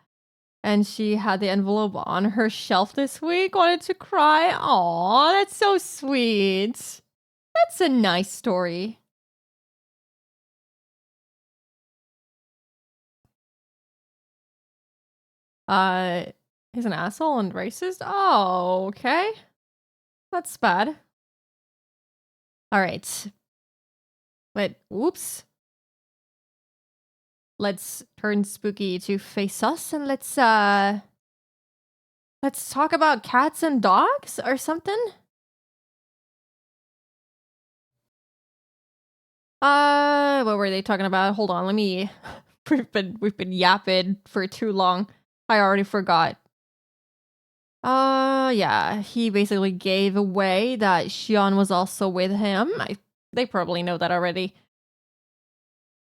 Speaker 1: And she had the envelope on her shelf this week. Wanted to cry. Aw, that's so sweet. That's a nice story. He's an asshole and racist? Oh, okay. That's bad. Alright. But, whoops. Let's turn Spooky to face us and let's talk about cats and dogs or something? What were they talking about? Hold on, let me... we've been yapping for too long. I already forgot. Yeah, he basically gave away that Shion was also with him. They probably know that already.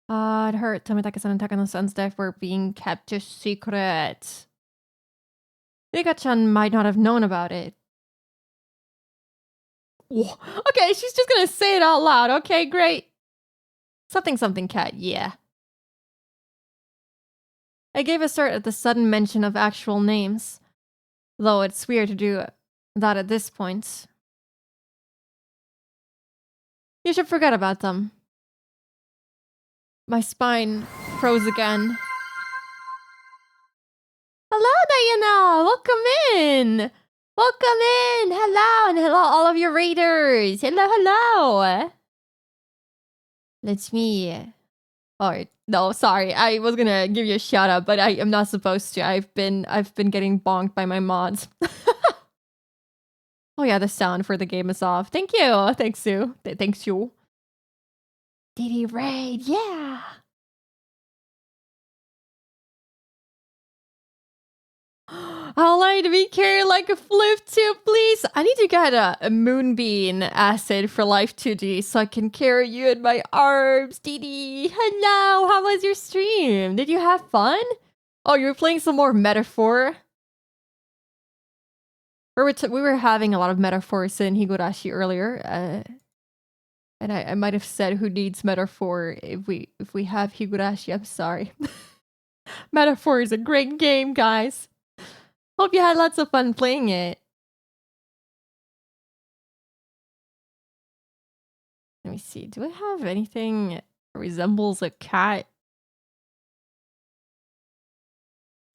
Speaker 1: It hurt. Tomitake-san and Takano-san's death were being kept a secret. Rika-chan might not have known about it. Okay, she's just gonna say it out loud. Okay, great. Something cat, yeah. I gave a start at the sudden mention of actual names. Though it's weird to do that at this point. You should forget about them. My spine froze again. Hello, Diana! Welcome in! Welcome in! Hello, and hello all of your raiders! Hello! Let's me... Oh, no, sorry. I was gonna give you a shout out, but I am not supposed to. I've been getting bonked by my mods. Oh yeah, the sound for the game is off. Thank you. Thanks, Sue. Thanks, you. Diddy raid, yeah. I'll like to be carried like a flip too, please. I need to get a moonbeam acid for life 2D so I can carry you in my arms. Didi, hello. How was your stream? Did you have fun? Oh, you were playing some more metaphor. We were having a lot of metaphors in Higurashi earlier. And I might have said who needs metaphor if we have Higurashi. I'm sorry. Metaphor is a great game, guys. Hope you had lots of fun playing it. Let me see. Do I have anything that resembles a cat?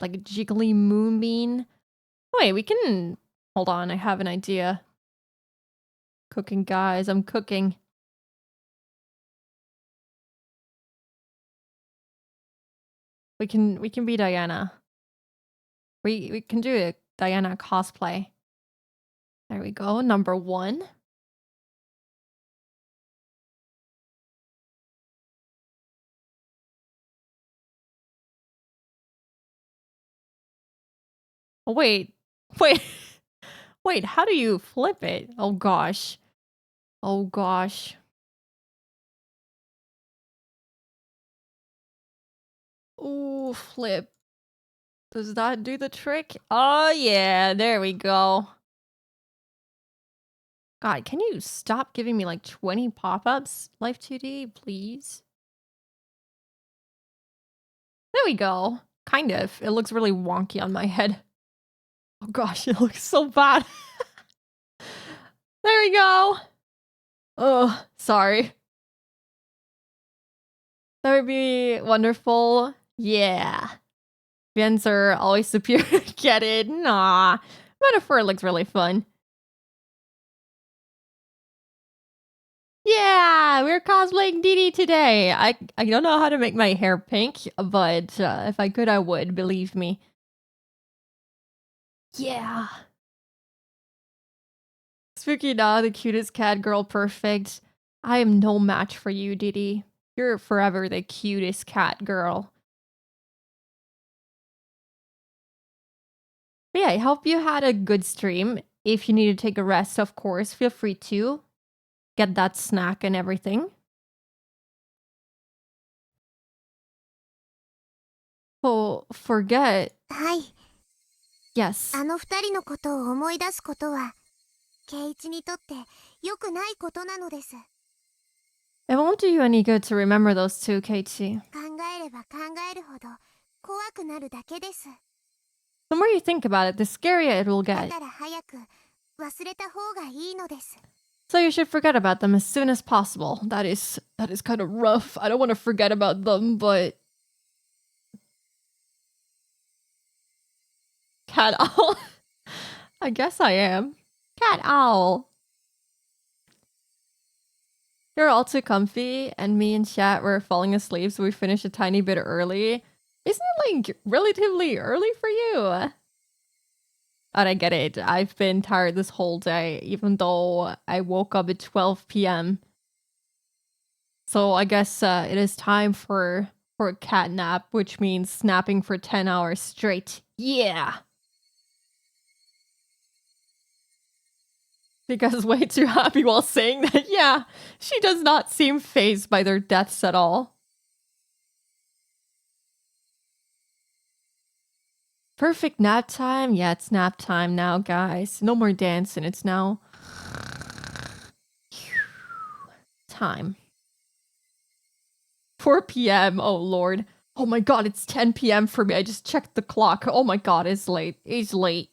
Speaker 1: Like a jiggly moonbeam? Wait, we can... Hold on, I have an idea. Cooking, guys. I'm cooking. We can be Diana. We can do a Diana cosplay. There we go. Number 1. Oh, wait. Wait. Wait, how do you flip it? Oh, gosh. Oh, gosh. Ooh, flip. Does that do the trick? Oh, yeah. There we go. God, can you stop giving me like 20 pop-ups? Life 2D, please. There we go. Kind of. It looks really wonky on my head. Oh gosh, it looks so bad. There we go. Oh, sorry. That would be wonderful. Yeah. Viens are always superior. Get it? Nah. Metaphor looks really fun. Yeah, we're cosplaying Didi today. I don't know how to make my hair pink, but if I could, I would. Believe me. Yeah. Spooky Na, the cutest cat girl, perfect. I am no match for you, Didi. You're forever the cutest cat girl. But yeah, I hope you had a good stream. If you need to take a rest, of course, feel free to. Get that snack and everything. Oh, forget.
Speaker 6: はい。
Speaker 1: Yes.
Speaker 6: あの二人のことを思い出すことは、圭一にとって良くないことなのです。
Speaker 1: It won't do you any good to remember those two, Keiichi.
Speaker 6: 考えれば考えるほど怖くなるだけです。
Speaker 1: The more you think about it, the scarier it will
Speaker 6: だ
Speaker 1: get.
Speaker 6: から早く忘れた方がいいのです。
Speaker 1: So you should forget about them as soon as possible. That is kind of rough. I don't want to forget about them, but... Cat owl? I guess I am. Cat owl. You're all too comfy, and me and chat were falling asleep, so we finished a tiny bit early. Isn't it, like, relatively early for you? And I get it. I've been tired this whole day, even though I woke up at 12 p.m. So I guess it is time for a cat nap, which means napping for 10 hours straight. Yeah! Because way too happy while saying that, yeah, she does not seem fazed by their deaths at all. Perfect nap time? Yeah, it's nap time now, guys. No more dancing. It's now... time. 4 p.m. Oh, Lord. Oh my god, it's 10 p.m. for me. I just checked the clock. Oh my god, it's late. It's late.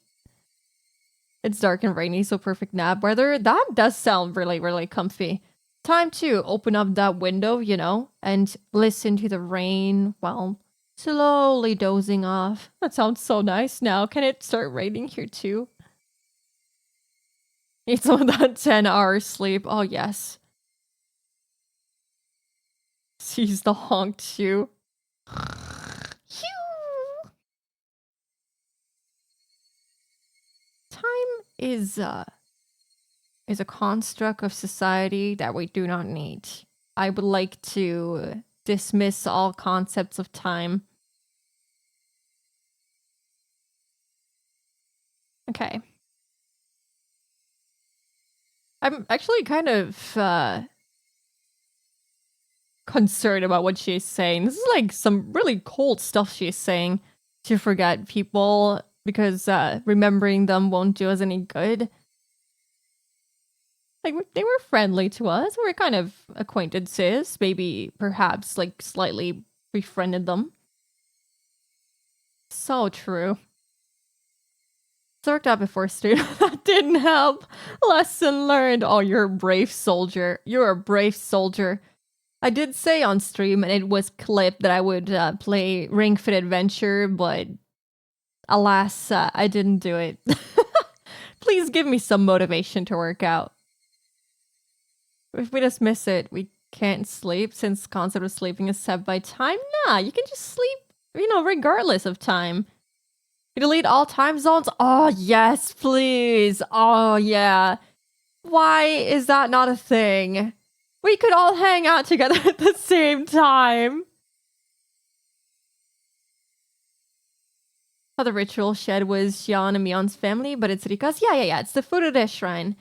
Speaker 1: It's dark and rainy, so perfect nap weather. That does sound really, really comfy. Time to open up that window, you know, and listen to the rain while slowly dozing off. That sounds so nice now. Can it start raining here too? Need some of that 10-hour sleep. Oh, yes. Seize the honked shoe. Time is is a construct of society that we do not need. I would like to dismiss all concepts of time. Okay. I'm actually kind of concerned about what she's saying. This is like some really cold stuff she's saying to forget people because remembering them won't do us any good. Like, they were friendly to us. We were kind of acquaintances. Maybe, perhaps, like, slightly befriended them. So true. It's worked out before stream. That didn't help. Lesson learned. Oh, you're a brave soldier. You're a brave soldier. I did say on stream, and it was clipped, that I would play Ring Fit Adventure, but alas, I didn't do it. Please give me some motivation to work out. If we just miss it, we can't sleep since the concept of sleeping is set by time? Nah, you can just sleep, regardless of time. You delete all time zones? Oh, yes, please. Oh, yeah. Why is that not a thing? We could all hang out together at the same time. Oh, the ritual shed was Xion and Mion's family, but it's Rika's? Yeah. It's the Furude shrine.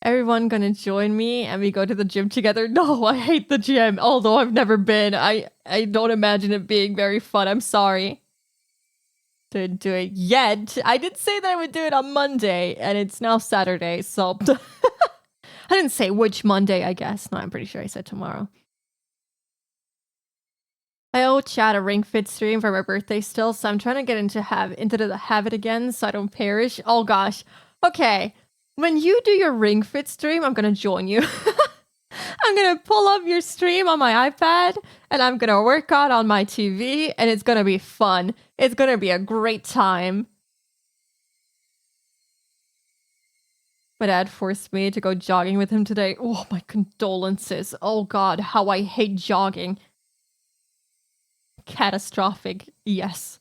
Speaker 1: Everyone gonna join me and we go to the gym together? No, I hate the gym. Although I've never been. I don't imagine it being very fun. I'm sorry. Didn't do it yet. I did say that I would do it on Monday, and it's now Saturday, so... I didn't say which Monday, I guess. No, I'm pretty sure I said tomorrow. I owe Chad a Ring Fit stream for my birthday still, so I'm trying to get into the habit again so I don't perish. Oh gosh. Okay. When you do your Ring Fit stream, I'm gonna join you. I'm gonna pull up your stream on my iPad, and I'm gonna work out on my TV, and it's gonna be fun. It's gonna be a great time. My dad forced me to go jogging with him today. Oh, my condolences. Oh god, how I hate jogging. Catastrophic, yes.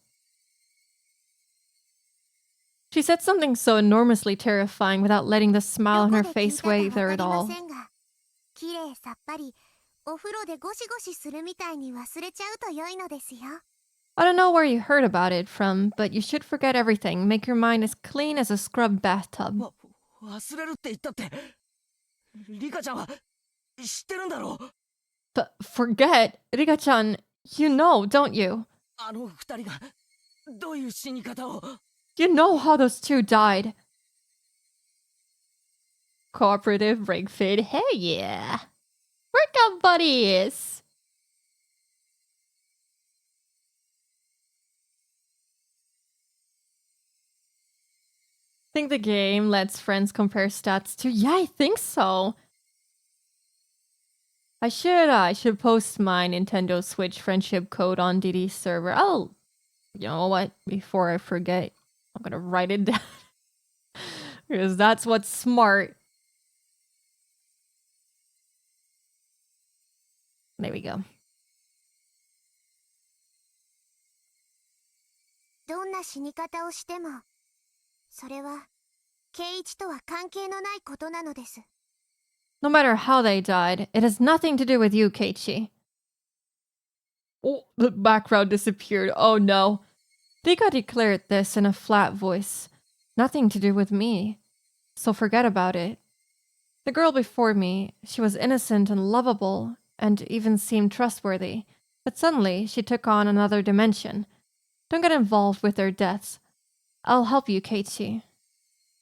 Speaker 1: She said something so enormously terrifying without letting the smile on her face waver at all. I don't know where you heard about it from, but you should forget everything. Make your mind as clean as a scrubbed bathtub.
Speaker 2: 忘れるって言ったって、リカちゃんは知ってるんだろう。
Speaker 1: Forget? Rika-chan, you know, don't you?
Speaker 2: あの二人がどういう死に方を。
Speaker 1: You know how those two died. Cooperative Ring Fit, hey yeah. Workout buddies. Think the game lets friends compare stats too? Yeah, I think so. I should post my Nintendo Switch friendship code on DD server. Oh, you know what? Before I forget, I'm gonna write it down. Because that's what's smart. There we go.
Speaker 6: どんな死に方をしても、それは圭一とは関係のないことなのです。
Speaker 1: No matter how they died, it has nothing to do with you, Keiichi. Oh, the background disappeared. Oh no. Rika declared this in a flat voice. Nothing to do with me. So forget about it. The girl before me, she was innocent and lovable, and even seemed trustworthy. But suddenly, she took on another dimension. Don't get involved with their deaths. I'll help you, Keiichi.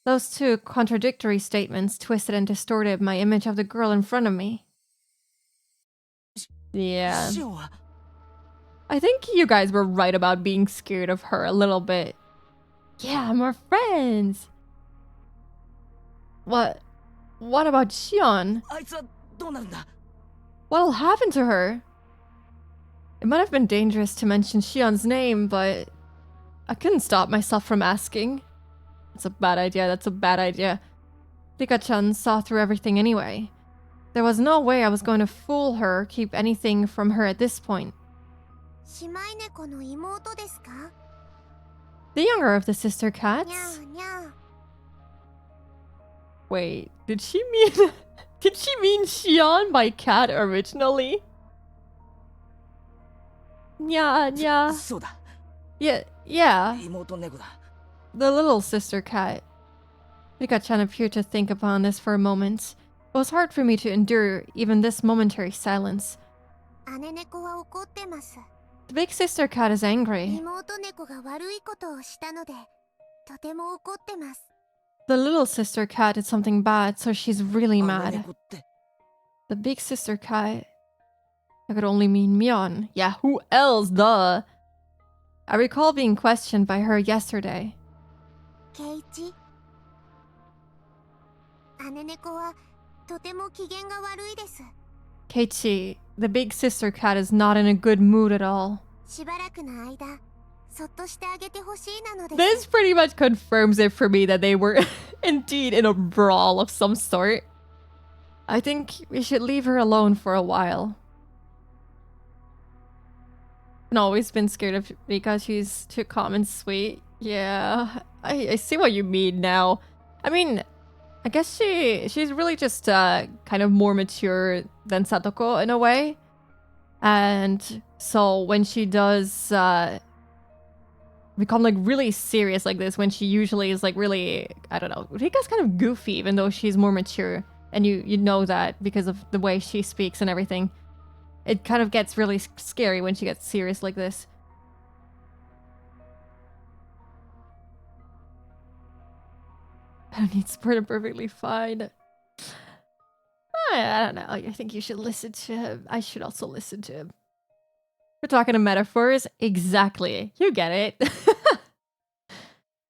Speaker 1: Those two contradictory statements twisted and distorted my image of the girl in front of me. Yeah. I think you guys were right about being scared of her a little bit. Yeah, more friends. What about Xion?
Speaker 2: あいつはどうなるんだ。
Speaker 1: What'll happen to her? It might have been dangerous to mention Xion's name, but I couldn't stop myself from asking. That's a bad idea, that's a bad idea. Rika-chan saw through everything anyway. There was no way I was going to fool her or keep anything from her at this point.
Speaker 6: 姉妹猫の妹ですか？
Speaker 1: The younger of the sister cats.
Speaker 6: にゃーにゃー。
Speaker 1: Wait, did she mean did she mean Xion by cat originally? Yeah, yeah.
Speaker 2: そうだ。
Speaker 1: Yeah.
Speaker 2: 妹猫だ。
Speaker 1: The little sister cat. Rika-chan appeared to think upon this for a moment. It was hard for me to endure even this momentary silence.
Speaker 6: 姉猫は怒ってます。
Speaker 1: The big sister cat is angry.
Speaker 6: 妹猫が悪いことをしたので、とても怒ってます。
Speaker 1: The little sister cat did something bad, so she's really
Speaker 2: 姉
Speaker 1: mad.
Speaker 2: 猫って。
Speaker 1: The big sister cat. That could only mean Myeon. Yeah, who else? Duh. I recall being questioned by her yesterday.
Speaker 6: ケイチ。姉猫はとても機嫌が悪いです。
Speaker 1: Keiichi, the big sister cat is not in a good mood at all.
Speaker 6: しばらくの間、そっとしてあげてほしいなのです。
Speaker 1: This pretty much confirms it for me that they were indeed in a brawl of some sort. I think we should leave her alone for a while. I've always been scared of Rika. She's too calm and sweet. Yeah, I see what you mean now. I mean, I guess she's really just kind of more mature than Satoko in a way. And so when she does become like really serious like this, when she usually is like really, I don't know, Rika's kind of goofy even though she's more mature. And you know that because of the way she speaks and everything. It kind of gets really scary when she gets serious like this. I don't need support, I'm perfectly fine. I don't know. I think you should listen to him. I should also listen to him. We're talking in metaphors. Exactly. You get it.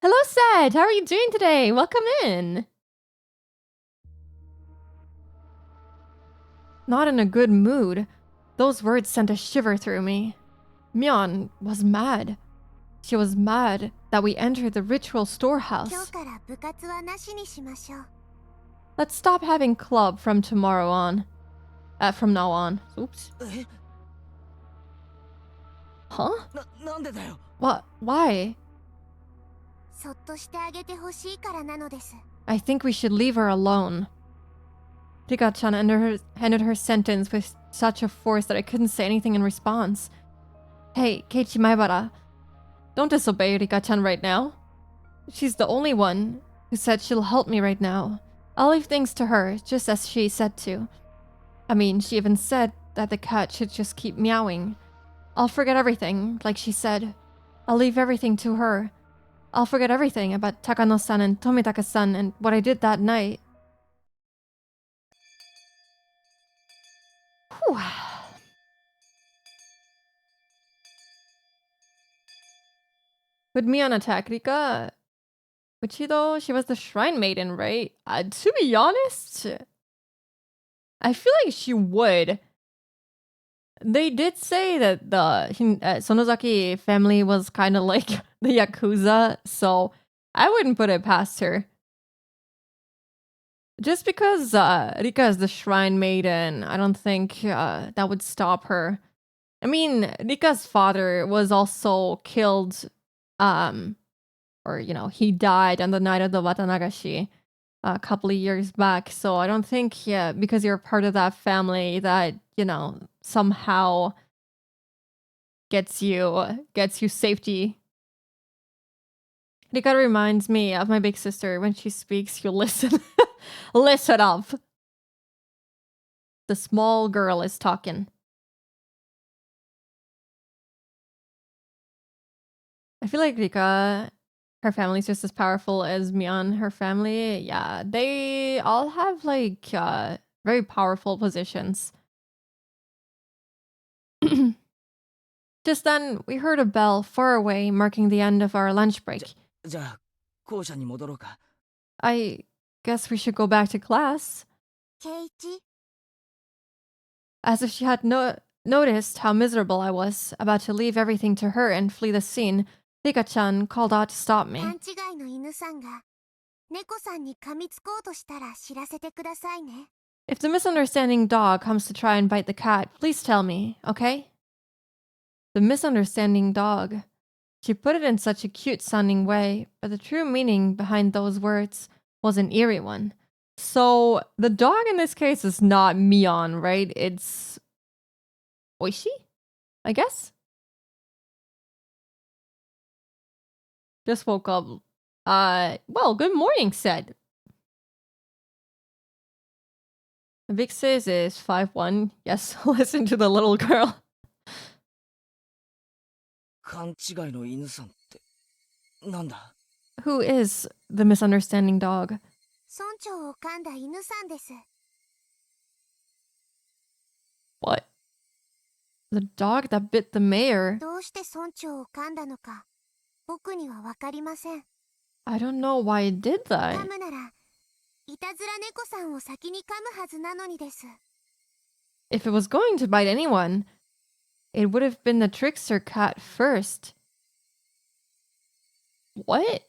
Speaker 1: Hello, Seth. How are you doing today? Welcome in. Not in a good mood. Those words sent a shiver through me. Myeon was mad. She was mad that we entered the ritual
Speaker 6: 今
Speaker 1: storehouse.
Speaker 6: 日から部活はなしにしましょう。
Speaker 1: Let's stop having club from tomorrow on. From now on. Oops.
Speaker 2: え、
Speaker 1: Huh?
Speaker 2: なんでだよ。
Speaker 1: What? Why?
Speaker 6: そっとしてあげてほしいからなのです。
Speaker 1: I think we should leave her alone. Rika-chan ended her sentence with such a force that I couldn't say anything in response. Hey, Keiichi Maebara. Don't disobey Rika-chan right now. She's the only one who said she'll help me right now. I'll leave things to her, just as she said to. I mean, she even said that the cat should just keep meowing. I'll forget everything, like she said. I'll leave everything to her. I'll forget everything about Takano-san and Tomitaka-san and what I did that night. Whew. Would Mion attack Rika? Would she though? She was the shrine maiden, right? To be honest, I feel like she would. They did say that the Sonozaki family was kind of like the Yakuza, so I wouldn't put it past her. Just because Rika is the shrine maiden, I don't think that would stop her. I mean, Rika's father was also killed, or, you know, he died on the night of the Watanagashi a couple of years back. So I don't think, yeah, because you're part of that family that, you know, somehow gets you safety. Rika reminds me of my big sister. When she speaks, you listen. Listen up. The small girl is talking. I feel like Rika, her family's just as powerful as Mion, her family. Yeah, they all have like very powerful positions. Just then, we heard a bell far away, marking the end of our lunch break.
Speaker 2: じゃあ校舎に戻ろうか。
Speaker 1: I guess we should go back to class.
Speaker 6: ケイチ、
Speaker 1: As if she had noticed how miserable I was, about to leave everything to her and flee the scene, Rika-chan called out to stop me.
Speaker 6: 勘違いの犬さんが猫さんに噛みつこうとしたら知らせてくださいね。
Speaker 1: If the misunderstanding dog comes to try and bite the cat, please tell me, okay? The misunderstanding dog. She put it in such a cute-sounding way, but the true meaning behind those words was an eerie one. So, the dog in this case is not Mion, right? It's Oishi, I guess? Just woke up. Well, good morning, said. Vic says is 5'1". Yes, listen to the little girl.
Speaker 2: 勘違いの犬さんってなんだ？
Speaker 1: Who is the misunderstanding dog?
Speaker 6: 村長を噛んだ犬さんです。
Speaker 1: What? The dog that bit the mayor?
Speaker 6: どうして村長を噛んだのか、僕にはわかりません。
Speaker 1: I don't know why it did
Speaker 6: 噛
Speaker 1: that.
Speaker 6: むなら、いたずら猫さんを先に噛むはずなのにです。
Speaker 1: If it was going to bite anyone, it would have been the trickster cat first. What?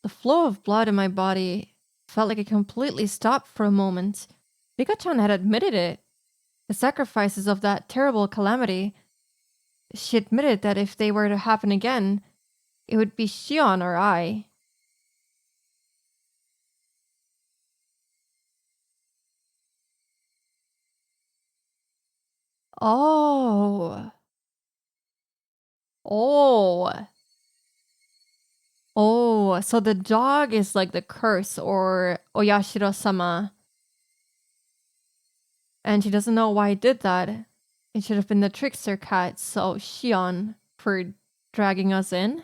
Speaker 1: The flow of blood in my body felt like it completely stopped for a moment. Rika-chan had admitted it. The sacrifices of that terrible calamity. She admitted that if they were to happen again, it would be Shion or I. Oh. Oh. Oh, so the dog is like the curse or Oyashiro-sama. And she doesn't know why it did that. It should have been the trickster cat, so Shion, for dragging us in.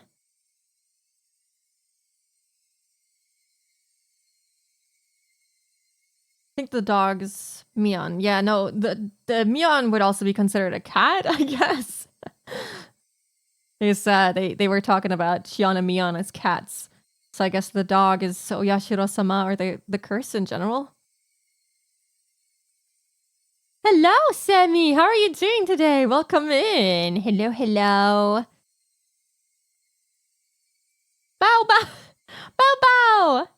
Speaker 1: I think the dog's Mion. Yeah, no, the Mion would also be considered a cat, I guess. They were talking about Shion and Mion as cats. So I guess the dog is Oyashiro-sama or the curse in general. Hello, Sammy! How are you doing today? Welcome in! Hello, hello! Bow, bow! Bow, bow!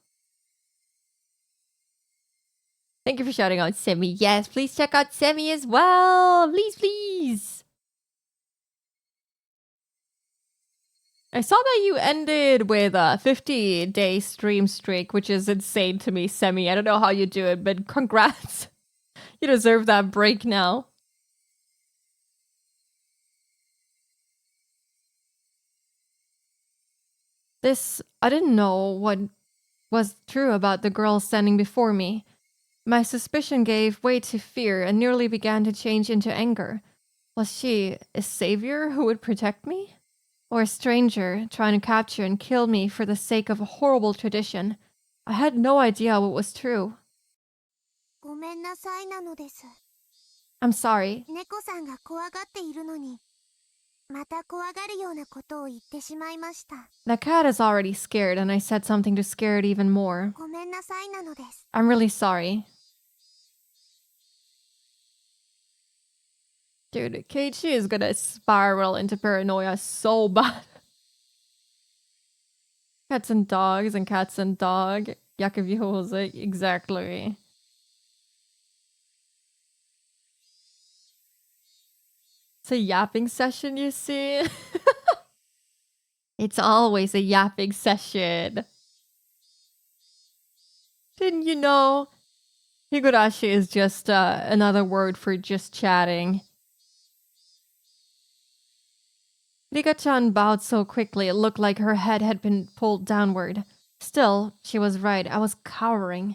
Speaker 1: Thank you for shouting out Sammy. Yes, please check out Sammy as well! Please, please! I saw that you ended with a 50-day stream streak, which is insane to me, Sammy. I don't know how you do it, but congrats! You deserve that break now. I didn't know what was true about the girl standing before me. My suspicion gave way to fear and nearly began to change into anger. Was she a savior who would protect me? Or a stranger trying to capture and kill me for the sake of a horrible tradition? I had no idea what was true.
Speaker 6: ごめんなさいなのです。
Speaker 1: I'm sorry.
Speaker 6: 猫さんが怖がっているのに、また怖がるようなことを言ってしまいました。
Speaker 1: The cat is already scared and I said something to scare it even more.
Speaker 6: ごめんなさいなのです。
Speaker 1: I'm really sorry. Dude, Keiichi is gonna spiral into paranoia so bad. Cats and dogs and cats and dog. Yakubyouze, exactly. It's a yapping session, you see? It's always a yapping session. Didn't you know? Higurashi is just another word for just chatting. Rika-chan bowed so quickly it looked like her head had been pulled downward. Still, she was right. I was cowering.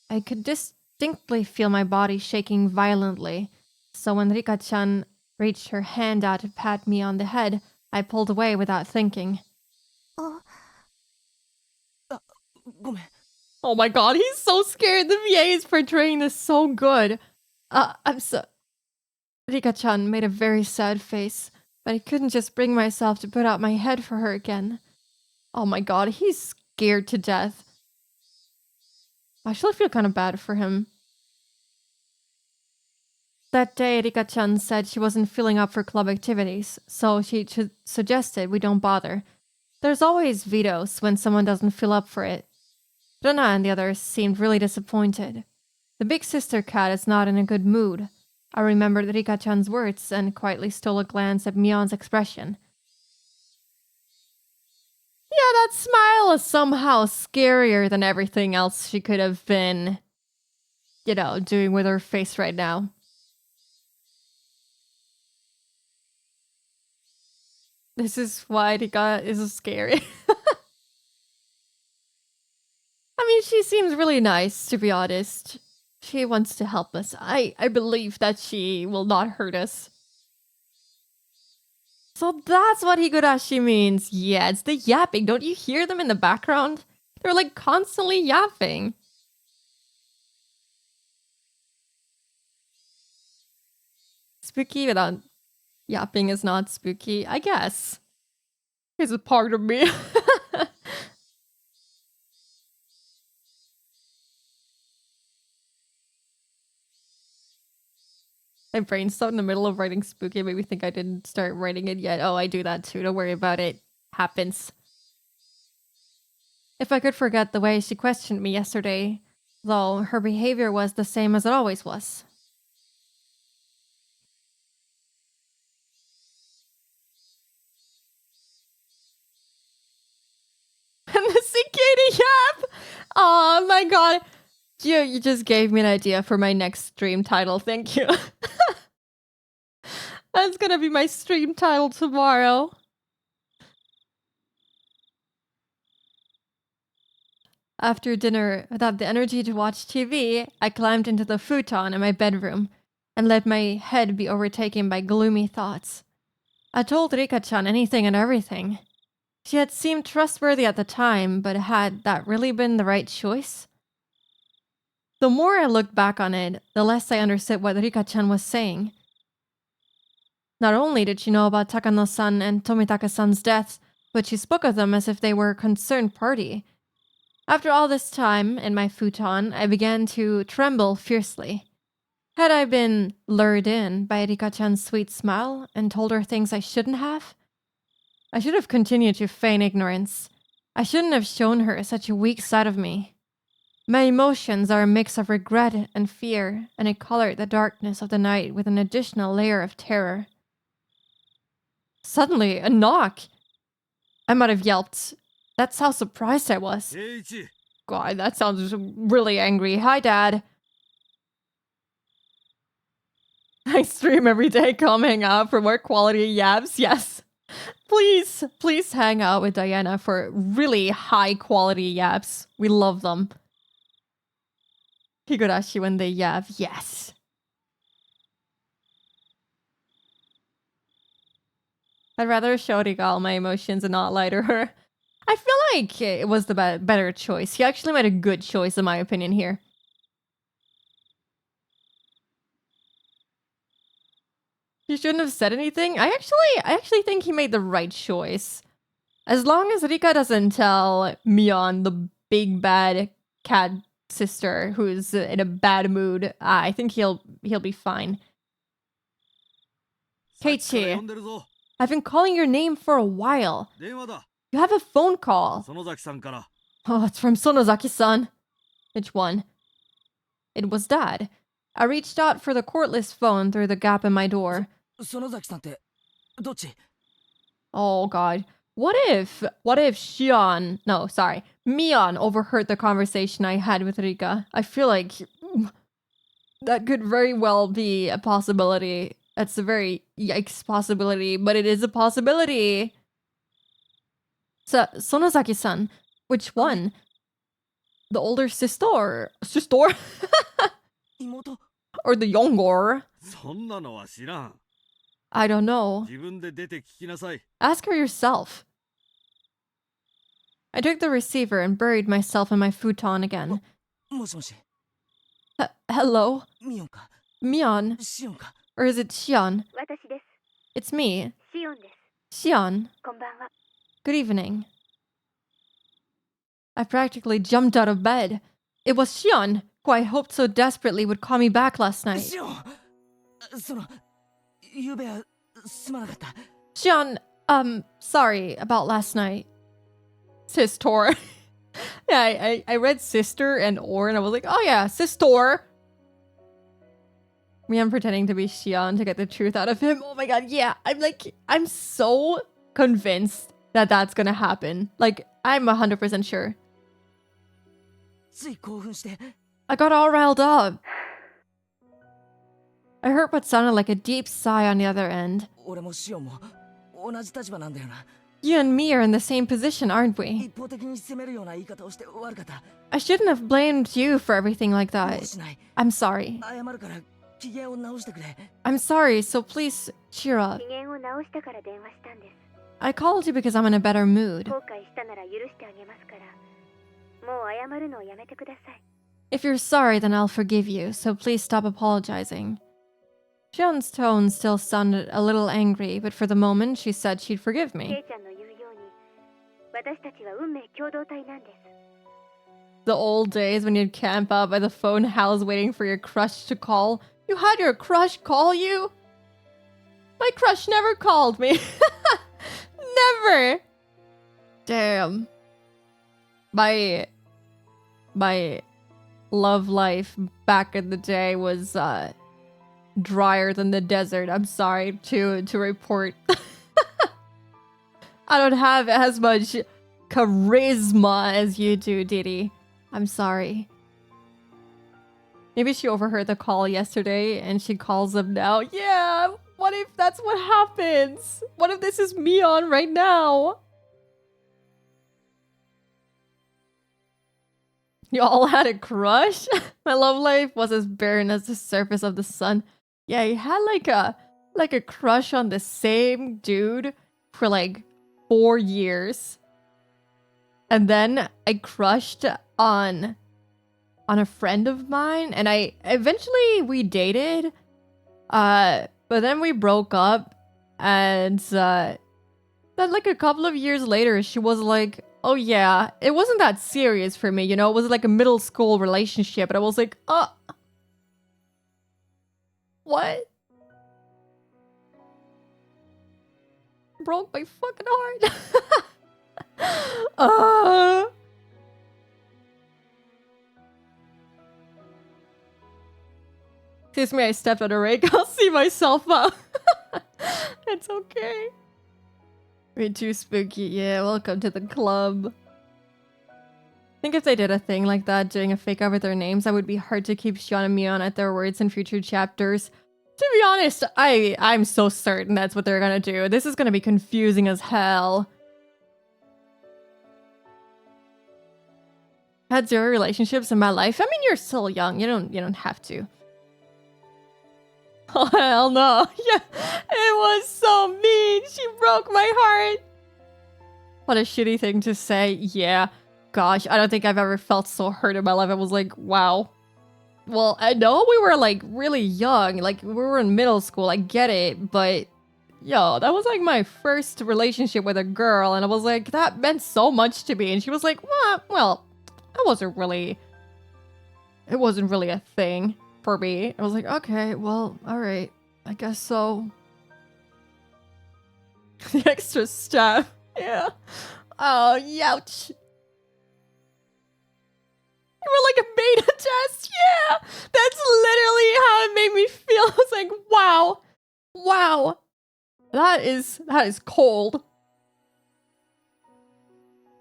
Speaker 1: I could distinctly feel my body shaking violently. So when Rika-chan reached her hand out to pat me on the head, I pulled away without thinking.
Speaker 2: ごめん。
Speaker 1: Oh my god, he's so scared. The VA is portraying this so good. I'm so... Rika-chan made a very sad face, but I couldn't just bring myself to put out my head for her again. Oh my god, he's scared to death. I actually feel kind of bad for him. That day, Rika-chan said she wasn't feeling up for club activities, so she suggested we don't bother. There's always vetoes when someone doesn't feel up for it. Rona and the others seemed really disappointed. The big sister cat is not in a good mood. I remembered Rika-chan's words and quietly stole a glance at Mion's expression. that smile is somehow scarier than everything else she could have been, doing with her face right now. This is why Rika is scary. I mean, she seems really nice, to be honest. She wants to help us. I believe that she will not hurt us. So that's what Higurashi means. Yeah, it's the yapping. Don't you hear them in the background? They're like constantly yapping. Spooky without yapping is not spooky, I guess. It's a part of me. My brain stopped in the middle of writing spooky. Made me think I didn't start writing it yet. Oh, I do that too. Don't worry about it. Happens. If I could forget the way she questioned me yesterday, though her behavior was the same as it always was. And the cicada yap! Oh my god. You just gave me an idea for my next stream title. Thank you. That's gonna be my stream title tomorrow. After dinner, without the energy to watch TV, I climbed into the futon in my bedroom and let my head be overtaken by gloomy thoughts. I told Rika-chan anything and everything. She had seemed trustworthy at the time, but had that really been the right choice? The more I looked back on it, the less I understood what Rika-chan was saying. Not only did she know about Takano-san and Tomitaka-san's deaths, but she spoke of them as if they were a concerned party. After all this time, in my futon, I began to tremble fiercely. Had I been lured in by Rika-chan's sweet smile and told her things I shouldn't have? I should have continued to feign ignorance. I shouldn't have shown her such a weak side of me. My emotions are a mix of regret and fear, and it colored the darkness of the night with an additional layer of terror. Suddenly, a knock! I might have yelped. That's how surprised I was. God, that sounds really angry. Hi, Dad. I stream every day. Come hang out for more quality yaps. Yes. Please hang out with Diana for really high quality yaps. We love them. Higurashi when they yap. Yes. I'd rather show Rika all my emotions and not lie to her. I feel like it was the better choice. He actually made a good choice, in my opinion, here. He shouldn't have said anything. I actually think he made the right choice. As long as Rika doesn't tell Mion, the big bad cat sister who's in a bad mood, I think he'll be fine. Keiichi, I've been calling your name for a while. You have a phone call. Oh, it's from Sonozaki-san. Which one? It was Dad. I reached out for the cordless phone through the gap in my door. Oh god. What if Mion overheard the conversation I had with Rika? I feel like that could very well be a possibility. That's a very yikes possibility, but it is a possibility. So, Sonozaki-san, which one? The older sister or sister? Or the younger? I don't know. Ask her yourself. I took the receiver and buried myself in my futon again. Hello? Mion? Or is it Shion? It's me. Shion. Good evening. I practically jumped out of bed. It was Shion, who I hoped so desperately would call me back last night. Shion, sorry about last night. Sister. Yeah, I read sister and or, and I was like, oh yeah, sister. Me, I'm pretending to be Shion to get the truth out of him. Oh my god, yeah. I'm so convinced that that's gonna happen. Like, I'm 100% sure.
Speaker 2: つい興奮して
Speaker 1: I got all riled up. I heard what sounded like a deep sigh on the other end.
Speaker 2: 俺もシオンも同じ立場なんだよな。
Speaker 1: You and me are in the same position, aren't we?
Speaker 2: 一方的に責めるような言い方をして悪かった。
Speaker 1: I shouldn't have blamed you for everything like
Speaker 2: もう
Speaker 1: that.
Speaker 2: しない。
Speaker 1: I'm sorry.
Speaker 2: 謝るから機嫌を直してくれ。
Speaker 1: I'm sorry, so please cheer up.
Speaker 3: 機嫌を直したから電話したんです。
Speaker 1: I called you because I'm in a better mood.
Speaker 3: 後悔したなら許してあげますから、もう謝るのをやめてください。
Speaker 1: If you're sorry, then I'll forgive you, so please stop apologizing. Shion's tone still sounded a little angry, but for the moment, she said she'd forgive
Speaker 3: ケ
Speaker 1: me.
Speaker 3: イちゃんの言うように、私たちは運命共同体なんです。
Speaker 1: The old days when you'd camp out by the phone house waiting for your crush to call. You had your crush call you? My crush never called me. Never! Damn. My love life back in the day was drier than the desert. I'm sorry to report. I don't have as much charisma as you do, Didi. I'm sorry. Maybe she overheard the call yesterday and she calls him now. Yeah, what if that's what happens? What if this is me on right now? You all had a crush? My love life was as barren as the surface of the sun. Yeah, you had like a crush on the same dude for like 4 years. And then I crushed on a friend of mine, and eventually we dated. But then we broke up, and then like a couple of years later, she was like, "Oh yeah, it wasn't that serious for me, you know. It was like a middle school relationship." And I was like, what? Broke my fucking heart. Excuse me, I stepped on a rake. I'll see myself up. It's okay. We're too spooky. Yeah, welcome to the club. I think if they did a thing like that, doing a fake out with their names, that would be hard to keep Shion and Mion at their words in future chapters. To be honest, I'm so certain that's what they're gonna do. This is gonna be confusing as hell. Had 0 relationships in my life. I mean, you're still young. You don't have to. Oh hell no! Yeah, it was so mean. She broke my heart. What a shitty thing to say. Yeah, gosh, I don't think I've ever felt so hurt in my life. I was like, wow. Well, I know we were like really young, like we were in middle school. I get it, but yo, that was like my first relationship with a girl, and I was like, that meant so much to me. And she was like, well, it wasn't really a thing for me. I was like, okay, well, all right, I guess so. The extra stuff, yeah. Oh, youch. You were like a beta test, yeah. That's literally how it made me feel. I was like, wow, that is cold.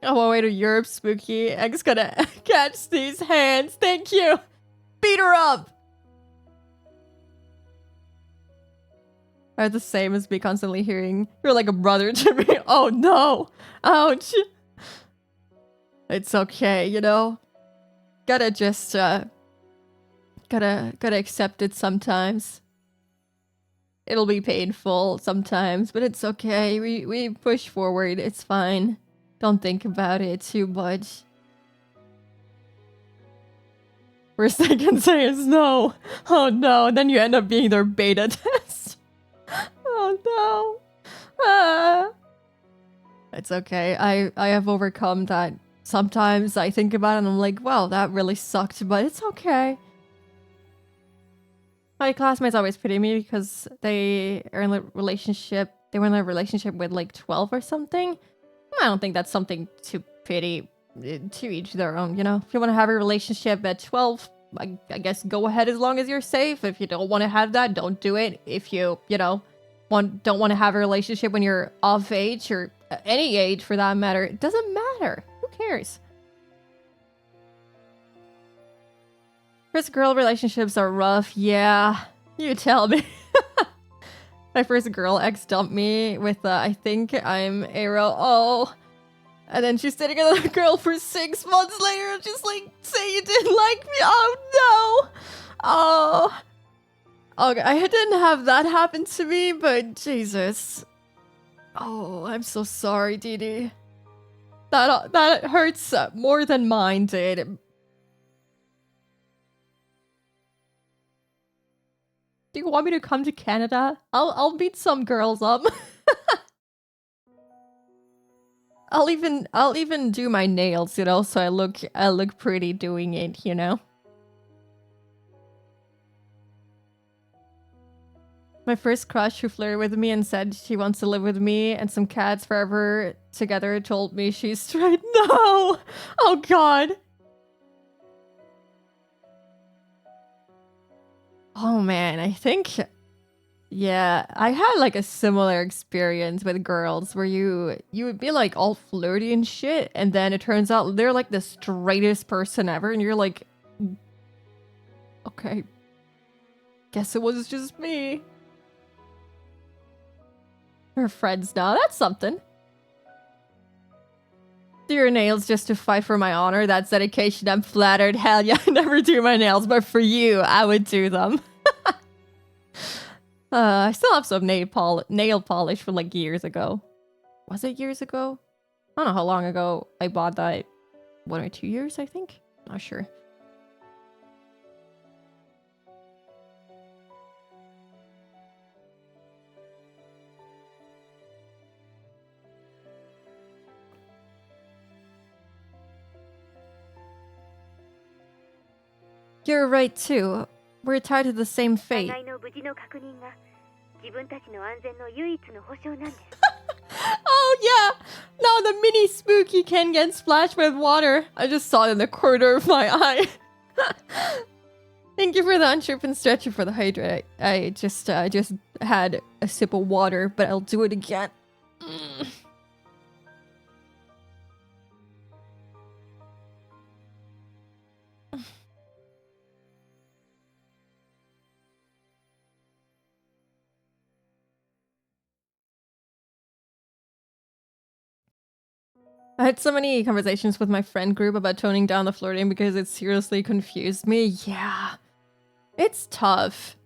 Speaker 1: On my way to Europe, Spooky. Egg's gonna catch these hands. Thank you. Beat her up. Are the same as me constantly hearing, "You're like a brother to me." Oh no. Ouch. It's okay, you know? Gotta just, gotta accept it sometimes. It'll be painful sometimes, but it's okay. We push forward. It's fine. Don't think about it too much. Worst I can say is no. Oh no, and then you end up being their beta test. Oh no. It's okay. I have overcome that. Sometimes I think about it and I'm like, wow, that really sucked, but it's okay. My classmates always pity me because they were in a relationship with like 12 or something. I don't think that's something to pity. To each their own, you know? If you want to have a relationship at 12, I guess go ahead as long as you're safe. If you don't want to have that, don't do it. If you know, don't want to have a relationship when you're of age or any age for that matter, it doesn't matter. cares? First girl relationships are rough. Yeah, you tell me. My first girl ex dumped me with I think I'm Arrow. Oh. And then she's dating another girl for 6 months later and just like, say you didn't like me. Oh no. Oh. Okay, I didn't have that happen to me, but Jesus. Oh, I'm so sorry, Didi. That hurts more than mine did. Do you want me to come to Canada? I'll beat some girls up. I'll even do my nails, you know, so I look pretty doing it, you know. My first crush who flirted with me and said she wants to live with me and some cats forever together told me she's straight. No! Oh god. Oh man, I think... Yeah, I had like a similar experience with girls where you would be like all flirty and shit, and then it turns out they're like the straightest person ever, and you're like, okay, guess it was just me. We're friends now, that's something. Do your nails just to fight for my honor? That's dedication, I'm flattered. Hell yeah, I never do my nails, but for you, I would do them. I still have some nail polish from like years ago. Was it years ago? I don't know how long ago I bought that. 1 or 2 years, I think? Not sure. You're right too. We're tied to the same fate. Oh yeah! Now the mini spooky can get splashed with water. I just saw it in the corner of my eye. Thank you for the unsharp and stretcher for the hydrate. I just had a sip of water, but I'll do it again. I had so many conversations with my friend group about toning down the flirting because it seriously confused me. Yeah. It's tough.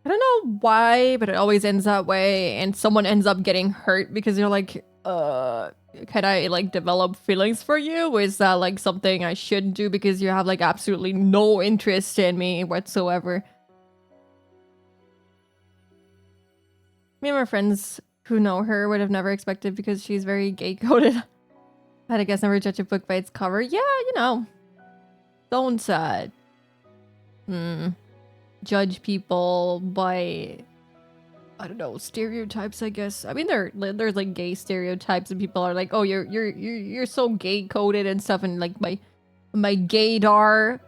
Speaker 1: I don't know why, but it always ends that way, and someone ends up getting hurt because you're like, can I, like, develop feelings for you? Is that, like, something I shouldn't do because you have, like, absolutely no interest in me whatsoever? Me and my friends who know her would have never expected because she's very gay-coded. I'd, I guess, never judge a book by its cover. Yeah, you know. Don't, judge people by, I don't know, stereotypes, I guess. I mean, there's like gay stereotypes and people are like, oh, you're so gay-coded and stuff, and like my gaydar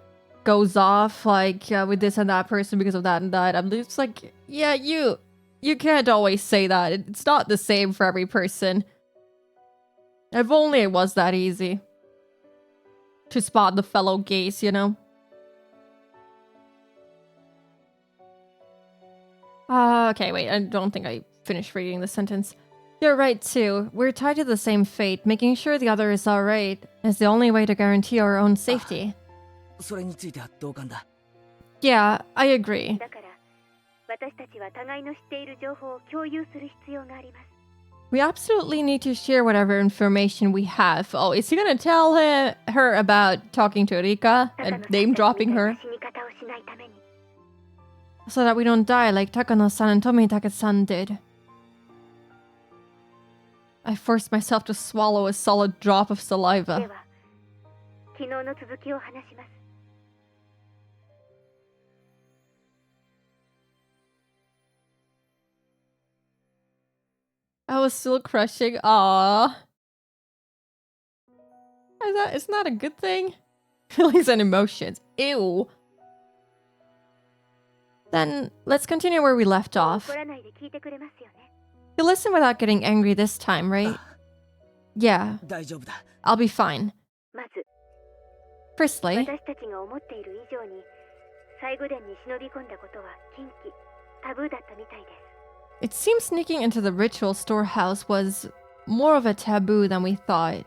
Speaker 1: goes off like with this and that person because of that and that. I'm just like, yeah, you can't always say that. It's not the same for every person. If only it was that easy to spot the fellow gays, you know? Okay, wait, I don't think I finished reading the sentence. You're right, too. We're tied to the same fate. Making sure the other is alright is the only way to guarantee our own safety. Yeah, I agree. We absolutely need to share whatever information we have. Oh, is he gonna tell her about talking to Rika and name-dropping her? So that we don't die like Takano-san and Tomitake-san did. I forced myself to swallow a solid drop of saliva. I was still crushing. Aww. Isn't that a good thing? Feelings and emotions. Ew. Then, let's continue where we left off. You listen without getting angry this time, right? Yeah. I'll be fine.
Speaker 3: まず
Speaker 1: Firstly,
Speaker 3: 私たちが思っている以上に最後殿に忍び込んだことは禁忌タブーだったみたいです。
Speaker 1: it seems sneaking into the ritual storehouse was more of a taboo than we thought.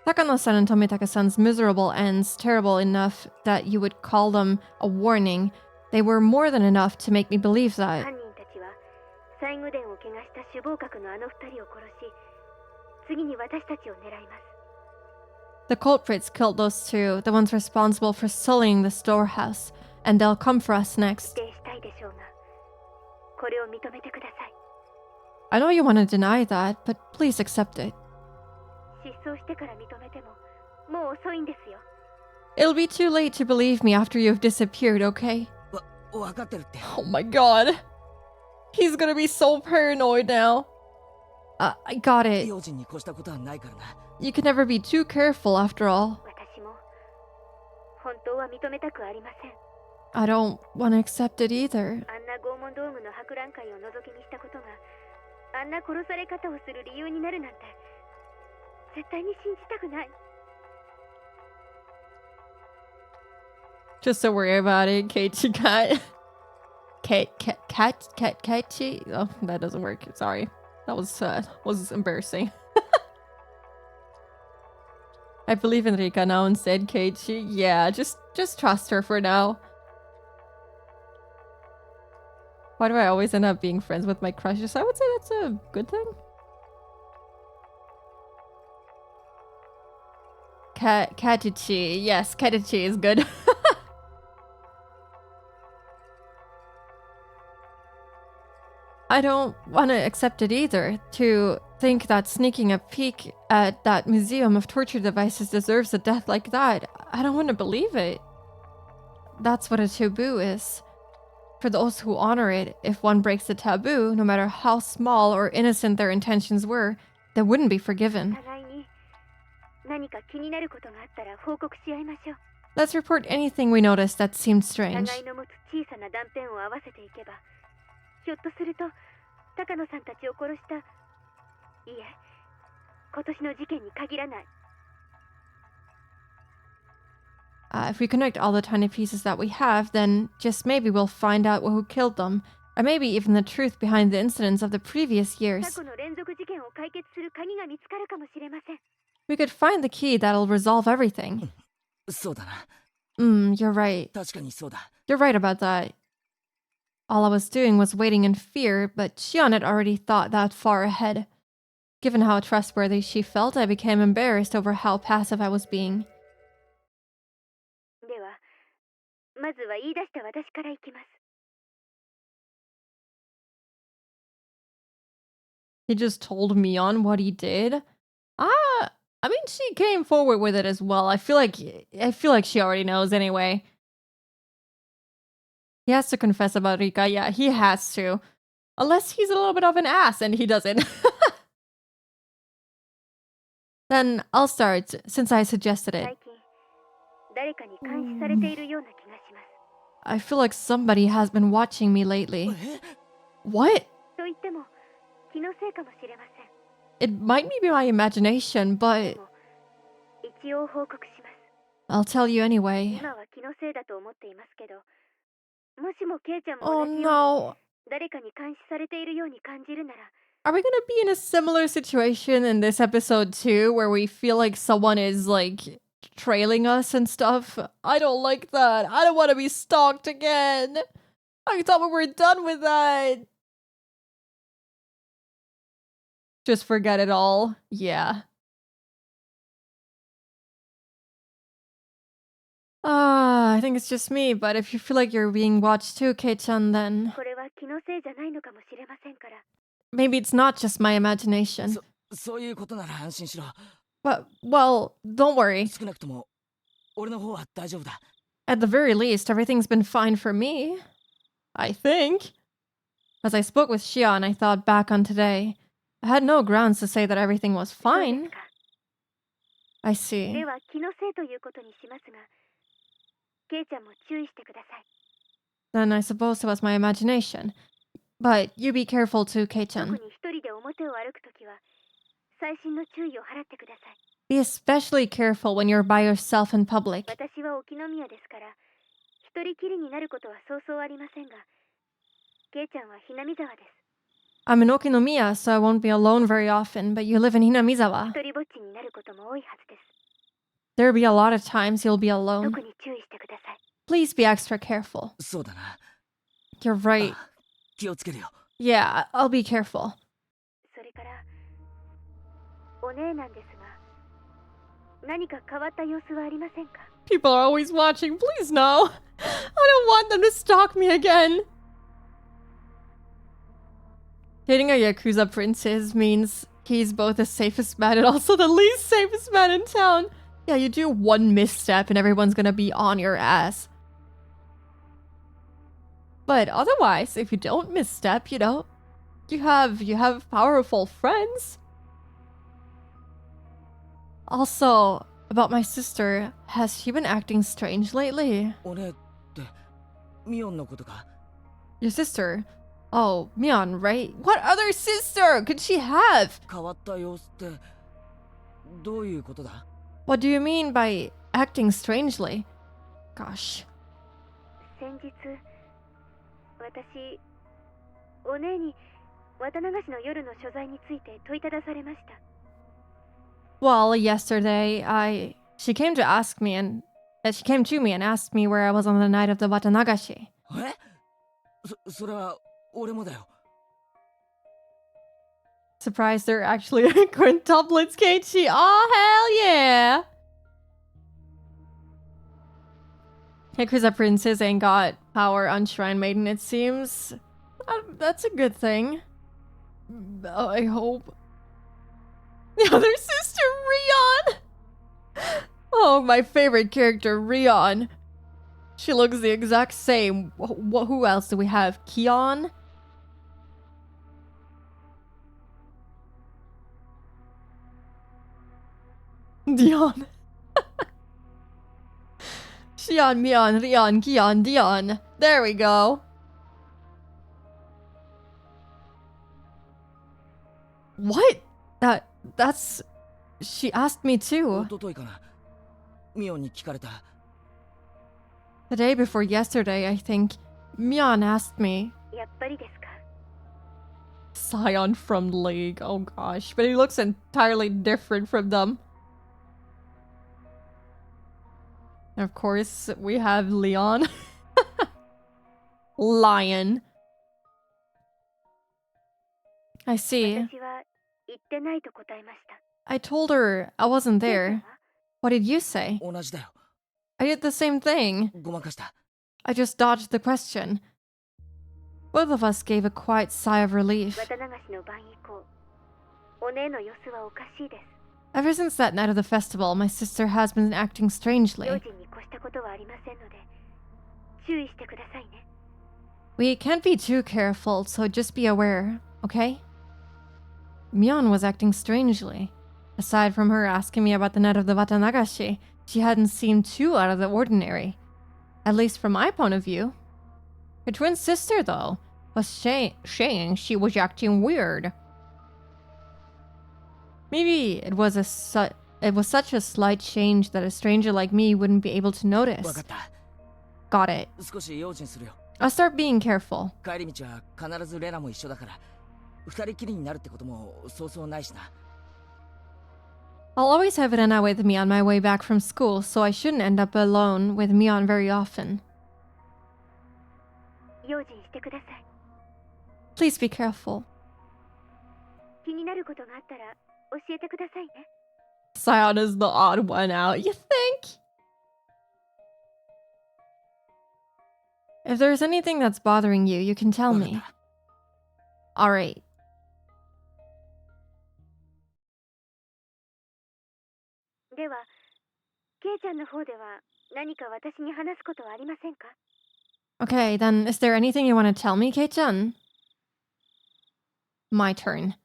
Speaker 1: Takano-san and Tomitake-san's miserable ends, terrible enough that you would call them a warning, they were more than enough to make me believe that.
Speaker 3: 犯人たちは最後殿を怪我した首謀格のあの二人を殺し、次に私たちを狙います。
Speaker 1: The culprits killed those two, the ones responsible for sullying the storehouse, and they'll come for us
Speaker 3: 否
Speaker 1: next.
Speaker 3: 定したいでしょうが、これを認めてください。
Speaker 1: I know you want to deny that, but please accept it.
Speaker 3: 失踪してから認めてももう遅いんですよ。
Speaker 1: It'll be too late to believe me after you've disappeared, okay?
Speaker 2: わかってるって。
Speaker 1: Oh my god. He's gonna be so paranoid now. I got it.
Speaker 2: 用心に越したことはないからな。
Speaker 1: You can never be too careful after all.
Speaker 3: 私も本当は認めたくありません。
Speaker 1: I don't want to accept it either.
Speaker 3: あんな拷問道具の博覧会を覗き見したことがあんな殺され方をする理由になるなんて絶対に信じたくない。
Speaker 1: Just to worry about it, Keiichi got... Keiichi? Oh, that doesn't work. Sorry. That was embarrassing. I believe in Rika now instead, Keiichi. Yeah, just trust her for now. Why do I always end up being friends with my crushes? I would say that's a good thing. Katichi. Yes, Katichi is good. I don't want to accept it either. To think that sneaking a peek at that museum of torture devices deserves a death like that, I don't want to believe it. That's what a taboo is. For those who honor it, if one breaks the taboo, no matter how small or innocent their intentions were, they wouldn't be forgiven.
Speaker 3: 互いに何か気になることがあったら報告し合いましょう。
Speaker 1: Let's report anything we noticed that seemed strange.
Speaker 3: 互いの持つ小さな断片を合わせていけば、ひょっとすると高野さんたちを殺したいえ、今年の事件に限らない。
Speaker 1: If we connect all the tiny pieces that we have, then just maybe we'll find out who killed them. Or maybe even the truth behind the incidents of the previous
Speaker 3: 過
Speaker 1: years.
Speaker 3: 去の連続事件を解決する鍵が見つかるかもしれません。
Speaker 1: We could find the key that'll resolve everything.
Speaker 2: そうだな。
Speaker 1: You're right.
Speaker 2: 確かにそうだ。
Speaker 1: You're right about that. All I was doing was waiting in fear, but Shion had already thought that far ahead. Given how trustworthy she felt, I became embarrassed over how passive I was being.
Speaker 3: では、まずは言い出した私からいきます。
Speaker 1: He just told Mion what he did. I mean, she came forward with it as well. I feel like she already knows anyway. He has to confess about Rika. Yeah, he has to. Unless he's a little bit of an ass and he doesn't. Then I'll start, since I suggested it.
Speaker 3: 最近、誰かに監視されているような気がします。
Speaker 1: I feel like somebody has been watching me lately.
Speaker 2: え
Speaker 1: What?
Speaker 3: と言っても、気のせいかもしれません。
Speaker 1: It might be my imagination,
Speaker 3: で
Speaker 1: but
Speaker 3: も、一応報告します。
Speaker 1: I'll tell you anyway.
Speaker 3: 今は気のせいだと思っていますけど、もしもケイちゃんも
Speaker 1: Oh
Speaker 3: 同じように
Speaker 1: no.
Speaker 3: 誰かに監視されているように感じるなら、
Speaker 1: Are we gonna be in a similar situation in this episode too, where we feel like someone is like trailing us and stuff? I don't like that. I don't want to be stalked again. I thought we were done with that. Just forget it all. Yeah. I think it's just me, but if you feel like you're being watched too, Kei-chan, then
Speaker 3: これは気のせいじゃないのかもしれませんから。
Speaker 1: maybe it's not just my imagination.
Speaker 2: そういうことなら安心しろ。
Speaker 1: But, well, don't worry.
Speaker 2: 少なくとも俺の方は大丈夫だ。
Speaker 1: At the very least, everything's been fine for me. I think. As I spoke with Shion, I thought back on today. I had no grounds to say that everything was
Speaker 3: そうで
Speaker 1: fine.
Speaker 3: すか。
Speaker 1: I see.
Speaker 3: では気のせいということにしますが、ケイちゃんも注意してください。
Speaker 1: Then I suppose it was my imagination. But you be careful too,
Speaker 3: 特
Speaker 1: Kei-chan.
Speaker 3: に一人で表を歩くときは、細心の注意を払ってください。
Speaker 1: Be especially careful when you're by yourself in public.
Speaker 3: 私は沖宮ですから、一人きりになることはそうそうありませんが、ケイちゃんはひなみ沢です。
Speaker 1: I'm in Okinomiya, so I won't be alone very often, but you live in Hinamizawa.
Speaker 3: 一人ぼっちになることも多いはずです。
Speaker 1: There'll be a lot of times you'll be alone.
Speaker 3: 特に注意してください。
Speaker 1: Please be extra careful.
Speaker 2: そうだな。
Speaker 1: You're right.
Speaker 2: あ、気をつけるよ。
Speaker 1: Yeah, I'll be careful.
Speaker 3: それから、お姉なんですが、何か変わった様子はありませんか？
Speaker 1: People are always watching. Please no. I don't want them to stalk me again. Dating a Yakuza princess means he's both the safest man and also the least safest man in town. Yeah, you do one misstep and everyone's gonna be on your ass. But otherwise, if you don't misstep, you know, you have powerful friends. Also, about my sister, has she been acting strange lately?
Speaker 2: お姉ってミオンのことか？
Speaker 1: Your sister? Oh, Mion, right? What other sister could she have?
Speaker 2: 変わった様子ってどういうことだ？
Speaker 1: What do you mean by acting strangely? Gosh.
Speaker 3: 先日、私、お姉に渡流しの夜の所在について問いただされました。
Speaker 1: Well, yesterday, she came to me and asked me where I was on the night of the Watanagashi.
Speaker 2: え？それは俺もだよ。
Speaker 1: Surprised they're actually quintuplets, Keiichi. Oh, hell yeah! Yakuza Princess ain't got power on Shrine Maiden, it seems. That's a good thing. I hope. The other sister, Rion! Oh, my favorite character, Rion. She looks the exact same. Who else do we have? Kion? Dion. Xion, Mion, Rion, Kion, Dion. There we go. What? That's... She asked me
Speaker 2: お
Speaker 1: too.
Speaker 2: とといかな。ミオンに聞かれた。
Speaker 1: The day before yesterday, I think. Mion asked me.
Speaker 3: やっぱりですか？
Speaker 1: Scion from League. Oh gosh. But he looks entirely different from them. And of course, we have Leon. Lion. I see.
Speaker 3: 私は言ってないと答えました。
Speaker 1: I told her I wasn't
Speaker 3: ケイちゃん
Speaker 1: there.
Speaker 3: は？
Speaker 1: What did you say?
Speaker 2: 同じだよ。
Speaker 1: I did the same thing.
Speaker 2: ごまかした。
Speaker 1: I just dodged the question. Both of us gave a quiet sigh of relief.
Speaker 3: 渡流しの晩以降、お姉の様子はおかしいです。
Speaker 1: Ever since that night of the festival, my sister has been acting
Speaker 3: 用
Speaker 1: strangely.
Speaker 3: 心に越したことはありませんので、注意してくださいね。
Speaker 1: We can't be too careful, so just be aware, okay? Mion was acting strangely. Aside from her asking me about the night of the Watanagashi, she hadn't seemed too out of the ordinary. At least from my point of view. Her twin sister, though, was saying she was acting weird. Maybe it was such a slight change that a stranger like me wouldn't be able to
Speaker 2: わ
Speaker 1: notice.
Speaker 2: かった。
Speaker 1: Got it.
Speaker 2: 少し用心するよ。
Speaker 1: I'll start being careful.
Speaker 2: 帰り道は必ずレナも一緒だから、二人きりになるってこともそうそうないしな。
Speaker 1: I'll always have Rena with me on my way back from school, so I shouldn't end up alone with Mion very often.
Speaker 3: 用心してください。
Speaker 1: Please be careful.
Speaker 3: 気になることがあったら教えてくださいね。
Speaker 1: Scion is the odd one out, you think? If there's anything that's bothering you, you can tell
Speaker 2: わかっ
Speaker 1: me.
Speaker 2: た。
Speaker 1: Alright.
Speaker 3: では、ケイちゃんの方では何か私に話すことはありませんか？
Speaker 1: Okay, then is there anything you want to tell me, Kei-chan? My turn.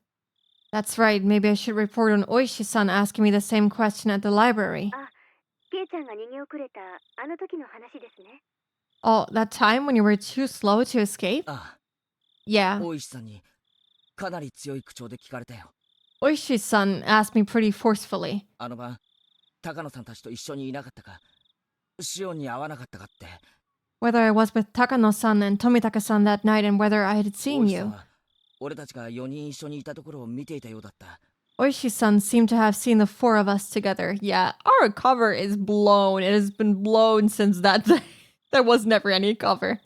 Speaker 1: That's right, maybe I should report on Oishi-san asking me the same question at the library.
Speaker 3: あ、ケイちゃんが逃げ遅れたあの時の話ですね。
Speaker 1: Oh, that time when you were too slow to escape?
Speaker 2: あ
Speaker 1: Yeah.
Speaker 2: あ、大石さんにかなり強い口調で聞かれたよ。
Speaker 1: Oishi-san asked me pretty forcefully
Speaker 2: あの晩、高野さんたちと一緒にいなかったか、シオンに会わなかったかって。
Speaker 1: whether I was with Takano-san and Tomitaka-san that night and whether I had
Speaker 2: 大
Speaker 1: seen
Speaker 2: 石さん
Speaker 1: you.
Speaker 2: は俺たちが4人一緒にいたところを見ていたようだった。
Speaker 1: Oishi-san seemed to have seen the four of us together. Yeah, our cover is blown. It has been blown since that day. There was never any cover.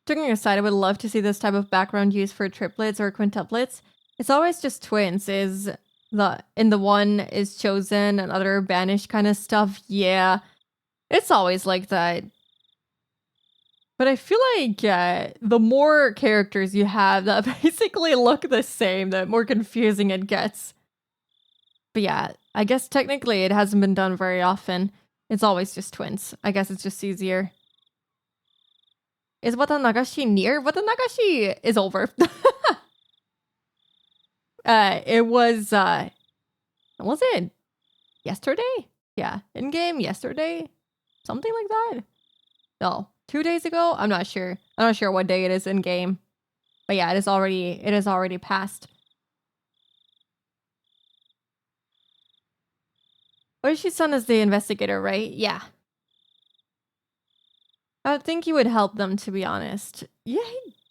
Speaker 1: Joking aside, I would love to see this type of background used for triplets or quintuplets. It's always just twins. In the one is chosen and other banished kind of stuff. Yeah, it's always like that. But I feel like the more characters you have that basically look the same, the more confusing it gets. But yeah, I guess technically it hasn't been done very often. It's always just twins. I guess it's just easier. Is Watanagashi near? Watanagashi is over. It was it yesterday? Yeah, in-game yesterday? Something like that? No, 2 days ago? I'm not sure. I'm not sure what day it is in-game. But yeah, it is already passed. Oishi-san is the investigator, right? Yeah. I would think he would help them, to be honest. Yeah,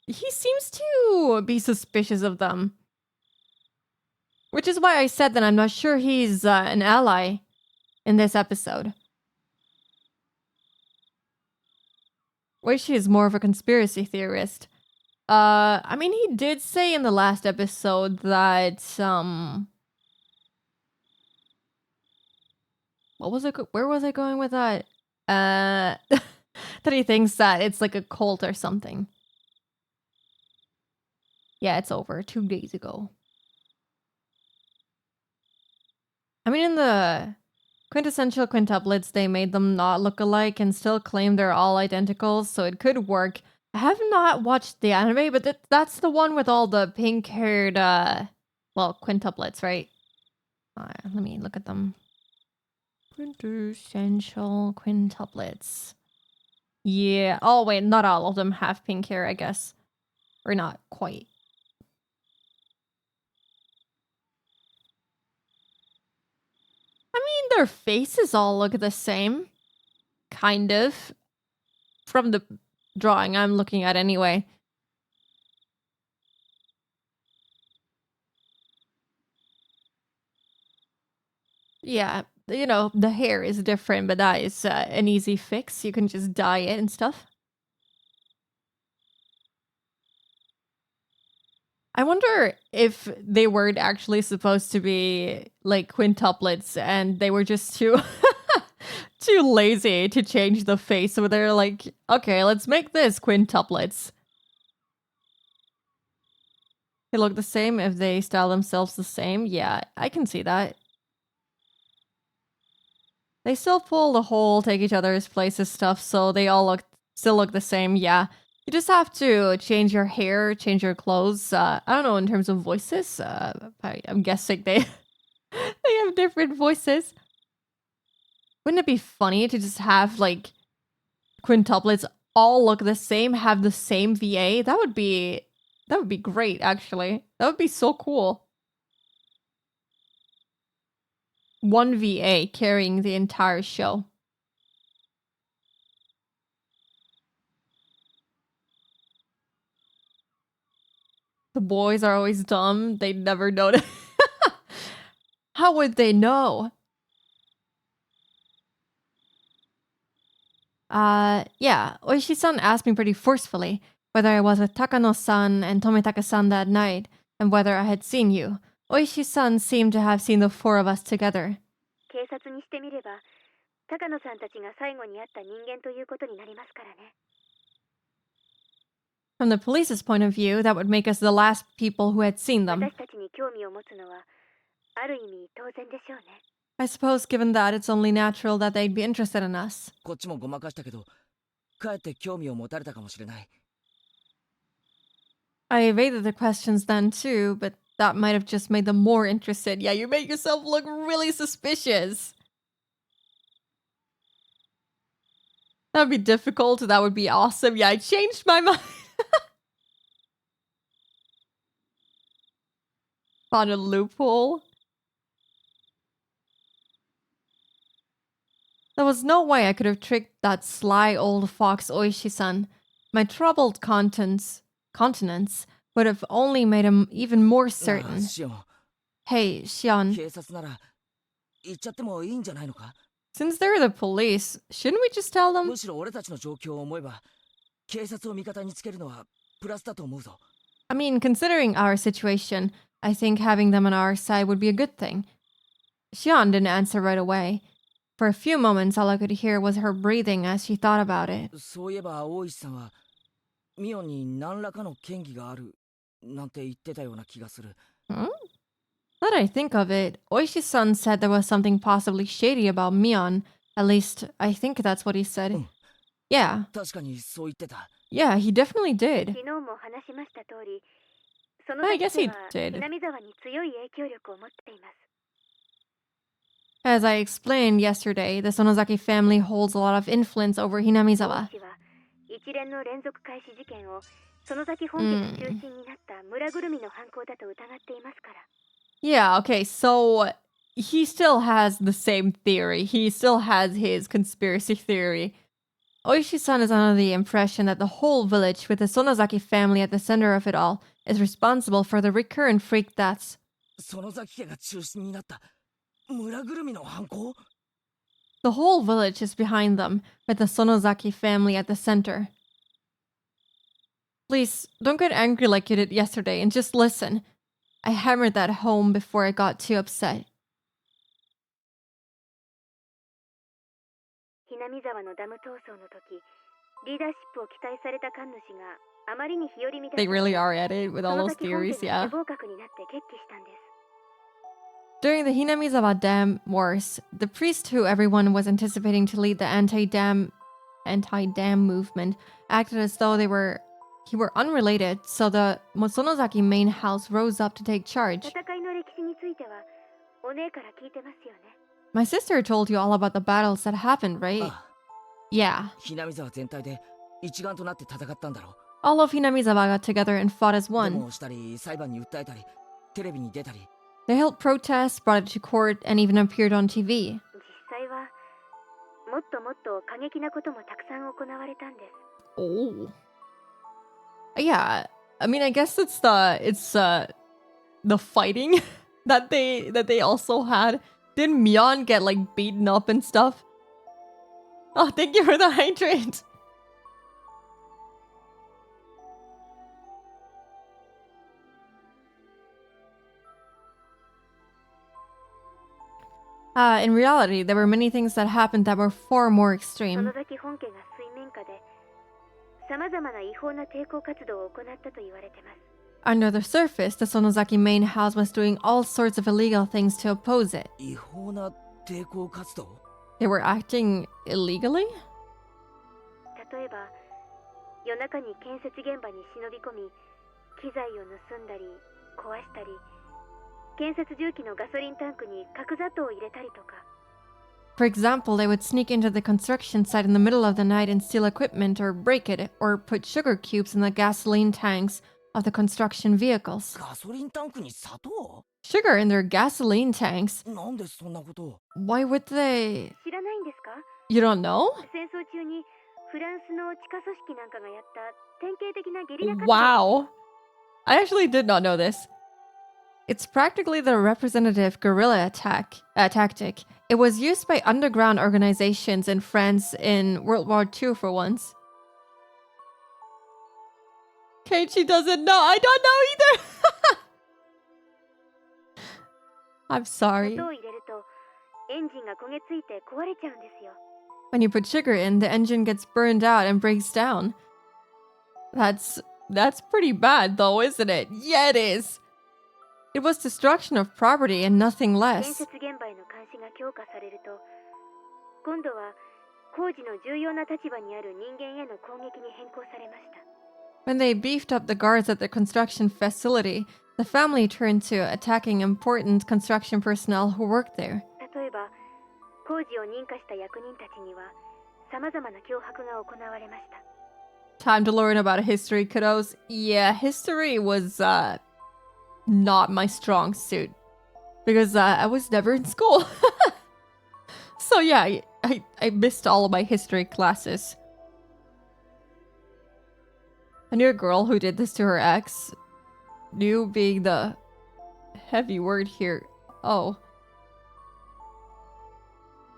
Speaker 1: he seems to be suspicious of them. Which is why I said that I'm not sure he's an ally in this episode. Oishi is more of a conspiracy theorist. I mean, he did say in the last episode that, where was I going with that? That he thinks that it's like a cult or something. Yeah, it's over 2 days ago. I mean, in the quintessential quintuplets, they made them not look alike and still claim they're all identical, so it could work. I have not watched the anime, but that's the one with all the pink-haired, quintuplets, right? Let me look at them. Quintessential quintuplets. Yeah. Oh, wait, not all of them have pink hair, I guess. Or not quite. I mean, their faces all look the same. Kind of. From the drawing I'm looking at anyway. Yeah, you know, the hair is different, but that is an easy fix. You can just dye it and stuff. I wonder if they weren't actually supposed to be like quintuplets and they were just too too lazy to change the face. So they're like, okay, let's make this quintuplets. They look the same if they style themselves the same. Yeah, I can see that. They still pull the whole take each other's places stuff, so they all still look the same. Yeah, you just have to change your hair, change your clothes. I don't know in terms of voices. I'm guessing they they have different voices. Wouldn't it be funny to just have like quintuplets all look the same, have the same VA? That would be great. Actually, that would be so cool. One VA carrying the entire show. The boys are always dumb. They never notice. How would they know? Yeah. Oishi-san asked me pretty forcefully whether I was with Takano-san and Tomitaka-san that night, and whether I had seen you. Oishi-san seemed to have seen the four of us together.
Speaker 3: 警察にしてみれば、高野さんたちが最後に会った人間ということになりますからね。
Speaker 1: From the police's point of view, that would make us the last people who had seen them.
Speaker 3: 私たちに興味を持つのは、ある意味当然でしょうね。
Speaker 1: I suppose given that, it's only natural that they'd be interested in us.
Speaker 2: こっちもごまかしたけど、かえって興味を持たれたかもしれない。
Speaker 1: I evaded the questions then too, but that might have just made them more interested. Yeah, you make yourself look really suspicious. That would be difficult. That would be awesome. Yeah, I changed my mind. Found a loophole. There was no way I could have tricked that sly old fox Oishi-san. My troubled continence would have only made him even more
Speaker 2: ああ
Speaker 1: certain.
Speaker 2: シオン
Speaker 1: Hey, Xion,
Speaker 2: 警察なら行っちゃってもいいんじゃないのか
Speaker 1: since they're the police, shouldn't we just tell them?
Speaker 2: むしろ俺たちの状況を思えば警察を味方につけるのはプラスだと思うぞ
Speaker 1: I mean, considering our situation, I think having them on our side would be a good thing. Xion didn't answer right away. For a few moments, all I could hear was her breathing as she thought about it.
Speaker 2: そういえば大石さんはミオンに何らかの嫌疑があるなんて言ってたような気がする
Speaker 1: Hmm? Now that I think of it, Oishi-san said there was something possibly shady about Mion. At least, I think that's what he said.
Speaker 2: Mm.
Speaker 1: Yeah,
Speaker 2: 確かにそう言ってた
Speaker 1: yeah, he definitely did.
Speaker 3: 昨日も話しました通り、その
Speaker 1: I
Speaker 3: 先
Speaker 1: guess he
Speaker 3: 生は
Speaker 1: did.
Speaker 3: 南沢に強い影響力を持っています。
Speaker 1: As I explained yesterday, the Sonozaki family holds a lot of influence over
Speaker 3: 大
Speaker 1: Hinamizawa.
Speaker 3: 石は一連の連続開始事件を園崎本家が中心になった村ぐるみの犯行だと疑っていますから。
Speaker 1: Yeah, okay, so he still has the same theory. He still has his conspiracy theory. Oishi-san is under the impression that the whole village, with the Sonozaki family at the center of it all, is responsible for the recurrent freak deaths.
Speaker 2: 園崎家が中心になった村ぐるみの犯行
Speaker 1: The whole village is behind them, with the Sonozaki family at the center. Please, don't get angry like you did yesterday and just listen. I hammered that home before I got too upset.
Speaker 3: 南沢のダム闘争の時、リーダーシップを期待された神主があまりに日和見だ
Speaker 1: They really are at it with all
Speaker 3: 園
Speaker 1: those
Speaker 3: 崎本
Speaker 1: theories,
Speaker 3: 家が
Speaker 1: yeah.
Speaker 3: 不合格になって決起したんです。
Speaker 1: During the Hinamizawa Dam Wars, the priest who everyone was anticipating to lead the anti-dam movement acted as though he were unrelated, so the Sonozaki main house rose up to take charge.
Speaker 3: 戦いの歴史についてはお姉から聞いてますよね。
Speaker 1: My sister told you all about the battles that happened, right?
Speaker 2: ああ
Speaker 1: Yeah.
Speaker 2: ひなみ沢全体で一丸となって戦ったんだろ
Speaker 1: All of Hinamizawa got together and fought as
Speaker 2: デ
Speaker 1: one.
Speaker 2: モをしたり裁判に訴えたりテレビに出たり
Speaker 1: They held protests, brought it to court, and even appeared on TV.
Speaker 3: 実際はもっともっと過激なこともたくさん行われたんです。
Speaker 1: Oh. Yeah. I mean, I guess it's the fighting that they also had. Didn't Mion get like beaten up and stuff? Oh, thank you for the hydrant. In reality, there were many things that happened that were far more
Speaker 3: 園
Speaker 1: extreme.
Speaker 3: 崎本家が水面下でさまざまな違法な抵抗活動を行ったと言われてます。
Speaker 1: Under the surface, the Sonozaki main house was doing all sorts of illegal things to oppose it.
Speaker 2: 違法な抵抗活動
Speaker 1: They were acting illegally?
Speaker 3: 例えば夜中に建設現場に忍び込み機材を盗んだり壊したり建設重機のガソリンタンクに角砂糖を入れたりとか
Speaker 1: For example, they would sneak into the construction site in the middle of the night and steal equipment or break it, or put sugar cubes in the gasoline tanks of the construction vehicles.
Speaker 2: ガソリンタンクに砂糖
Speaker 1: Sugar in their gasoline tanks?
Speaker 2: なんでそんなことを
Speaker 1: Why would they?
Speaker 3: 知らないんですか？
Speaker 1: You don't know?
Speaker 3: 戦争中にフランスの地下組織なんかがやった典型的なゲリラ活動
Speaker 1: Wow. I actually did not know this. It's practically the representative guerrilla tactic. It was used by underground organizations in France in World War II for once. Keiichi doesn't know. I don't know either. I'm sorry.
Speaker 3: 音を入れるとエンジンが焦げついて壊れちゃうんですよ。
Speaker 1: When you put sugar in, the engine gets burned out and breaks down. That's pretty bad though, isn't it? Yeah, it is. It was destruction of property and nothing
Speaker 3: 建
Speaker 1: less.
Speaker 3: 設現場への監視が強化されると今度は工事の重要な立場にある人間への攻撃に変更されました。
Speaker 1: When they beefed up the guards at the construction facility, the family turned to attacking important construction personnel who worked there.
Speaker 3: 例えば工事を認可した役人たちには様々な脅迫が行われました。
Speaker 1: Time to learn about history, kiddos. Yeah, history was not my strong suit. Because I was never in school. So yeah, I missed all of my history classes. I knew a girl who did this to her ex. Knew being the heavy word here. Oh.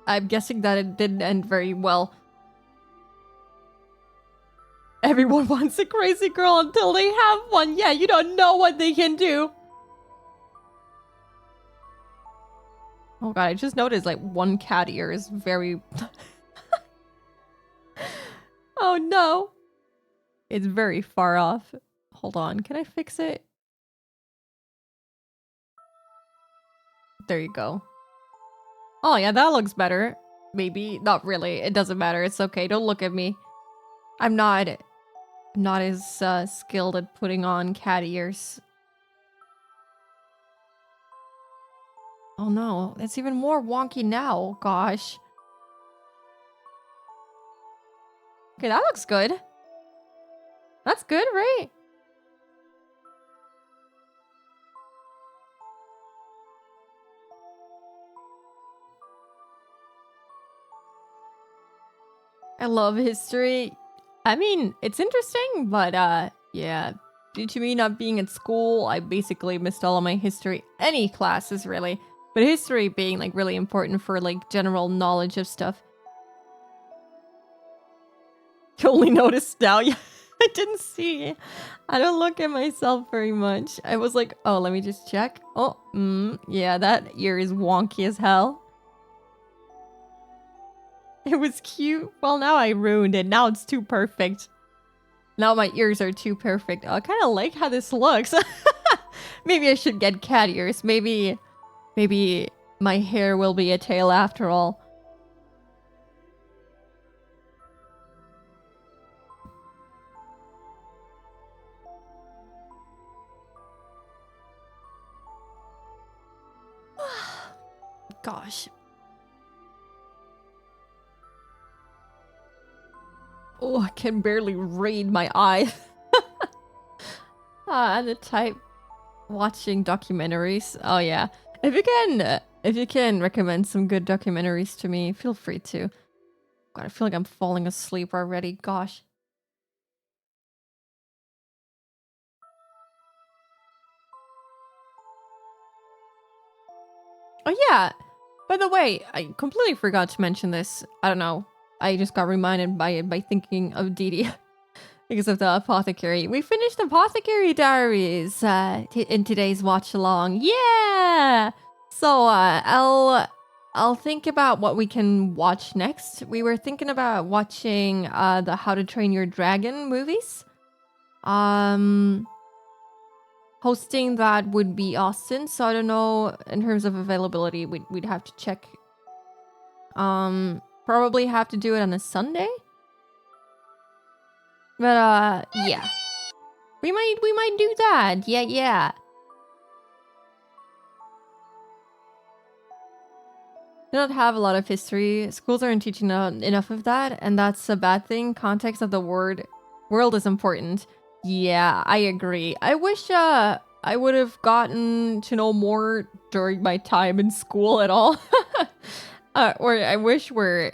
Speaker 1: I'm guessing that it didn't end very well. Everyone wants a crazy girl until they have one. Yeah, you don't know what they can do. Oh god, I just noticed like one cat ear is very... Oh no. It's very far off. Hold on, can I fix it? There you go. Oh yeah, that looks better. Maybe. Not really. It doesn't matter. It's okay. Don't look at me. I'm not as skilled at putting on cat ears. Oh no, it's even more wonky now. Gosh. Okay, that looks good. That's good, right? I love history. I mean, it's interesting, but yeah. Due to me not being at school, I basically missed all of my history, any classes really. But history being like really important for like general knowledge of stuff. You only noticed now? Yeah, I didn't see. I don't look at myself very much. I was like, oh, let me just check. Oh, yeah, that ear is wonky as hell. It was cute. Well, now I ruined it. Now it's too perfect. Now my ears are too perfect. Oh, I kind of like how this looks. Maybe I should get cat ears. Maybe my hair will be a tail after all. Gosh. Oh, I can barely read my eyes. And the type watching documentaries. Oh yeah. If you can recommend some good documentaries to me, feel free to. God, I feel like I'm falling asleep already. Gosh. Oh yeah. By the way, I completely forgot to mention this. I don't know. I just got reminded by it by thinking of Dee Dee. Because of the Apothecary. We finished Apothecary Diaries in today's watch along. Yeah! So I'll think about what we can watch next. We were thinking about watching the How to Train Your Dragon movies. Hosting that would be Austin, so I don't know in terms of availability. We'd have to check. Probably have to do it on a Sunday. But yeah. We might do that. Yeah. Do not have a lot of history. Schools aren't teaching enough of that, and that's a bad thing. Context of the world is important. Yeah, I agree. I wish I would have gotten to know more during my time in school at all. Or I wish I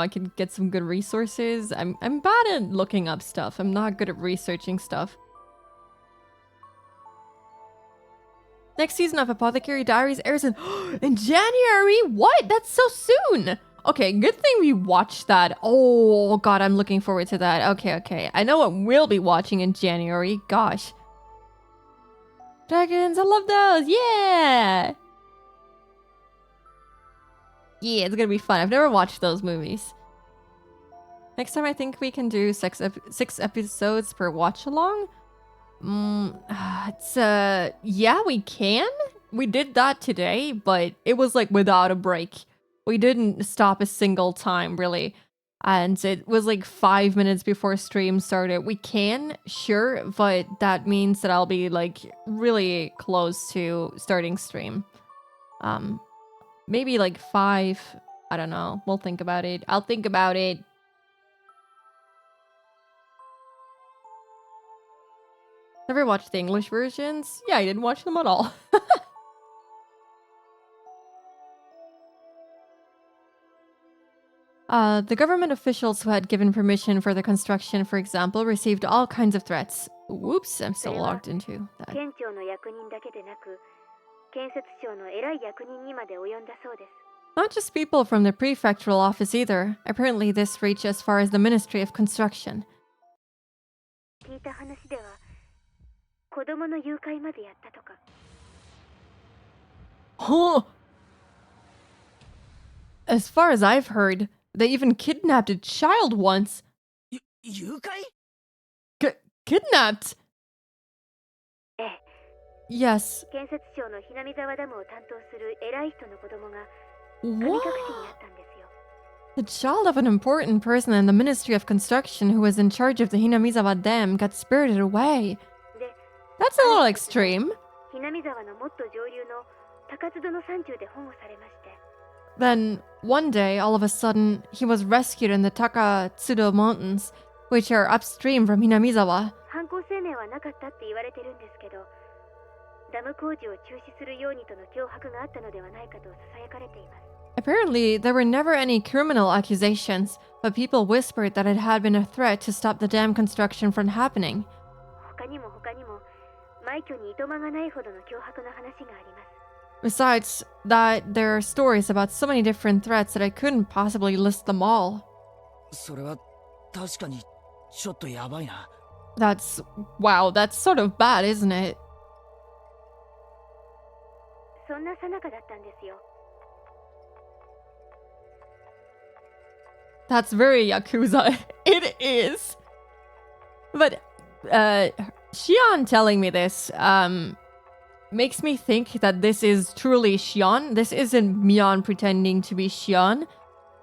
Speaker 1: could get some good resources. I'm bad at looking up stuff. I'm not good at researching stuff. Next season of Apothecary Diaries airs in January? What? That's so soon! Okay, good thing we watched that. Oh god, I'm looking forward to that. Okay. I know what we'll be watching in January. Gosh. Dragons, I love those! Yeah! Yeah, it's gonna be fun. I've never watched those movies. Next time I think we can do 6 episodes per watch-along. Yeah, we can. We did that today, but it was like without a break. We didn't stop a single time, really. And it was like 5 minutes before stream started. We can, sure, but that means that I'll be like really close to starting stream. Maybe like 5. I don't know. We'll think about it. I'll think about it. Never watched the English versions? Yeah, I didn't watch them at all. The government officials who had given permission for the construction, for example, received all kinds of threats. Whoops, I'm still logged into that.
Speaker 3: 県庁の役人だけでなく、建設省の偉い役人にまで及んだそうです。
Speaker 1: Not just people from the prefectural office either. Apparently this reached as far as the Ministry of Construction.
Speaker 3: 聞いた話では、子供の誘拐までやったとか。
Speaker 1: Huh. As far as I've heard, they even kidnapped a child once.
Speaker 2: 誘拐?
Speaker 1: Kidnapped?
Speaker 3: ええ。
Speaker 1: Yes.
Speaker 3: 建設省のひなみ沢ダムを担当する偉い人の子供が神隠しにあ
Speaker 1: What?
Speaker 3: ったんですよ。
Speaker 1: The child of an important person in the Ministry of Construction who was in charge of the Hinamizawa Dam got spirited away.
Speaker 3: で、
Speaker 1: That's a little extreme.
Speaker 3: ひなみ沢のもっと上流の高津戸の山中で保護されまして。
Speaker 1: Then, one day, all of a sudden, he was rescued in the Takatsudo Mountains, which are upstream from Hinamizawa.
Speaker 3: 犯行声明はなかったって言われてるんですけど、ダム工事を中止するようにとの脅迫があったのではないかと囁かれています。
Speaker 1: Apparently, there were never any criminal accusations, but people whispered that it had been a threat to stop the dam construction from happening.
Speaker 3: 他にも枚挙にいとまがないほどの脅迫の話があります。
Speaker 1: Besides that, there are stories about so many different threats that I couldn't possibly list them all.
Speaker 2: それは確かにちょっとやばいな。
Speaker 1: Wow, that's sort of bad, isn't it?
Speaker 3: そんな最中だったんですよ。
Speaker 1: That's very Yakuza. It is. But, Shion telling me this, makes me think that this is truly Shion. This isn't Mion pretending to be Shion.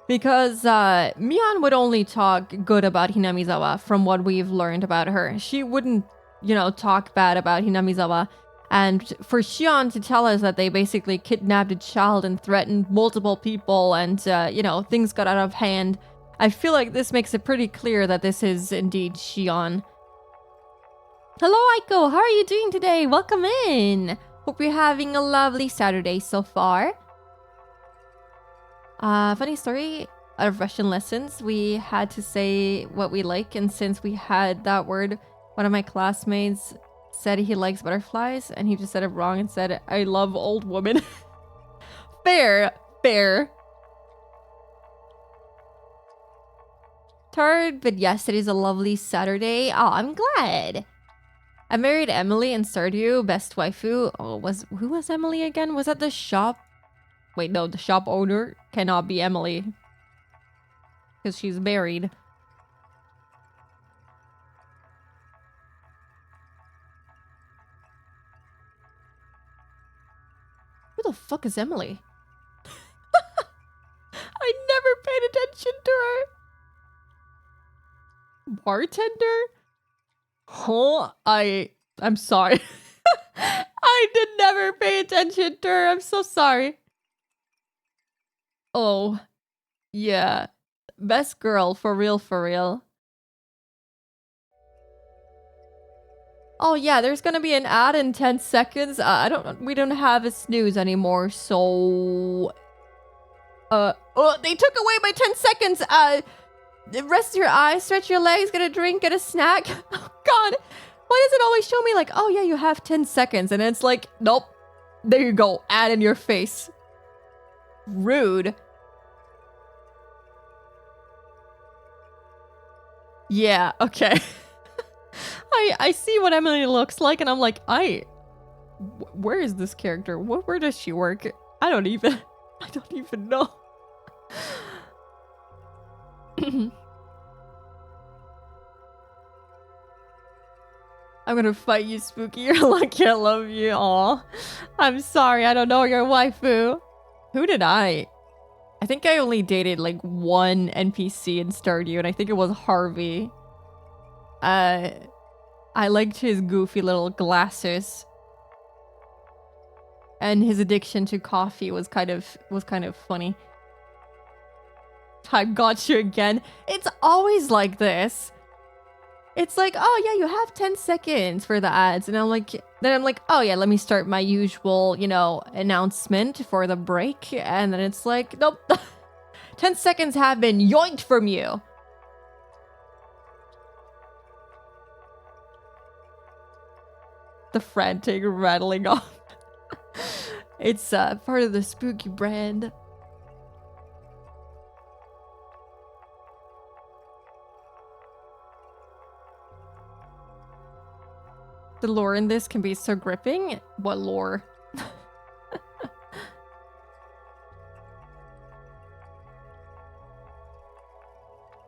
Speaker 1: Because, Mion would only talk good about Hinamizawa from what we've learned about her. She wouldn't, talk bad about Hinamizawa. And for Shion to tell us that they basically kidnapped a child and threatened multiple people and, things got out of hand, I feel like this makes it pretty clear that this is indeed Shion. Hello, Aiko. How are you doing today? Welcome in. Hope you're having a lovely Saturday so far. Funny story. Out of Russian lessons, we had to say what we like, and since we had that word, one of my classmates said he likes butterflies, and he just said it wrong and said, I love old women. Fair. Tired, but yes, it is a lovely Saturday. Oh, I'm glad. I married Emily in Stardew, best waifu. Oh, who was Emily again? Was that the shop? Wait, no, the shop owner cannot be Emily. Because she's married. Who the fuck is Emily? I never paid attention to her. Bartender? Huh? I'm sorry. I did never pay attention to her. I'm so sorry. Oh. Yeah. Best girl, for real. Oh yeah, there's gonna be an ad in 10 seconds. We don't have a snooze anymore, so... Oh, they took away my 10 seconds! Rest your eyes, stretch your legs, get a drink, get a snack. Oh god, why does it always show me like, oh yeah, you have 10 seconds, and it's like, nope. There you go, ad in your face. Rude. Yeah, okay. I see what Emily looks like, and I'm like, where is this character? Where does she work? I don't even know. I'm gonna fight you, Spooky. You're lucky I love you. Aw. I'm sorry, I don't know your waifu. Who did I think I only dated like one NPC in Stardew, and I think it was Harvey. I liked his goofy little glasses. And his addiction to coffee was kind of funny. I got you again. It's always like this. It's like, oh yeah, you have 10 seconds for the ads. And I'm like, oh yeah, let me start my usual, announcement for the break. And then it's like, nope, 10 seconds have been yoinked from you. The frantic rattling off. It's part of the spooky brand. The lore in this can be so gripping. What lore?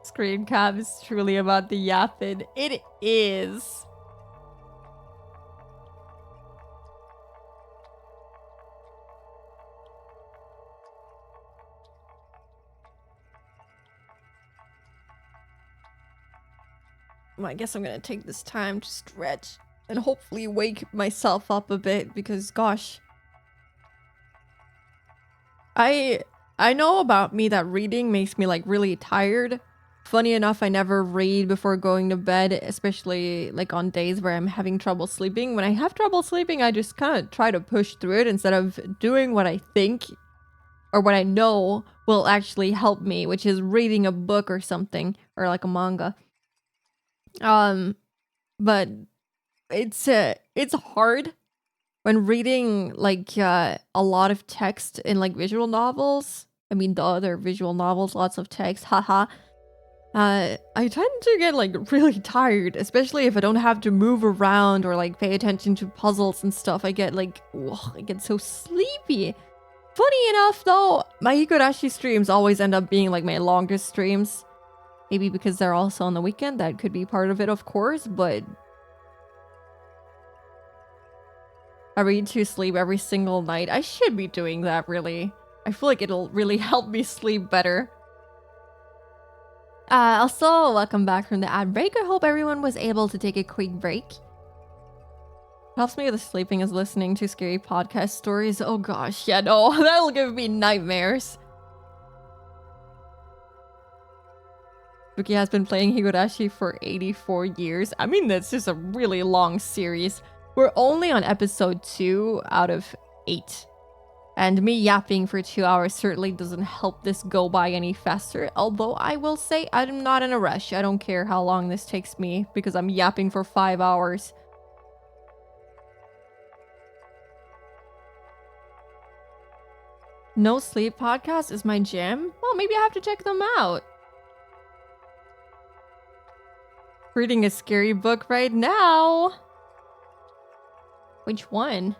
Speaker 1: Scream Cab is truly about the yapping. It is. Well, I guess I'm gonna take this time to stretch and hopefully wake myself up a bit because gosh. I know about me that reading makes me like really tired. Funny enough, I never read before going to bed, especially like on days where I'm having trouble sleeping. When I have trouble sleeping, I just kind of try to push through it instead of doing what I think or what I know will actually help me, which is reading a book or something or like a manga. But it's hard when reading like a lot of text in like visual novels. I mean, the other visual novels, lots of text, haha. I tend to get like really tired, especially if I don't have to move around or like pay attention to puzzles and stuff. I get so sleepy. Funny enough though, my Higurashi streams always end up being like my longest streams. Maybe because they're also on the weekend, that could be part of it, of course, but I read to sleep every single night. I should be doing that, really. I feel like it'll really help me sleep better. Also, welcome back from the ad break. I hope everyone was able to take a quick break. What helps me with sleeping is listening to scary podcast stories. Oh gosh, yeah, no, that'll give me nightmares. Buki has been playing Higurashi for 84 years. I mean, that's just a really long series. We're only on episode 2 out of 8. And me yapping for 2 hours certainly doesn't help this go by any faster. Although I will say I'm not in a rush. I don't care how long this takes me because I'm yapping for 5 hours. No Sleep Podcast is my jam? Well, maybe I have to check them out. Reading a scary book right now. Which one?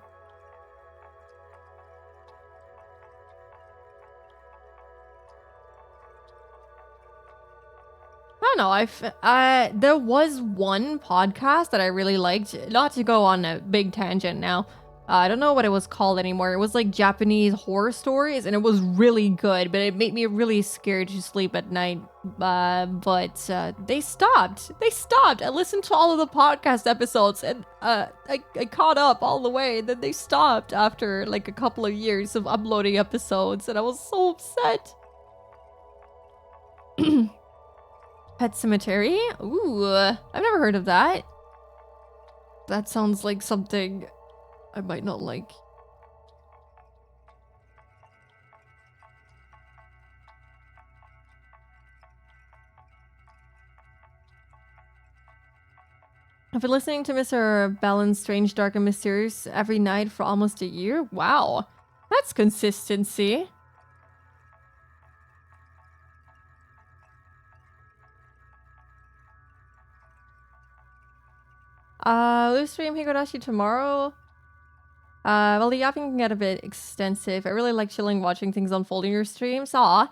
Speaker 1: I don't know. There was one podcast that I really liked. Not to go on a big tangent now. I don't know what it was called anymore. It was like Japanese horror stories, and it was really good, but it made me really scared to sleep at night. But they stopped. They stopped. I listened to all of the podcast episodes, and I caught up all the way. Then they stopped after like a couple of years of uploading episodes, and I was so upset. Pet Cemetery? Ooh, I've never heard of that. That sounds like something I might not like. I've been listening to Mr. Balance Strange, Dark, and Mysterious every night for almost a year. Wow, that's consistency. We'll stream Higurashi tomorrow. Well, the yapping can get a bit extensive. I really like chilling watching things unfold in your streams. Yeah,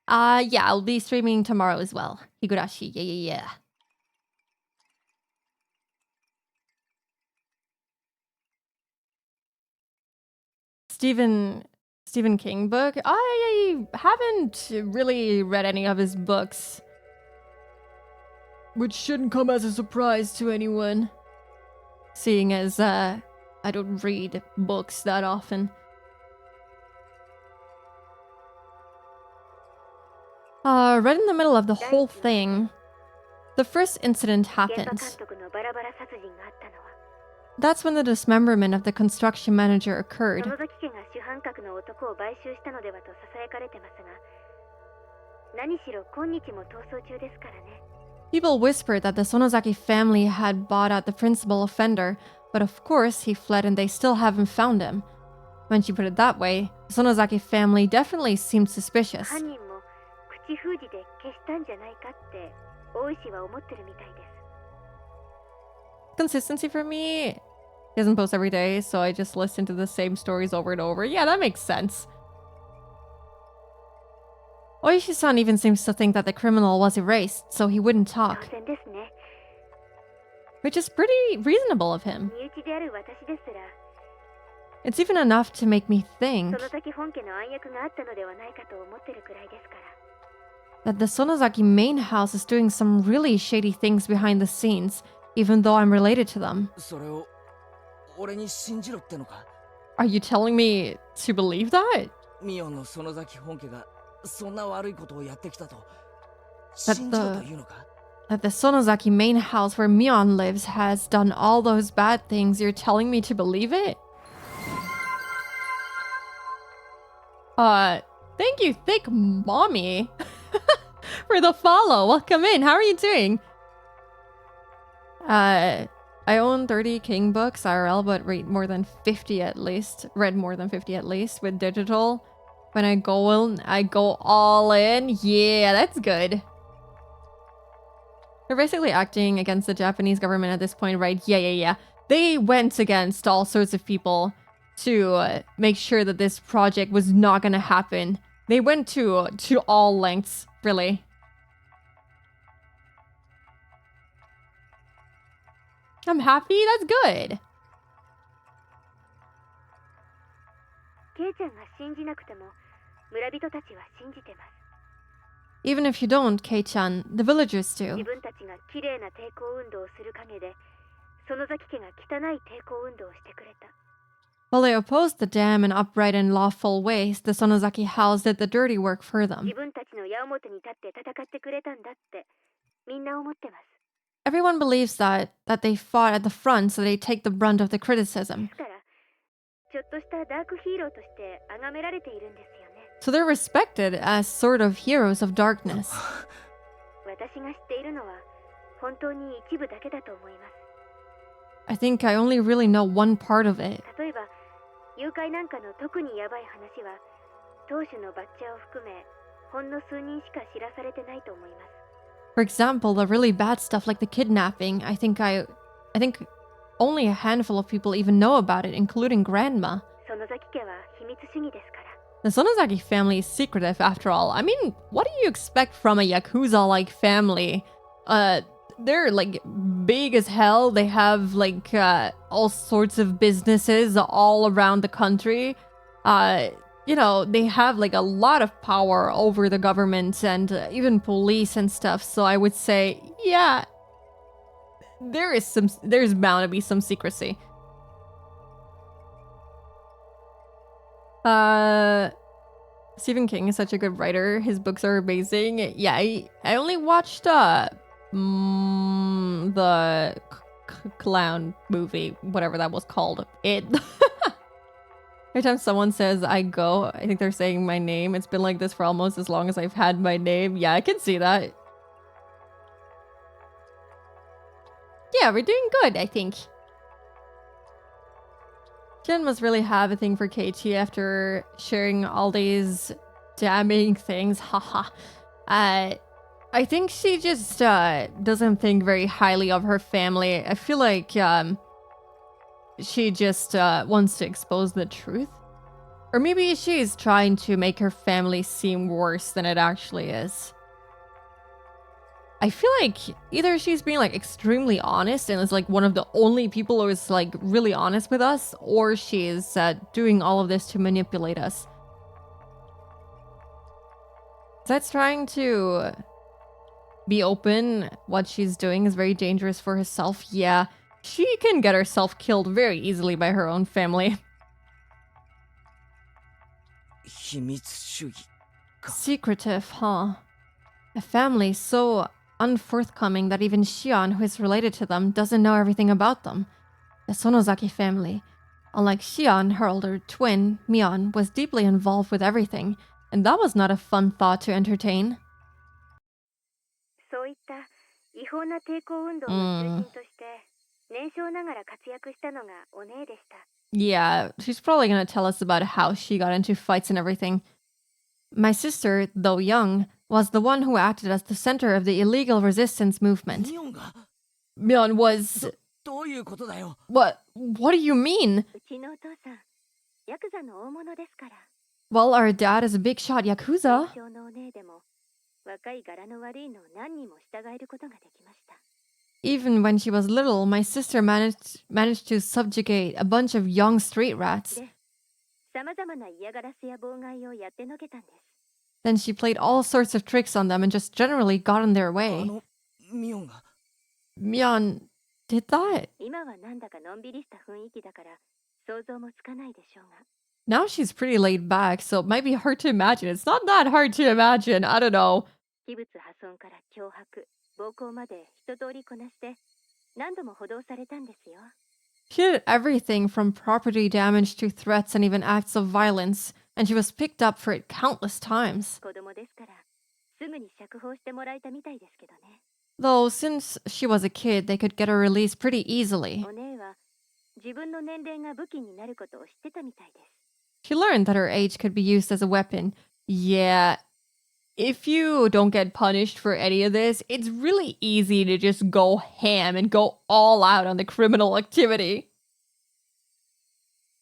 Speaker 1: I'll be streaming tomorrow as well. Higurashi, yeah. Stephen King book? I haven't really read any of his books. Which shouldn't come as a surprise to anyone. Seeing as, I don't read books that often. Right in the middle of the whole thing. The first incident
Speaker 3: 現場監
Speaker 1: happened.
Speaker 3: 督のバラバラ殺人があったのは
Speaker 1: That's when the dismemberment of the construction manager
Speaker 3: 園
Speaker 1: occurred.
Speaker 3: 崎家が主犯格の男を買収したのではと囁かれてますが、何しろ今日も逃走中ですからね。
Speaker 1: People whispered that the Sonozaki family had bought out the principal offender, but of course he fled and they still haven't found him. When she put it that way, the Sonozaki family definitely seemed suspicious.
Speaker 3: 犯人も口封じで消したんじゃないかって大石は思ってるみたいです。
Speaker 1: Consistency for me. He doesn't post every day, so I just listen to the same stories over and over. Yeah, that makes sense. Oishi-san even seems to think that the criminal was erased, so he wouldn't
Speaker 3: 当
Speaker 1: talk,
Speaker 3: 然ですね。
Speaker 1: which is pretty reasonable of him.
Speaker 3: 身内である私ですら、
Speaker 1: It's even enough to make me think
Speaker 3: 園崎本家の暗躍があったのではないかと思ってるくらいですから。
Speaker 1: that the Sonozaki main house is doing some really shady things behind the scenes, even though I'm related to them.
Speaker 2: それを俺に信じろってのか？
Speaker 1: Are you telling me to believe that?
Speaker 2: ミオンの園崎本家がそんな悪いことをやってきたと
Speaker 1: That
Speaker 2: 信じろというのか？
Speaker 1: That the Sonozaki main house where Mion lives has done all those bad things? You're telling me to believe it? Thank you, thick mommy, for the follow. Welcome in. How are you doing? I own 30 King books IRL, but read more than 50 at least. Read more than 50 at least with digital. When I go in, I go all in. Yeah, that's good. They're basically acting against the Japanese government at this point, right? Yeah. They went against all sorts of people to make sure that this project was not gonna happen. They went to all lengths, really. I'm happy. That's good.
Speaker 3: ケイちゃんが信じなくても村人たちは信じてます。
Speaker 1: Even if you don't, Kei-chan, the villagers
Speaker 3: 自
Speaker 1: do.
Speaker 3: 分たちが綺麗な抵抗運動をする陰で園崎家が汚い抵抗運動をしてくれた。
Speaker 1: While they opposed the dam in upright and lawful ways, the Sonozaki house did the dirty work for them.
Speaker 3: 自分たちの矢面に立って戦ってくれたんだってみんな思ってます。
Speaker 1: Everyone believes that they fought at the front so they take the brunt of the
Speaker 3: で
Speaker 1: criticism.
Speaker 3: すからちょっとしたダークヒーローとして崇められているんですよね。
Speaker 1: So they're respected as sort of heroes of darkness.
Speaker 3: 私が知っているのは本当に一部だけだと思います。
Speaker 1: I think I only really know one part of it.
Speaker 3: 例えば誘拐なんかの特にヤバい話は当主のバッチャーを含めほんの数人しか知らされてないと思います。
Speaker 1: For example, the really bad stuff like the kidnapping, I think only a handful of people even know about it, including Grandma.
Speaker 3: 園崎家は秘密主義ですから。
Speaker 1: The Sonozaki family is secretive after all. I mean, what do you expect from a Yakuza-like family? They're like big as hell. They have like all sorts of businesses all around the country. You know, they have like a lot of power over the government and even police and stuff. So I would say, yeah, there's bound to be some secrecy. Stephen King is such a good writer. His books are amazing. Yeah, I only watched the clown movie, whatever that was called. It. Every time someone says I go, I think they're saying my name. It's been like this for almost as long as I've had my name. Yeah, I can see that. Yeah, we're doing good, I think. Jen must really have a thing for Keiichi after sharing all these damning things. Haha. I think she just doesn't think very highly of her family. I feel like she just wants to expose the truth. Or maybe she's trying to make her family seem worse than it actually is. I feel like either she's being like extremely honest and is like one of the only people who is like really honest with us, or she is doing all of this to manipulate us. That's trying to be open. What she's doing is very dangerous for herself. Yeah, she can get herself killed very easily by her own family.
Speaker 2: 秘密主義か。
Speaker 1: Secretive, huh? A family so unforthcoming that even Shion, who is related to them, doesn't know everything about them. The Sonozaki family. Unlike Shion, her older twin, Mion, was deeply involved with everything, and that was not a fun thought to entertain.
Speaker 3: そういった違法な抵抗運動の中心として年少ながら活躍したのがお姉でした。
Speaker 1: Yeah, she's probably gonna tell us about how she got into fights and everything. My sister, though young, was the one who acted as the center of the illegal resistance movement.
Speaker 2: ミオンが
Speaker 1: Mion was...
Speaker 2: どういうことだよ。
Speaker 1: What do you mean?
Speaker 3: うちのお父さんヤクザの大物ですから。
Speaker 1: Well, our dad is a big shot Yakuza.
Speaker 3: 年少のお姉でも若い柄の悪いのを何人も従えることができました。
Speaker 1: Even when she was little, my sister managed to subjugate a bunch of young street rats.
Speaker 3: で、さまざまな嫌がらせや妨害をやってのけたんです。
Speaker 1: Then she played all sorts of tricks on them and just generally got in their
Speaker 2: あ
Speaker 1: way.
Speaker 2: のミオンが
Speaker 1: Mion did that.
Speaker 3: 今はなんだかのんびりした雰囲気だから想像もつかないでしょうが。
Speaker 1: Now she's pretty laid back, so it might be hard to imagine. It's not that hard to imagine. I don't know.
Speaker 3: 器物破損から脅迫、暴行まで一通りこなして何度も補導されたんですよ。
Speaker 1: She did everything from property damage to threats and even acts of violence, and she was picked up for it countless times.
Speaker 3: 子供ですからすぐに釈放してもらえたみたいですけどね。
Speaker 1: Though, since she was a kid, they could get her released pretty easily.
Speaker 3: お姉は自分の年齢が武器になることを知ってたみたいです。
Speaker 1: She learned that her age could be used as a weapon. Yeah, if you don't get punished for any of this, it's really easy to just go ham and go all out on the criminal activity.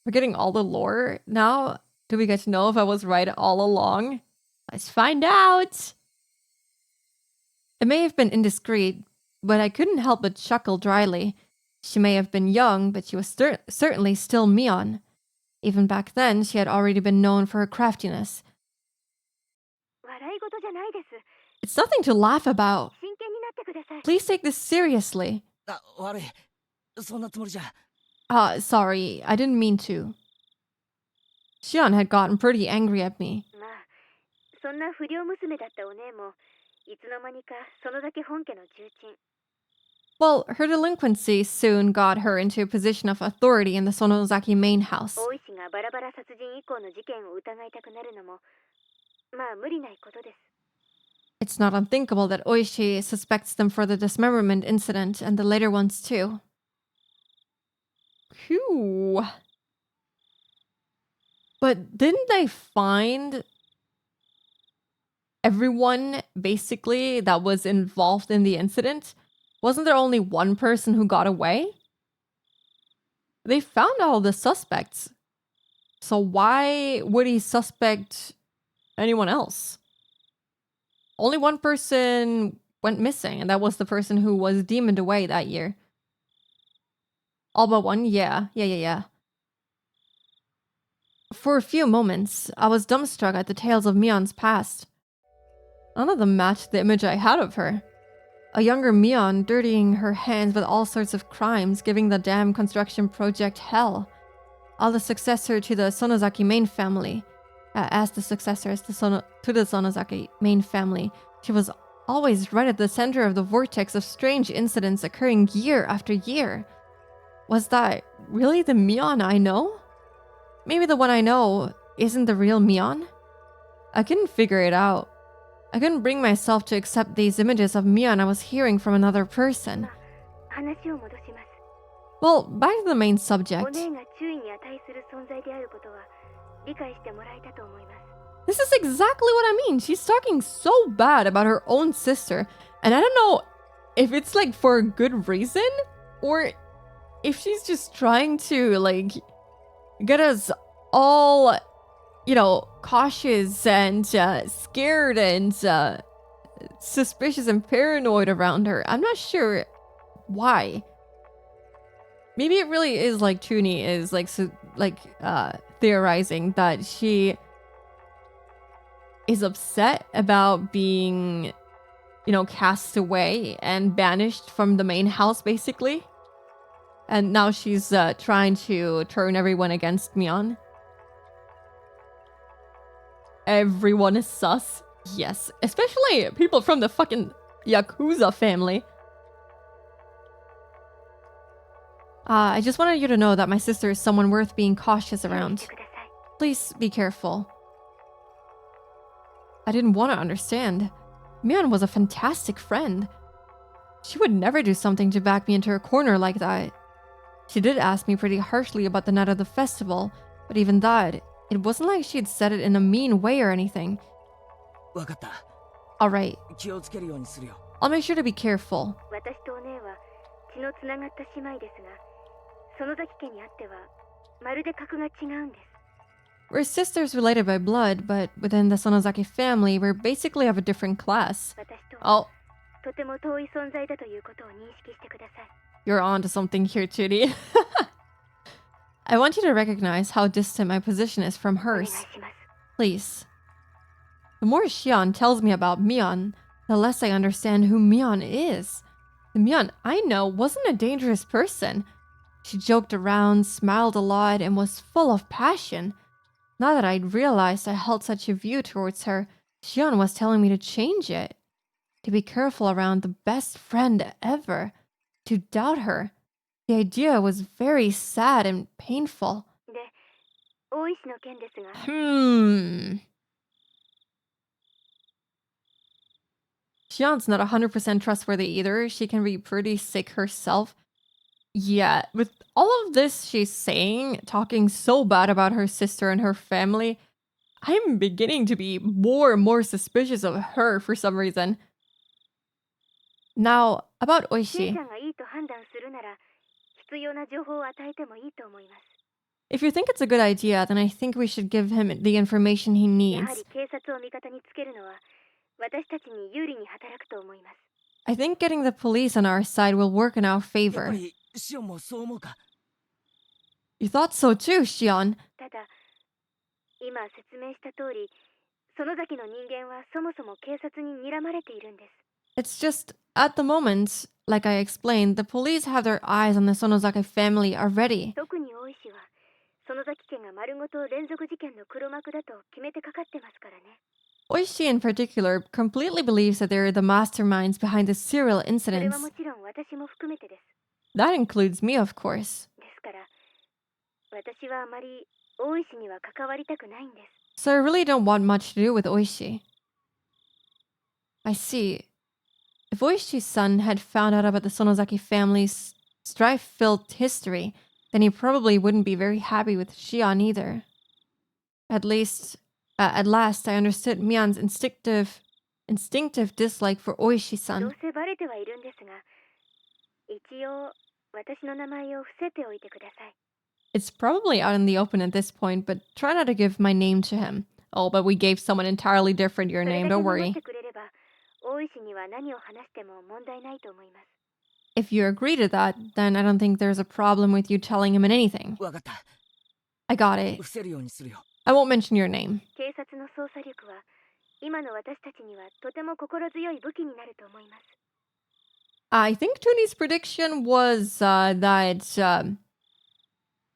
Speaker 1: We're getting all the lore now. Do we get to know if I was right all along? Let's find out. It may have been indiscreet, but I couldn't help but chuckle dryly. She may have been young, but she was certainly still Mion. Even back then, she had already been known for her craftiness.
Speaker 3: 笑い事じゃないです。
Speaker 1: It's nothing to laugh about.
Speaker 3: 真剣になってください。
Speaker 1: Please take this seriously.
Speaker 2: あ悪いそんなつもりじゃ。
Speaker 1: Sorry, I didn't mean to. Shion had gotten pretty angry at me.
Speaker 3: まあそんな不良娘だったお姉もいつの間にかそのだけ本家の重鎮。
Speaker 1: Well, her delinquency soon got her into a position of authority in the Sonozaki main house.
Speaker 3: 大石がバラバラ殺人以降の事件を疑いたくなるのもまあ無理ないことです。
Speaker 1: It's not unthinkable that Oishi suspects them for the dismemberment incident and the later ones too. Phew. But didn't they find everyone, basically, that was involved in the incident? Wasn't there only one person who got away? They found all the suspects. So why would he suspect anyone else? Only one person went missing, and that was the person who was demoned away that year. All but one? Yeah. For a few moments, I was dumbstruck at the tales of Mion's past. None of them matched the image I had of her. A younger Mion dirtying her hands with all sorts of crimes, giving the dam construction project hell. All the successor to the Sonozaki main family. As the successors to the Sonozaki main family, she was always right at the center of the vortex of strange incidents occurring year after year. Was that really the Mion I know? Maybe the one I know isn't the real Mion? I couldn't figure it out. I couldn't bring myself to accept these images of Mion I was hearing from another person.
Speaker 3: 話を戻します。
Speaker 1: Well, back to the main
Speaker 3: お
Speaker 1: subject.
Speaker 3: 姉が注意に値する存在であることは理解してもらえたと思います。
Speaker 1: This is exactly what I mean. She's talking so bad about her own sister. And I don't know if it's like for a good reason or if she's just trying to like get us all, you know, cautious and scared and suspicious and paranoid around her. I'm not sure why. Maybe it really is like Tuni is like theorizing that she is upset about being, you know, cast away and banished from the main house, basically. And now she's trying to turn everyone against Mion. Everyone is sus. Yes, especially people from the fucking Yakuza family. I just wanted you to know that my sister is someone worth being cautious
Speaker 3: 注意し
Speaker 1: around.
Speaker 3: てください。
Speaker 1: Please be careful. I didn't want to understand. Mion was a fantastic friend. She would never do something to back me into a corner like that. She did ask me pretty harshly about the night of the festival, but even that, it wasn't like she'd said it in a mean way or anything.
Speaker 2: わかった。
Speaker 1: Alright,
Speaker 2: 気をつけるようにするよ。
Speaker 1: I'll make sure to be careful.
Speaker 3: 私とお姉は血のつながった姉妹ですが、園崎家にあってはまるで格が違うんです。
Speaker 1: We're sisters related by blood, but within the Sonozaki family, we're basically of a different class.
Speaker 3: 私とは
Speaker 1: Oh,
Speaker 3: とても遠い存在だということを認識してください。
Speaker 1: you're onto something here, Chidi. I want you to recognize how distant my position is from
Speaker 3: お願い
Speaker 1: hers.
Speaker 3: します。
Speaker 1: Please. The more Xion tells me about Mion, the less I understand who Mion is. The Mion I know wasn't a dangerous person. She joked around, smiled a lot, and was full of passion. Now that I'd realized I held such a view towards her, Xion was telling me to change it. To be careful around the best friend ever. To doubt her. The idea was very sad and painful.
Speaker 3: で、大石の件ですが、
Speaker 1: Xion's not 100% trustworthy either. She can be pretty sick herself. Yeah, with all of this she's saying, talking so bad about her sister and her family, I'm beginning to be more and more suspicious of her for some reason. Now, about
Speaker 3: 姉
Speaker 1: Oishi.
Speaker 3: ちゃんがいいと判断するなら、必要な情報を与えてもいいと思います。
Speaker 1: If you think it's a good idea, then I think we should give him the information he
Speaker 3: やは
Speaker 1: needs.
Speaker 3: り警察を味方につけるのは、私たちに有利に働くと思います。
Speaker 1: I think getting the police on our side will work in our
Speaker 2: やっぱ
Speaker 1: favor.
Speaker 2: りシオンもそう思うか。
Speaker 1: You thought so too, Xion.
Speaker 3: ただ、今説明した通り、園崎の人間はそもそも警察に睨まれているんです。
Speaker 1: It's just, at the moment, like I explained, the police have their eyes on the Sonozaki family already.
Speaker 3: 特に大石は、園崎家が丸ごと連続事件の黒幕だと決めてかかってますからね。
Speaker 1: Oishi in particular completely believes that they're the masterminds behind the serial
Speaker 3: それ
Speaker 1: incidents.
Speaker 3: はもちろん私も含めてです。
Speaker 1: That includes me, of course.
Speaker 3: ですから、私はあまり大石には関わりたくないんです。
Speaker 1: So I really don't want much to do with Oishi. I see. If Oishi's son had found out about the Sonozaki family's strife-filled history, then he probably wouldn't be very happy with Xion either. At last, I understood Mion's instinctive dislike for
Speaker 3: どう
Speaker 1: Oishi-san.
Speaker 3: せバレてはいるんですが、一応私の名前を伏せておいてください。
Speaker 1: It's probably out in the open at this point, but try not to give my name to him. Oh, but we gave someone entirely different your
Speaker 3: それ
Speaker 1: name,
Speaker 3: だけ
Speaker 1: don't
Speaker 3: 守っ
Speaker 1: worry.
Speaker 3: てくれれば、大石には何を話しても問題ないと思います。
Speaker 1: If you agree to that, then I don't think there's a problem with you telling him anything.
Speaker 2: わかった。
Speaker 1: I got it.
Speaker 2: 伏せるようにするよ。
Speaker 1: I won't mention your name.
Speaker 3: 警察の捜査力は、今の私たちにはとても心強い武器になると思います。
Speaker 1: I think Tuni's prediction was that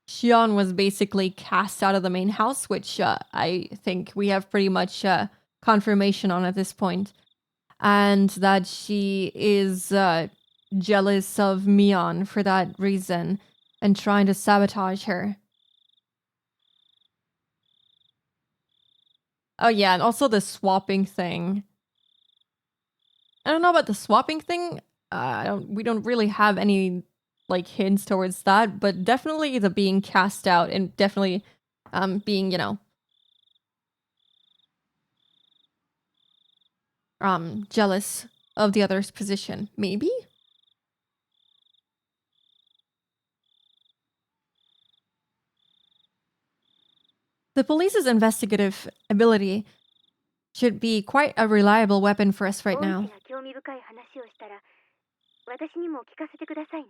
Speaker 1: Xion was basically cast out of the main house, which I think we have pretty much confirmation on at this point. And that she is jealous of Mion for that reason and trying to sabotage her. Oh yeah, and also the swapping thing. I don't know about the swapping thing. We don't really have any like hints towards that, but definitely the being cast out and definitely being, jealous of the other's position. Maybe? The police's investigative ability should be quite a reliable weapon for us right
Speaker 3: 大石
Speaker 1: now.
Speaker 3: が興味深い話をしたら、私にも聞かせてくださいね。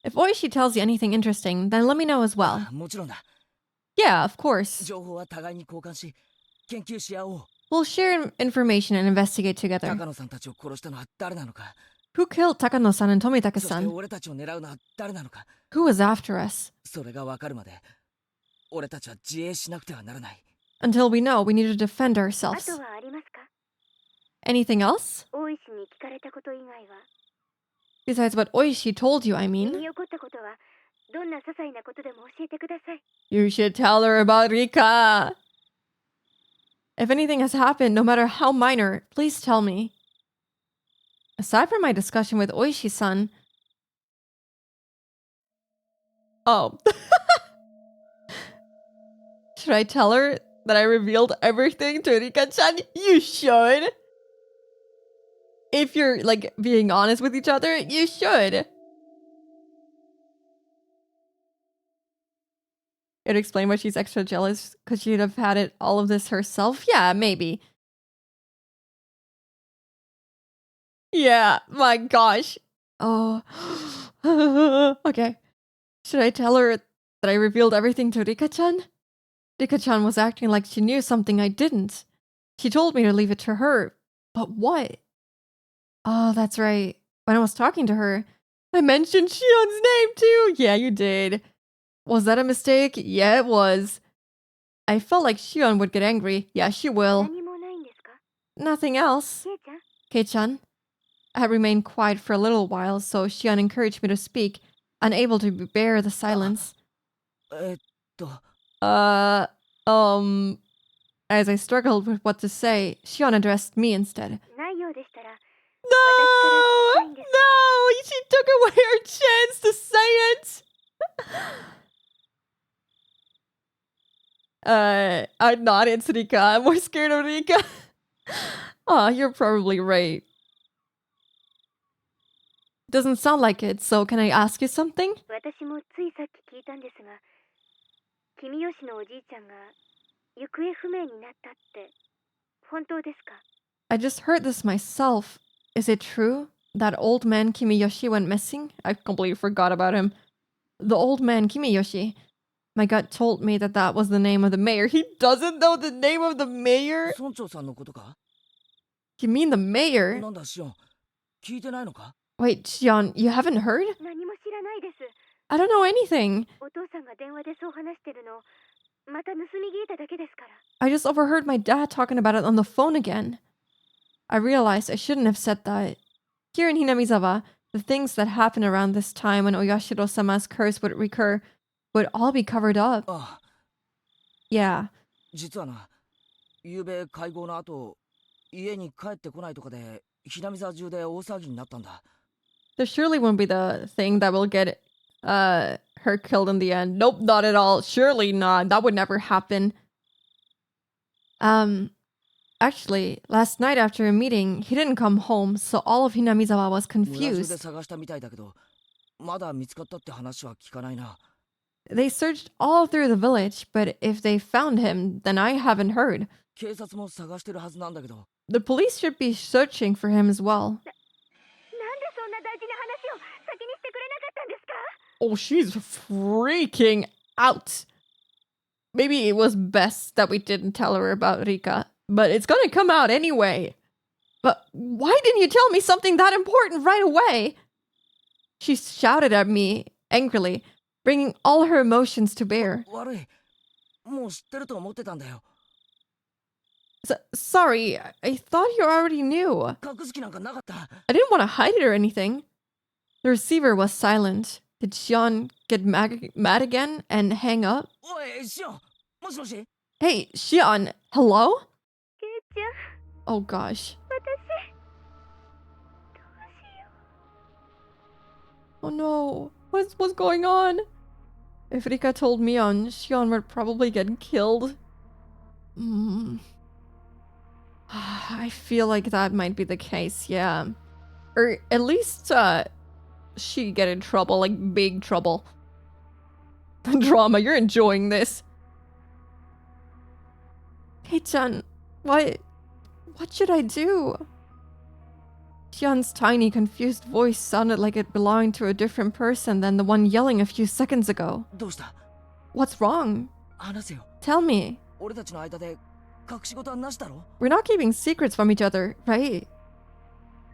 Speaker 1: If Oishi tells you anything interesting, then let me know as well.
Speaker 2: もちろんだ。
Speaker 1: Yeah, of course.
Speaker 2: 情報は互いに交換し、研究し合おう。
Speaker 1: We'll share information and investigate together.
Speaker 2: 高野さんたちを殺したのは誰なのか。
Speaker 1: Who killed Takano-san and
Speaker 2: そして
Speaker 1: Tomitake-san?
Speaker 2: 俺たちを狙うのは誰なのか。
Speaker 1: Who was after us?
Speaker 2: それがわかるまで、俺たちは自衛しなくてはならない。
Speaker 1: Until we know, we need to defend
Speaker 3: あ
Speaker 1: ourselves.
Speaker 3: とはありますか？
Speaker 1: Anything else?
Speaker 3: 大石に聞かれたこと以外は、
Speaker 1: Besides what Oishi told you, I
Speaker 3: 身
Speaker 1: mean.
Speaker 3: に起こったことはどんな些細なことでも教えてください。
Speaker 1: You should tell her about Rika. If anything has happened, no matter how minor, please tell me. Aside from my discussion with Oishi-san... Oh. Should I tell her that I revealed everything to Rika-chan? You should. If you're, like, being honest with each other, you should. It'd explain why she's extra jealous, because she'd have had it all of this herself? Yeah, maybe. Yeah, my gosh. Oh. Okay. Should I tell her that I revealed everything to Rika-chan? Rika-chan was acting like she knew something I didn't. She told me to leave it to her. But what? Oh, that's right. When I was talking to her, I mentioned Shion's name too. Yeah, you did. Was that a mistake? Yeah, it was. I felt like Shion would get angry. Yeah, she will.
Speaker 3: 何もないんですか？
Speaker 1: Nothing else.
Speaker 3: ケイちゃん、
Speaker 1: Kei-chan. I had remained quiet for a little while, so Shion encouraged me to speak, unable to bear the silence.
Speaker 2: えっと
Speaker 1: As I struggled with what to say, Shion addressed me instead.
Speaker 3: ないようでしたら、
Speaker 1: No! No! She took away her chance to say it! I'm not into Rika. I'm more scared of Rika. Aw, you're probably right. Doesn't sound like it, so can I ask you something?
Speaker 3: 私もついさっき聞いたんですが、君吉のおじいちゃんが行方不明になったって本当ですか？
Speaker 1: I just heard this myself. Is it true? That old man Kimiyoshi went missing? I completely forgot about him. The old man Kimiyoshi. My gut told me that that was the name of the mayor. He doesn't know the name of the mayor?
Speaker 2: 村長さんのことか？
Speaker 1: You mean the mayor?
Speaker 2: なんだシオン、聞いてないのか？
Speaker 1: Wait, Shion, you haven't heard?
Speaker 3: 何も知らないです。
Speaker 1: I don't know anything.
Speaker 3: お父さんが電話でそう話してるの、また盗み聞いただけですから。
Speaker 1: I just overheard my dad talking about it on the phone again. I realized I shouldn't have said that. Here in Hinamizawa, the things that happened around this time when Oyashiro-sama's curse would recur would all be covered up.
Speaker 2: ああ、
Speaker 1: Yeah.
Speaker 2: 実はな、昨べ会合の後、家に帰ってこないとかで、ひなみ沢中で大騒ぎになったんだ。
Speaker 1: There surely won't be the thing that will get her killed in the end. Nope, not at all. Surely not. That would never happen. Actually, last night after a meeting, he didn't come home, so all of Hinamizawa was
Speaker 2: 村中で
Speaker 1: confused.
Speaker 2: 探したみたいだけど、まだ見つかったって話は聞かないな。
Speaker 1: They searched all through the village, but if they found him, then I haven't heard.
Speaker 2: 警察も探してるはずなんだけど。
Speaker 1: The police should be searching for him as well.
Speaker 3: なんでそんな大事な話を先にしてくれなかったんですか？
Speaker 1: Oh, she's freaking out. Maybe it was best that we didn't tell her about Rika, but it's gonna come out anyway. But why didn't you tell me something that important right away? She shouted at me angrily, bringing all her emotions to bear.
Speaker 2: 悪い。もう知ってると思ってたんだよ。
Speaker 1: Sorry, I thought you already knew.
Speaker 2: 隠す気なんかなかった。
Speaker 1: I didn't want to hide it or anything. The receiver was silent. Did Shion get mad again and hang up?
Speaker 2: おい、シオン、もしもし？
Speaker 1: Hey, Shion, hello?
Speaker 3: ケイちゃん、
Speaker 1: Oh gosh.
Speaker 3: 私、どうしよう。
Speaker 1: Oh no. What's going on? If Rika told Mion, Shion would probably get killed. I feel like that might be the case, yeah. Or at least, she'd get in trouble, like big trouble. Drama, you're enjoying this. Hey-chan, what should I do? Shion's tiny, confused voice sounded like it belonged to a different person than the one yelling a few seconds ago.
Speaker 2: どうした？
Speaker 1: What's wrong?
Speaker 2: 話せよ。
Speaker 1: Tell me.
Speaker 2: 俺たちの間で隠し事はなしだろ？
Speaker 1: We're not keeping secrets from each other, right?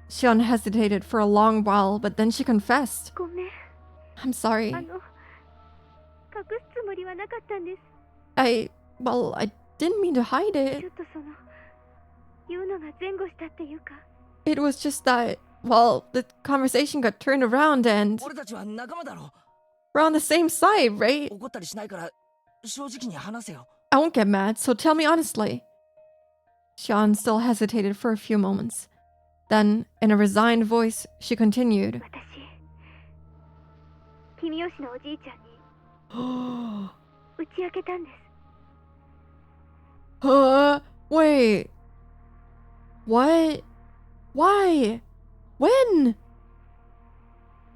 Speaker 1: Shion hesitated for a long while, but then she confessed.
Speaker 3: ごめん。
Speaker 1: I'm sorry.
Speaker 3: 隠すつもりはなかったんです。
Speaker 1: I didn't mean to hide
Speaker 3: ちょ
Speaker 1: it.
Speaker 3: っとその、言うのが前後したっていうか。
Speaker 1: It was just that, well, the conversation got turned around and
Speaker 2: 俺たちは仲間だろ。
Speaker 1: we're on the same side, right?
Speaker 2: 怒ったりしないから正直に話せよ。
Speaker 1: I won't get mad, so tell me honestly. Sean still hesitated for a few moments. Then, in a resigned voice, she continued.
Speaker 3: 私、君吉のおじいちゃんに打ち明けたんです。
Speaker 1: Wait. What? Why? When?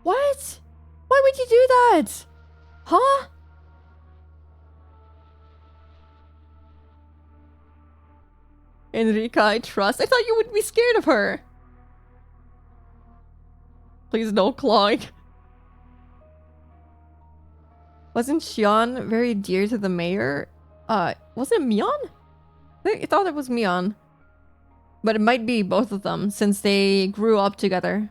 Speaker 1: What? Why would you do that? Huh? Enrica, I trust. I thought you would be scared of her. Please no clawing. Wasn't Xion very dear to the mayor? Was it Mion? I thought it was Mion. But it might be both of them since they grew up together.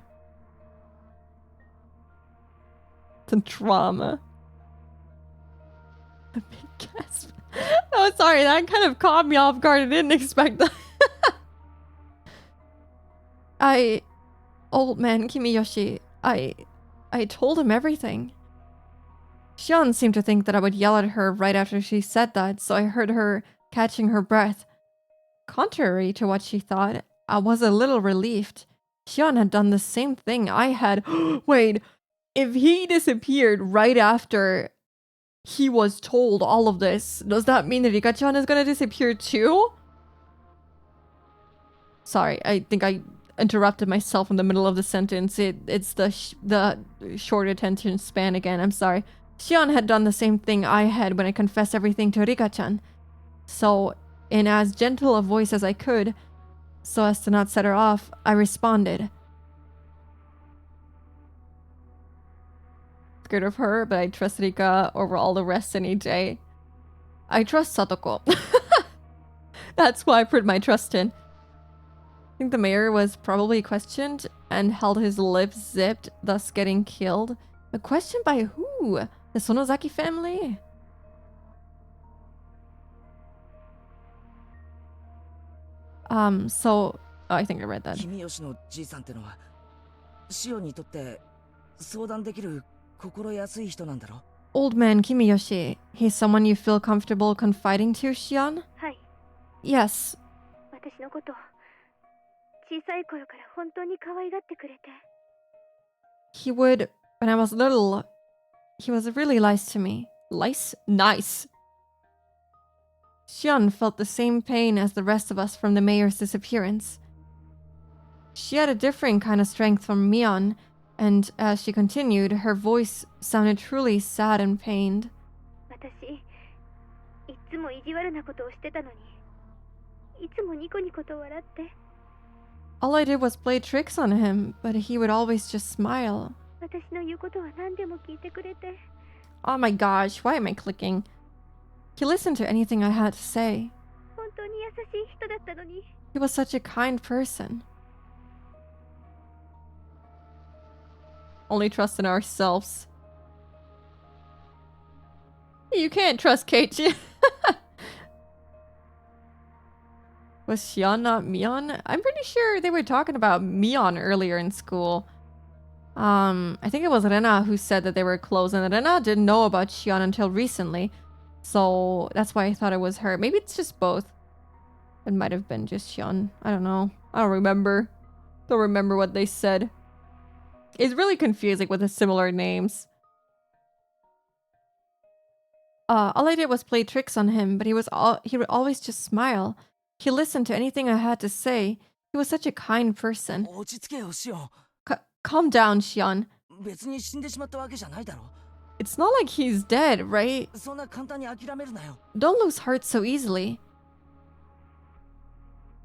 Speaker 1: The drama. A big gasp. Oh, sorry, that kind of caught me off guard. I didn't expect that. Old man Kimiyoshi, I told him everything. Xion seemed to think that I would yell at her right after she said that, so I heard her catching her breath. Contrary to what she thought, I was a little relieved. Xion had done the same thing I had. Wait, if he disappeared right after he was told all of this, does that mean that Rika-chan is gonna disappear too? Sorry, I think I interrupted myself in the middle of the sentence. It's the short attention span again. I'm sorry. Xion had done the same thing I had when I confessed everything to Rika-chan. So, in as gentle a voice as I could, so as to not set her off, I responded. Scared of her, but I trust Rika over all the rest any day. I trust Satoko. That's who I put my trust in. I think the mayor was probably questioned and held his lips zipped, thus getting killed. A question by who? The Sonozaki family? So... Oh, I think I read that.
Speaker 2: 君吉のじいさんってのは、シオンにとって相談できる心安い人なんだろ?
Speaker 1: Old man Kimiyoshi. He's someone you feel comfortable confiding to, Shion?
Speaker 3: はい。
Speaker 1: Yes.
Speaker 3: 私のこと小さい頃から本当に可愛がってくれて。
Speaker 1: He would, when I was little, he was really nice to me. Nice. Shion felt the same pain as the rest of us from the mayor's disappearance. She had a different kind of strength from Mion, and as she continued, her voice sounded truly sad and pained.
Speaker 3: 私、いつも意地悪なことをしてたのに、いつもニコニコと笑って。
Speaker 1: All I did was play tricks on him, but he would always just smile.
Speaker 3: 私の言うことは何でも聞いてくれて。
Speaker 1: Oh my gosh, why am I clicking? He listened to anything I had to say.
Speaker 3: 本当に優しい人だったのに。
Speaker 1: He was such a kind person. Only trust in ourselves. You can't trust Keiichi. Was Xion not Mion? I'm pretty sure they were talking about Mion earlier in school. I think it was Rena who said that they were close, and Rena didn't know about Xion until recently. So that's why I thought it was her. Maybe it's just both. It might have been just Xion. I don't know. I don't remember. Don't remember what they said. It's really confusing with the similar names. All I did was play tricks on him, but he would always just smile. He listened to anything I had to say. He was such a kind person.
Speaker 2: 落ち着けよ、シオン。
Speaker 1: Calm down, Xion.
Speaker 2: 別に死んでしまったわけじゃないだろ。
Speaker 1: It's not like he's dead, right?
Speaker 2: そんな簡単に諦めるなよ。
Speaker 1: Don't lose heart so easily.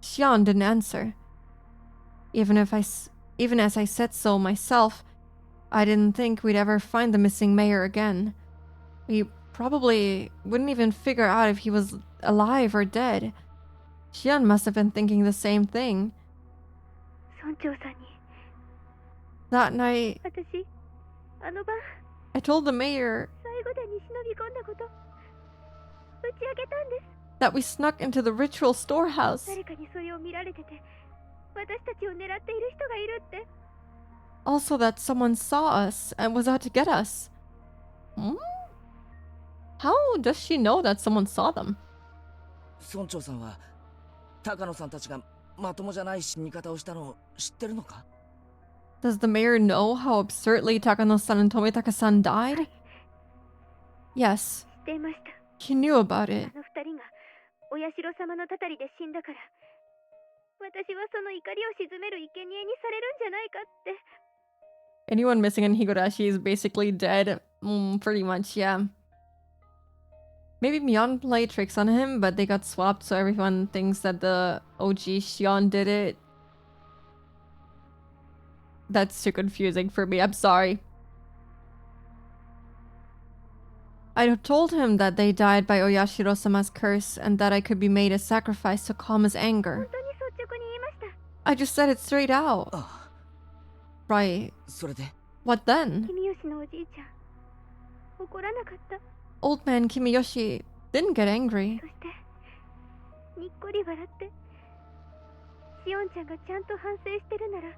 Speaker 1: Xion didn't answer. Even as I said so myself, I didn't think we'd ever find the missing mayor again. We probably wouldn't even figure out if he was alive or dead. Xion must have been thinking the same thing.
Speaker 3: 村長さんに
Speaker 1: That night,
Speaker 3: 私あの晩
Speaker 1: I told the mayor,
Speaker 3: 最後でに忍び込んだこと打ち明けたんです。
Speaker 1: that we snuck into the ritual storehouse.
Speaker 3: 誰かにそれを見られてて、私たちを狙っている人がいるって。
Speaker 1: Also, that someone saw us and was out to get us. Hmm? How does she know that someone saw them?
Speaker 2: 村長さんは高野さんたちがまともじゃない死に方をしたのを知ってるのか？
Speaker 1: Does the mayor know how absurdly Takano-san and Tomitaka-san died? Yes,
Speaker 3: 知っていました。
Speaker 1: he knew about it.
Speaker 3: あの二人がお社様のたたりで死んだから、私はその怒りを鎮める生贄にされるんじゃないかって。
Speaker 1: Anyone missing in Higurashi is basically dead. Pretty much, yeah. Maybe Mion played tricks on him, but they got swapped so everyone thinks that the OG Shion did it. That's too confusing for me, I'm sorry. I told him that they died by Oyashiro-sama's curse and that I could be made a sacrifice to calm his
Speaker 3: 本
Speaker 1: anger.
Speaker 3: 当に率直に言いました。
Speaker 1: I just said it straight out.
Speaker 2: あ
Speaker 1: Right.
Speaker 2: それで
Speaker 1: What then?
Speaker 3: 君吉のおじいちゃん、怒らなかった。
Speaker 1: Old man Kimiyoshi didn't get angry.
Speaker 3: そしてにっこり笑って、しおんちゃんがちゃんと反省してるなら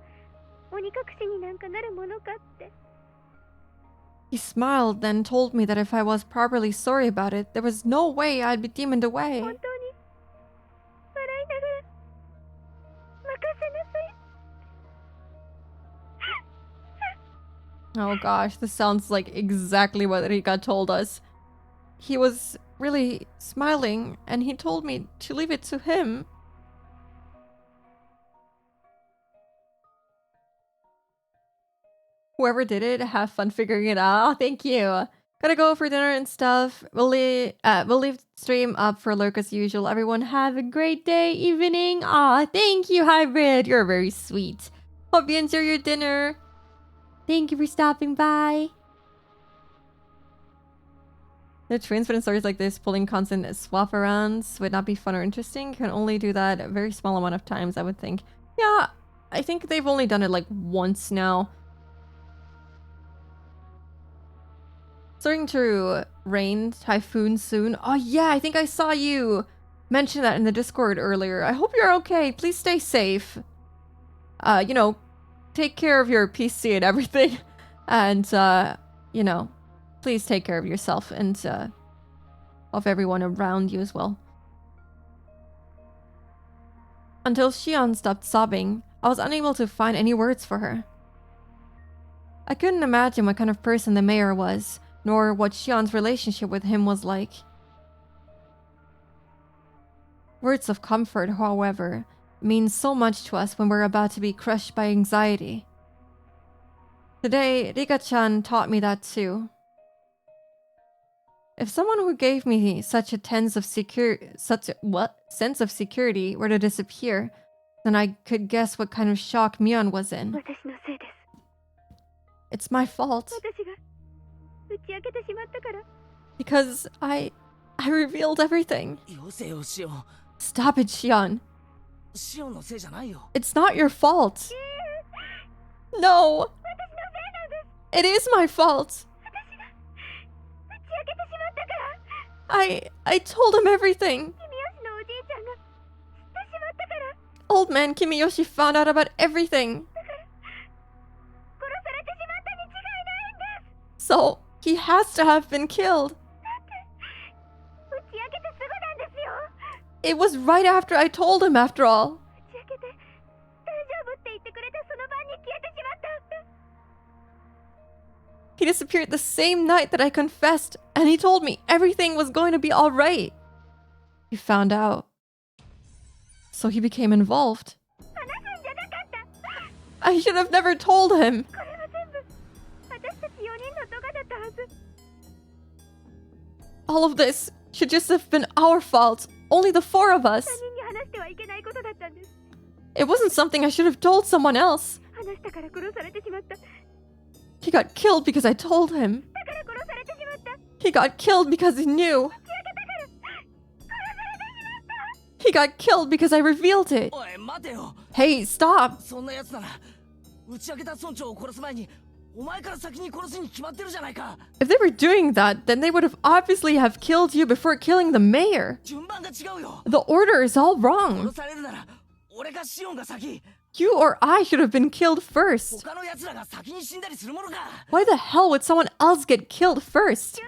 Speaker 3: 鬼隠しになんかなるものかって。
Speaker 1: He smiled, then told me that if I was properly sorry about it, there was no way I'd be demoned away.
Speaker 3: 本当に笑いながら任せなさい。
Speaker 1: Oh gosh, this sounds like exactly what Rika told us. He was really smiling, and he told me to leave it to him. Whoever did it, have fun figuring it out. Oh, thank you. Gotta go for dinner and stuff. We'll leave stream up for lurk as usual. Everyone have a great day, evening. Aw, thank you, Hybrid. You're very sweet. Hope you enjoy your dinner. Thank you for stopping by. The twins, but in stories like this, pulling constant swap arounds would not be fun or interesting. You can only do that a very small amount of times, I would think. Yeah, I think they've only done it like once now. Starting to rain, typhoon soon. Oh yeah, I think I saw you mention that in the Discord earlier. I hope you're okay. Please stay safe. You know, take care of your PC and everything. And, you know, please take care of yourself and of everyone around you as well. Until Shion stopped sobbing, I was unable to find any words for her. I couldn't imagine what kind of person the mayor was, nor what Shion's relationship with him was like. Words of comfort, however, mean so much to us when we're about to be crushed by anxiety. Today, Rika-chan taught me that too. If someone who gave me such a sense of security were to disappear, then I could guess what kind of shock Mion was in.
Speaker 3: 私のせいです。
Speaker 1: It's my fault.
Speaker 3: 私が打ち明けてしまったから。
Speaker 1: Because I revealed everything.
Speaker 2: よせよシオン。
Speaker 1: Stop it, Shion.
Speaker 2: シオンのせいじゃないよ。
Speaker 1: It's not your fault. No.
Speaker 3: 私のせいなんです。
Speaker 1: It is my fault.
Speaker 3: 私が打ち明けてしまったから。
Speaker 1: I told him everything.
Speaker 3: 君吉のおじいちゃんが知ってしまったから。
Speaker 1: Old man Kimiyoshi found out about everything.
Speaker 3: だから殺されてしまったに違いないんです。
Speaker 1: So, he has to have been killed.
Speaker 3: だって打ち明けてすぐなんですよ。
Speaker 1: It was right after I told him, after all.
Speaker 3: 打ち明けて大丈夫って言ってくれたその晩に消えてしまった。
Speaker 1: He disappeared the same night that I confessed, and he told me everything was going to be alright. He found out. So he became involved.
Speaker 3: 話すんじゃなかった。
Speaker 1: I should have never told him.
Speaker 3: これは全部私たち4人の咎だったはず。
Speaker 1: All of this should just have been our fault. Only the four of us.
Speaker 3: 他人に話してはいけないことだったんです。
Speaker 1: It wasn't something I should have told someone else.
Speaker 3: 話したから殺されてしまった。
Speaker 1: He got killed because I told him.
Speaker 3: だから殺されてしまった。
Speaker 1: He got killed because he knew.
Speaker 3: 打ち明けたから殺されてしまった。
Speaker 1: He got killed because I revealed it.
Speaker 2: おい待てよ。
Speaker 1: Hey, stop.
Speaker 2: そんな奴なら打ち明けた村長を殺す前にお前から先に殺すに決まってるじゃないか。
Speaker 1: If they were doing that, then they would have obviously have killed you before killing the mayor.
Speaker 2: 順番が違うよ。
Speaker 1: The order is all wrong.
Speaker 2: 殺されるなら俺かシオンが先。
Speaker 1: You or I should have been killed first.
Speaker 2: 他の奴らが先に死んだりするものか。
Speaker 1: Why the hell would someone else get killed first?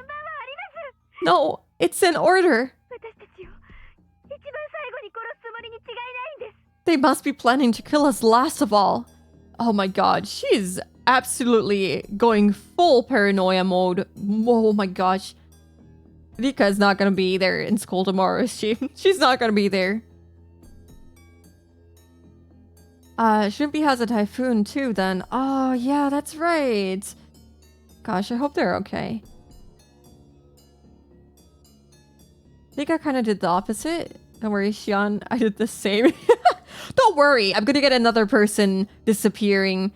Speaker 1: No, it's in order.
Speaker 3: 私たちを一番最後に殺すつもりに違いないんです。
Speaker 1: They must be planning to kill us last of all. Oh my god, she's absolutely going full paranoia mode. Oh my gosh. Rika's not gonna be there in school tomorrow, is she? She's not gonna be there. Shrimpy has a typhoon too then. Oh yeah, that's right. Gosh, I hope they're okay. Rika kind of did the opposite. Don't worry, Xian, I did the same. Don't worry, I'm gonna get another person disappearing.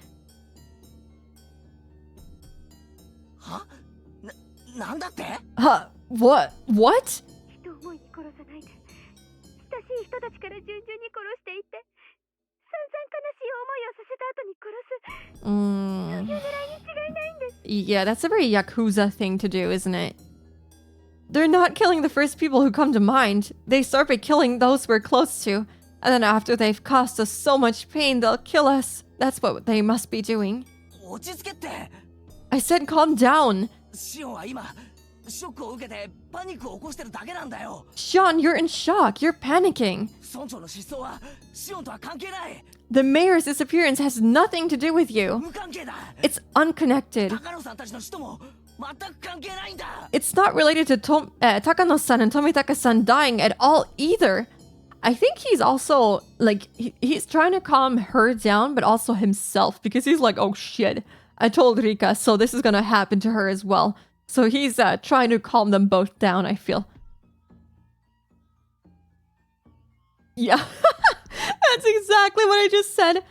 Speaker 2: は？なんだって？
Speaker 1: What? What?
Speaker 3: 人思いに殺さないで。親しい人たちから順々に殺していって散々悲しい思いをさせた後に殺す。そういう狙いに違いないんです。
Speaker 1: Yeah, that's a very Yakuza thing to do, isn't it? They're not killing the first people who come to mind. They start by killing those we're close to. And then after they've caused us so much pain, they'll kill us. That's what they must be doing.
Speaker 2: 落ち着けって。
Speaker 1: I said calm down.
Speaker 2: シオンは今ショックを受けてパニックを起こしてるだけなんだよ。
Speaker 1: Sean, you're in shock. You're panicking.
Speaker 2: 村長の失踪はシオンとは関係ない。
Speaker 1: The mayor's disappearance has nothing to do with you.
Speaker 2: 無関係だ。
Speaker 1: It's unconnected.
Speaker 2: 高野さんたちの死とも全く関係ないんだ。
Speaker 1: It's not related to Takano-san and Tomitaka-san dying at all either. I think he's also, like, he's trying to calm her down, but also himself, because he's like, oh shit, I told Rika, so this is gonna happen to her as well. So he's trying to calm them both down, I feel. Yeah, that's exactly what I just said.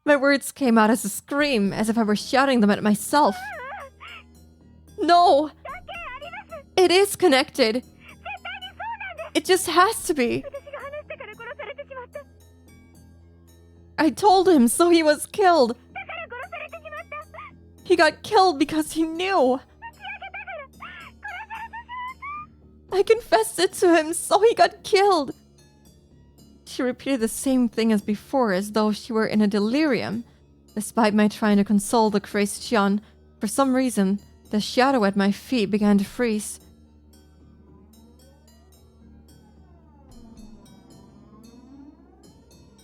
Speaker 1: My words came out as a scream, as if I were shouting them at myself. No! It is connected. It just has to be.
Speaker 3: 私が話してから殺されてしまった。
Speaker 1: I told him, so he was killed.
Speaker 3: だから殺されてしまった。
Speaker 1: He got killed because he knew.
Speaker 3: 打ち明けたから殺されてしまった。
Speaker 1: I confessed it to him, so he got killed. She repeated the same thing as before, as though she were in a delirium. Despite my trying to console the crazed Xian, for some reason, the shadow at my feet began to freeze.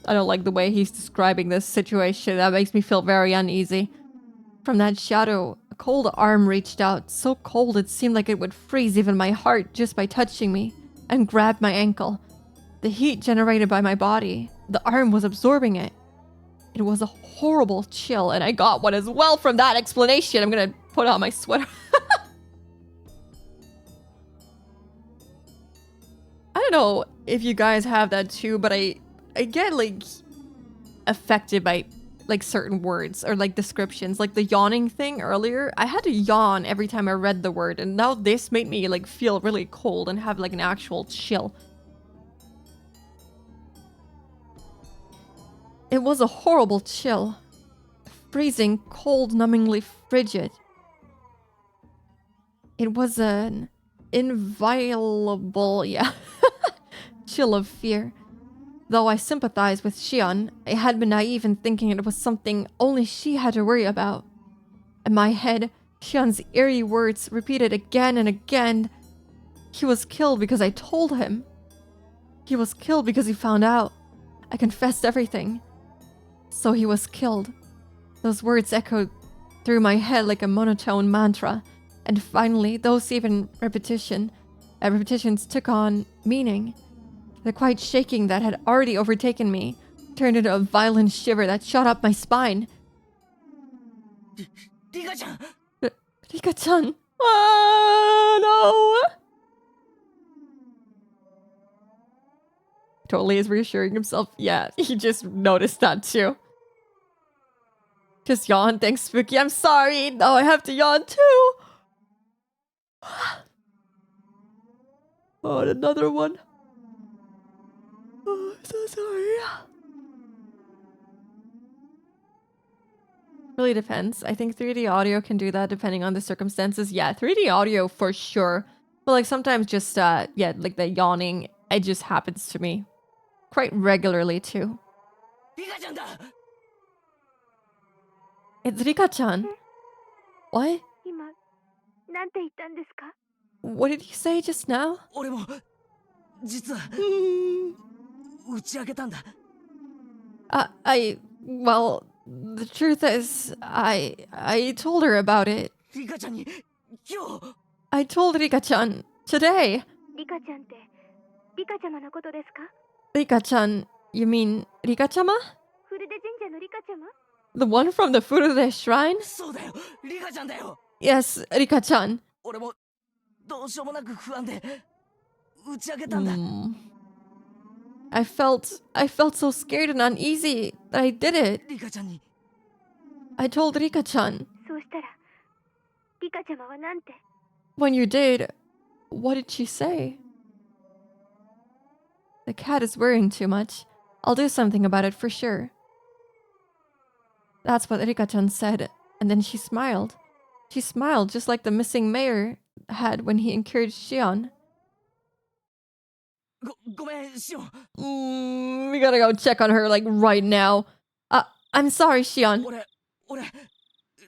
Speaker 1: I don't like the way he's describing this situation. That makes me feel very uneasy. From that shadow, a cold arm reached out, so cold it seemed like it would freeze even my heart just by touching me, and grabbed my ankle. The heat generated by my body, the arm was absorbing it. It was a horrible chill, and I got one as well from that explanation. I'm gonna put on my sweater. I don't know if you guys have that too, but I get like affected by like certain words or like descriptions, like the yawning thing earlier. I had to yawn every time I read the word, and now this made me like feel really cold and have like an actual chill. It was a horrible chill. Freezing, cold, numbingly frigid. It was an inviolable, chill of fear. Though I sympathized with Xian, I had been naive in thinking it was something only she had to worry about. In my head, Xian's eerie words repeated again and again. He was killed because I told him. He was killed because he found out. I confessed everything. So he was killed. Those words echoed through my head like a monotone mantra. And finally, those even repetitions took on meaning. The quiet shaking that had already overtaken me turned into a violent shiver that shot up my spine.
Speaker 2: Rika-chan!
Speaker 1: Rika-chan! Oh, no! Totally is reassuring himself. Yeah, he just noticed that too. Just yawn, thanks, Spooky. I'm sorry. No, I have to yawn too. Oh, and another one. Oh, I'm so sorry. Really depends. I think 3D audio can do that depending on the circumstances. Yeah, 3D audio for sure. But like sometimes just yeah, like the yawning, it just happens to me quite regularly too.
Speaker 2: リカちゃんだ。
Speaker 1: It's Rika-chan. What?
Speaker 3: 今なんて言ったんですか？
Speaker 1: What did you say just now?
Speaker 2: 俺も実は
Speaker 1: Hmm.
Speaker 2: 打ち明けたんだ。
Speaker 1: Well, the truth is, I told her about it.
Speaker 2: リカちゃんに今日
Speaker 1: I told Rika-chan today.
Speaker 3: リカちゃんってリカちゃまのことですか？
Speaker 1: Rika-chan, you mean Rika-chama?
Speaker 3: フルデ神社のリカちゃま？
Speaker 1: The one from the Furude shrine?
Speaker 2: そうだよ、リカちゃんだよ。
Speaker 1: Yes, Rika-chan.
Speaker 2: 俺もどうしようもなく不安で打ち明けたんだ。
Speaker 1: I felt so scared and uneasy that I did it.
Speaker 2: リカちゃんに
Speaker 1: I told Rika-chan.
Speaker 3: そうしたらリカちゃまはなんて？
Speaker 1: When you did, what did she say? The cat is worrying too much. I'll do something about it for sure. That's what Rika-chan said, and then she smiled. She smiled just like the missing mayor had when he encouraged Shion.
Speaker 2: ごめんシオン。
Speaker 1: We gotta go check on her, like, right now. I'm sorry, Shion.
Speaker 2: 俺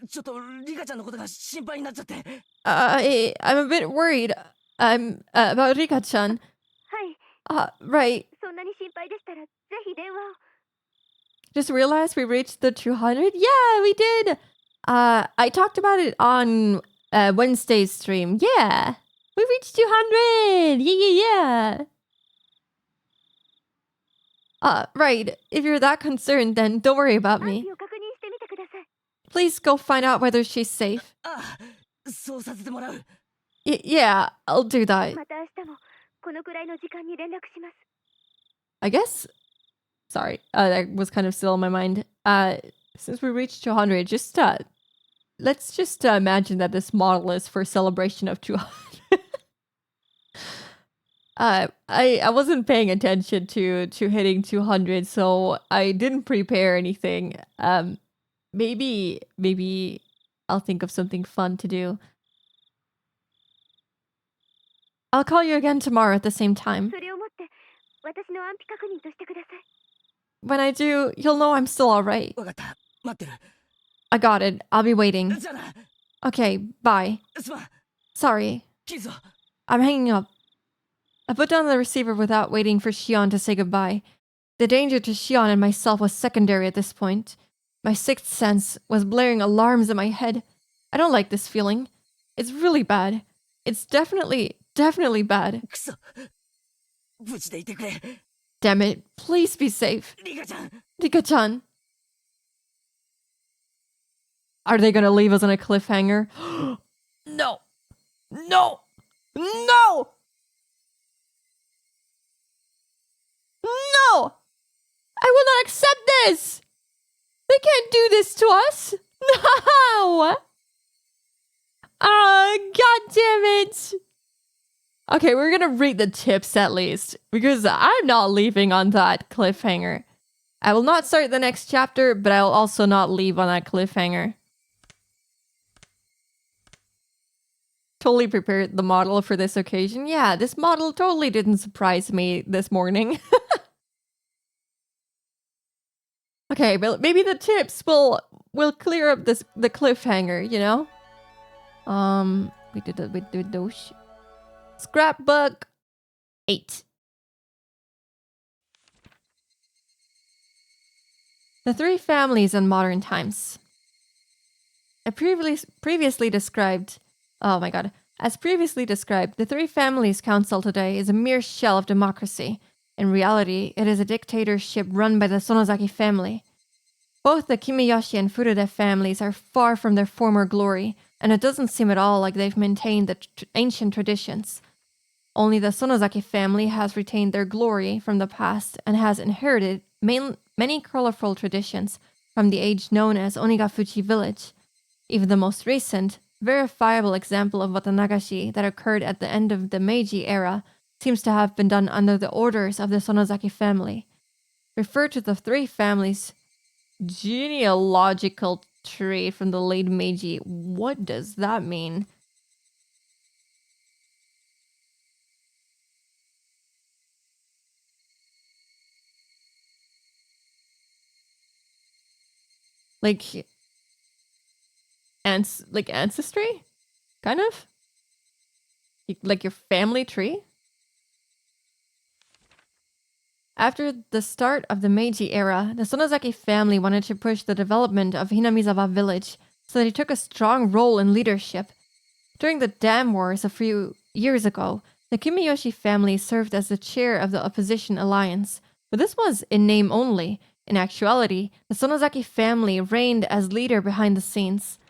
Speaker 2: ちょっとリカちゃんのことが心配になっちゃって。
Speaker 1: I'm a bit worried. I'm about Rika-chan.
Speaker 3: はい。
Speaker 1: Right.
Speaker 3: そんなに心配でしたらぜひ電話を。
Speaker 1: Just realized we reached the 200. Yeah, we did. I talked about it on Wednesday's stream. Yeah, we reached 200. Yeah. Right. If you're that concerned, then don't worry about
Speaker 3: 安
Speaker 1: me.
Speaker 3: 否を確認してみてください。
Speaker 1: Please go find out whether she's safe.
Speaker 2: ああ、そうさせてもらう。
Speaker 1: Yeah, I'll do that.
Speaker 3: また明日もこのくらいの時間に連絡します。
Speaker 1: I guess. Sorry, that was kind of still in my mind. Since we reached 200, just let's just imagine that this model is for celebration of 200. I wasn't paying attention to hitting 200, so I didn't prepare anything. Maybe I'll think of something fun to do. I'll call you again tomorrow at the same time.
Speaker 3: それをもって私の安否確認としてください。
Speaker 1: When I do, you'll know I'm still alright.
Speaker 2: わかった、待ってる。
Speaker 1: I got it. I'll be waiting.
Speaker 2: じゃあな。
Speaker 1: Okay, bye.
Speaker 2: すまん、
Speaker 1: Sorry.
Speaker 2: キズ。
Speaker 1: I'm hanging up. I put down the receiver without waiting for Shion to say goodbye. The danger to Shion and myself was secondary at this point. My sixth sense was blaring alarms in my head. I don't like this feeling. It's really bad. It's definitely bad.
Speaker 2: くそ。無事でいてくれ。
Speaker 1: Damn it. Please be safe.
Speaker 2: リカちゃん。
Speaker 1: Rika-chan. Are they gonna leave us on a cliffhanger? No. No. No. No. I will not accept this. They can't do this to us. No. God damn it. Okay, we're gonna read the tips at least, because I'm not leaving on that cliffhanger. I will not start the next chapter, but I will also not leave on that cliffhanger. Totally prepared the model for this occasion. Yeah, this model totally didn't surprise me this morning. Okay, but maybe the tips will clear up the cliffhanger, you know? We did those. Scrapbook 8. The three families in modern times. As previously described, the three families council today is a mere shell of democracy. In reality, it is a dictatorship run by the Sonozaki family. Both the Kimiyoshi and Furude families are far from their former glory, and it doesn't seem at all like they've maintained the ancient traditions. Only the Sonozaki family has retained their glory from the past and has inherited many colorful traditions from the age known as Onigafuchi village. Even the most recent, verifiable example of Watanagashi that occurred at the end of the Meiji era seems to have been done under the orders of the Sonozaki family. Refer to the three families' genealogical trait from the late Meiji. What does that mean? Like ancestry? Kind of? Like your family tree? After the start of the Meiji era, the Sonozaki family wanted to push the development of Hinamizawa village, so they took a strong role in leadership. During the dam wars a few years ago, the Kimiyoshi family served as the chair of the opposition alliance, but this was in name only. In actuality, the Sonozaki family reigned as leader behind the scenes.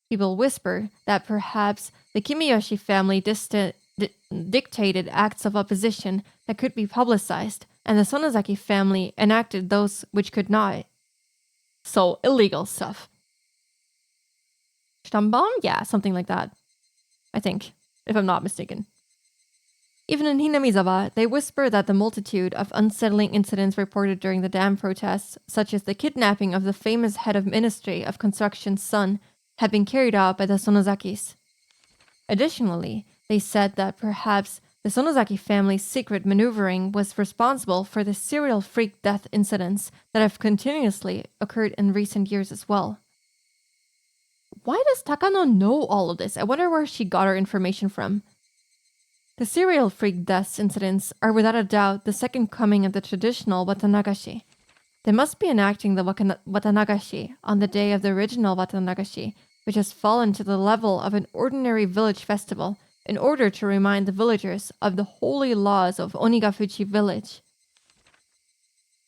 Speaker 1: People whisper that perhaps the Kimiyoshi family dictated acts of opposition that could be publicized, and the Sonozaki family enacted those which could not. So, illegal stuff. Stammbaum? Yeah, something like that. I think, if I'm not mistaken. Even in Hinamizawa, they whisper that the multitude of unsettling incidents reported during the dam protests, such as the kidnapping of the famous head of Ministry of Construction's son, had been carried out by the Sonozakis. Additionally, they said that perhaps the Sonozaki family's secret maneuvering was responsible for the serial freak death incidents that have continuously occurred in recent years as well. Why does Takano know all of this? I wonder where she got her information from. The serial freak deaths incidents are without a doubt the second coming of the traditional Watanagashi. They must be enacting the Watanagashi on the day of the original Watanagashi, which has fallen to the level of an ordinary village festival, in order to remind the villagers of the holy laws of Onigafuchi village.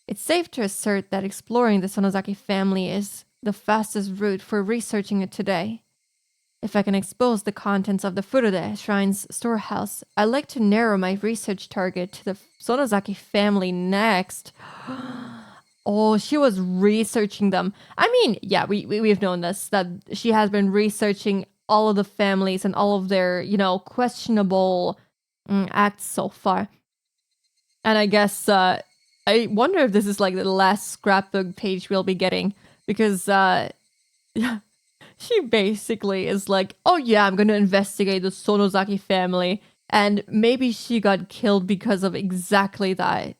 Speaker 1: It's safe to assert that exploring the Sonozaki family is the fastest route for researching it today. If I can expose the contents of the Furude Shrine's storehouse, I'd like to narrow my research target to the Sonozaki family next. Oh, she was researching them. I mean, yeah, we've known this, that she has been researching all of the families and all of their, questionable acts so far. And I guess, I wonder if this is like the last scrapbook page we'll be getting, because, yeah. She basically is like, oh yeah, I'm going to investigate the Sonozaki family. And maybe she got killed because of exactly that.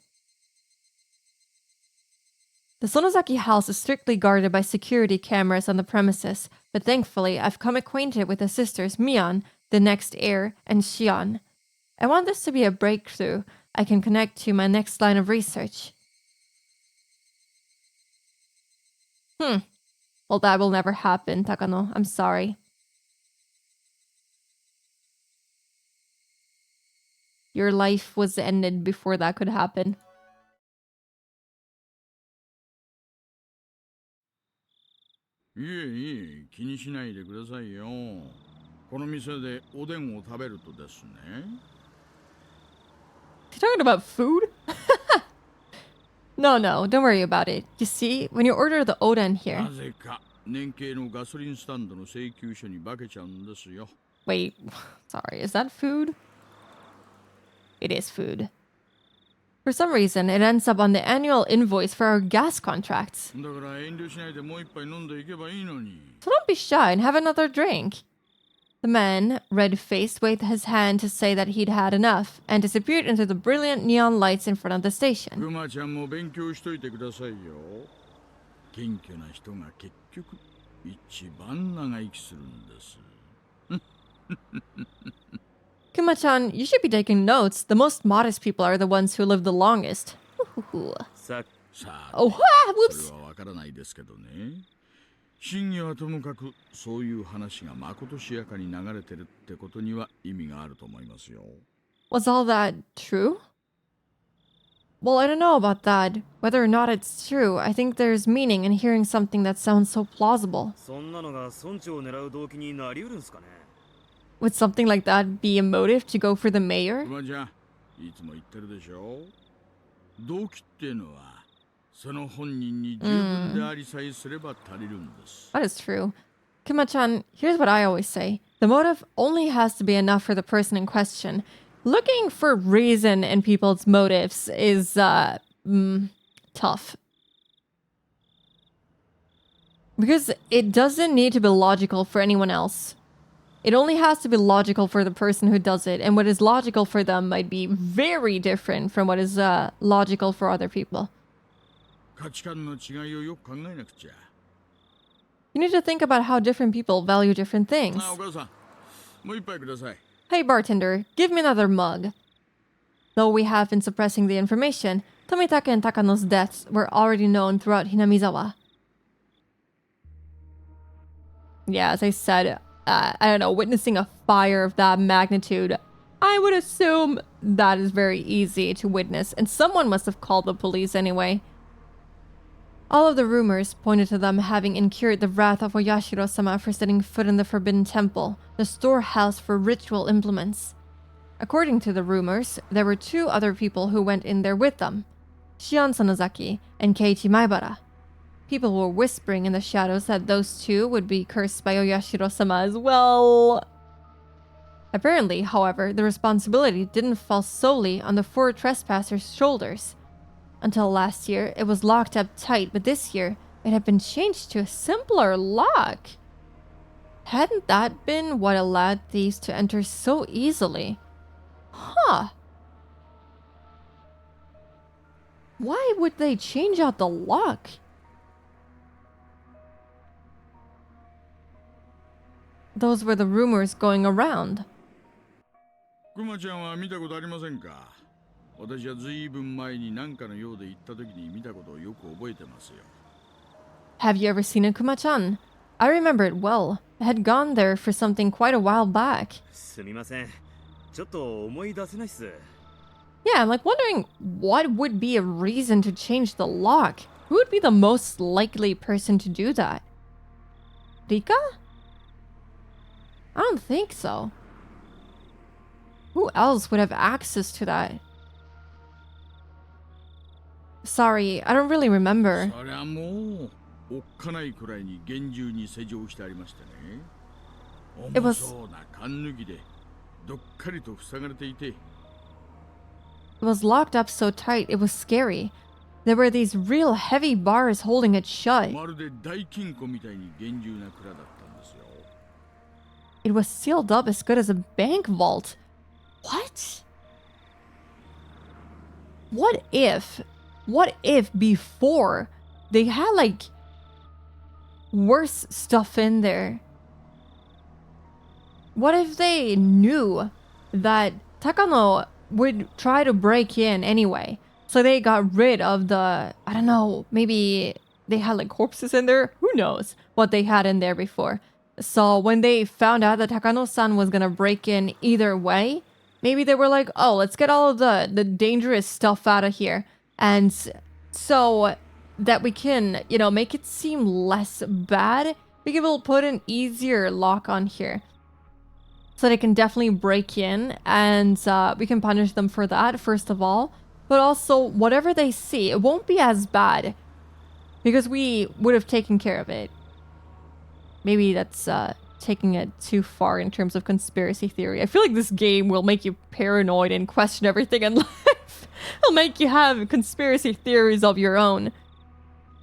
Speaker 1: The Sonozaki house is strictly guarded by security cameras on the premises, but thankfully I've come acquainted with the sisters Mion, the next heir, and Shion. I want this to be a breakthrough I can connect to my next line of research. Well, that will never happen, Takano. I'm sorry. Your life was ended before that could happen.
Speaker 9: You
Speaker 1: talking about food? No, don't worry about it. You see, when you order the oden here... Wait, sorry, is that food? It is food. For some reason, it ends up on the annual invoice for our gas contracts. So don't be shy and have another drink. The man, red-faced, waved his hand to say that he'd had enough, and disappeared into the brilliant neon lights in front of the station. Kuma-chan, you should be taking notes. The most modest people are the ones who live the longest. Oh, whoops! Was all that true? Well, I don't know about that. Whether or not it's true, I think there's meaning in hearing something that sounds so plausible. Would something like that be a motive to go for the mayor? That is true. Kuma-chan, here's what I always say. The motive only has to be enough for the person in question. Looking for reason in people's motives is, tough. Because it doesn't need to be logical for anyone else. It only has to be logical for the person who does it, and what is logical for them might be very different from what is logical for other people.
Speaker 9: 価値観の違いをよく考えなくちゃ。
Speaker 1: You need to think about how different people value different things.
Speaker 9: お母さん、もう一杯ください。
Speaker 1: Hey bartender, give me another mug. Though we have been suppressing the information, Tomitake and Takano's deaths were already known throughout Hinamizawa. Yeah, as I said, I don't know, witnessing a fire of that magnitude, I would assume that is very easy to witness, and someone must have called the police anyway. All of the rumors pointed to them having incurred the wrath of Oyashiro-sama for setting foot in the Forbidden Temple, the storehouse for ritual implements. According to the rumors, there were 2 other people who went in there with them, Shion Sonozaki and Keiichi Maibara. People were whispering in the shadows that those 2 would be cursed by Oyashiro-sama as well. Apparently, however, the responsibility didn't fall solely on the 4 trespassers' shoulders. Until last year, it was locked up tight, but this year, it had been changed to a simpler lock. Hadn't that been what allowed thieves to enter so easily? Huh. Why would they change out the lock? Those were the rumors going around.
Speaker 9: クマちゃんは見たことありませんか？私はずいぶん前に何かのようで行った時に見たことをよく覚えてますよ。
Speaker 1: Have you ever seen a Kuma-chan? I remember it well. I had gone there for something quite a while back.
Speaker 10: すみません。ちょっと思い出せないっす。
Speaker 1: Yeah, I'm like wondering what would be a reason to change the lock? Who would be the most likely person to do that? Rika? I don't think so. Who else would have access to that? Sorry, I don't really remember.
Speaker 9: そりゃもうおっかないくらいに厳重に施錠してありましてね。
Speaker 1: It
Speaker 9: 重
Speaker 1: was
Speaker 9: そうな缶抜きでどっかりと塞がれていて。
Speaker 1: It was locked up so tight it was scary. There were these real heavy bars holding it shut.
Speaker 9: まるで大金庫みたいに厳重な蔵だったんですよ。
Speaker 1: It was sealed up as good as a bank vault. What? What if before they had like worse stuff in there? What if they knew that Takano would try to break in anyway? So they got rid of the, I don't know, maybe they had like corpses in there? Who knows what they had in there before? So when they found out that Takano-san was gonna break in either way, maybe they were like, oh, let's get all of the dangerous stuff out of here. And so that we can, you know, make it seem less bad, we will put an easier lock on here. So they can definitely break in, and we can punish them for that, first of all. But also, whatever they see, it won't be as bad. Because we would have taken care of it. Maybe that's taking it too far in terms of conspiracy theory. I feel like this game will make you paranoid and question everything in life. It'll make you have conspiracy theories of your own.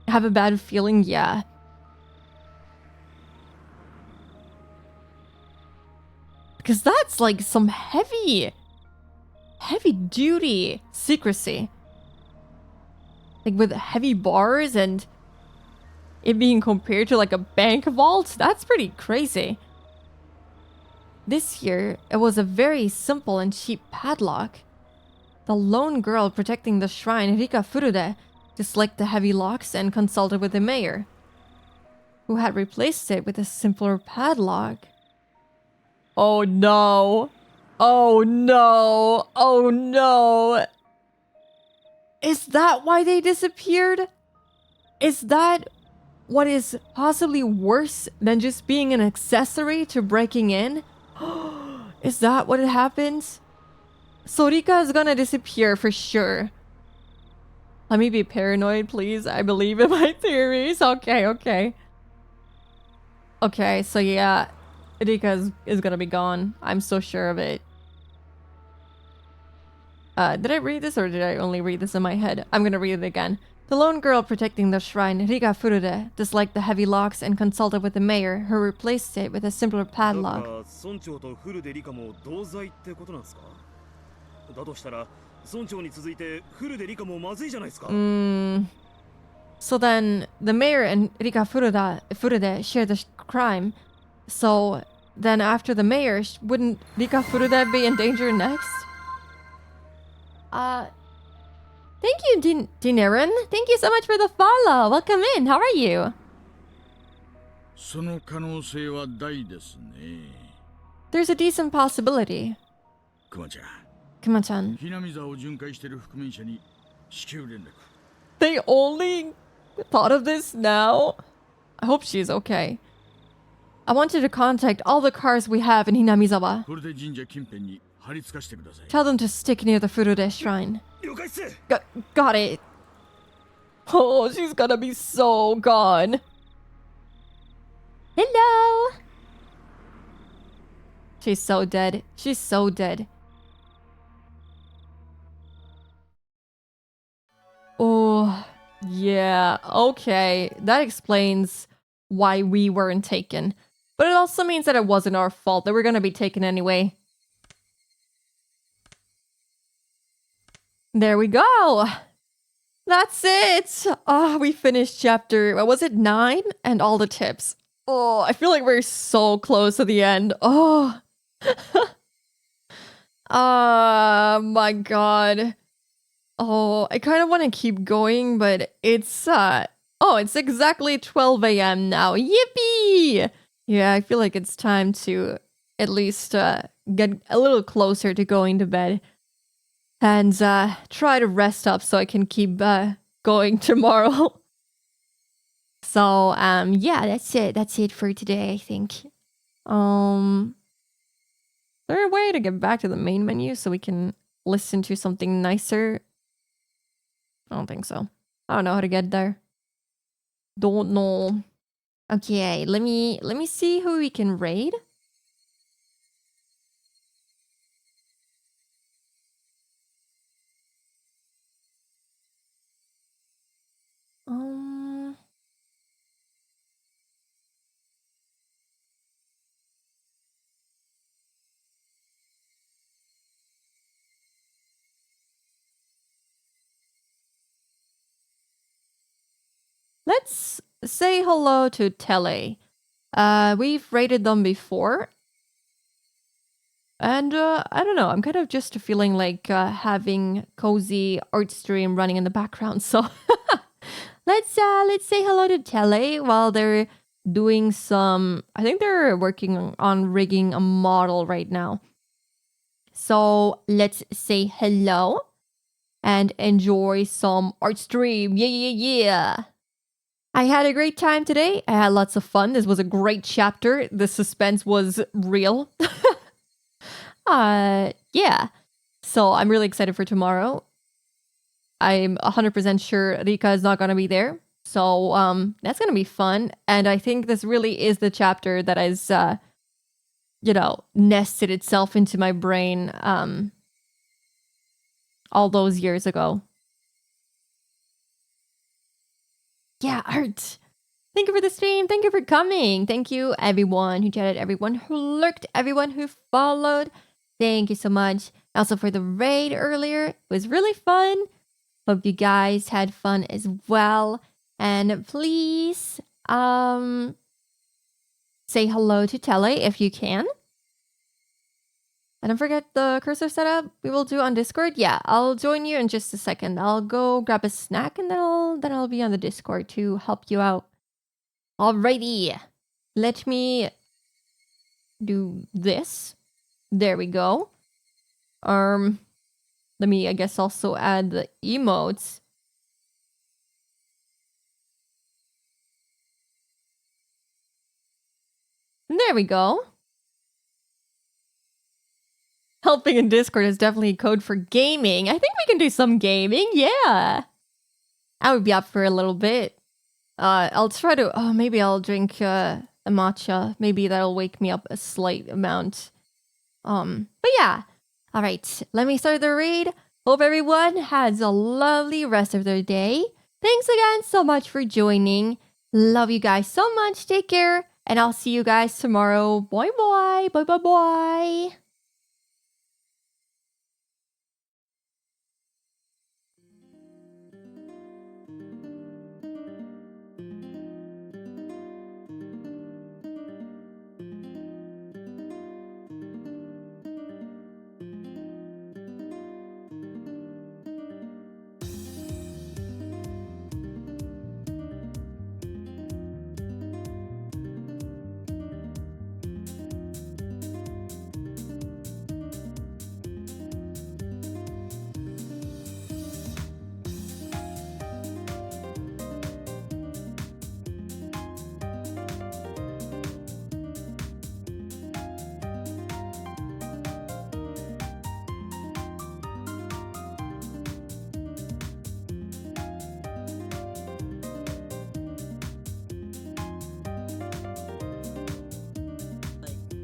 Speaker 1: Have a bad feeling? Yeah. Because that's like some heavy duty secrecy. Like with heavy bars and it being compared to like a bank vault, that's pretty crazy. This year, it was a very simple and cheap padlock. The lone girl protecting the shrine, Rika Furude, disliked the heavy locks and consulted with the mayor, who had replaced it with a simpler padlock. Oh no. Oh no. Oh no. Is that why they disappeared? Is that what is possibly worse than just being an accessory to breaking in? Is that what happens? So Rika is gonna disappear for sure. Let me be paranoid, please. I believe in my theories. Okay. Okay, so yeah, Rika is gonna be gone. I'm so sure of it. Did I read this or did I only read this in my head? I'm gonna read it again. The lone girl protecting the shrine, Rika Furude, disliked the heavy locks and consulted with the mayor, who replaced it with a simpler
Speaker 10: だか
Speaker 1: padlock.
Speaker 10: ら村長とフルでリカも同罪ってことなんですか？だとしたら村長に続いてフルでリカもまずいじゃないですか。
Speaker 1: So then, the mayor and Rika Furude share the crime. So then after the mayor, wouldn't Rika Furude be in danger next? Thank you, Dinerin. Thank you so much for the follow. Welcome in. How are you?
Speaker 9: その可能性は大ですね。
Speaker 1: There's a decent possibility.
Speaker 9: クマちゃん、
Speaker 1: Kuma-chan.
Speaker 9: ひなみ座を巡回している覆面者に至急連絡。
Speaker 1: They only thought of this now? I hope she's okay. I wanted to contact all the cars we have in Hinamizawa.
Speaker 9: フルデ神社近辺に張り付かしてください。
Speaker 1: Tell them to stick near the Furude shrine.
Speaker 10: 了解っす。
Speaker 1: Got it. Oh, she's gonna be so gone. Hello. She's so dead. She's so dead. Oh, yeah. Okay. That explains why we weren't taken. But it also means that it wasn't our fault. That we're gonna be taken anyway. There we go. That's it. Oh, we finished chapter, what was it, 9? And all the tips. Oh, I feel like we're so close to the end. Oh. Oh my god. Oh, I kind of want to keep going, but it's it's exactly 12 a.m. now. Yippee! Yeah, I feel like it's time to at least get a little closer to going to bed. And try to rest up so I can keep going tomorrow. So, yeah, that's it. That's it for today, I think. Is there a way to get back to the main menu so we can listen to something nicer? I don't think so. I don't know how to get there. Don't know. Okay, let me see who we can raid. Let's say hello to Tele. We've rated them before. And I don't know, I'm kind of just feeling like having cozy art stream running in the background. So let's say hello to Tele while they're doing some, I think they're working on rigging a model right now. So let's say hello and enjoy some art stream. Yeah. I had a great time today. I had lots of fun. This was a great chapter. The suspense was real. Yeah. So I'm really excited for tomorrow. I'm 100% sure Rika is not going to be there. So that's going to be fun. And I think this really is the chapter that has, nested itself into my brain all those years ago. Yeah, art. Thank you for the stream. Thank you for coming. Thank you, everyone who chatted, everyone who lurked, everyone who followed. Thank you so much. Also for the raid earlier. It was really fun. Hope you guys had fun as well. And please say hello to Tele if you can. And don't forget the cursor setup we will do on Discord. Yeah, I'll join you in just a second. I'll go grab a snack and then I'll be on the Discord to help you out. Alrighty. Let me do this. There we go. Let me, I guess, also add the emotes. There we go. Helping in Discord is definitely code for gaming. I think we can do some gaming. Yeah. I would be up for a little bit. I'll try to... Oh, maybe I'll drink a matcha. Maybe that'll wake me up a slight amount. But yeah. All right. Let me start the raid. Hope everyone has a lovely rest of their day. Thanks again so much for joining. Love you guys so much. Take care. And I'll see you guys tomorrow. Bye bye. Bye bye bye.